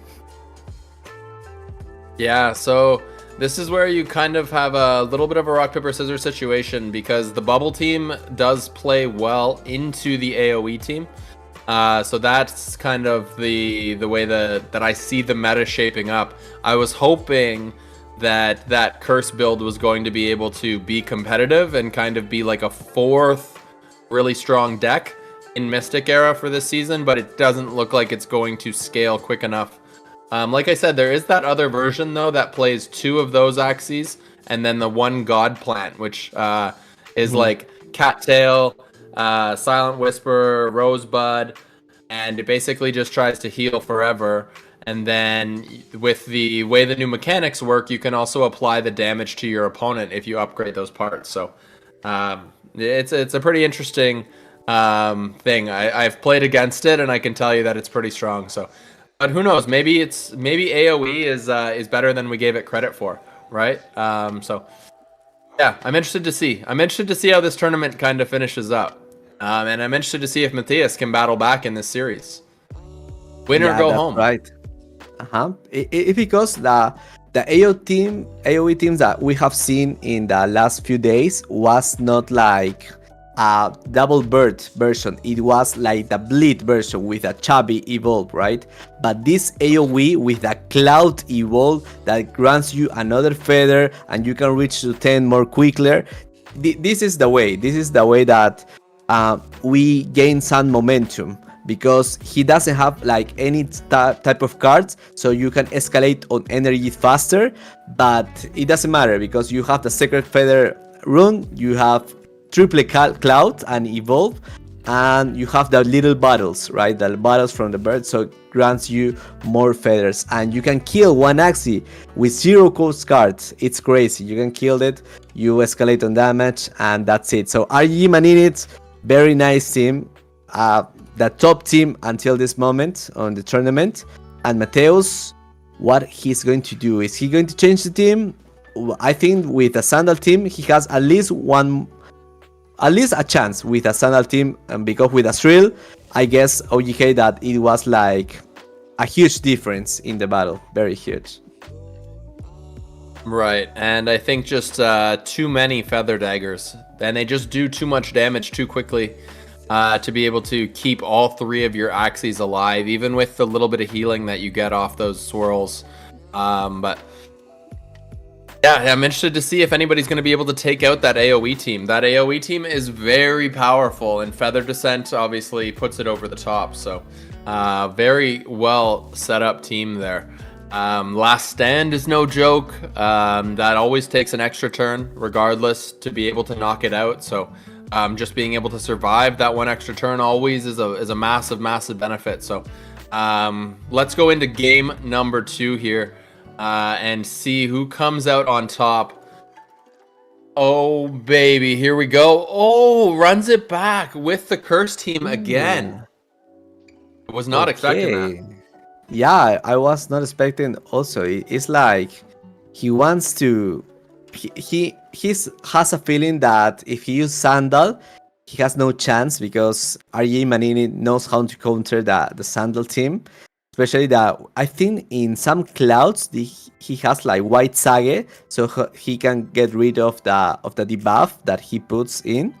Speaker 1: Yeah, so this is where you kind of have a little bit of a rock, paper, scissors situation, because the bubble team does play well into the AoE team. So that's kind of the way that I see the meta shaping up. I was hoping that curse build was going to be able to be competitive and kind of be like a fourth really strong deck in Mystic era for this season, but it doesn't look like it's going to scale quick enough. Like I said, there is that other version though that plays 2 of those Axies and then the 1 God Plant, which is like Cattail, Silent Whisper, Rosebud, and it basically just tries to heal forever. And then with the way the new mechanics work, you can also apply the damage to your opponent if you upgrade those parts. So it's a pretty interesting thing. I've played against it, and I can tell you that it's pretty strong. So, but who knows? Maybe AoE is better than we gave it credit for, right? So yeah, I'm interested to see. I'm interested to see how this tournament kind of finishes up, and I'm interested to see if Matthias can battle back in this series. Win or go home.
Speaker 2: Right. It because the AoE teams that we have seen in the last few days was not like a double bird version. It was like the bleed version with a chubby evolve, right? But this AoE with a cloud evolve that grants you another feather and you can reach to 10 more quickly. This is the way. This is the way that we gain some momentum, because he doesn't have like any type of cards, so you can escalate on energy faster. But it doesn't matter because you have the Sacred Feather rune, you have triple cloud and evolve, and you have the little bottles, right? The bottles from the bird, so it grants you more feathers, and you can kill one Axie with 0 cost cards. It's crazy. You can kill it, you escalate on damage, and that's it. So RG Maninit, very nice team. The top team until this moment on the tournament. And Mateus, what he's going to do, is he going to change the team? I think with the Sandal team he has at least a chance with a Sandal team, and because with a Thrill, I guess OGK that it was like a huge difference in the battle, very huge.
Speaker 1: Right, and I think just too many feather daggers, and they just do too much damage too quickly. To be able to keep all 3 of your Axies alive, even with the little bit of healing that you get off those swirls. But yeah, I'm interested to see if anybody's going to be able to take out that AoE team. That AoE team is very powerful, and Feather Descent obviously puts it over the top. So very well set up team there. Last Stand is no joke. That always takes an extra turn regardless to be able to knock it out. So just being able to survive that 1 extra turn always is a massive benefit. So let's go into game number 2 here and see who comes out on top. Oh baby, here we go. Oh, runs it back with the curse team again. I was not expecting that.
Speaker 2: Yeah, I was not expecting also. It's like he wants to... He has a feeling that if he uses Sandal, he has no chance, because RG Manini knows how to counter the Sandal team. Especially that I think in some clouds he has like White Sage, so he can get rid of the debuff that he puts in.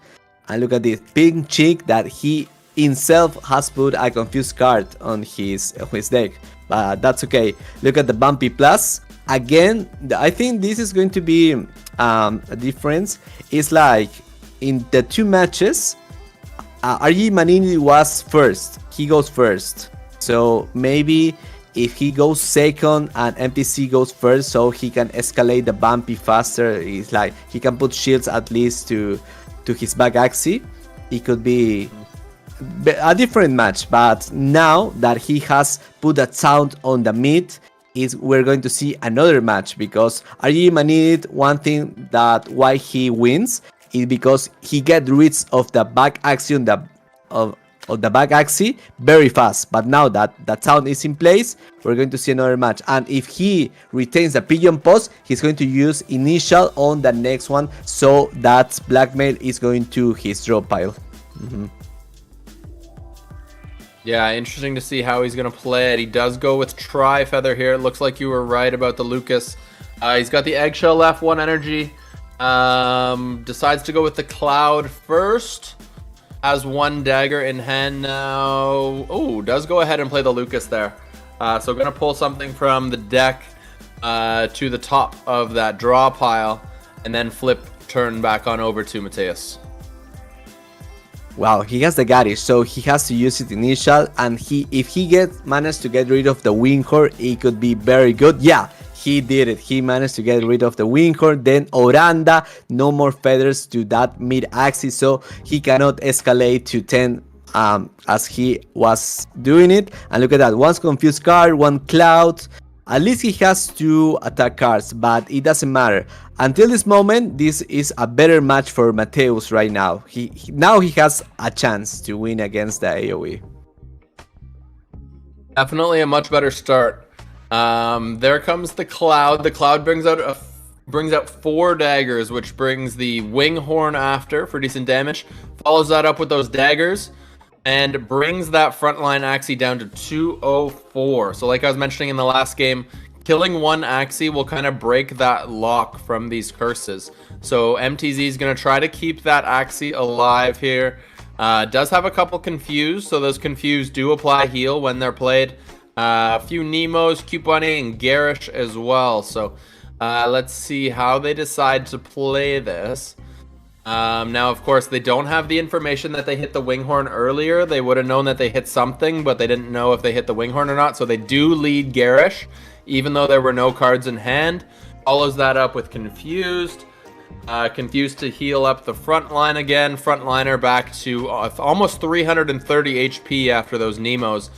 Speaker 2: And look at this pink chick that he himself has put a confused card on his deck. But that's okay. Look at the Bumpy Plus. Again, I think this is going to be a difference. It's like in the 2 matches, RG Manini was first. He goes first. So maybe if he goes second and MTC goes first, so he can escalate the Bumpy faster. It's like he can put shields at least to his back Axie. It could be a different match. But now that he has put that sound on the mid, we're going to see another match, because RG Manini, one thing that why he wins is because he gets rid of the back action the back Axie very fast. But now that that sound is in place, we're going to see another match. And if he retains the pigeon post, he's going to use initial on the next one, so that blackmail is going to his drop pile.
Speaker 1: Yeah, interesting to see how he's going to play it. He does go with Tri-Feather here. It looks like you were right about the Lucas. He's got the Eggshell left, 1 energy. Decides to go with the Cloud first. Has 1 dagger in hand now. Oh, does go ahead and play the Lucas there. So going to pull something from the deck to the top of that draw pile. And then flip turn back on over to Mateus.
Speaker 2: Wow, he has the Garish, so he has to use it initial, and if he managed to get rid of the Winghorn, it could be very good. Yeah, he did it. He managed to get rid of the Winghorn, then Oranda, no more feathers to that mid axis, so he cannot escalate to 10 as he was doing it. And look at that, 1 confused card, 1 cloud. At least he has 2 attack cards, but it doesn't matter. Until this moment, this is a better match for Mateus right now. Now he has a chance to win against the AoE.
Speaker 1: Definitely a much better start. There comes the Cloud. The Cloud brings out 4 daggers, which brings the Winghorn after for decent damage. Follows that up with those daggers. And brings that frontline Axie down to 204. So like I was mentioning in the last game, killing 1 Axie will kind of break that lock from these curses. So MTZ is going to try to keep that Axie alive here. Does have a couple confused, so those confused do apply heal when they're played. A few Nemos, Cute Bunny, and Garish as well. So let's see how they decide to play this. Now, of course, they don't have the information that they hit the Winghorn earlier. They would have known that they hit something, but they didn't know if they hit the Winghorn or not. So they do lead Garish, even though there were no cards in hand. Follows that up with Confused. Confused to heal up the front line again. Frontliner back to almost 330 HP after those Nemos,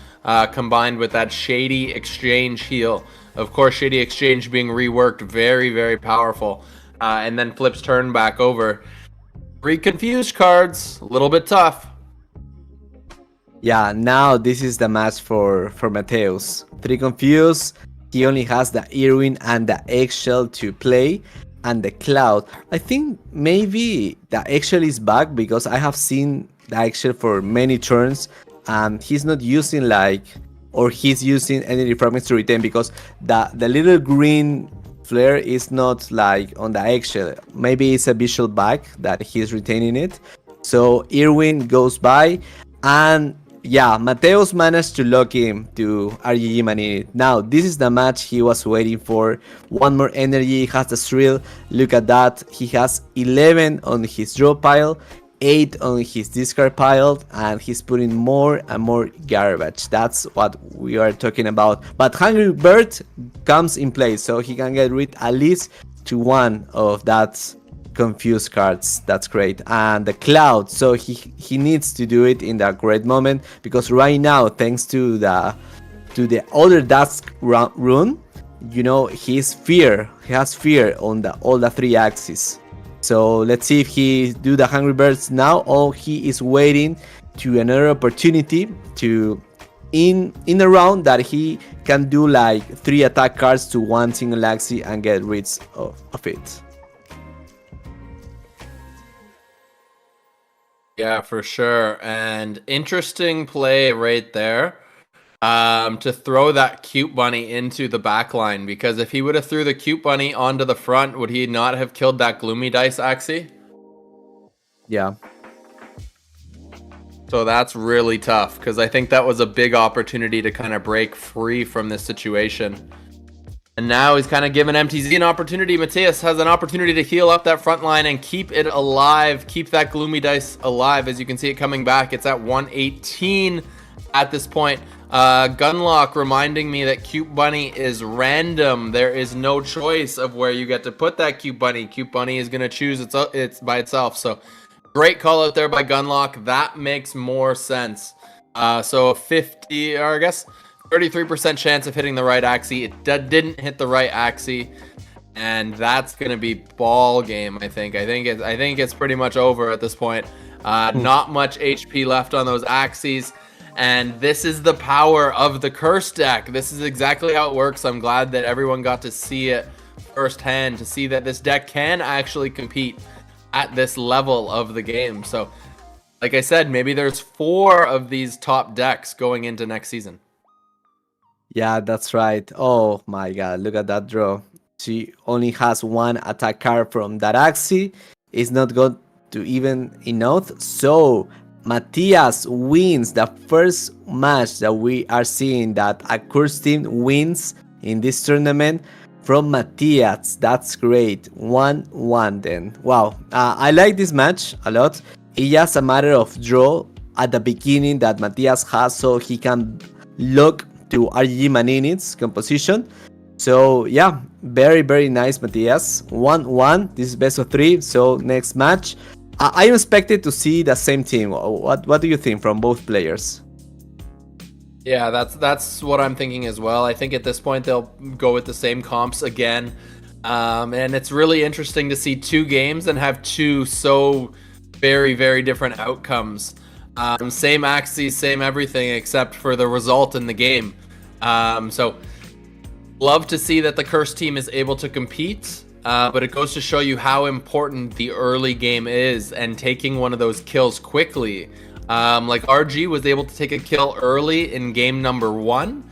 Speaker 1: combined with that Shady Exchange heal. Of course, Shady Exchange being reworked, very, very powerful. And then flips turn back over. 3 confused cards, a little bit tough.
Speaker 2: Yeah, now this is the match for Mateus. 3 confused, he only has the Earwing and the Eggshell to play, and the Cloud. I think maybe the Eggshell is back, because I have seen the Eggshell for many turns, and he's not using he's using any fragments to retain, because the little green flare is not like on the Eggshell. Maybe it's a visual bug that he's retaining it. So Irwin goes by, and yeah, Mateus managed to lock him to RGG Manini. Now this is the match he was waiting for. 1 more energy, has the thrill. Look at that, he has 11 on his draw pile, 8 on his discard pile, and he's putting more and more garbage. That's what we are talking about. But Hungry Bird comes in play, so he can get rid at least to 1 of that confused cards. That's great. And the Cloud, so he needs to do it in that great moment, because right now, thanks to the other Dusk rune, you know, he has fear on all the 3 axes. So let's see if he do the Hungry Birds now, or he is waiting to another opportunity to in a round that he can do like 3 attack cards to 1 single Axie and get rid of it.
Speaker 1: Yeah, for sure. And interesting play right there. To throw that Cute Bunny into the back line, because if he would have threw the Cute Bunny onto the front, would he not have killed that Gloomy Dice Axie?
Speaker 2: Yeah.
Speaker 1: So that's really tough, because I think that was a big opportunity to kind of break free from this situation. And now he's kind of given MTZ an opportunity. Mateus has an opportunity to heal up that front line and keep it alive, keep that Gloomy Dice alive. As you can see it coming back, it's at 118 at this point. Gunlock reminding me that Cute Bunny is random. There is no choice of where you get to put that Cute Bunny. Cute Bunny is going to choose it's by itself. So great call out there by Gunlock. That makes more sense. So a 50, or I guess 33% chance of hitting the right Axie. It didn't hit the right Axie, and that's going to be ball game. I think it's pretty much over at this point. Not much HP left on those Axies. And this is the power of the curse deck. This is exactly how it works. I'm glad that everyone got to see it firsthand, to see that this deck can actually compete at this level of the game. So, like I said, maybe there's 4 of these top decks going into next season.
Speaker 2: Yeah, that's right. Oh my god, look at that draw. She only has 1 attack card from that Axie. It's not going to even enough. So Matthias wins the first match that we are seeing that a curse team wins in this tournament from Matthias. That's great. 1-1 then. Wow. I like this match a lot. It's just a matter of draw at the beginning that Matthias has so he can look to RGG Manini's composition. So yeah, very, very nice, Matthias. 1-1. This is best of 3. So next match. I expected to see the same team. What do you think from both players?
Speaker 1: Yeah, that's what I'm thinking as well. I think at this point they'll go with the same comps again. And it's really interesting to see 2 games and have 2 so very, very different outcomes. Same Axie, same everything except for the result in the game. So love to see that the curse team is able to compete. But it goes to show you how important the early game is and taking one of those kills quickly. Like RG was able to take a kill early in game number 1,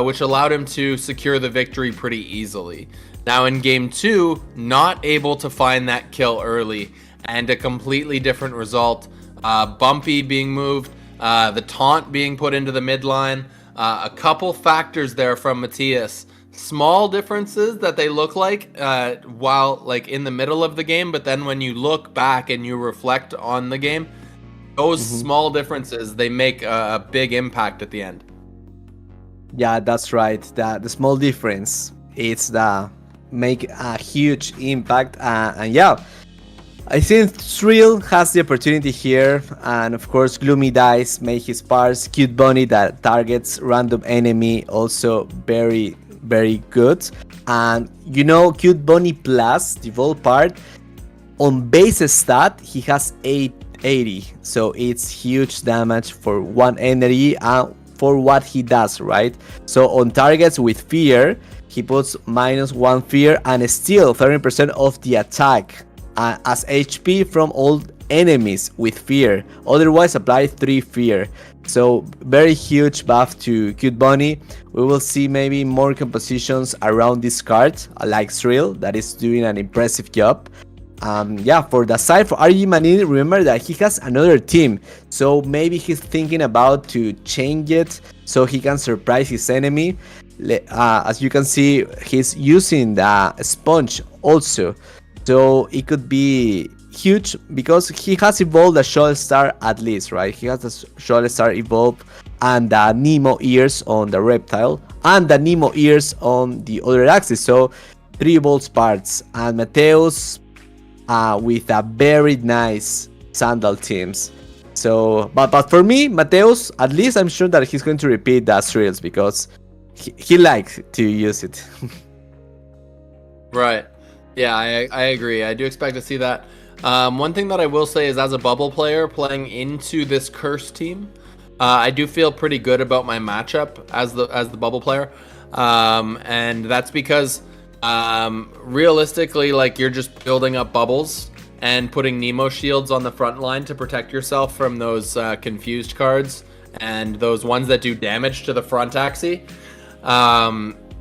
Speaker 1: which allowed him to secure the victory pretty easily. Now in game 2, not able to find that kill early and a completely different result. Bumpy being moved, the taunt being put into the midline, a couple factors there from Matthias. Small differences that they look like while like in the middle of the game, but then when you look back and you reflect on the game, those small differences, they make a big impact at the end.
Speaker 2: Yeah, that's right. The small difference, it's the make a huge impact. And yeah, I think Thrill has the opportunity here, and of course Gloomy Dice make his parts. Cute Bunny that targets random enemy, also very, very good. And you know, Cute Bunny plus default part on base stat he has 880, so it's huge damage for 1 energy and for what he does, right? So on targets with fear he puts -1 fear and still 30% of the attack as HP from all enemies with fear. Otherwise apply 3 fear. So very huge buff to Cute Bunny. We will see maybe more compositions around this card, like Thrill, that is doing an impressive job. Yeah, for the side for RG Manini, remember that he has another team, so maybe he's thinking about to change it so he can surprise his enemy. As you can see, he's using the sponge also, so it could be huge because he has evolved the Shoal Star at least, right? He has the Shoal Star evolved and the Nemo ears on the reptile and the Nemo ears on the other axis, so 3 evolved parts. And Mateus with a very nice sandal teams. So but for me, Mateus, at least I'm sure that he's going to repeat the thrills because he likes to use it.
Speaker 1: Right. Yeah, I agree. I do expect to see that. One thing that I will say is, as a bubble player playing into this curse team, I do feel pretty good about my matchup as the bubble player, and that's because realistically, like, you're just building up bubbles and putting Nemo shields on the front line to protect yourself from those confused cards and those ones that do damage to the front Axie.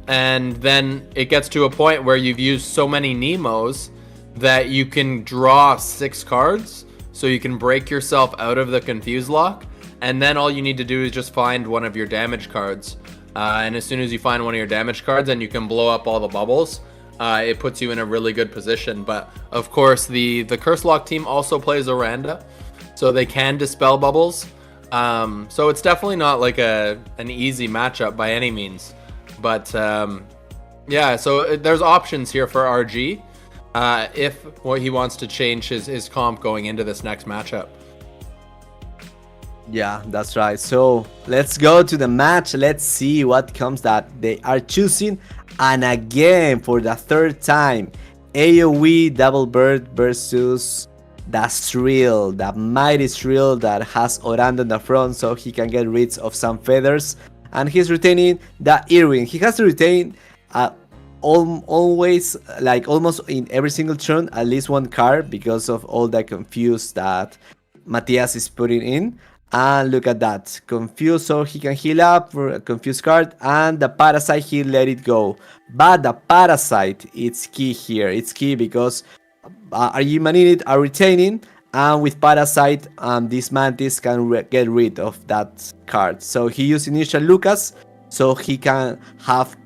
Speaker 1: And then it gets to a point where you've used so many Nemos that you can draw 6 cards, so you can break yourself out of the confuse lock, and then all you need to do is just find one of your damage cards. And as soon as you find one of your damage cards and you can blow up all the bubbles, it puts you in a really good position. But of course, the Curse Lock team also plays Oranda, so they can dispel bubbles. So it's definitely not like an easy matchup by any means. But yeah, so there's options here for RG if what he wants to change his comp going into this next matchup.
Speaker 2: Yeah, that's right. So let's go to the match. Let's see what comes that they are choosing. And again, for the 3rd time, AoE Double Bird versus that Shrill, that mighty Shrill that has Orando in the front so he can get rid of some feathers. And he's retaining that earring. He has to retain always, like almost in every single turn, at least one card because of all the confuse that Matthias is putting in. And look at that, confuse, so he can heal up for a confused card, and the parasite he let it go. But the parasite, it's key here. It's key because Argimanid are retaining, and with parasite, this mantis can get rid of that card. So he used initial Lucas, so he can have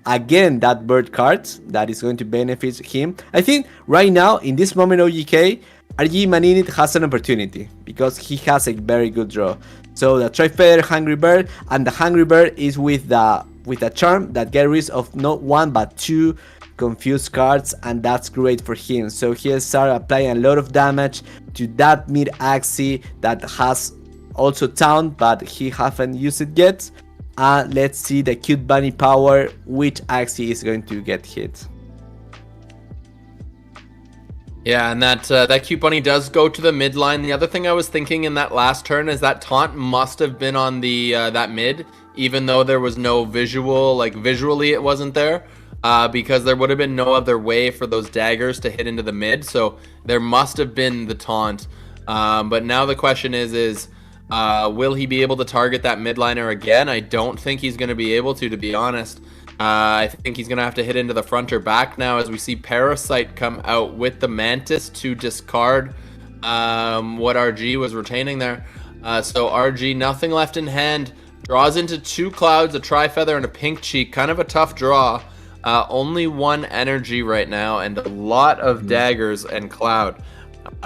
Speaker 2: again that bird card that is going to benefit him. I think right now in this moment OGK, Argimanid has an opportunity because he has a very good draw. So the Tri-Feather Hungry Bird, and the Hungry Bird is with a charm that gets rid of not one but two confused cards, and that's great for him. So he'll start applying a lot of damage to that mid Axie that has also Taunt, but he haven't used it yet. Let's see the cute bunny power, which Axie is going to get hit.
Speaker 1: Yeah, and that cute bunny does go to the mid line. The other thing I was thinking in that last turn is that taunt must have been on the that mid, even though there was no visual, like visually it wasn't there, because there would have been no other way for those daggers to hit into the mid. So there must have been the taunt. But now the question is will he be able to target that midliner again? I don't think he's going to be able to be honest. I think he's going to have to hit into the front or back now as we see Parasite come out with the Mantis to discard what RG was retaining there. So RG, nothing left in hand, draws into two clouds, a Tri-Feather and a Pink Cheek. Kind of a tough draw. Only one energy right now and a lot of daggers and cloud.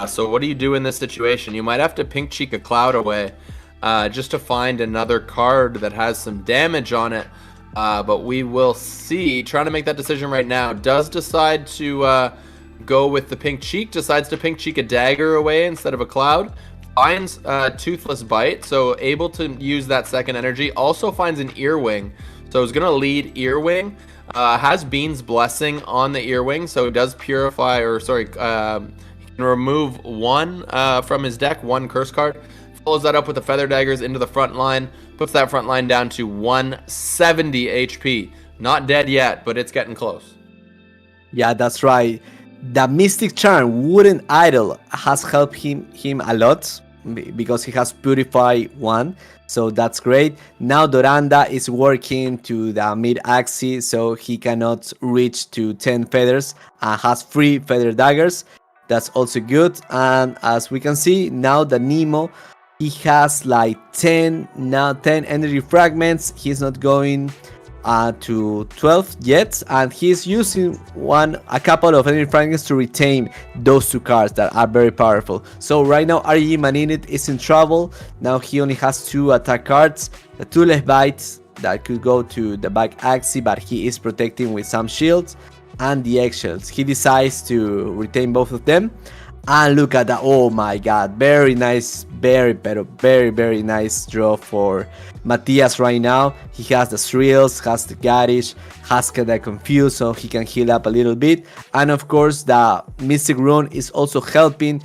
Speaker 1: So what do you do in this situation? You might have to Pink Cheek a cloud away just to find another card that has some damage on it. But we will see. Trying to make that decision right now. Does decide to go with the Pink Cheek. Decides to Pink Cheek a dagger away instead of a cloud. Finds Toothless Bite, so able to use that second energy. Also finds an Earwing, so is going to lead Earwing. Has Bean's Blessing on the Earwing, so it does purify, or sorry, he can remove one from his deck, one curse card. Follows that up with the Feather Daggers into the front line. Puts that front line down to 170 HP. Not dead yet, but it's getting close.
Speaker 2: Yeah, that's right. The Mystic Charm, Wooden Idol, has helped him a lot because he has Purify 1. So that's great. Now Doranda is working to the mid Axie, so he cannot reach to 10 feathers and has 3 Feather Daggers. That's also good. And as we can see, now the Nemo, he has like 10 energy fragments. He's not going to 12 yet, and he's using a couple of energy fragments to retain those two cards that are very powerful. So right now Argimanid is in trouble. Now he only has 2 attack cards, the Toothless Bite that could go to the back Axie, but he is protecting with some shields, and the eggshells. He decides to retain both of them. And look at that, oh my god, very nice, very nice draw for Matthias right now. He has the Shrills, has the Garish, has the Confuse, so he can heal up a little bit. And of course the Mystic Rune is also helping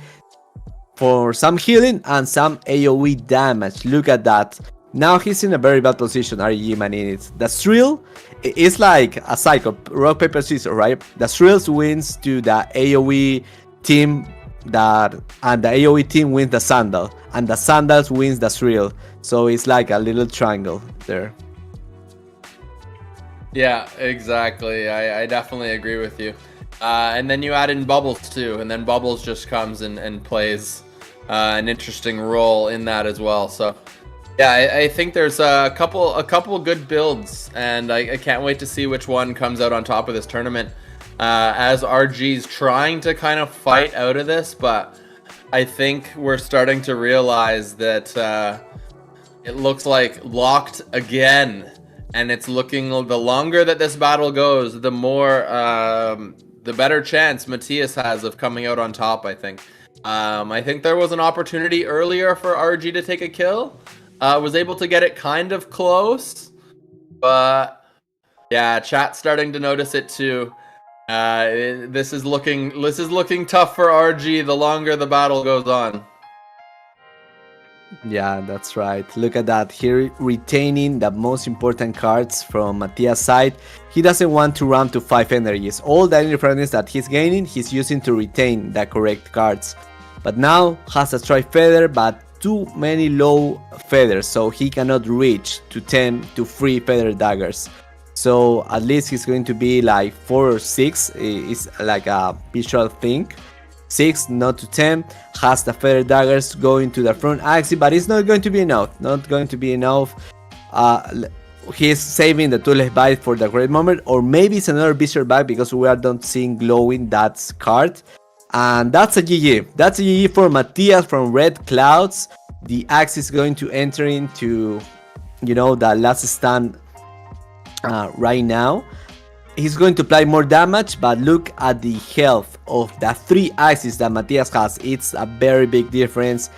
Speaker 2: for some healing and some AoE damage. Look at that. Now he's in a very bad position, Argimanid. The Shrill is like a cycle, rock, paper, scissors, right? The Shrills wins to the AoE team, and the AoE team wins the Sandal, and the Sandals wins the Shrill. So it's like a little triangle there.
Speaker 1: Yeah, exactly. I definitely agree with you. And then you add in Bubbles too, and then Bubbles just comes and plays an interesting role in that as well. So yeah, I think there's a couple good builds, and I can't wait to see which one comes out on top of this tournament. As RG's trying to kind of fight out of this, but I think we're starting to realize that it looks like locked again, and it's looking, the longer that this battle goes, the more the better chance Matthias has of coming out on top. I think there was an opportunity earlier for RG to take a kill, was able to get it kind of close, but yeah, chat's starting to notice it too. This is looking tough for RG the longer the battle goes on.
Speaker 2: Yeah, that's right. Look at that. Here retaining the most important cards from Matthias' side. He doesn't want to run to 5 energies. All the energy fragments that he's gaining, he's using to retain the correct cards. But now has a strike feather, but too many low feathers, so he cannot reach to 10 to 3 feather daggers. So at least he's going to be like 4 or 6. It's like a visual thing. 6, not to 10, has the feather daggers going to the front Axie, but it's not going to be enough. Not going to be enough. He's saving the Toothless Bite for the great moment, or maybe it's another Visor Bite because we are not seeing glowing that card. And that's a GG. That's a GG for Matthias from Red Clouds. The Axie is going to enter into, the last stand right now. He's going to apply more damage, but look at the health of the 3 Axies that Matthias has. It's a very big difference.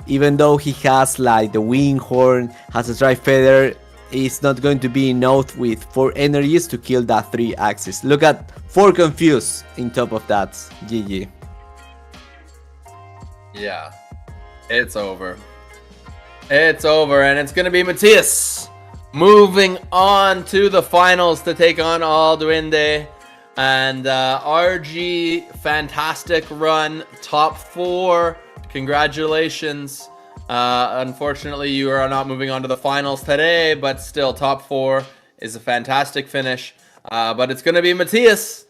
Speaker 2: Even though he has like the Wing Horn, has a Strike Feather, it's not going to be enough with 4 energies to kill that 3 Axies. Look at 4 Confused in top of that. GG.
Speaker 1: Yeah, it's over. It's over, and it's going to be Matthias moving on to the finals to take on Alduinde. And RG, fantastic run, top 4. Congratulations. Unfortunately, you are not moving on to the finals today, but still, top 4 is a fantastic finish. But it's going to be Matthias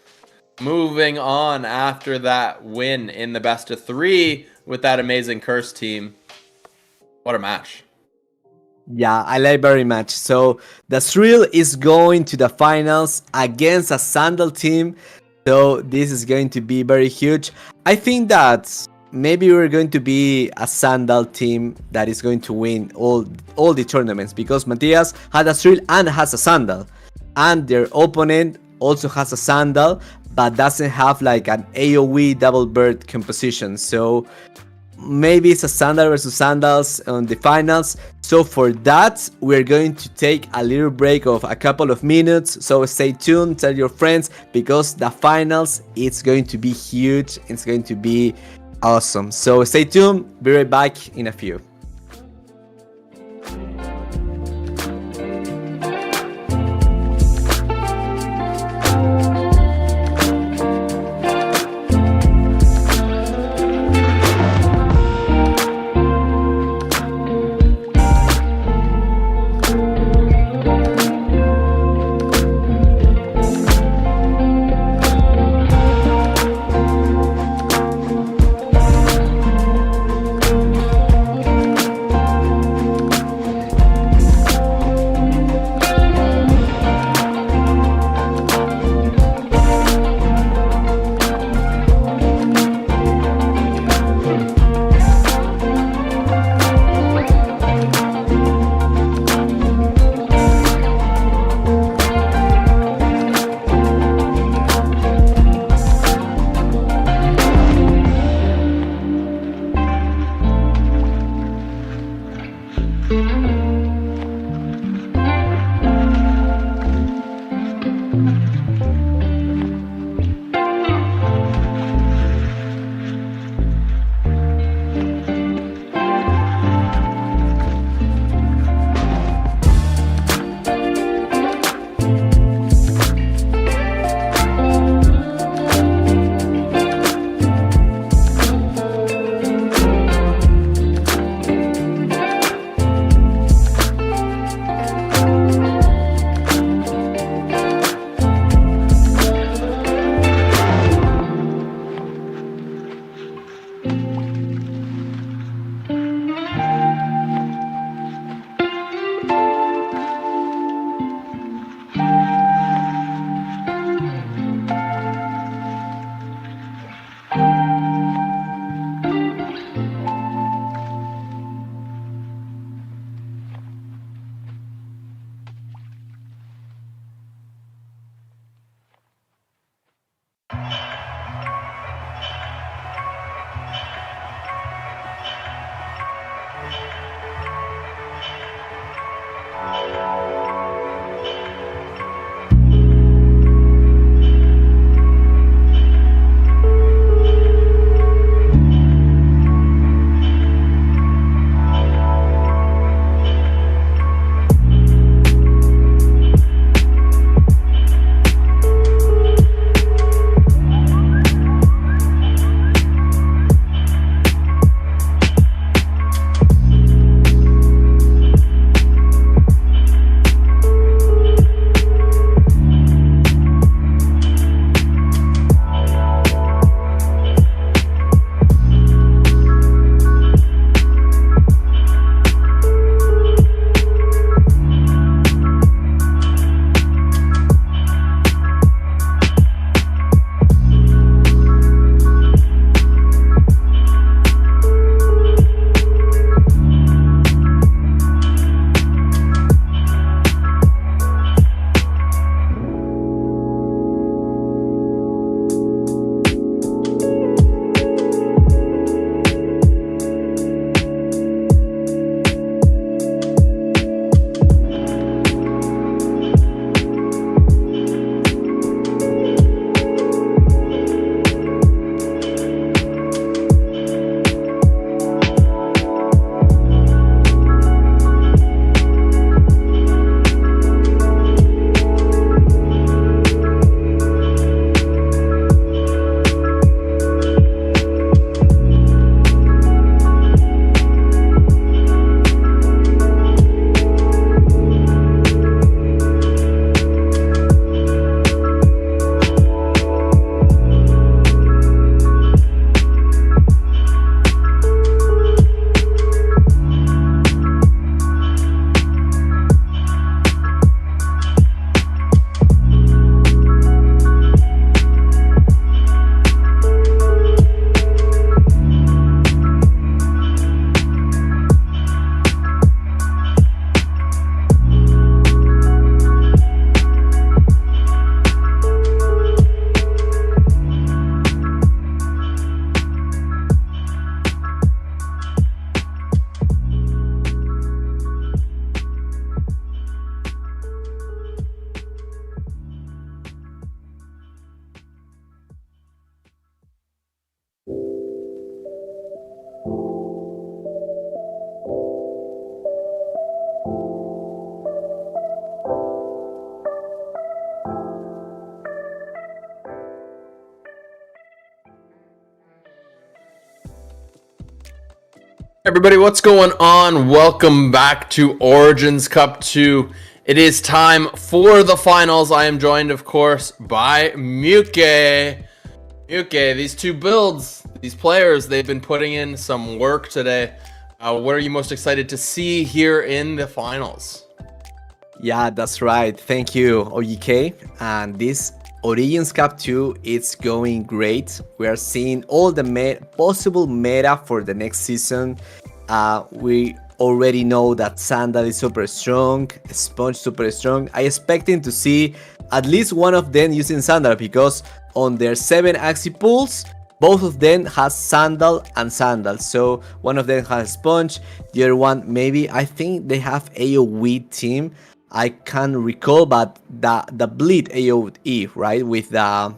Speaker 1: moving on after that win in the best of 3 with that amazing Curse team. What a match.
Speaker 2: Yeah, I like very much. So the Thrill is going to the finals against a Sandal team. So this is going to be very huge. I think that maybe we're going to be a Sandal team that is going to win all the tournaments, because Matthias had a Thrill and has a Sandal, and their opponent also has a Sandal but doesn't have like an AoE double bird composition. So maybe it's a Sandal versus Sandals on the finals. So for that, we're going to take a little break of a couple of minutes. So stay tuned, tell your friends, because the finals, it's going to be huge. It's going to be awesome. So stay tuned. Be right back in a few.
Speaker 1: Everybody, what's going on? Welcome back to Origins Cup 2. It is time for the finals. I am joined, of course, by Muke. Muke, these two builds, these players, they've been putting in some work today. What are you most excited to see here in the finals?
Speaker 2: Yeah, that's right. Thank you, OGK. And this Origins Cup 2, it's going great. We are seeing all the possible meta for the next season. We already know that Sandal is super strong, Sponge super strong. I expecting to see at least one of them using Sandal because on their 7 Axie pools, both of them has Sandal and Sandal. So one of them has Sponge, the other one maybe, I think they have AoE team. I can't recall, but the bleed AoE, right, with the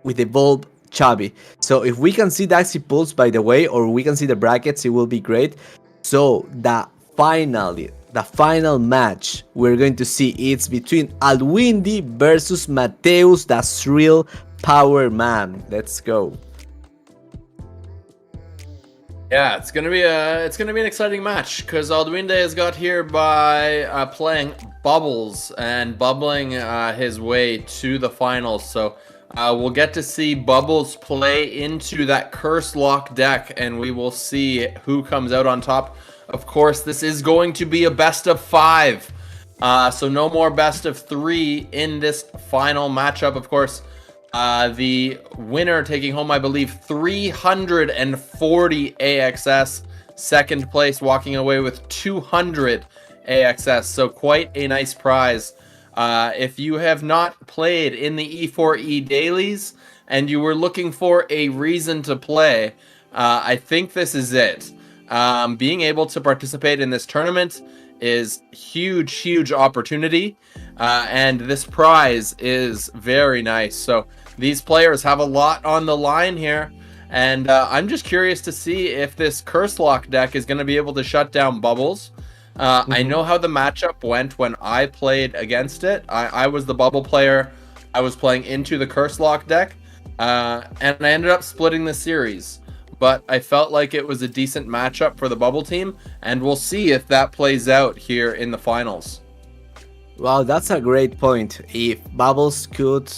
Speaker 2: Evolve Chubby. So if we can see the Axie pulls, by the way, or we can see the brackets, it will be great. So the final match we're going to see, it's between Alwindy versus Mateus, the Shrill Power Man. Let's go.
Speaker 1: Yeah, it's gonna be an exciting match because Aldwinde has got here by playing Bubbles and bubbling his way to the finals. So we'll get to see Bubbles play into that Curse Lock deck, and we will see who comes out on top. Of course, this is going to be a best of 5, so no more best of 3 in this final matchup. Of course. The winner taking home, I believe, 340 AXS. Second place walking away with 200 AXS. So quite a nice prize. If you have not played in the E4E dailies and you were looking for a reason to play, I think this is it. Being able to participate in this tournament is huge opportunity. And this prize is very nice. So these players have a lot on the line here, and I'm just curious to see if this Curse Lock deck is going to be able to shut down Bubbles. I know how the matchup went when I played against it. I was the Bubble player. I was playing into the Curse Lock deck, and I ended up splitting the series. But I felt like it was a decent matchup for the Bubble team, and we'll see if that plays out here in the finals.
Speaker 2: Wow, that's a great point. If Bubbles could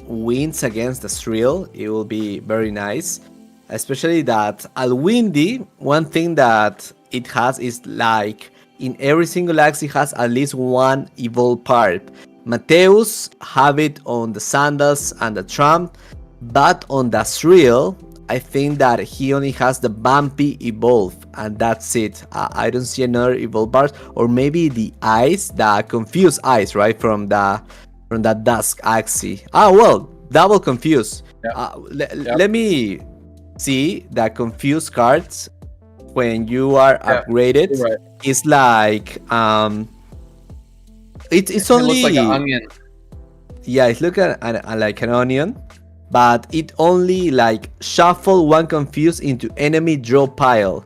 Speaker 2: wins against the Shrill, it will be very nice. Especially that Alwindy, one thing that it has is like in every single Axie has at least one Evolve part. Mateus have it on the Sandals and the Trump, but on the Shrill, I think that he only has the Bumpy Evolve, and that's it. I don't see another Evolve part, or maybe the Eyes, the Confused Eyes, right, from that Dusk Axie. Well, double Confuse.
Speaker 1: Yep.
Speaker 2: Let me see the Confuse cards when you are upgraded.
Speaker 1: Right.
Speaker 2: It's like it's only,
Speaker 1: it looks like an onion.
Speaker 2: Yeah, it looks like an onion, but it only like shuffle one Confuse into enemy draw pile.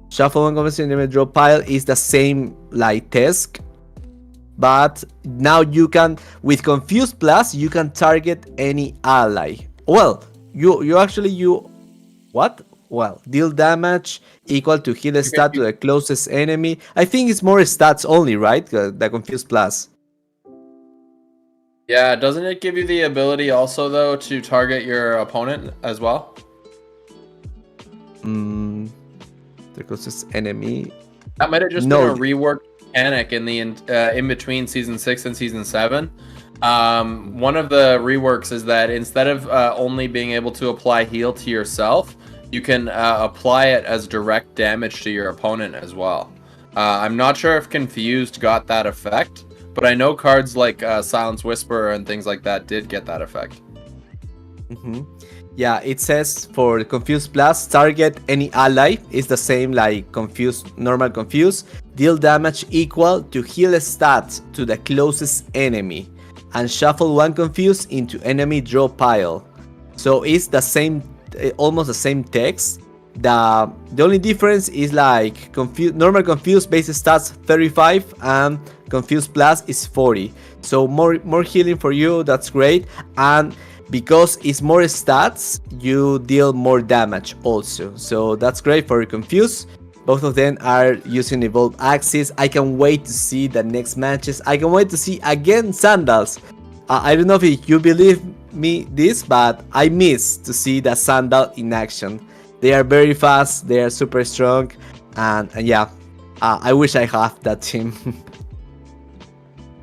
Speaker 2: Shuffle one Confuse into enemy draw pile is the same like Tesk. But now you can, with Confuse Plus, you can target any ally. Well, deal damage equal to heal stat to the closest enemy. I think it's more stats only, right? The Confuse Plus.
Speaker 1: Yeah, doesn't it give you the ability also, though, to target your opponent as well?
Speaker 2: The closest enemy.
Speaker 1: That might have just been a reworked mechanic in the in between season 6 and season 7. One of the reworks is that instead of only being able to apply heal to yourself, you can apply it as direct damage to your opponent as well. I'm not sure if Confused got that effect, but I know cards like Silence Whisperer and things like that did get that effect.
Speaker 2: Yeah, it says for Confuse Plus, target any ally. It's the same like Confuse, normal Confuse. Deal damage equal to heal stats to the closest enemy. And shuffle one Confuse into enemy draw pile. So it's the same, almost the same text. The only difference is like normal Confuse base stats 35 and Confuse Plus is 40. So more healing for you, that's great. And because it's more stats, you deal more damage also. So that's great for Confuse. Both of them are using evolved Axies. I can wait to see the next matches. I can wait to see again Sandals. I don't know if you believe me this, but I miss to see the Sandal in action. They are very fast, they are super strong, and yeah, I wish I have that team.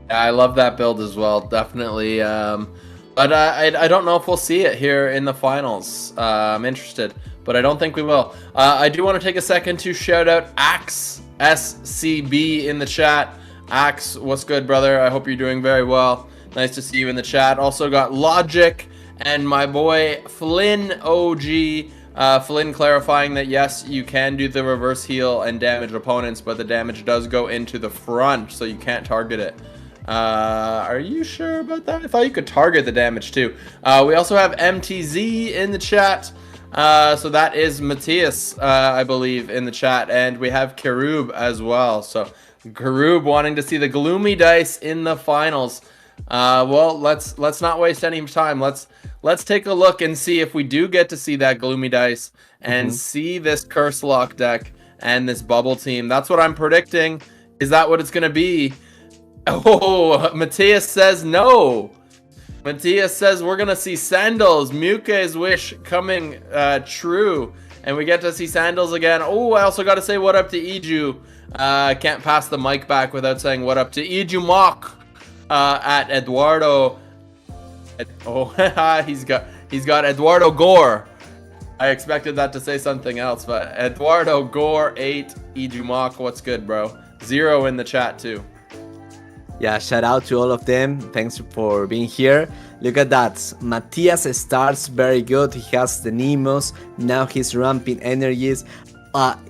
Speaker 1: Yeah, I love that build as well, definitely. But I don't know if we'll see it here in the finals. I'm interested, but I don't think we will. I do want to take a second to shout out Axe SCB in the chat. Axe, what's good, brother? I hope you're doing very well. Nice to see you in the chat. Also got Logic and my boy Flynn OG. Flynn clarifying that yes, you can do the reverse heal and damage opponents, but the damage does go into the front, so you can't target it. Are you sure about that? I thought you could target the damage too. We also have MTZ in the chat. So that is Matthias, I believe, in the chat, and we have Karub as well. So Karub wanting to see the gloomy dice in the finals. Well, let's not waste any time. Let's take a look and see if we do get to see that gloomy dice and see this curse lock deck and this bubble team. That's what I'm predicting. Is that what it's gonna be? Oh, Matthias says no. Matthias says we're gonna see Sandals, Muke's wish coming true, and we get to see Sandals again. Oh, I also got to say what up to Iju. Can't pass the mic back without saying what up to Iju Mock at Eduardo. Oh, he's got Eduardo Gore. I expected that to say something else, but Eduardo Gore 8 Iju Mock. What's good, bro? 0 in the chat too.
Speaker 2: Yeah, shout out to all of them. Thanks for being here. Look at that. Matthias starts very good. He has the Nemos. Now he's ramping energies.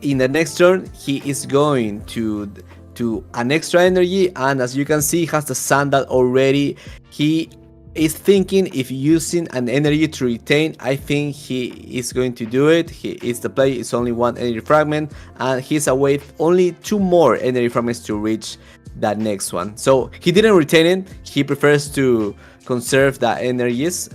Speaker 2: In the next turn, he is going to an extra energy. And as you can see, he has the Sandal already. He is thinking if using an energy to retain. I think he is going to do it. He is the play. It's only 1 energy fragment. And he's away only 2 more energy fragments to reach that next one. So he didn't retain it. He prefers to conserve the energies.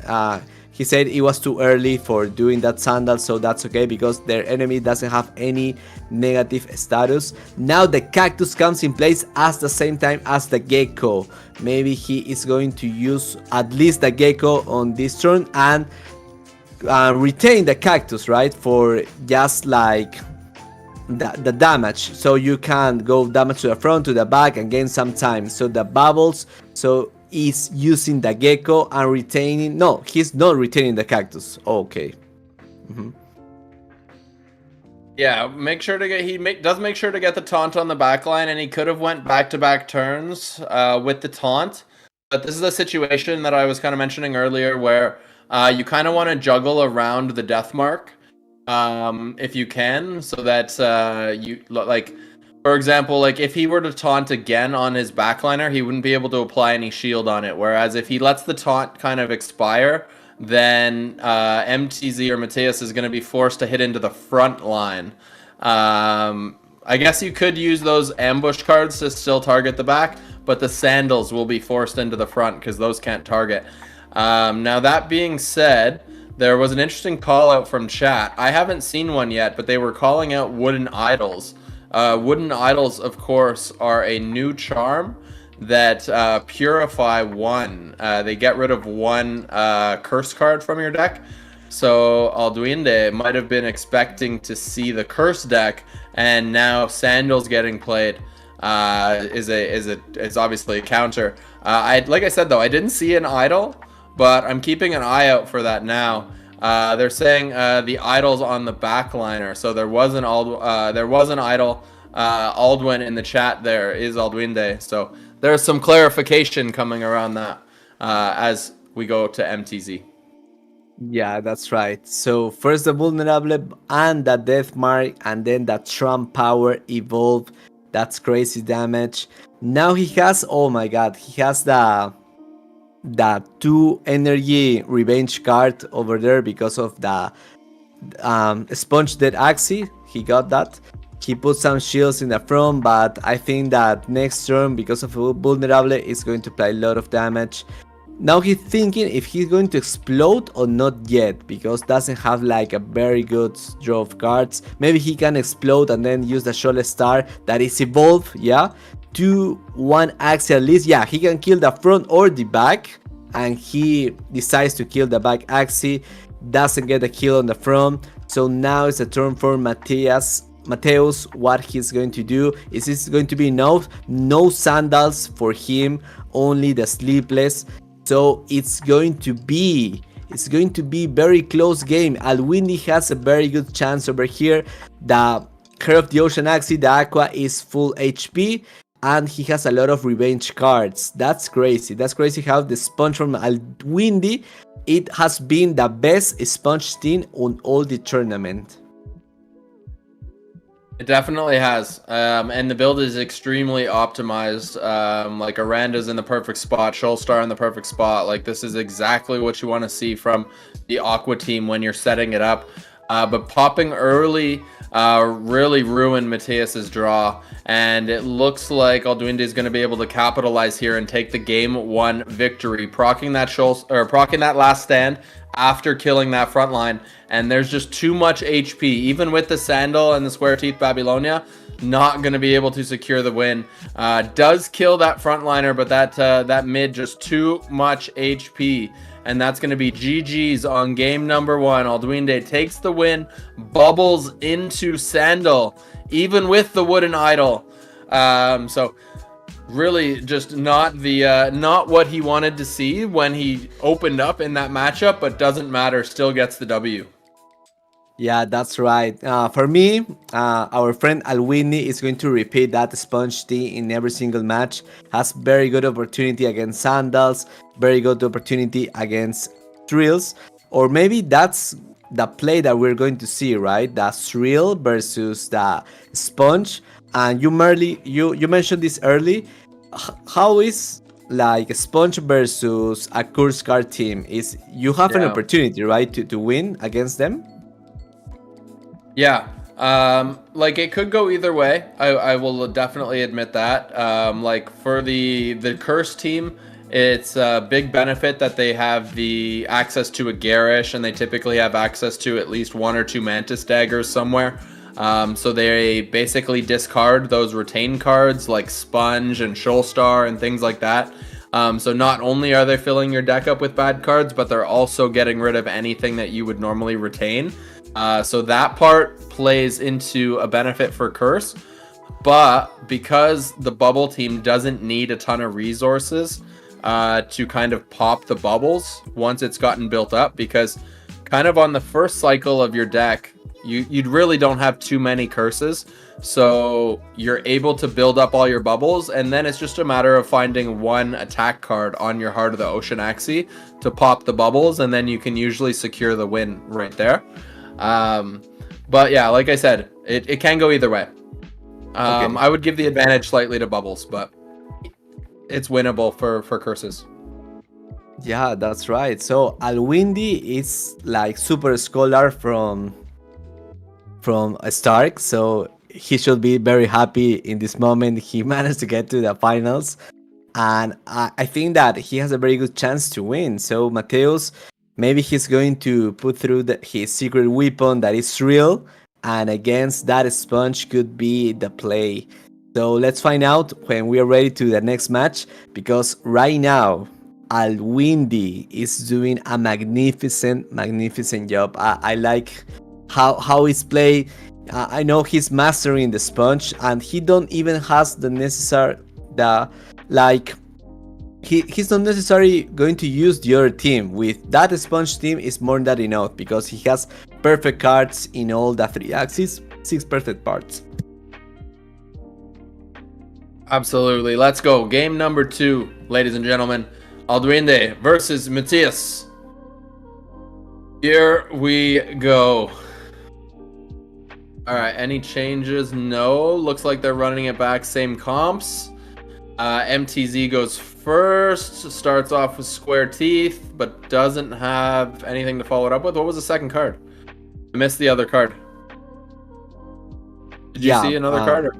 Speaker 2: He said it was too early for doing that Sandal, so that's okay because their enemy doesn't have any negative status. Now the Cactus comes in place at the same time as the Gecko. Maybe he is going to use at least the Gecko on this turn and retain the Cactus, right? For just like the damage, so you can go damage to the front, to the back, and gain some time. So the bubbles, so is using the Gecko and retaining. No, he's not retaining the Cactus. Okay.
Speaker 1: Yeah, make sure to get does make sure to get the taunt on the back line, and he could have went back-to-back turns with the taunt. But this is a situation that I was kind of mentioning earlier where you kind of want to juggle around the death mark. If you can, so that you like, for example, like if he were to taunt again on his backliner, he wouldn't be able to apply any shield on it. Whereas if he lets the taunt kind of expire, then MTZ or Matthias is going to be forced to hit into the front line. I guess you could use those ambush cards to still target the back, but the Sandals will be forced into the front because those can't target. Now that being said, there was an interesting call out from chat. I haven't seen one yet, but they were calling out Wooden Idols. Wooden Idols, of course, are a new charm that purify 1. They get rid of 1 curse card from your deck. So Alduinde might have been expecting to see the curse deck, and now Sandals getting played is obviously a counter. Like I said though, I didn't see an idol, but I'm keeping an eye out for that now. They're saying the idol's on the backliner, so there was an idol. Aldwin in the chat there is Alduinde, so there's some clarification coming around that as we go to MTZ.
Speaker 2: Yeah, that's right. So first the Vulnerable and the Death Mark, and then the Trump Power evolve. That's crazy damage. Now he has, oh my god, he has the 2 energy revenge card over there because of the Sponge Dead Axie. He got that. He put some shields in the front, but I think that next turn, because of Vulnerable, is going to play a lot of damage. Now he's thinking if he's going to explode or not yet, because doesn't have like a very good draw of cards. Maybe he can explode and then use the Shoal Star that is evolved, yeah, to one Axie at least. Yeah, he can kill the front or the back, and he decides to kill the back Axie, doesn't get a kill on the front. So now it's a turn for Mateus. What he's going to do is it's going to be no sandals for him, only the sleepless. So it's going to be very close game. Alwindi has a very good chance over here. The Heart of the Ocean Axie, the Aqua, is full HP, and he has a lot of revenge cards. That's crazy. That's crazy how the Sponge from Alwindi, it has been the best Sponge team on all the tournament.
Speaker 1: It definitely has, and the build is extremely optimized. Like Aranda's in the perfect spot, Shoalstar in the perfect spot. Like this is exactly what you want to see from the Aqua team when you're setting it up. But popping early really ruined Mateus's draw, and it looks like Alduinde is going to be able to capitalize here and take the game 1 victory, proccing that last stand after killing that front line. And there's just too much HP, even with the Sandal and the Square Teeth Babylonia, not going to be able to secure the win. Does kill that frontliner, but that mid just too much HP. And that's going to be GG's on game number 1. Alduinde takes the win, bubbles into Sandal, even with the Wooden Idol. So really just not what he wanted to see when he opened up in that matchup, but doesn't matter, still gets the W.
Speaker 2: Yeah, that's right. For me, our friend Alwini is going to repeat that Sponge T in every single match. Has very good opportunity against Sandals, very good opportunity against Thrills, or maybe that's the play that we're going to see, right? The Thrill versus the Sponge. And you mentioned this early. How is like a Sponge versus a Curse card team? Is you have an opportunity, right, to win against them?
Speaker 1: Yeah, like it could go either way. I will definitely admit that. Like for the Curse team, it's a big benefit that they have the access to a Garish, and they typically have access to at least 1 or 2 Mantis Daggers somewhere. So they basically discard those retain cards like Sponge and Shoalstar and things like that. So not only are they filling your deck up with bad cards, but they're also getting rid of anything that you would normally retain. So that part plays into a benefit for Curse, but because the bubble team doesn't need a ton of resources to kind of pop the bubbles once it's gotten built up, because kind of on the first cycle of your deck, you really don't have too many curses, so you're able to build up all your bubbles, and then it's just a matter of finding one attack card on your Heart of the Ocean Axie to pop the bubbles, and then you can usually secure the win right there. But yeah, like I said, it can go either way.
Speaker 2: Okay.
Speaker 1: I would give the advantage slightly to bubbles, but it's winnable for curses.
Speaker 2: Yeah, that's right. So Alwindi is like super scholar from Stark, so he should be very happy in this moment. He managed to get to the finals, and I think that he has a very good chance to win. So Mateus, maybe he's going to put through his secret weapon that is real, and against that Sponge could be the play. So let's find out when we are ready to the next match, because right now Alwindi is doing a magnificent job. I like how he's played. I know he's mastering the Sponge, and he don't even has the necessary he's not necessarily going to use the other team. With that Sponge team is more than enough, because he has perfect cards in all the 3 axes, 6 perfect parts.
Speaker 1: Absolutely. Let's go. Game number 2, ladies and gentlemen. Alduinde versus Mateus. Here we go. All right, any changes? No. Looks like they're running it back. Same comps. MTZ goes first. Starts off with Square Teeth, but doesn't have anything to follow it up with. What was the second card? I missed the other card. Did you see another card?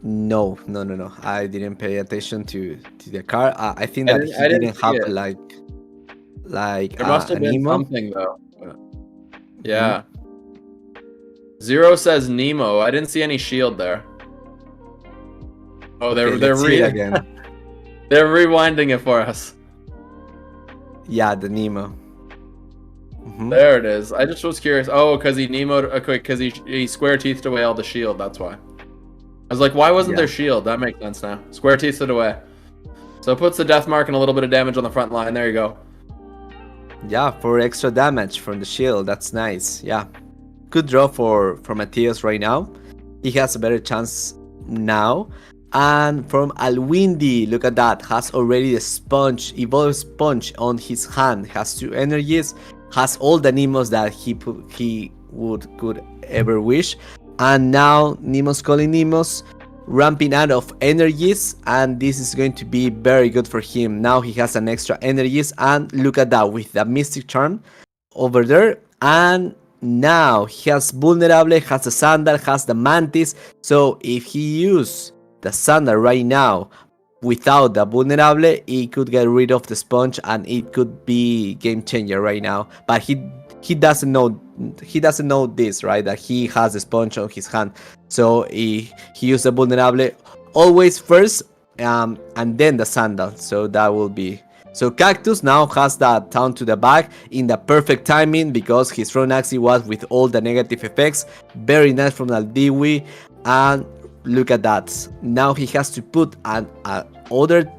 Speaker 2: No, no, no, no. I didn't pay attention to the car. I think that he
Speaker 1: I didn't
Speaker 2: didn't
Speaker 1: see
Speaker 2: have
Speaker 1: it. There must have
Speaker 2: an
Speaker 1: been
Speaker 2: emo.
Speaker 1: something though.
Speaker 2: Mhm.
Speaker 1: Yeah. Zero says Nemo. I didn't see any shield there. Oh,
Speaker 2: Okay,
Speaker 1: they're
Speaker 2: let's see it again.
Speaker 1: they're rewinding it for us.
Speaker 2: Yeah, the Nemo. Mhm.
Speaker 1: There it is. I just was curious. Oh, because he Nemo'd because he square teethed away all the shield. That's why. I was like, why wasn't
Speaker 2: Yeah.
Speaker 1: there shield? That makes sense now. Square teethed it away. So it puts the death mark and a little bit of damage on the front line. There you go.
Speaker 2: Yeah, for extra damage from the shield. That's nice. Yeah. Good draw for Matthias right now. He has a better chance now. And from Alwindi, look at that. Has already the sponge, evolved sponge on his hand. Has 2 energies. Has all the Nemos that he could ever wish. And now Nemos calling Nemos, ramping out of energies, and this is going to be very good for him. Now he has an extra energies, and look at that with the Mystic Charm over there. And now he has Vulnerable, has the Sandal, has the Mantis. So if he use the Sandal right now without the Vulnerable, he could get rid of the sponge and it could be game changer right now. But he doesn't know this, right? That he has the sponge on his hand. So he used the Vulnerable always first, and then the Sandal. So that will be. So Cactus now has that town to the back in the perfect timing because his front Axie was with all the negative effects. Very nice from Aldiwi. And look at that. Now he has to put an other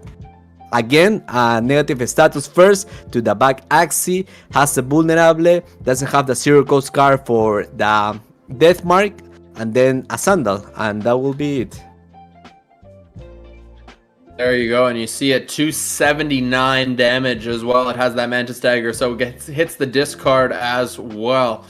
Speaker 2: again negative status first to the back Axie. Has the Vulnerable. Doesn't have the Zero Coast card for the Death Mark. And then a Sandal. And that will be it.
Speaker 1: There you go, and you see it 279 damage as well. It has that Mantis Dagger, so it hits the discard as well.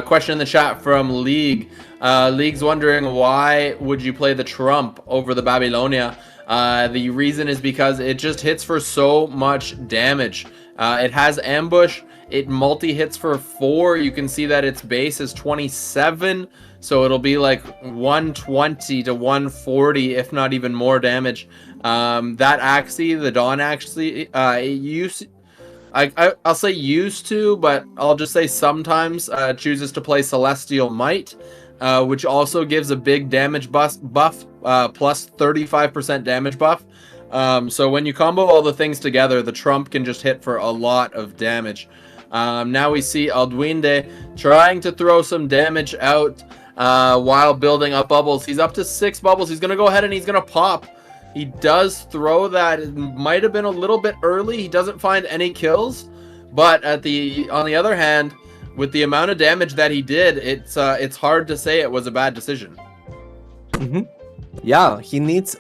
Speaker 1: Question in the chat from League. League's wondering, why would you play the Trump over the Babylonia? The reason is because it just hits for so much damage. It has Ambush. It multi-hits for 4. You can see that its base is 27. So it'll be like 120 to 140, if not even more damage. That Axie, the Dawn Axie, I'll say used to, but I'll just say sometimes chooses to play Celestial Might, which also gives a big damage buff, plus 35% damage buff. So when you combo all the things together, the Trump can just hit for a lot of damage. Now we see Alduinde trying to throw some damage out while building up bubbles. He's up to 6 bubbles. He's going to go ahead and he's going to pop. He does throw that. It might have been a little bit early. He doesn't find any kills. But on the other hand, with the amount of damage that he did, it's hard to say it was a bad decision.
Speaker 2: Yeah, he needs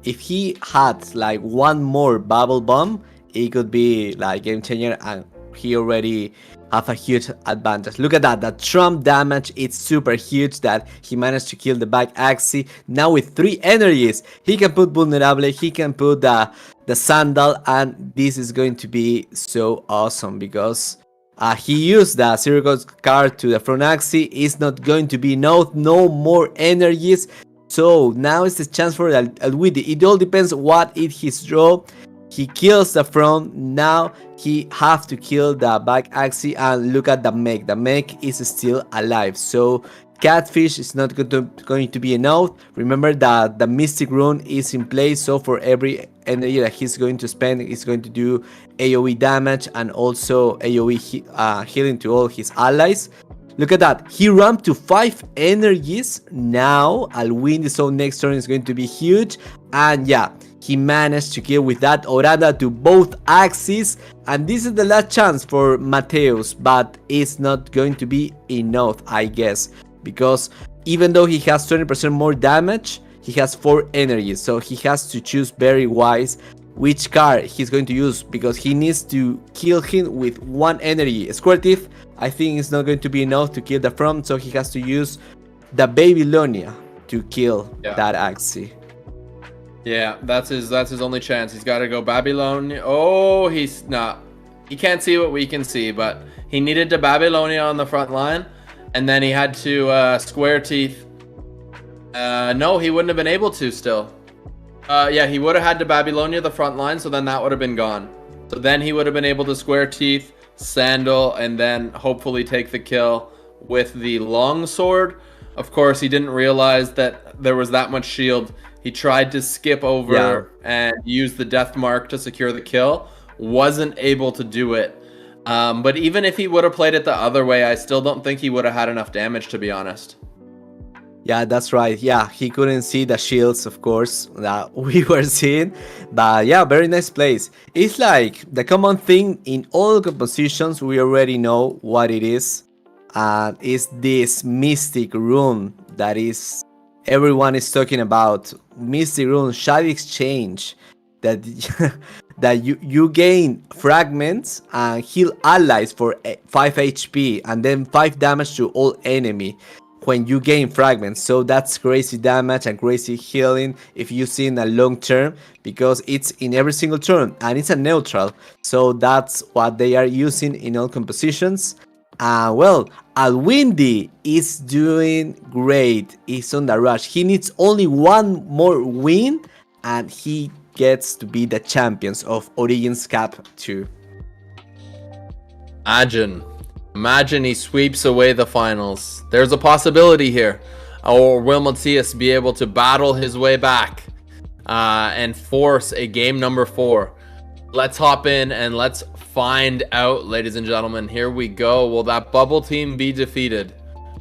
Speaker 2: if he had like one more bubble bomb, it could be like game changer, and he already have a huge advantage. Look at that, the Trump damage, it's super huge that he managed to kill the back Axie. Now with 3 energies, he can put Vulnerable, he can put the Sandal, and this is going to be so awesome because he used the Zero Coast card to the front Axie. It's not going to be no more energies. So now is the chance for Alwidi. It all depends what is his draw. He kills the front. Now he have to kill the back Axie, and look at the mech. The mech is still alive. So Catfish is not going to be enough. Remember that the Mystic Rune is in place. So for every energy that he's going to spend, he's going to do AoE damage and also AoE healing to all his allies. Look at that. He ramped to 5 energies. Now Alwindi's own next turn is going to be huge. And yeah, he managed to kill with that Orada to both axes. And this is the last chance for Mateus. But it's not going to be enough, I guess. Because even though he has 20% more damage, he has 4 energies. So he has to choose very wise which card he's going to use, because he needs to kill him with 1 energy. Square Teeth, I think it's not going to be enough to kill the front, so he has to use the Babylonia to kill that Axie.
Speaker 1: Yeah, that's his only chance. He's got to go Babylonia. Oh, he's not. He can't see what we can see, but he needed to Babylonia on the front line, and then he had to Square Teeth No, he wouldn't have been able to still. Yeah, he would have had to Babylonia the front line, so then that would have been gone. So then he would have been able to square teeth, sandal, and then hopefully take the kill with the long sword. Of course, he didn't realize that there was that much shield. He tried to skip over and use the death mark to secure the kill. Wasn't able to do it. But even if he would have played it the other way, I still don't think he would have had enough damage, to be honest.
Speaker 2: Yeah, that's right. Yeah, he couldn't see the shields, of course, that we were seeing. But yeah, very nice place. It's like the common thing in all compositions, we already know what it is. And it's this mystic rune that is everyone is talking about. Mystic rune, Shadow Exchange. That that you gain fragments and heal allies for 5 HP and then 5 damage to all enemy when you gain fragments. So that's crazy damage and crazy healing if you see in a long term, because it's in every single turn and it's a neutral. So that's what they are using in all compositions. Well, Alwindi is doing great. He's on the rush. He needs only one more win and he gets to be the champions of Origins Cup 2.
Speaker 1: Imagine he sweeps away the finals. There's a possibility here. Or will Matthias be able to battle his way back and force a game number 4? Let's hop in and let's find out, ladies and gentlemen. Here we go. Will that bubble team be defeated?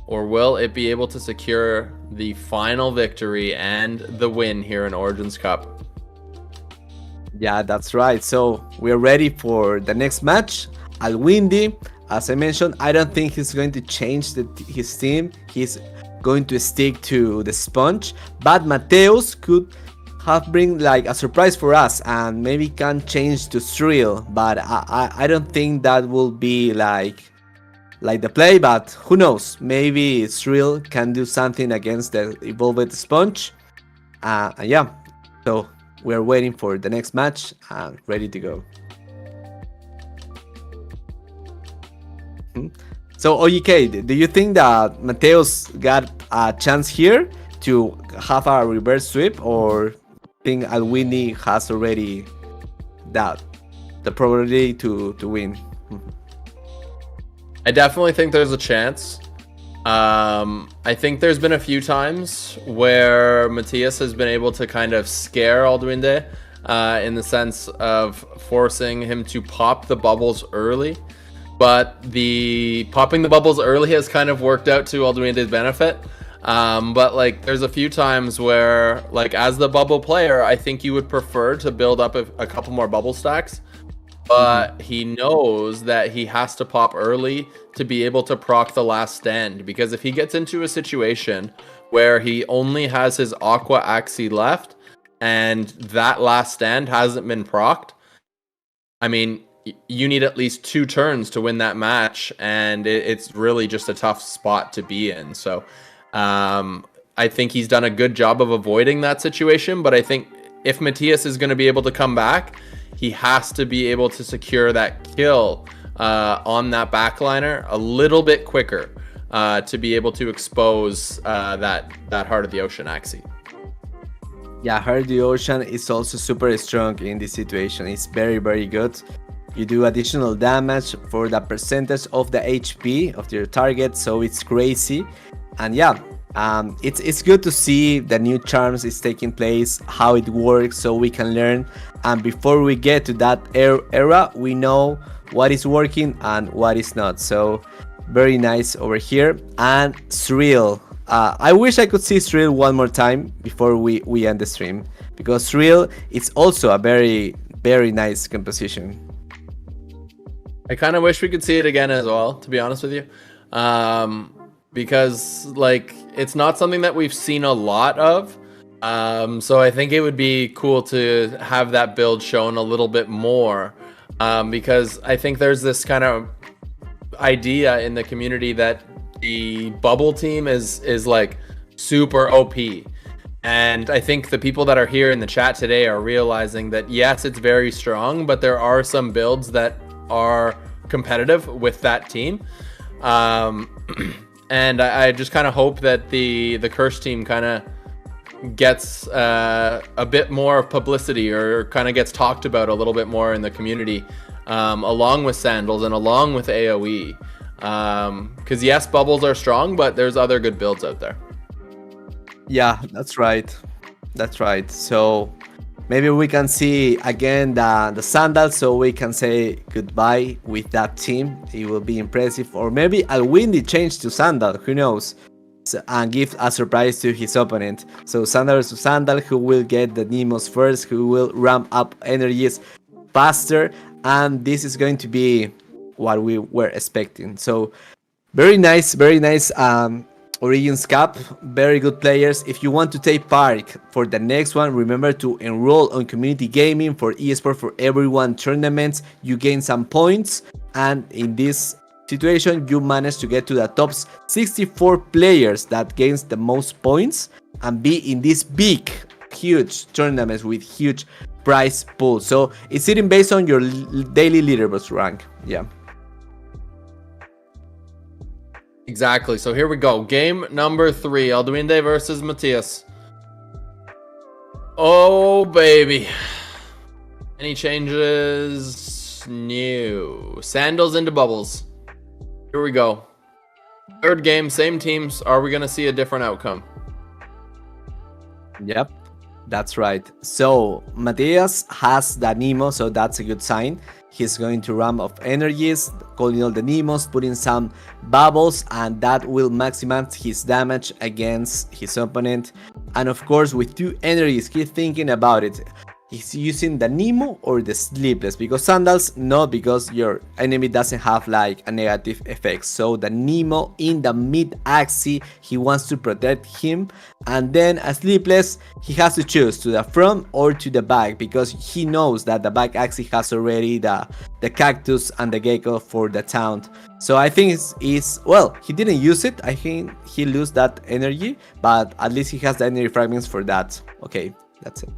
Speaker 1: Or will it be able to secure the final victory and the win here in Origins Cup?
Speaker 2: Yeah, that's right. So we're ready for the next match. Alwindi, as I mentioned, I don't think he's going to change his team. He's going to stick to the sponge. But Mateus could have bring like a surprise for us and maybe can change to Shrill. But I don't think that will be like the play. But who knows? Maybe Shrill can do something against the Evolved Sponge. Yeah, so we're waiting for the next match and ready to go. So OGK, do you think that Mateus got a chance here to have a reverse sweep, or think Alwindi has already the probability to win?
Speaker 1: I definitely think there's a chance. I think there's been a few times where Matthias has been able to kind of scare Alduinde in the sense of forcing him to pop the bubbles early. But the popping the bubbles early has kind of worked out to Alduinde's benefit. But like there's a few times where like as the bubble player, I think you would prefer to build up a couple more bubble stacks. But he knows that he has to pop early to be able to proc the last stand, because if he gets into a situation where he only has his Aqua Axie left and that last stand hasn't been procced, I mean, you need at least 2 turns to win that match, and it's really just a tough spot to be in. So I think he's done a good job of avoiding that situation, but I think if Matthias is going to be able to come back, he has to be able to secure that kill on that backliner a little bit quicker to be able to expose that Heart of the Ocean Axie.
Speaker 2: Yeah, Heart of the Ocean is also super strong in this situation. It's very, very good. You do additional damage for the percentage of the HP of your target, so it's crazy. And yeah, it's good to see the new charms is taking place, how it works, so we can learn. And before we get to that era, we know what is working and what is not. So very nice over here. And Shrill, I wish I could see Shrill one more time before we end the stream, because Shrill is also a very, very nice composition.
Speaker 1: I kind of wish we could see it again as well, to be honest with you. Because like it's not something that we've seen a lot of. So I think it would be cool to have that build shown a little bit more. Because I think there's this kind of idea in the community that the bubble team is like super OP. And I think the people that are here in the chat today are realizing that yes, it's very strong, but there are some builds that are competitive with that team. And I just kind of hope that the curse team kind of gets a bit more publicity or kind of gets talked about a little bit more in the community, along with Sandals and along with AoE. Because yes, bubbles are strong, but there's other good builds out there.
Speaker 2: Yeah, that's right. That's right. So maybe we can see again the Sandals, so we can say goodbye with that team. It will be impressive. Or maybe Alwindi change to Sandal, who knows? And give a surprise to his opponent. So Sandal versus Sandal, who will get the Nemos first, who will ramp up energies faster, and this is going to be what we were expecting. So very nice, very nice. Origins Cup, very good players. If you want to take part for the next one, remember to enroll on Community Gaming for eSport for Everyone tournaments. You gain some points, and in this situation, you manage to get to the top 64 players that gains the most points and be in these big, huge tournaments with huge prize pool. So it's sitting based on your daily leaderboard rank. Yeah.
Speaker 1: Exactly. So here we go. Game number 3. Alduinde versus Matthias. Oh, baby. Any changes? No. Sandals into bubbles. Here we go. Third game, same teams. Are we going to see a different outcome?
Speaker 2: Yep, that's right. So Matthias has the Nemo, so that's a good sign. He's going to ramp up energies, calling all the Nemos, putting some bubbles, and that will maximize his damage against his opponent. And of course, with 2 energies, he's thinking about it. He's using the Nemo or the Sleepless, because Sandals, no, because your enemy doesn't have like a negative effect. So the Nemo in the mid Axie, he wants to protect him, and then a Sleepless, he has to choose to the front or to the back, because he knows that the back Axie has already the cactus and the gecko for the taunt. So I think it's well, he didn't use it. I think he lose that energy, but at least he has the energy fragments for that. Okay, that's it.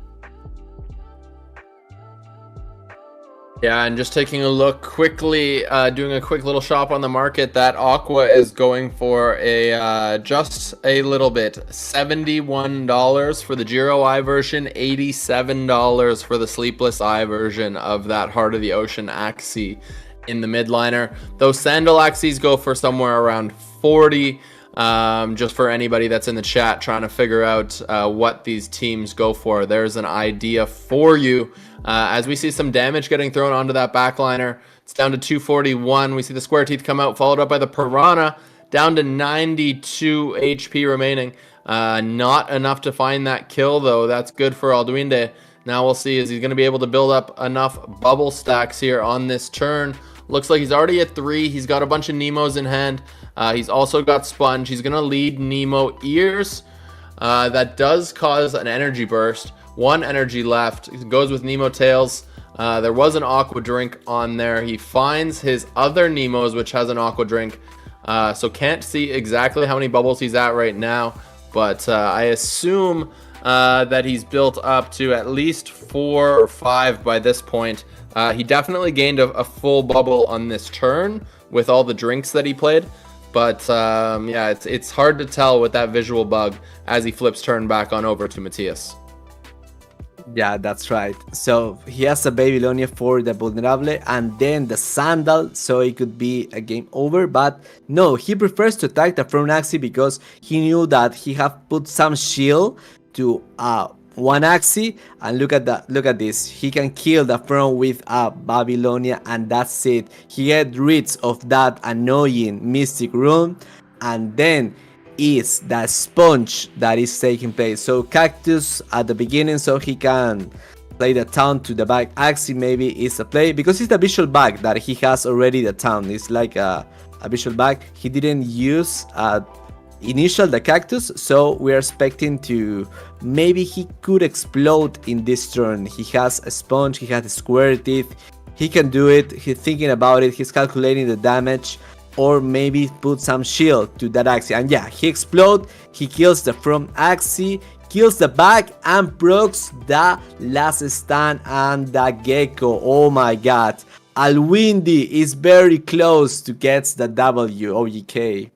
Speaker 1: Yeah, and just taking a look quickly, doing a quick little shop on the market, that Aqua is going for a just a little bit, $71 for the Giro Eye version, $87 for the Sleepless Eye version of that Heart of the Ocean Axie in the midliner. Those Sandal Axies go for somewhere around 40. Just for anybody that's in the chat trying to figure out what these teams go for, there's an idea for you. As we see some damage getting thrown onto that backliner, it's down to 241. We see the Square Teeth come out, followed up by the Piranha, down to 92 HP remaining. Not enough to find that kill, though. That's good for Alduinde. Now we'll see, is he going to be able to build up enough bubble stacks here on this turn? Looks like he's already at 3. He's got a bunch of Nemos in hand. He's also got Sponge. He's going to lead Nemo Ears. That does cause an energy burst. 1 energy left. It goes with Nemo Tails. There was an Aqua Drink on there. He finds his other Nemos, which has an Aqua Drink. So can't see exactly how many bubbles he's at right now. But I assume that he's built up to at least 4 or 5 by this point. He definitely gained a full bubble on this turn with all the drinks that he played. But yeah, it's hard to tell with that visual bug as he flips turn back on over to Matthias.
Speaker 2: Yeah, that's right. So he has a Babylonia for the Vulnerable and then the Sandal, so it could be a game over. But no, he prefers to attack the front Axie because he knew that he have put some shield to one Axie, and look at this. He can kill the front with a Babylonia, and that's it. He get rid of that annoying Mystic Rune, and then is the Sponge that is taking place. So Cactus at the beginning, so he can play the taunt to the back Axie. Maybe is a play because it's the visual bag that he has already. The taunt it's like a visual bag. He didn't use initial the Cactus, so we're expecting to maybe he could explode in this turn. He has a Sponge, he has a Square Teeth, he can do it. He's thinking about it, he's calculating the damage, or maybe put some shield to that Axie. And yeah, he explodes, he kills the front Axie, kills the back, and procs the last stand and the Gecko. Oh my god, Alwindi is very close to get the W. OGK.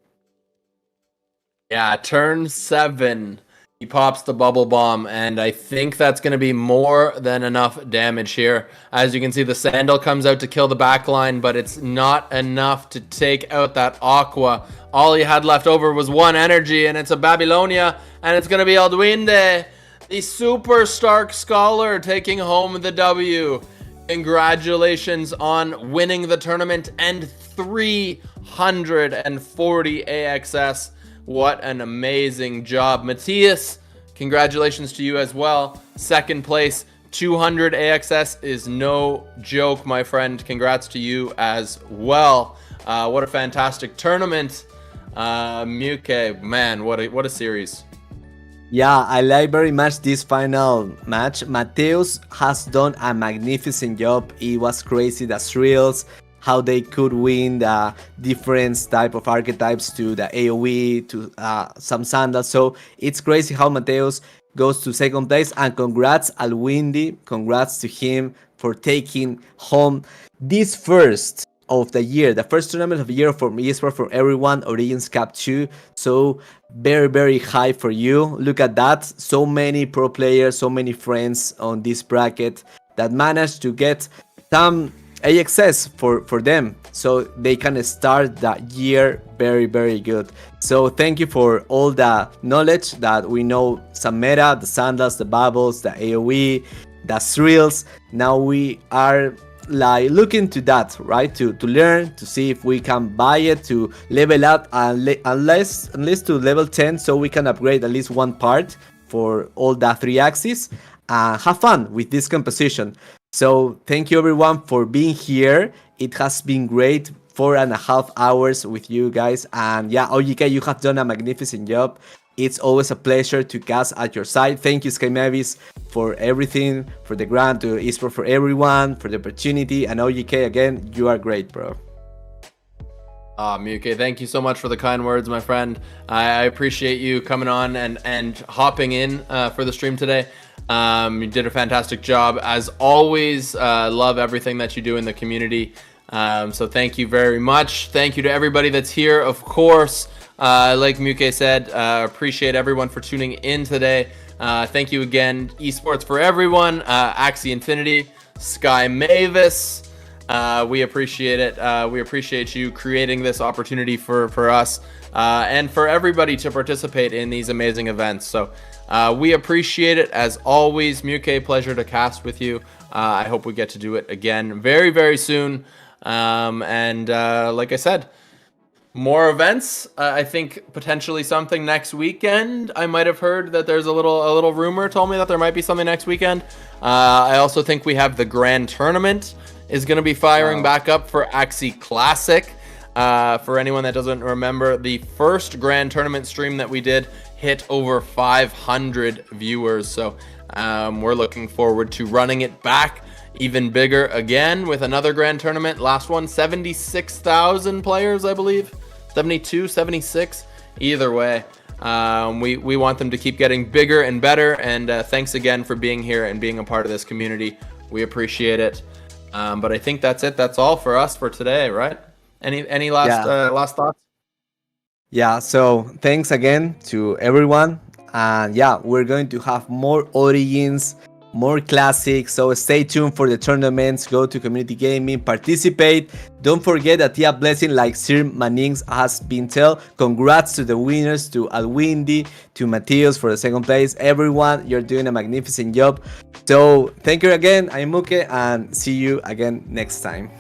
Speaker 1: Yeah, turn 7. He pops the bubble bomb, and I think that's going to be more than enough damage here. As you can see, the Sandal comes out to kill the backline, but it's not enough to take out that Aqua. All he had left over was one energy, and it's a Babylonia, and it's going to be Alduinde, the Super Stark Scholar, taking home the W. Congratulations on winning the tournament and 340 AXS. What an amazing job. Matthias, congratulations to you as well. Second place, 200 AXS is no joke, my friend. Congrats to you as well. What a fantastic tournament. Muke, man, what a series.
Speaker 2: Yeah, I like very much this final match. Mateus has done a magnificent job. It was crazy, the thrills, how they could win the different type of archetypes to the AoE, to some sandals. So it's crazy how Mateus goes to second place. And congrats Alwindi, congrats to him for taking home this first of the year, the first tournament of the year for eSport for everyone, Origins Cup 2. So very, very high for you. Look at that. So many pro players, so many friends on this bracket that managed to get some AXS for them, so they can start the year very, very good. So thank you for all the knowledge that we know, some meta, the sandals, the bubbles, the AoE, the thrills. Now we are like looking to that, right, to learn, to see if we can buy it, to level up, unless to level 10, so we can upgrade at least one part for all the 3 axes. Have fun with this composition. So thank you everyone for being here. It has been great, 4.5 hours with you guys. And yeah, OGK, you have done a magnificent job. It's always a pleasure to cast at your side. Thank you, Sky Mavis, for everything, for the grant, to eSport for everyone, for the opportunity. And OGK, again, you are great, bro.
Speaker 1: Muke, thank you so much for the kind words, my friend. I appreciate you coming on and hopping in for the stream today. You did a fantastic job. As always, love everything that you do in the community. So thank you very much. Thank you to everybody that's here, of course. Like Muke said, appreciate everyone for tuning in today. Thank you again, Esports for everyone, Axie Infinity, Sky Mavis. We appreciate it. We appreciate you creating this opportunity for us and for everybody to participate in these amazing events. So we appreciate it as always. Muke, pleasure to cast with you. I hope we get to do it again very, very soon. Like I said, more events. I think potentially something next weekend. I might have heard that there's a little rumor told me that there might be something next weekend. I also think we have the Grand Tournament is going to be firing back up for Axie Classic. For anyone that doesn't remember, the first Grand Tournament stream that we did hit over 500 viewers. So we're looking forward to running it back even bigger again with another Grand Tournament. Last one, 76,000 players, I believe. 72, 76. Either way, we want them to keep getting bigger and better. And thanks again for being here and being a part of this community. We appreciate it. But I think that's it. That's all for us for today, right? Any last thoughts?
Speaker 2: Yeah, so thanks again to everyone. And yeah, we're going to have more Origins, more classics. So stay tuned for the tournaments. Go to community gaming, participate. Don't forget that Tia Blessing, like Sir Manings has been told. Congrats to the winners, to Alwindi, to Matthias for the second place. Everyone, you're doing a magnificent job. So thank you again. I'm Muke, and see you again next time.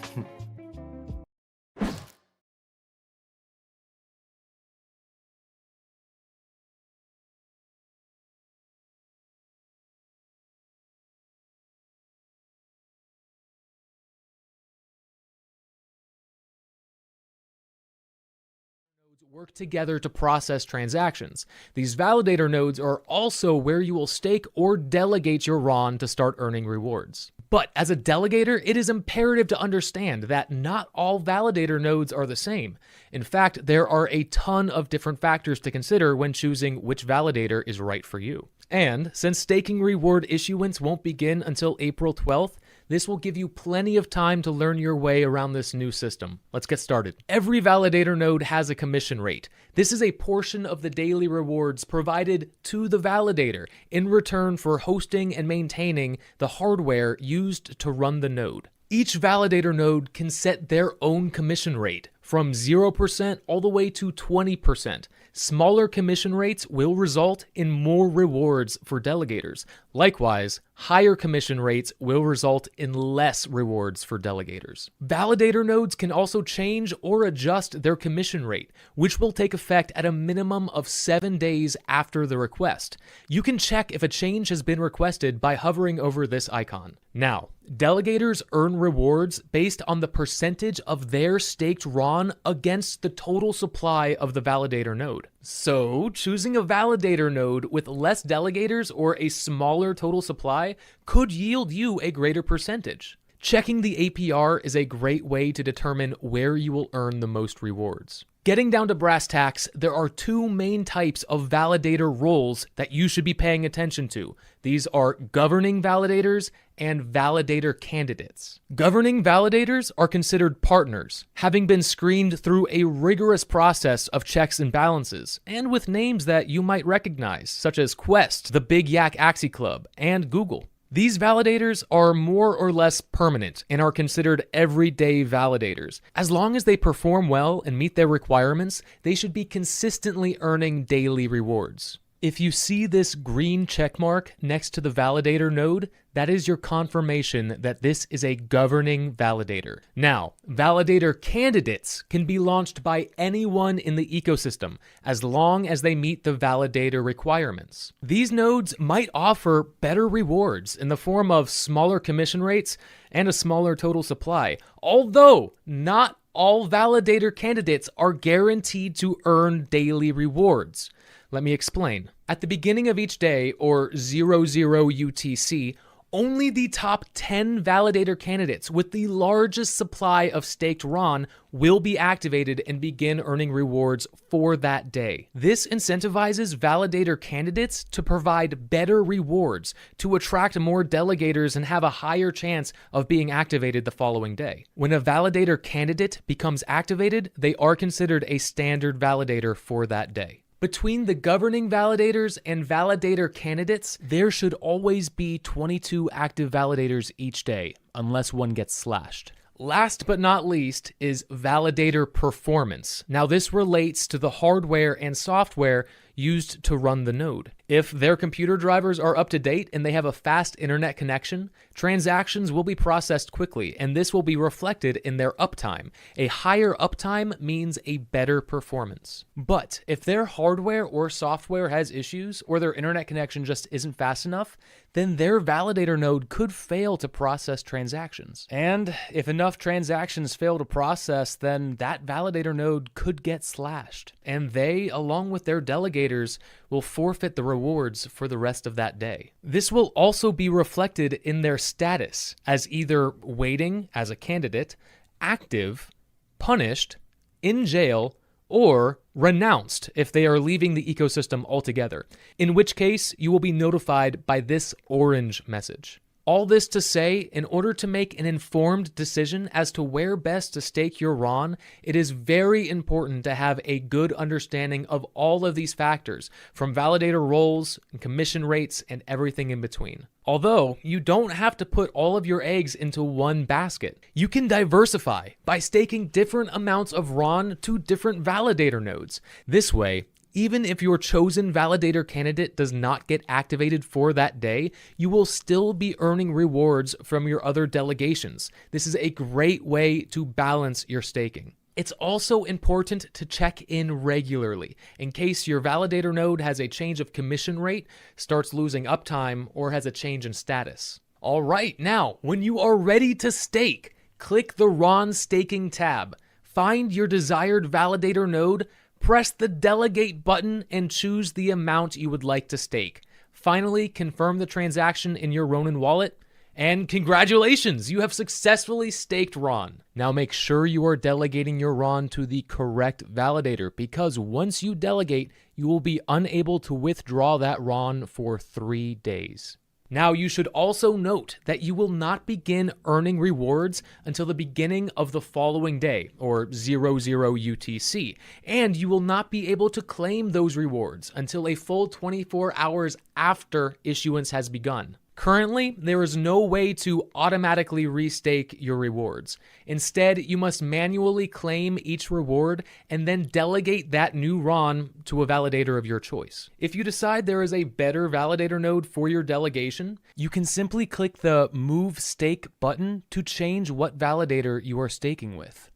Speaker 3: Work together to process transactions. These validator nodes are also where you will stake or delegate your RON to start earning rewards. But as a delegator, it is imperative to understand that not all validator nodes are the same. In fact, there are a ton of different factors to consider when choosing which validator is right for you. And since staking reward issuance won't begin until April 12th, This will give you plenty of time to learn your way around this new system. Let's get started. Every validator node has a commission rate. This is a portion of the daily rewards provided to the validator in return for hosting and maintaining the hardware used to run the node. Each validator node can set their own commission rate, from 0% all the way to 20%. Smaller commission rates will result in more rewards for delegators. Likewise, higher commission rates will result in less rewards for delegators. Validator nodes can also change or adjust their commission rate, which will take effect at a minimum of 7 days after the request. You can check if a change has been requested by hovering over this icon. Now, delegators earn rewards based on the percentage of their staked RON against the total supply of the validator node. So, choosing a validator node with less delegators or a smaller total supply could yield you a greater percentage. Checking the APR is a great way to determine where you will earn the most rewards. Getting down to brass tacks, there are two main types of validator roles that you should be paying attention to. These are governing validators and validator candidates. Governing validators are considered partners, having been screened through a rigorous process of checks and balances, and with names that you might recognize, such as Quest, the Big Yak Axie Club, and Google. These validators are more or less permanent and are considered everyday validators. As long as they perform well and meet their requirements, they should be consistently earning daily rewards. If you see this green checkmark next to the validator node, that is your confirmation that this is a governing validator. Now, validator candidates can be launched by anyone in the ecosystem as long as they meet the validator requirements. These nodes might offer better rewards in the form of smaller commission rates and a smaller total supply, although not all validator candidates are guaranteed to earn daily rewards. Let me explain. At the beginning of each day, or 00 UTC, only the top 10 validator candidates with the largest supply of staked RON will be activated and begin earning rewards for that day. This incentivizes validator candidates to provide better rewards, to attract more delegators and have a higher chance of being activated the following day. When a validator candidate becomes activated, they are considered a standard validator for that day. Between the governing validators and validator candidates, there should always be 22 active validators each day, unless one gets slashed. Last but not least is validator performance. Now this relates to the hardware and software used to run the node. If their computer drivers are up to date and they have a fast internet connection, transactions will be processed quickly, and this will be reflected in their uptime. A higher uptime means a better performance. But if their hardware or software has issues, or their internet connection just isn't fast enough, then their validator node could fail to process transactions. And if enough transactions fail to process, then that validator node could get slashed. And they, along with their delegators, will forfeit the rewards for the rest of that day. This will also be reflected in their status as either waiting as a candidate, active, punished, in jail, or renounced if they are leaving the ecosystem altogether, in which case you will be notified by this orange message. All this to say, in order to make an informed decision as to where best to stake your RON, it is very important to have a good understanding of all of these factors, from validator roles and commission rates and everything in between. Although, you don't have to put all of your eggs into one basket. You can diversify by staking different amounts of RON to different validator nodes. This way, even if your chosen validator candidate does not get activated for that day, you will still be earning rewards from your other delegations. This is a great way to balance your staking. It's also important to check in regularly in case your validator node has a change of commission rate, starts losing uptime, or has a change in status. All right, now, when you are ready to stake, click the RON Staking tab. Find your desired validator node, press the Delegate button, and choose the amount you would like to stake. Finally, confirm the transaction in your Ronin wallet, and congratulations, you have successfully staked RON. Now make sure you are delegating your RON to the correct validator, because once you delegate, you will be unable to withdraw that RON for 3 days. Now, you should also note that you will not begin earning rewards until the beginning of the following day, or 00 UTC, and you will not be able to claim those rewards until a full 24 hours after issuance has begun. Currently, there is no way to automatically restake your rewards. Instead, you must manually claim each reward and then delegate that new RON to a validator of your choice. If you decide there is a better validator node for your delegation, you can simply click the Move Stake button to change what validator you are staking with.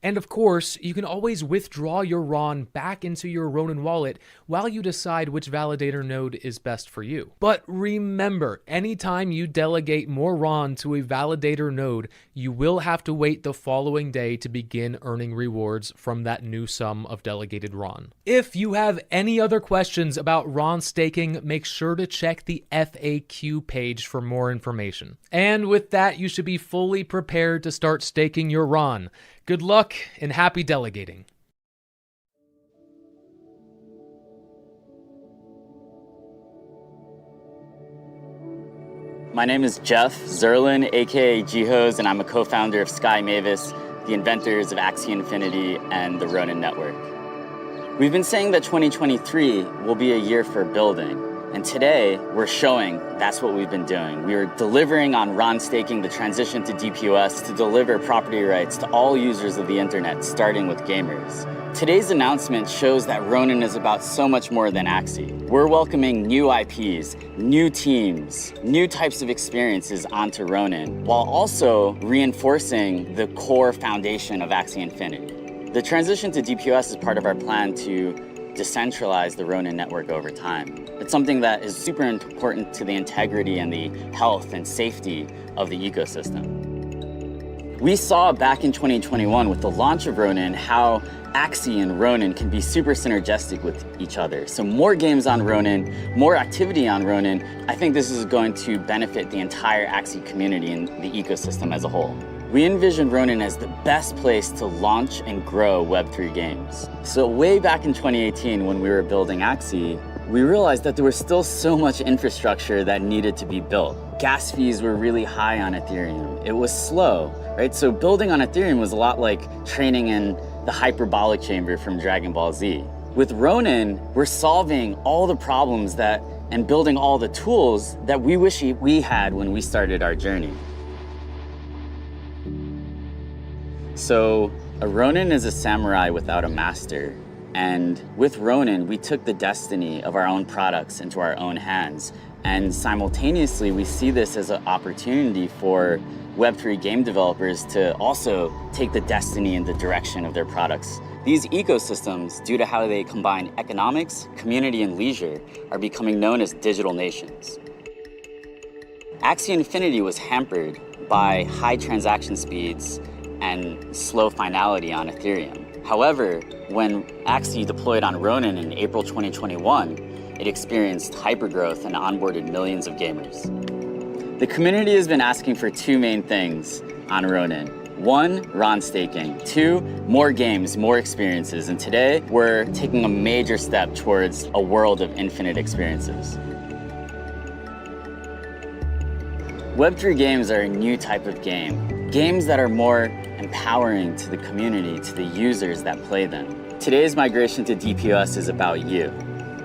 Speaker 3: And of course, you can always withdraw your RON back into your Ronin wallet while you decide which validator node is best for you. But remember, anytime you delegate more RON to a validator node, you will have to wait the following day to begin earning rewards from that new sum of delegated RON. If you have any other questions about RON staking, make sure to check the FAQ page for more information. And with that, you should be fully prepared to start staking your RON. Good luck and happy delegating.
Speaker 4: My name is Jeff Zerlin, aka Jihos, and I'm a co-founder of Sky Mavis, the inventors of Axie Infinity and the Ronin Network. We've been saying that 2023 will be a year for building, and today we're showing that's what we've been doing. We are delivering on RON staking, the transition to DPoS, to deliver property rights to all users of the internet, starting with gamers. Today's announcement shows that Ronin is about so much more than Axie. We're welcoming new IPs, new teams, new types of experiences onto Ronin, while also reinforcing the core foundation of Axie Infinity. The transition to DPoS is part of our plan to decentralize the Ronin network over time. It's something that is super important to the integrity and the health and safety of the ecosystem. We saw back in 2021 with the launch of Ronin how Axie and Ronin can be super synergistic with each other. So more games on Ronin, more activity on Ronin, I think this is going to benefit the entire Axie community and the ecosystem as a whole. We envision Ronin as the best place to launch and grow Web3 games. So way back in 2018 when we were building Axie, we realized that there was still so much infrastructure that needed to be built. Gas fees were really high on Ethereum. It was slow, right? So building on Ethereum was a lot like training in the hyperbolic chamber from Dragon Ball Z. With Ronin, we're solving all the problems and building all the tools that we wish we had when we started our journey. So a Ronin is a samurai without a master. And with Ronin, we took the destiny of our own products into our own hands. And simultaneously, we see this as an opportunity for Web3 game developers to also take the destiny and the direction of their products. These ecosystems, due to how they combine economics, community, and leisure, are becoming known as digital nations. Axie Infinity was hampered by high transaction speeds and slow finality on Ethereum. However, when Axie deployed on Ronin in April 2021, it experienced hypergrowth and onboarded millions of gamers. The community has been asking for two main things on Ronin. One, RON staking. Two, more games, more experiences. And today, we're taking a major step towards a world of infinite experiences. Web3 games are a new type of game. Games that are more empowering to the community, to the users that play them. Today's migration to DPoS is about you.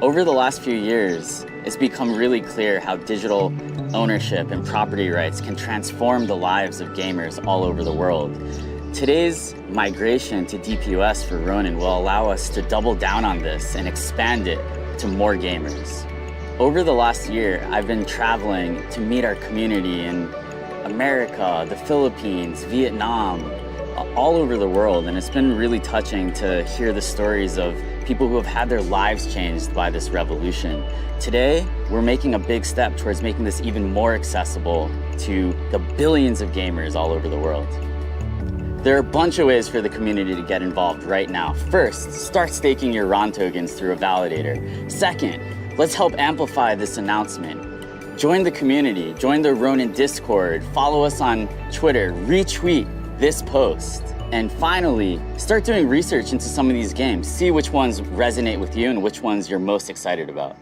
Speaker 4: Over the last few years, it's become really clear how digital ownership and property rights can transform the lives of gamers all over the world. Today's migration to DPoS for Ronin will allow us to double down on this and expand it to more gamers. Over the last year, I've been traveling to meet our community in America, the Philippines, Vietnam, all over the world, and it's been really touching to hear the stories of people who have had their lives changed by this revolution. Today, we're making a big step towards making this even more accessible to the billions of gamers all over the world. There are a bunch of ways for the community to get involved right now. First, start staking your RON tokens through a validator. Second, let's help amplify this announcement. Join the community, join the Ronin Discord, follow us on Twitter, retweet this post. And finally, start doing research into some of these games. See which ones resonate with you and which ones you're most excited about.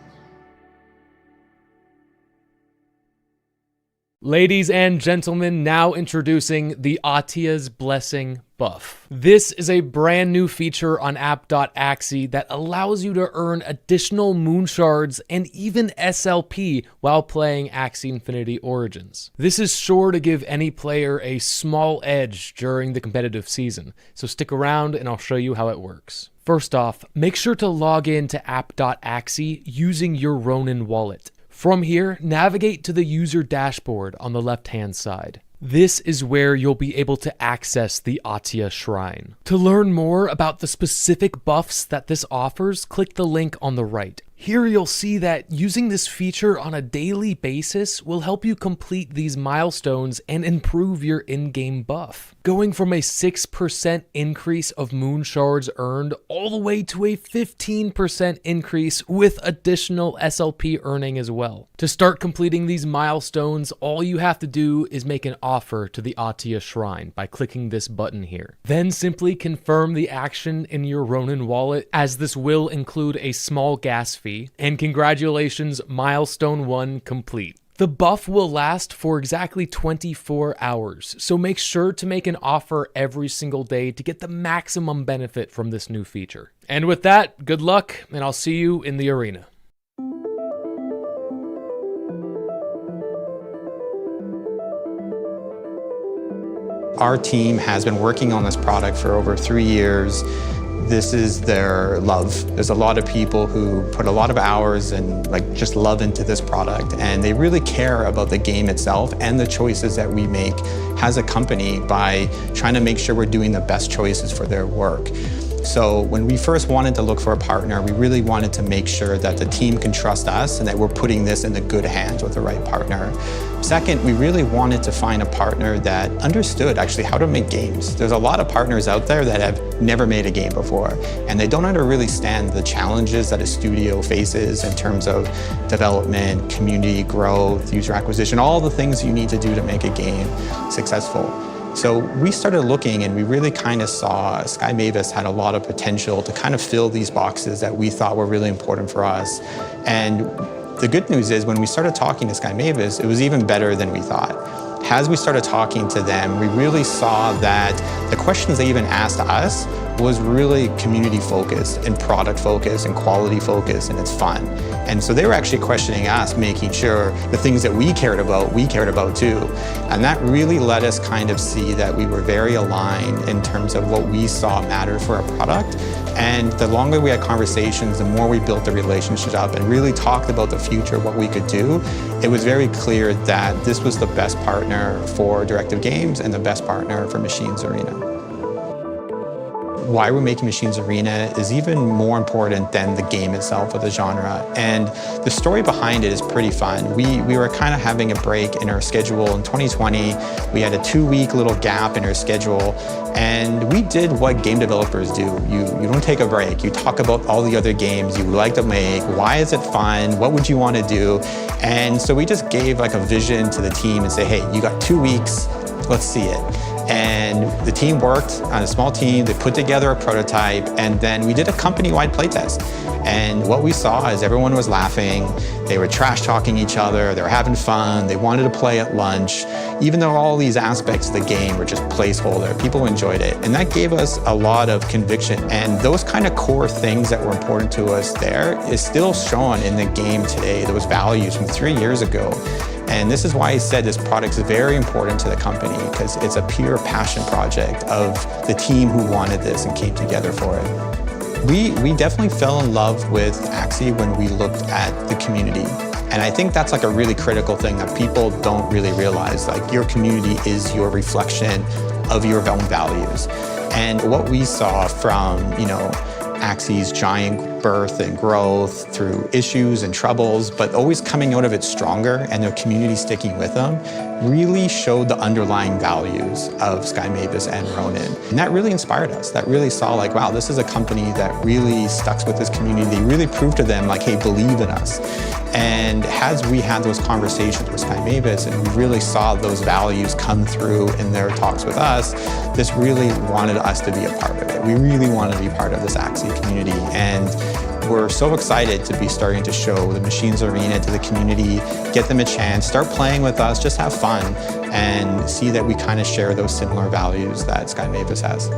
Speaker 3: Ladies and gentlemen, now introducing the Atiya's Blessing buff. This is a brand new feature on app.axie that allows you to earn additional moon shards and even SLP while playing Axie Infinity Origins. This is sure to give any player a small edge during the competitive season, so stick around and I'll show you how it works. First off, make sure to log in to app.axie using your Ronin wallet. From here, navigate to the user dashboard on the left-hand side. This is where you'll be able to access the Atiya Shrine. To learn more about the specific buffs that this offers, click the link on the right. Here you'll see that using this feature on a daily basis will help you complete these milestones and improve your in-game buff. Going from a 6% increase of moon shards earned all the way to a 15% increase with additional SLP earning as well. To start completing these milestones, all you have to do is make an offer to the Atiya Shrine by clicking this button here. Then simply confirm the action in your Ronin wallet, as this will include a small gas fee. And congratulations, milestone 1 complete. The buff will last for exactly 24 hours, so make sure to make an offer every single day to get the maximum benefit from this new feature. And with that, good luck, and I'll see you in the arena.
Speaker 5: Our team has been working on this product for over 3 years. This is their love. There's a lot of people who put a lot of hours and just love into this product, and they really care about the game itself and the choices that we make as a company by trying to make sure we're doing the best choices for their work. So when we first wanted to look for a partner, we really wanted to make sure that the team can trust us and that we're putting this in the good hands with the right partner. Second, we really wanted to find a partner that understood actually how to make games. There's a lot of partners out there that have never made a game before, and they don't really stand the challenges that a studio faces in terms of development, community growth, user acquisition, all the things you need to do to make a game successful. So we started looking, and we really kind of saw Sky Mavis had a lot of potential to kind of fill these boxes that we thought were really important for us. And the good news is when we started talking to Sky Mavis, it was even better than we thought. As we started talking to them, we really saw that the questions they even asked us was really community focused and product focused and quality focused, and it's fun. And so they were actually questioning us, making sure the things that we cared about too. And that really let us kind of see that we were very aligned in terms of what we saw mattered for our product. And the longer we had conversations, the more we built the relationship up and really talked about the future, what we could do. It was very clear that this was the best partner for Directive Games and the best partner for Machines Arena. Why we're making Machines Arena is even more important than the game itself or the genre. And the story behind it is pretty fun. We were kind of having a break in our schedule in 2020. We had a 2-week little gap in our schedule, and we did what game developers do. You don't take a break. You talk about all the other games you like to make. Why is it fun? What would you want to do? And so we just gave a vision to the team and say, hey, you got 2 weeks, let's see it. And the team worked on a small team. They put together a prototype, and then we did a company-wide playtest. And what we saw is everyone was laughing. They were trash talking each other. They were having fun. They wanted to play at lunch. Even though all these aspects of the game were just placeholder, people enjoyed it. And that gave us a lot of conviction. And those kind of core things that were important to us there is still shown in the game today. Those values from 3 years ago. And this is why I said this product is very important to the company, because it's a pure passion project of the team who wanted this and came together for it. We definitely fell in love with Axie when we looked at the community. And I think that's a really critical thing that people don't really realize. Your community is your reflection of your own values. And what we saw from, Axie's giant birth and growth through issues and troubles, but always coming out of it stronger and their community sticking with them, really showed the underlying values of Sky Mavis and Ronin. And that really inspired us. That really saw wow, this is a company that really stuck with this community. They really proved to them hey, believe in us. And as we had those conversations with Sky Mavis and we really saw those values come through in their talks with us, this really wanted us to be a part of it. We really wanted to be part of this Axie community. And we're so excited to be starting to show the Machines Arena to the community, get them a chance, start playing with us, just have fun, and see that we kind of share those similar values that Sky Mavis has.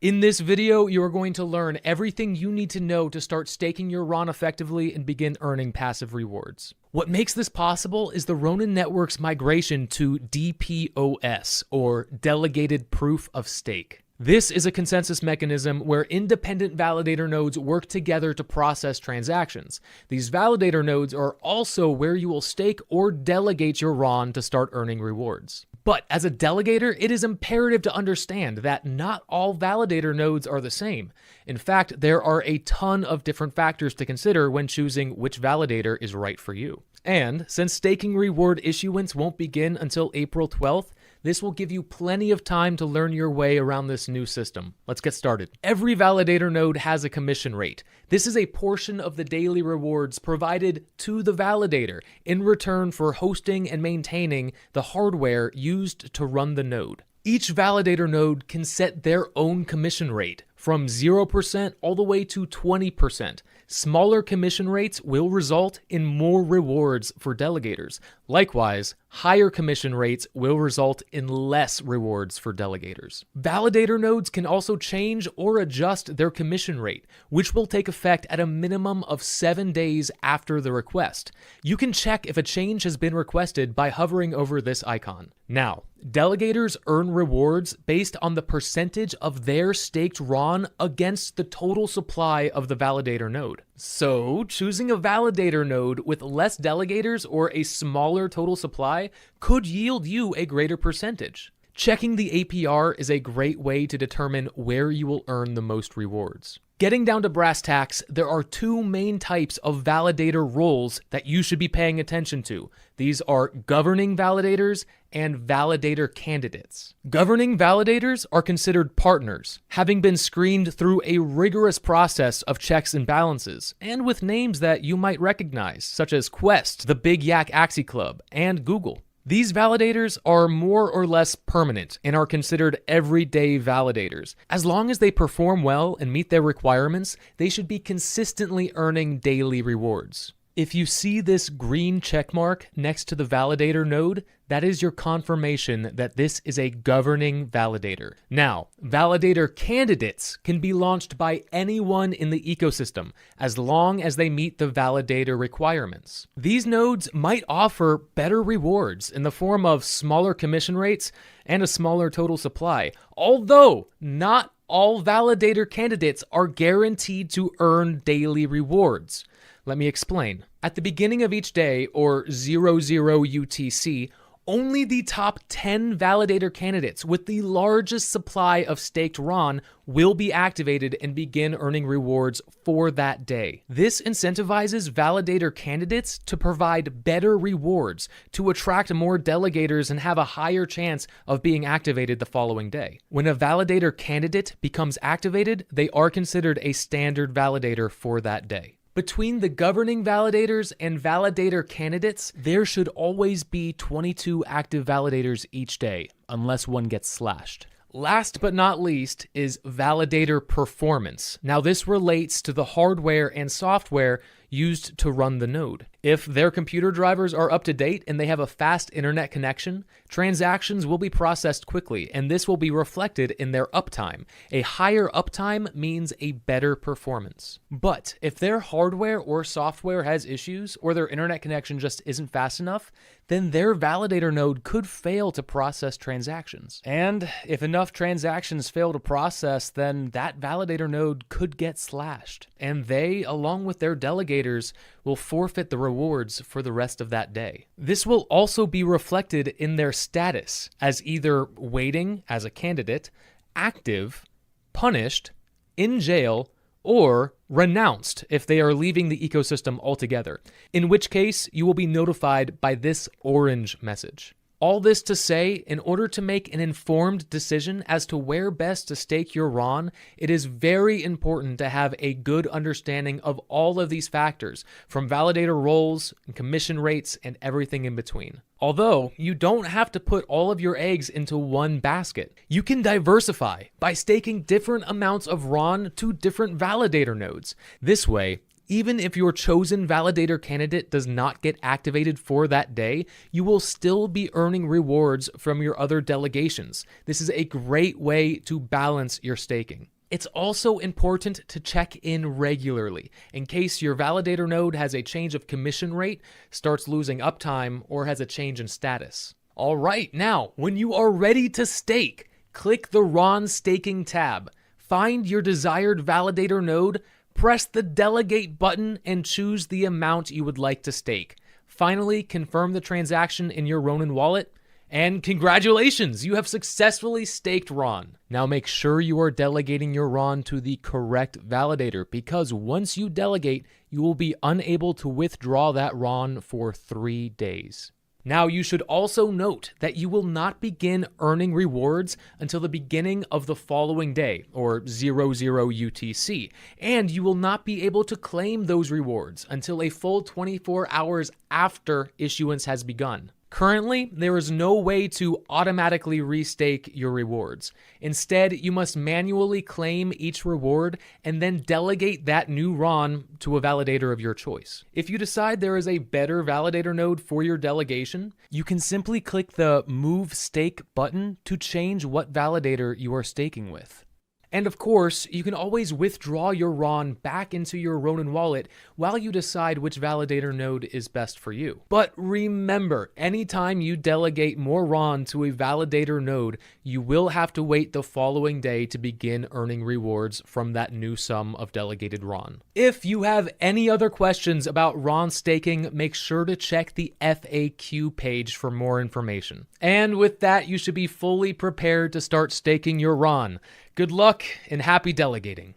Speaker 3: In this video, you are going to learn everything you need to know to start staking your RON effectively and begin earning passive rewards. What makes this possible is the Ronin Network's migration to DPoS, or Delegated Proof of Stake. This is a consensus mechanism where independent validator nodes work together to process transactions. These validator nodes are also where you will stake or delegate your RON to start earning rewards. But as a delegator, it is imperative to understand that not all validator nodes are the same. In fact, there are a ton of different factors to consider when choosing which validator is right for you. And since staking reward issuance won't begin until April 12th, this will give you plenty of time to learn your way around this new system. Let's get started. Every validator node has a commission rate. This is a portion of the daily rewards provided to the validator in return for hosting and maintaining the hardware used to run the node. Each validator node can set their own commission rate, from 0% all the way to 20%. Smaller commission rates will result in more rewards for delegators. Likewise, higher commission rates will result in less rewards for delegators. Validator nodes can also change or adjust their commission rate, which will take effect at a minimum of 7 days after the request. You can check if a change has been requested by hovering over this icon. Now, delegators earn rewards based on the percentage of their staked RON against the total supply of the validator node. So, choosing a validator node with less delegators or a smaller total supply could yield you a greater percentage. Checking the APR is a great way to determine where you will earn the most rewards. Getting down to brass tacks, there are two main types of validator roles that you should be paying attention to. These are governing validators and validator candidates. Governing validators are considered partners, having been screened through a rigorous process of checks and balances, and with names that you might recognize, such as Quest, the Big Yak Axie Club, and Google. These validators are more or less permanent and are considered everyday validators. As long as they perform well and meet their requirements, they should be consistently earning daily rewards. If you see this green check mark next to the validator node, that is your confirmation that this is a governing validator. Now, validator candidates can be launched by anyone in the ecosystem, as long as they meet the validator requirements. These nodes might offer better rewards in the form of smaller commission rates and a smaller total supply, although not all validator candidates are guaranteed to earn daily rewards. Let me explain. At the beginning of each day, or 00 UTC, only the top 10 validator candidates with the largest supply of staked RON will be activated and begin earning rewards for that day. This incentivizes validator candidates to provide better rewards, to attract more delegators and have a higher chance of being activated the following day. When a validator candidate becomes activated, they are considered a standard validator for that day. Between the governing validators and validator candidates, there should always be 22 active validators each day, unless one gets slashed. Last but not least is validator performance. Now this relates to the hardware and software used to run the node. If their computer drivers are up to date and they have a fast internet connection, transactions will be processed quickly, and this will be reflected in their uptime. A higher uptime means a better performance. But if their hardware or software has issues, or their internet connection just isn't fast enough, then their validator node could fail to process transactions. And if enough transactions fail to process, then that validator node could get slashed. And they, along with their delegators, will forfeit the rewards for the rest of that day. This will also be reflected in their status as either waiting as a candidate, active, punished, in jail, or renounced if they are leaving the ecosystem altogether, in which case you will be notified by this orange message. All this to say, in order to make an informed decision as to where best to stake your RON, it is very important to have a good understanding of all of these factors, from validator roles, and commission rates, and everything in between. Although, you don't have to put all of your eggs into one basket. You can diversify by staking different amounts of RON to different validator nodes. This way, even if your chosen validator candidate does not get activated for that day, you will still be earning rewards from your other delegations. This is a great way to balance your staking. It's also important to check in regularly in case your validator node has a change of commission rate, starts losing uptime, or has a change in status. All right, now, when you are ready to stake, click the RON staking tab. Find your desired validator node, press the delegate button, and choose the amount you would like to stake. Finally, confirm the transaction in your Ronin wallet, and congratulations, you have successfully staked RON. Now make sure you are delegating your RON to the correct validator, because once you delegate, you will be unable to withdraw that RON for 3 days. Now, you should also note that you will not begin earning rewards until the beginning of the following day, or 00 UTC, and you will not be able to claim those rewards until a full 24 hours after issuance has begun. Currently, there is no way to automatically restake your rewards. Instead, you must manually claim each reward and then delegate that new RON to a validator of your choice. If you decide there is a better validator node for your delegation, you can simply click the Move Stake button to change what validator you are staking with. And of course, you can always withdraw your RON back into your Ronin wallet while you decide which validator node is best for you. But remember, anytime you delegate more RON to a validator node, you will have to wait the following day to begin earning rewards from that new sum of delegated RON. If you have any other questions about RON staking, make sure to check the FAQ page for more information. And with that, you should be fully prepared to start staking your RON. Good luck and happy delegating.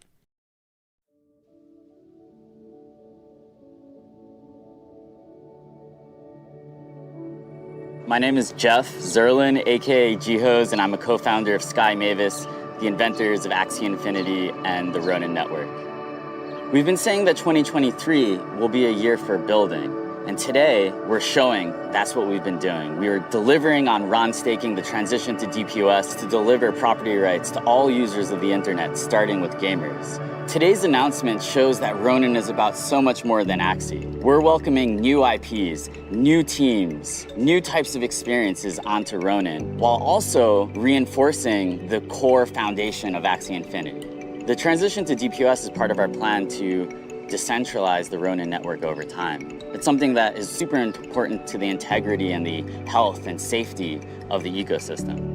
Speaker 4: My name is Jeff Zerlin, aka G-Hose, and I'm a co-founder of Sky Mavis, the inventors of Axie Infinity and the Ronin Network. We've been saying that 2023 will be a year for building, and today we're showing that's what we've been doing. We are delivering on RON staking, the transition to DPoS, to deliver property rights to all users of the internet, starting with gamers. Today's announcement shows that Ronin is about so much more than Axie. We're welcoming new IPs, new teams, new types of experiences onto Ronin, while also reinforcing the core foundation of Axie Infinity. The transition to DPoS is part of our plan to decentralize the Ronin network over time. It's something that is super important to the integrity and the health and safety of the ecosystem.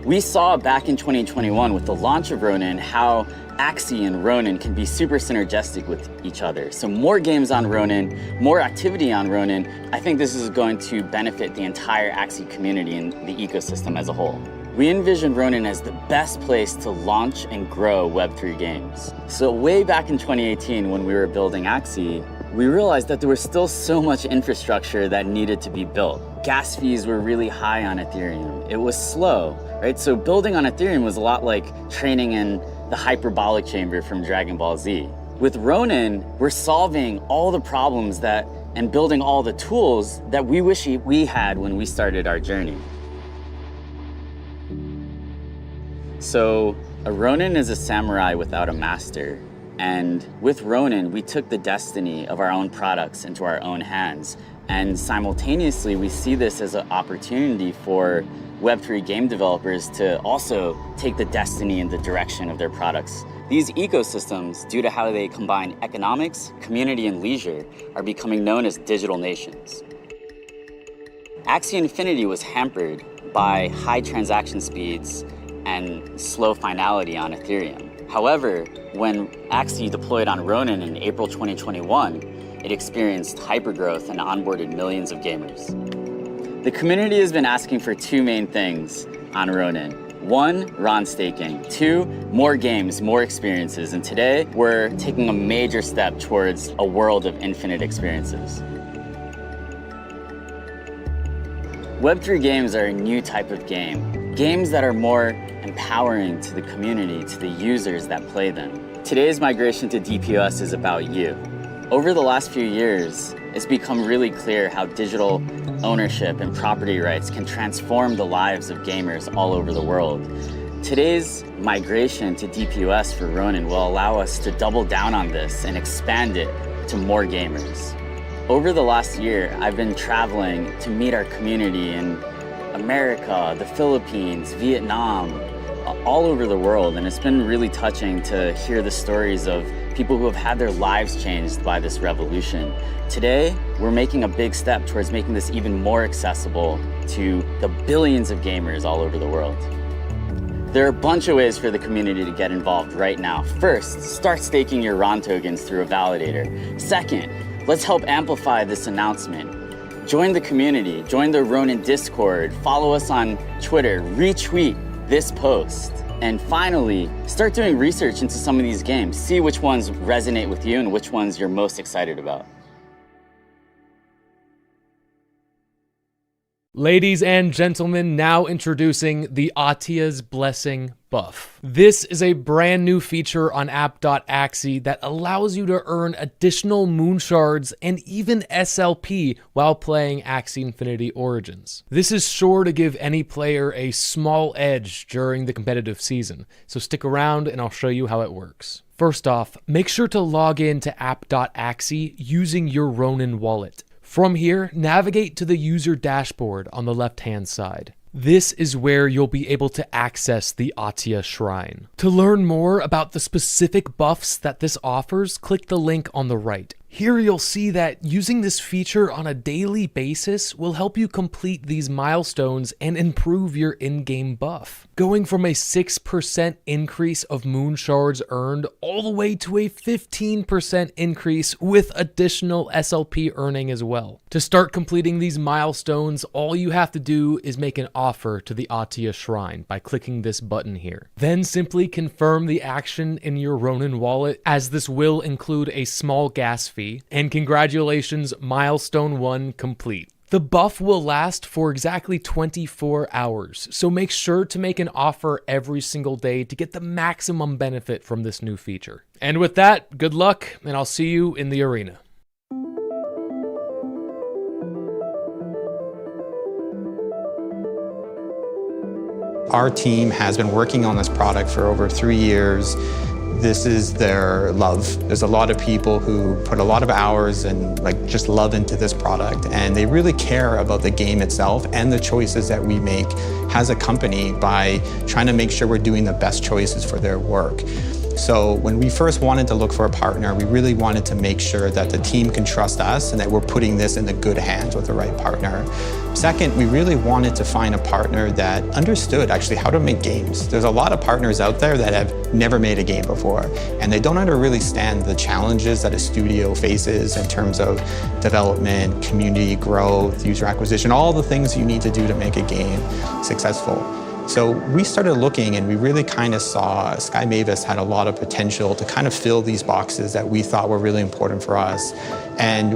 Speaker 4: We saw back in 2021 with the launch of Ronin how Axie and Ronin can be super synergistic with each other. So more games on Ronin, more activity on Ronin, I think this is going to benefit the entire Axie community and the ecosystem as a whole. We envision Ronin as the best place to launch and grow Web3 games. So way back in 2018 when we were building Axie, we realized that there was still so much infrastructure that needed to be built. Gas fees were really high on Ethereum. It was slow, right? So building on Ethereum was a lot like training in the hyperbolic chamber from Dragon Ball Z. With Ronin, we're solving all the problems and building all the tools that we wish we had when we started our journey. So a Ronin is a samurai without a master. And with Ronin, we took the destiny of our own products into our own hands. And simultaneously, we see this as an opportunity for Web3 game developers to also take the destiny and the direction of their products. These ecosystems, due to how they combine economics, community, and leisure, are becoming known as digital nations. Axie Infinity was hampered by high transaction speeds and slow finality on Ethereum. However, when Axie deployed on Ronin in April 2021, it experienced hypergrowth and onboarded millions of gamers. The community has been asking for two main things on Ronin. One, RON staking. Two, more games, more experiences. And today, we're taking a major step towards a world of infinite experiences. Web3 games are a new type of game. Games that are more empowering to the community, to the users that play them. Today's migration to DPoS is about you. Over the last few years, it's become really clear how digital ownership and property rights can transform the lives of gamers all over the world. Today's migration to DPoS for Ronin will allow us to double down on this and expand it to more gamers. Over the last year, I've been traveling to meet our community in America, the Philippines, Vietnam, all over the world, and it's been really touching to hear the stories of people who have had their lives changed by this revolution. Today, we're making a big step towards making this even more accessible to the billions of gamers all over the world. There are a bunch of ways for the community to get involved right now. First, start staking your RON tokens through a validator. Second, let's help amplify this announcement. Join the community, join the Ronin Discord, follow us on Twitter, retweet this post. And finally, start doing research into some of these games. See which ones resonate with you and which ones you're most excited about.
Speaker 3: Ladies and gentlemen, now introducing the Atiya's Blessing buff. This is a brand new feature on app.axie that allows you to earn additional moon shards and even SLP while playing Axie Infinity Origins. This is sure to give any player a small edge during the competitive season, so stick around and I'll show you how it works. First off, make sure to log in to app.axie using your Ronin wallet. From here, navigate to the user dashboard on the left-hand side. This is where you'll be able to access the Atiya Shrine. To learn more about the specific buffs that this offers, click the link on the right. Here you'll see that using this feature on a daily basis will help you complete these milestones and improve your in-game buff. Going from a 6% increase of moon shards earned all the way to a 15% increase with additional SLP earning as well. To start completing these milestones, all you have to do is make an offer to the Atiya Shrine by clicking this button here. Then simply confirm the action in your Ronin wallet, as this will include a small gas fee. And congratulations, milestone 1 complete. The buff will last for exactly 24 hours, so make sure to make an offer every single day to get the maximum benefit from this new feature. And with that, good luck, and I'll see you in the arena.
Speaker 5: Our team has been working on this product for over 3 years. This is their love. There's a lot of people who put a lot of hours and just love into this product, and they really care about the game itself and the choices that we make as a company by trying to make sure we're doing the best choices for their work. So when we first wanted to look for a partner, we really wanted to make sure that the team can trust us and that we're putting this in the good hands with the right partner. Second, we really wanted to find a partner that understood actually how to make games. There's a lot of partners out there that have never made a game before, and they don't understand the challenges that a studio faces in terms of development, community growth, user acquisition, all the things you need to do to make a game successful. So we started looking, and we really kind of saw Sky Mavis had a lot of potential to kind of fill these boxes that we thought were really important for us. And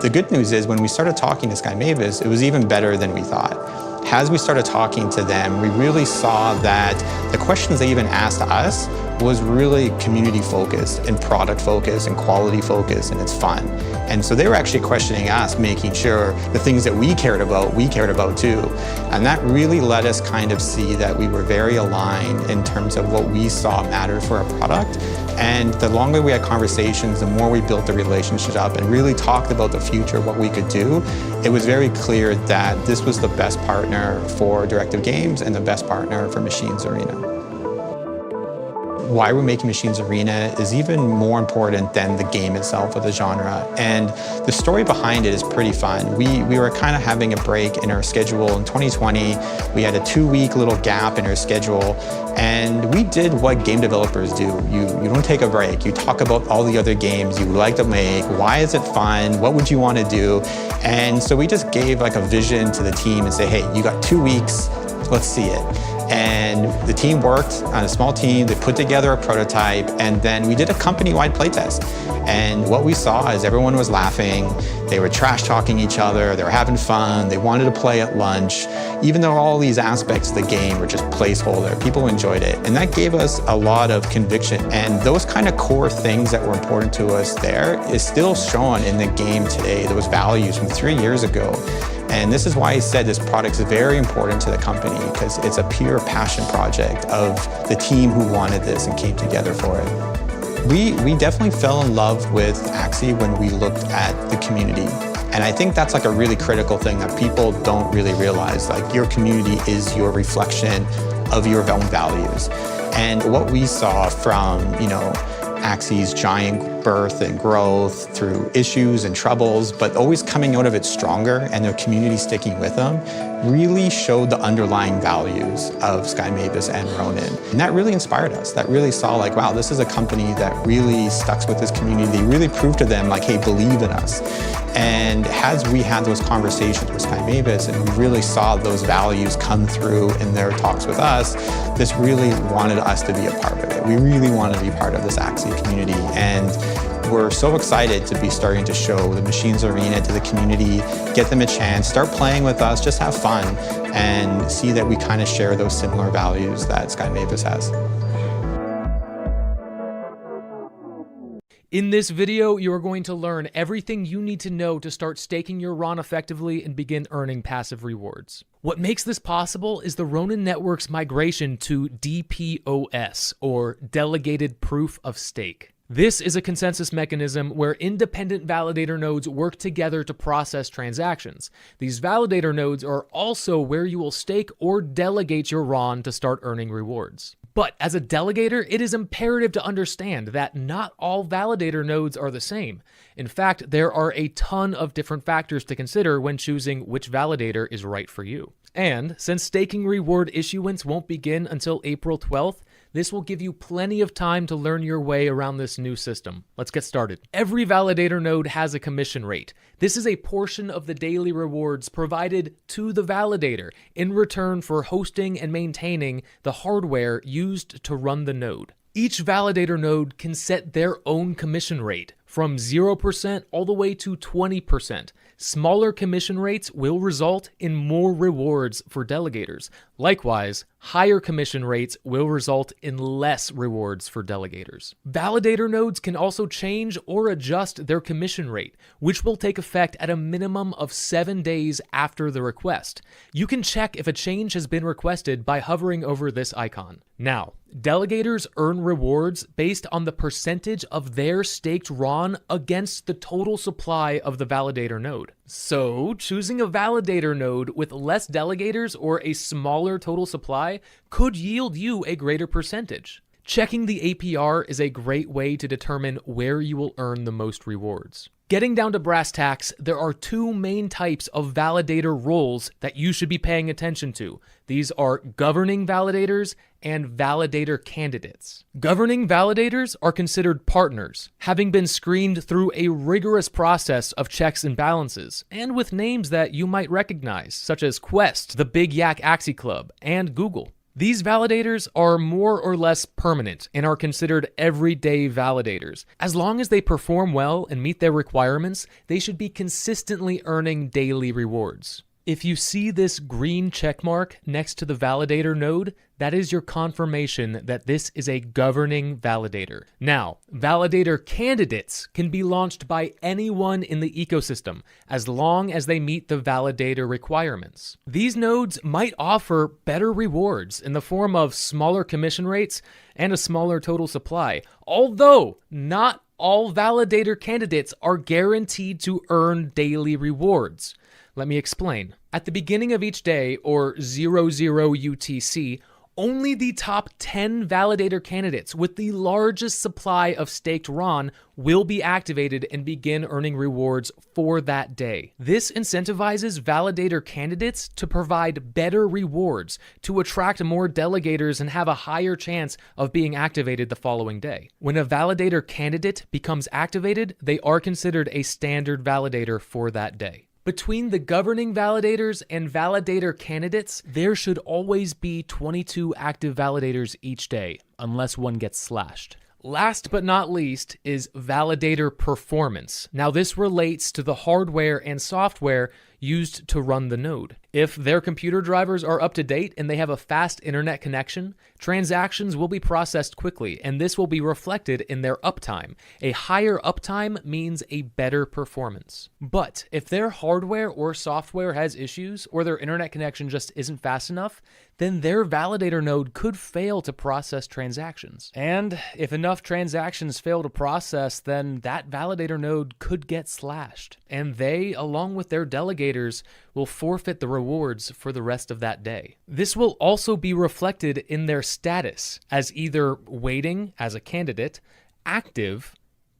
Speaker 5: the good news is when we started talking to Sky Mavis, it was even better than we thought. As we started talking to them, we really saw that the questions they even asked us was really community focused and product focused and quality focused, and it's fun. And so they were actually questioning us, making sure the things that we cared about too. And that really let us kind of see that we were very aligned in terms of what we saw mattered for our product. And the longer we had conversations, the more we built the relationship up and really talked about the future, what we could do. It was very clear that this was the best partner for Directive Games and the best partner for Machines Arena. Why we're making Machines Arena is even more important than the game itself or the genre. And the story behind it is pretty fun. We were kind of having a break in our schedule in 2020. We had a 2-week little gap in our schedule, and we did what game developers do. You don't take a break. You talk about all the other games you like to make. Why is it fun? What would you want to do? And so we just gave a vision to the team and say, hey, you got 2 weeks. Let's see it. And the team worked on a small team, they put together a prototype, and then we did a company-wide playtest. And what we saw is everyone was laughing, they were trash-talking each other, they were having fun, they wanted to play at lunch, even though all these aspects of the game were just placeholder. People enjoyed it. And that gave us a lot of conviction. And those kind of core things that were important to us there is still shown in the game today, those values from 3 years ago. And this is why I said this product is very important to the company, because it's a pure passion project of the team who wanted this and came together for it. We definitely fell in love with Axie when we looked at the community. And I think that's like a really critical thing that people don't really realize. Like, your community is your reflection of your own values. And what we saw from, Axie's giant birth and growth through issues and troubles, but always coming out of it stronger and their community sticking with them, really showed the underlying values of Sky Mavis and Ronin. And that really inspired us. That really saw like, wow, this is a company that really stuck with this community, really proved to them like, hey, believe in us. And as we had those conversations with Sky Mavis and we really saw those values come through in their talks with us, this really wanted us to be a part of it. We really wanted to be part of this Axie community. And we're so excited to be starting to show the Machines Arena to the community, get them a chance, start playing with us, just have fun, and see that we kind of share those similar values that Sky Mavis has.
Speaker 3: In this video, you are going to learn everything you need to know to start staking your RON effectively and begin earning passive rewards. What makes this possible is the Ronin Network's migration to DPoS, or Delegated Proof of Stake. This is a consensus mechanism where independent validator nodes work together to process transactions. These validator nodes are also where you will stake or delegate your RON to start earning rewards. But as a delegator, it is imperative to understand that not all validator nodes are the same. In fact, there are a ton of different factors to consider when choosing which validator is right for you. And since staking reward issuance won't begin until April 12th, this will give you plenty of time to learn your way around this new system. Let's get started. Every validator node has a commission rate. This is a portion of the daily rewards provided to the validator in return for hosting and maintaining the hardware used to run the node. Each validator node can set their own commission rate, from 0% all the way to 20%. Smaller commission rates will result in more rewards for delegators. Likewise, higher commission rates will result in less rewards for delegators. Validator nodes can also change or adjust their commission rate, which will take effect at a minimum of 7 days after the request. You can check if a change has been requested by hovering over this icon. Now, delegators earn rewards based on the percentage of their staked RON against the total supply of the validator node. So, choosing a validator node with less delegators or a smaller total supply could yield you a greater percentage. Checking the APR is a great way to determine where you will earn the most rewards. Getting down to brass tacks, there are two main types of validator roles that you should be paying attention to. These are governing validators and validator candidates. Governing validators are considered partners, having been screened through a rigorous process of checks and balances, and with names that you might recognize, such as Quest, the Big Yak Axie Club, and Google. These validators are more or less permanent and are considered everyday validators. As long as they perform well and meet their requirements, they should be consistently earning daily rewards. If you see this green checkmark next to the validator node, that is your confirmation that this is a governing validator. Now, validator candidates can be launched by anyone in the ecosystem, as long as they meet the validator requirements. These nodes might offer better rewards in the form of smaller commission rates and a smaller total supply, although not all validator candidates are guaranteed to earn daily rewards. Let me explain. At the beginning of each day, or 00 UTC, only the top 10 validator candidates with the largest supply of staked RON will be activated and begin earning rewards for that day. This incentivizes validator candidates to provide better rewards, to attract more delegators and have a higher chance of being activated the following day. When a validator candidate becomes activated, they are considered a standard validator for that day. Between the governing validators and validator candidates, there should always be 22 active validators each day, unless one gets slashed. Last but not least is validator performance. Now this relates to the hardware and software used to run the node. If their computer drivers are up to date and they have a fast internet connection, transactions will be processed quickly, and this will be reflected in their uptime. A higher uptime means a better performance. But if their hardware or software has issues, or their internet connection just isn't fast enough, then their validator node could fail to process transactions. And if enough transactions fail to process, then that validator node could get slashed. And they, along with their delegators, will forfeit the rewards for the rest of that day. This will also be reflected in their status as either waiting as a candidate, active,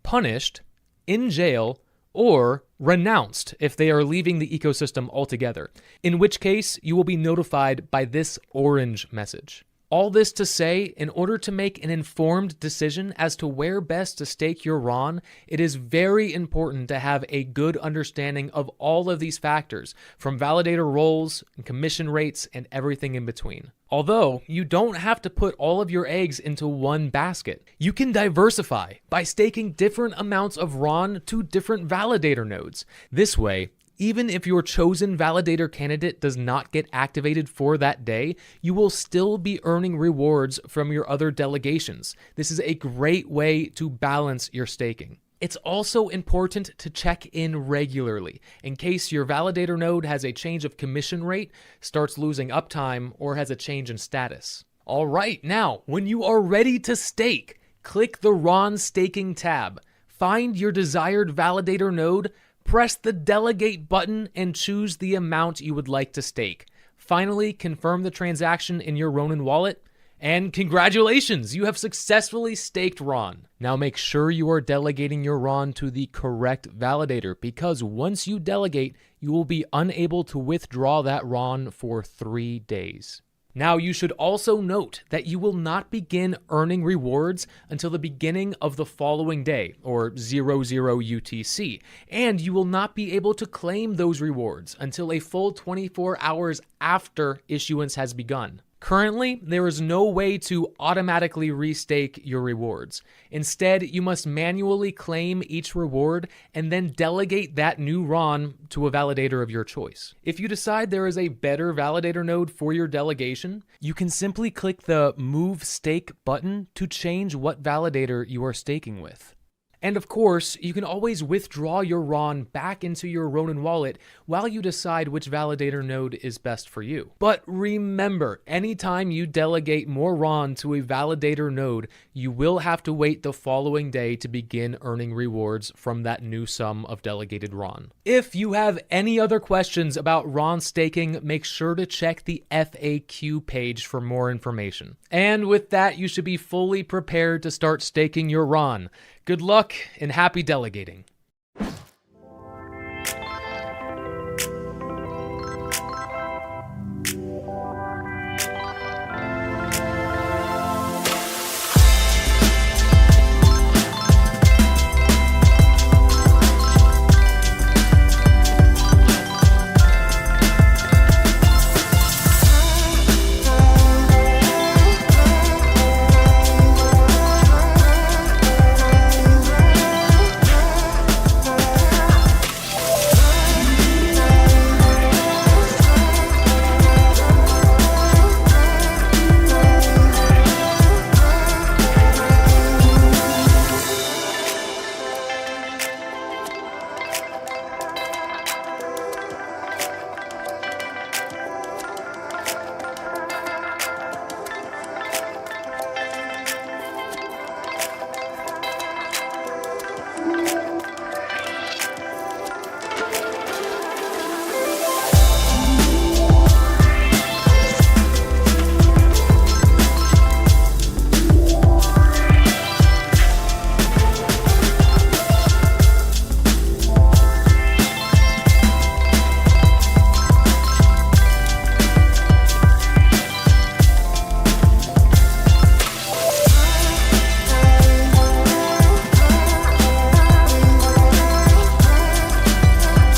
Speaker 3: punished, in jail, or renounced if they are leaving the ecosystem altogether, in which case you will be notified by this orange message. All this to say, in order to make an informed decision as to where best to stake your RON, it is very important to have a good understanding of all of these factors, from validator roles, and commission rates, and everything in between. Although, you don't have to put all of your eggs into one basket. You can diversify by staking different amounts of RON to different validator nodes. This way, even if your chosen validator candidate does not get activated for that day, you will still be earning rewards from your other delegations. This is a great way to balance your staking. It's also important to check in regularly in case your validator node has a change of commission rate, starts losing uptime, or has a change in status. All right, now, when you are ready to stake, click the RON Staking tab. Find your desired validator node, press the Delegate button, and choose the amount you would like to stake. Finally, confirm the transaction in your Ronin wallet, and congratulations, you have successfully staked RON. Now make sure you are delegating your RON to the correct validator, because once you delegate, you will be unable to withdraw that RON for 3 days. Now, you should also note that you will not begin earning rewards until the beginning of the following day, or 00 UTC, and you will not be able to claim those rewards until a full 24 hours after issuance has begun. Currently, there is no way to automatically restake your rewards. Instead, you must manually claim each reward and then delegate that new RON to a validator of your choice. If you decide there is a better validator node for your delegation, you can simply click the Move Stake button to change what validator you are staking with. And of course, you can always withdraw your RON back into your Ronin wallet while you decide which validator node is best for you. But remember, anytime you delegate more RON to a validator node, you will have to wait the following day to begin earning rewards from that new sum of delegated RON. If you have any other questions about RON staking, make sure to check the FAQ page for more information. And with that, you should be fully prepared to start staking your RON. Good luck and happy delegating.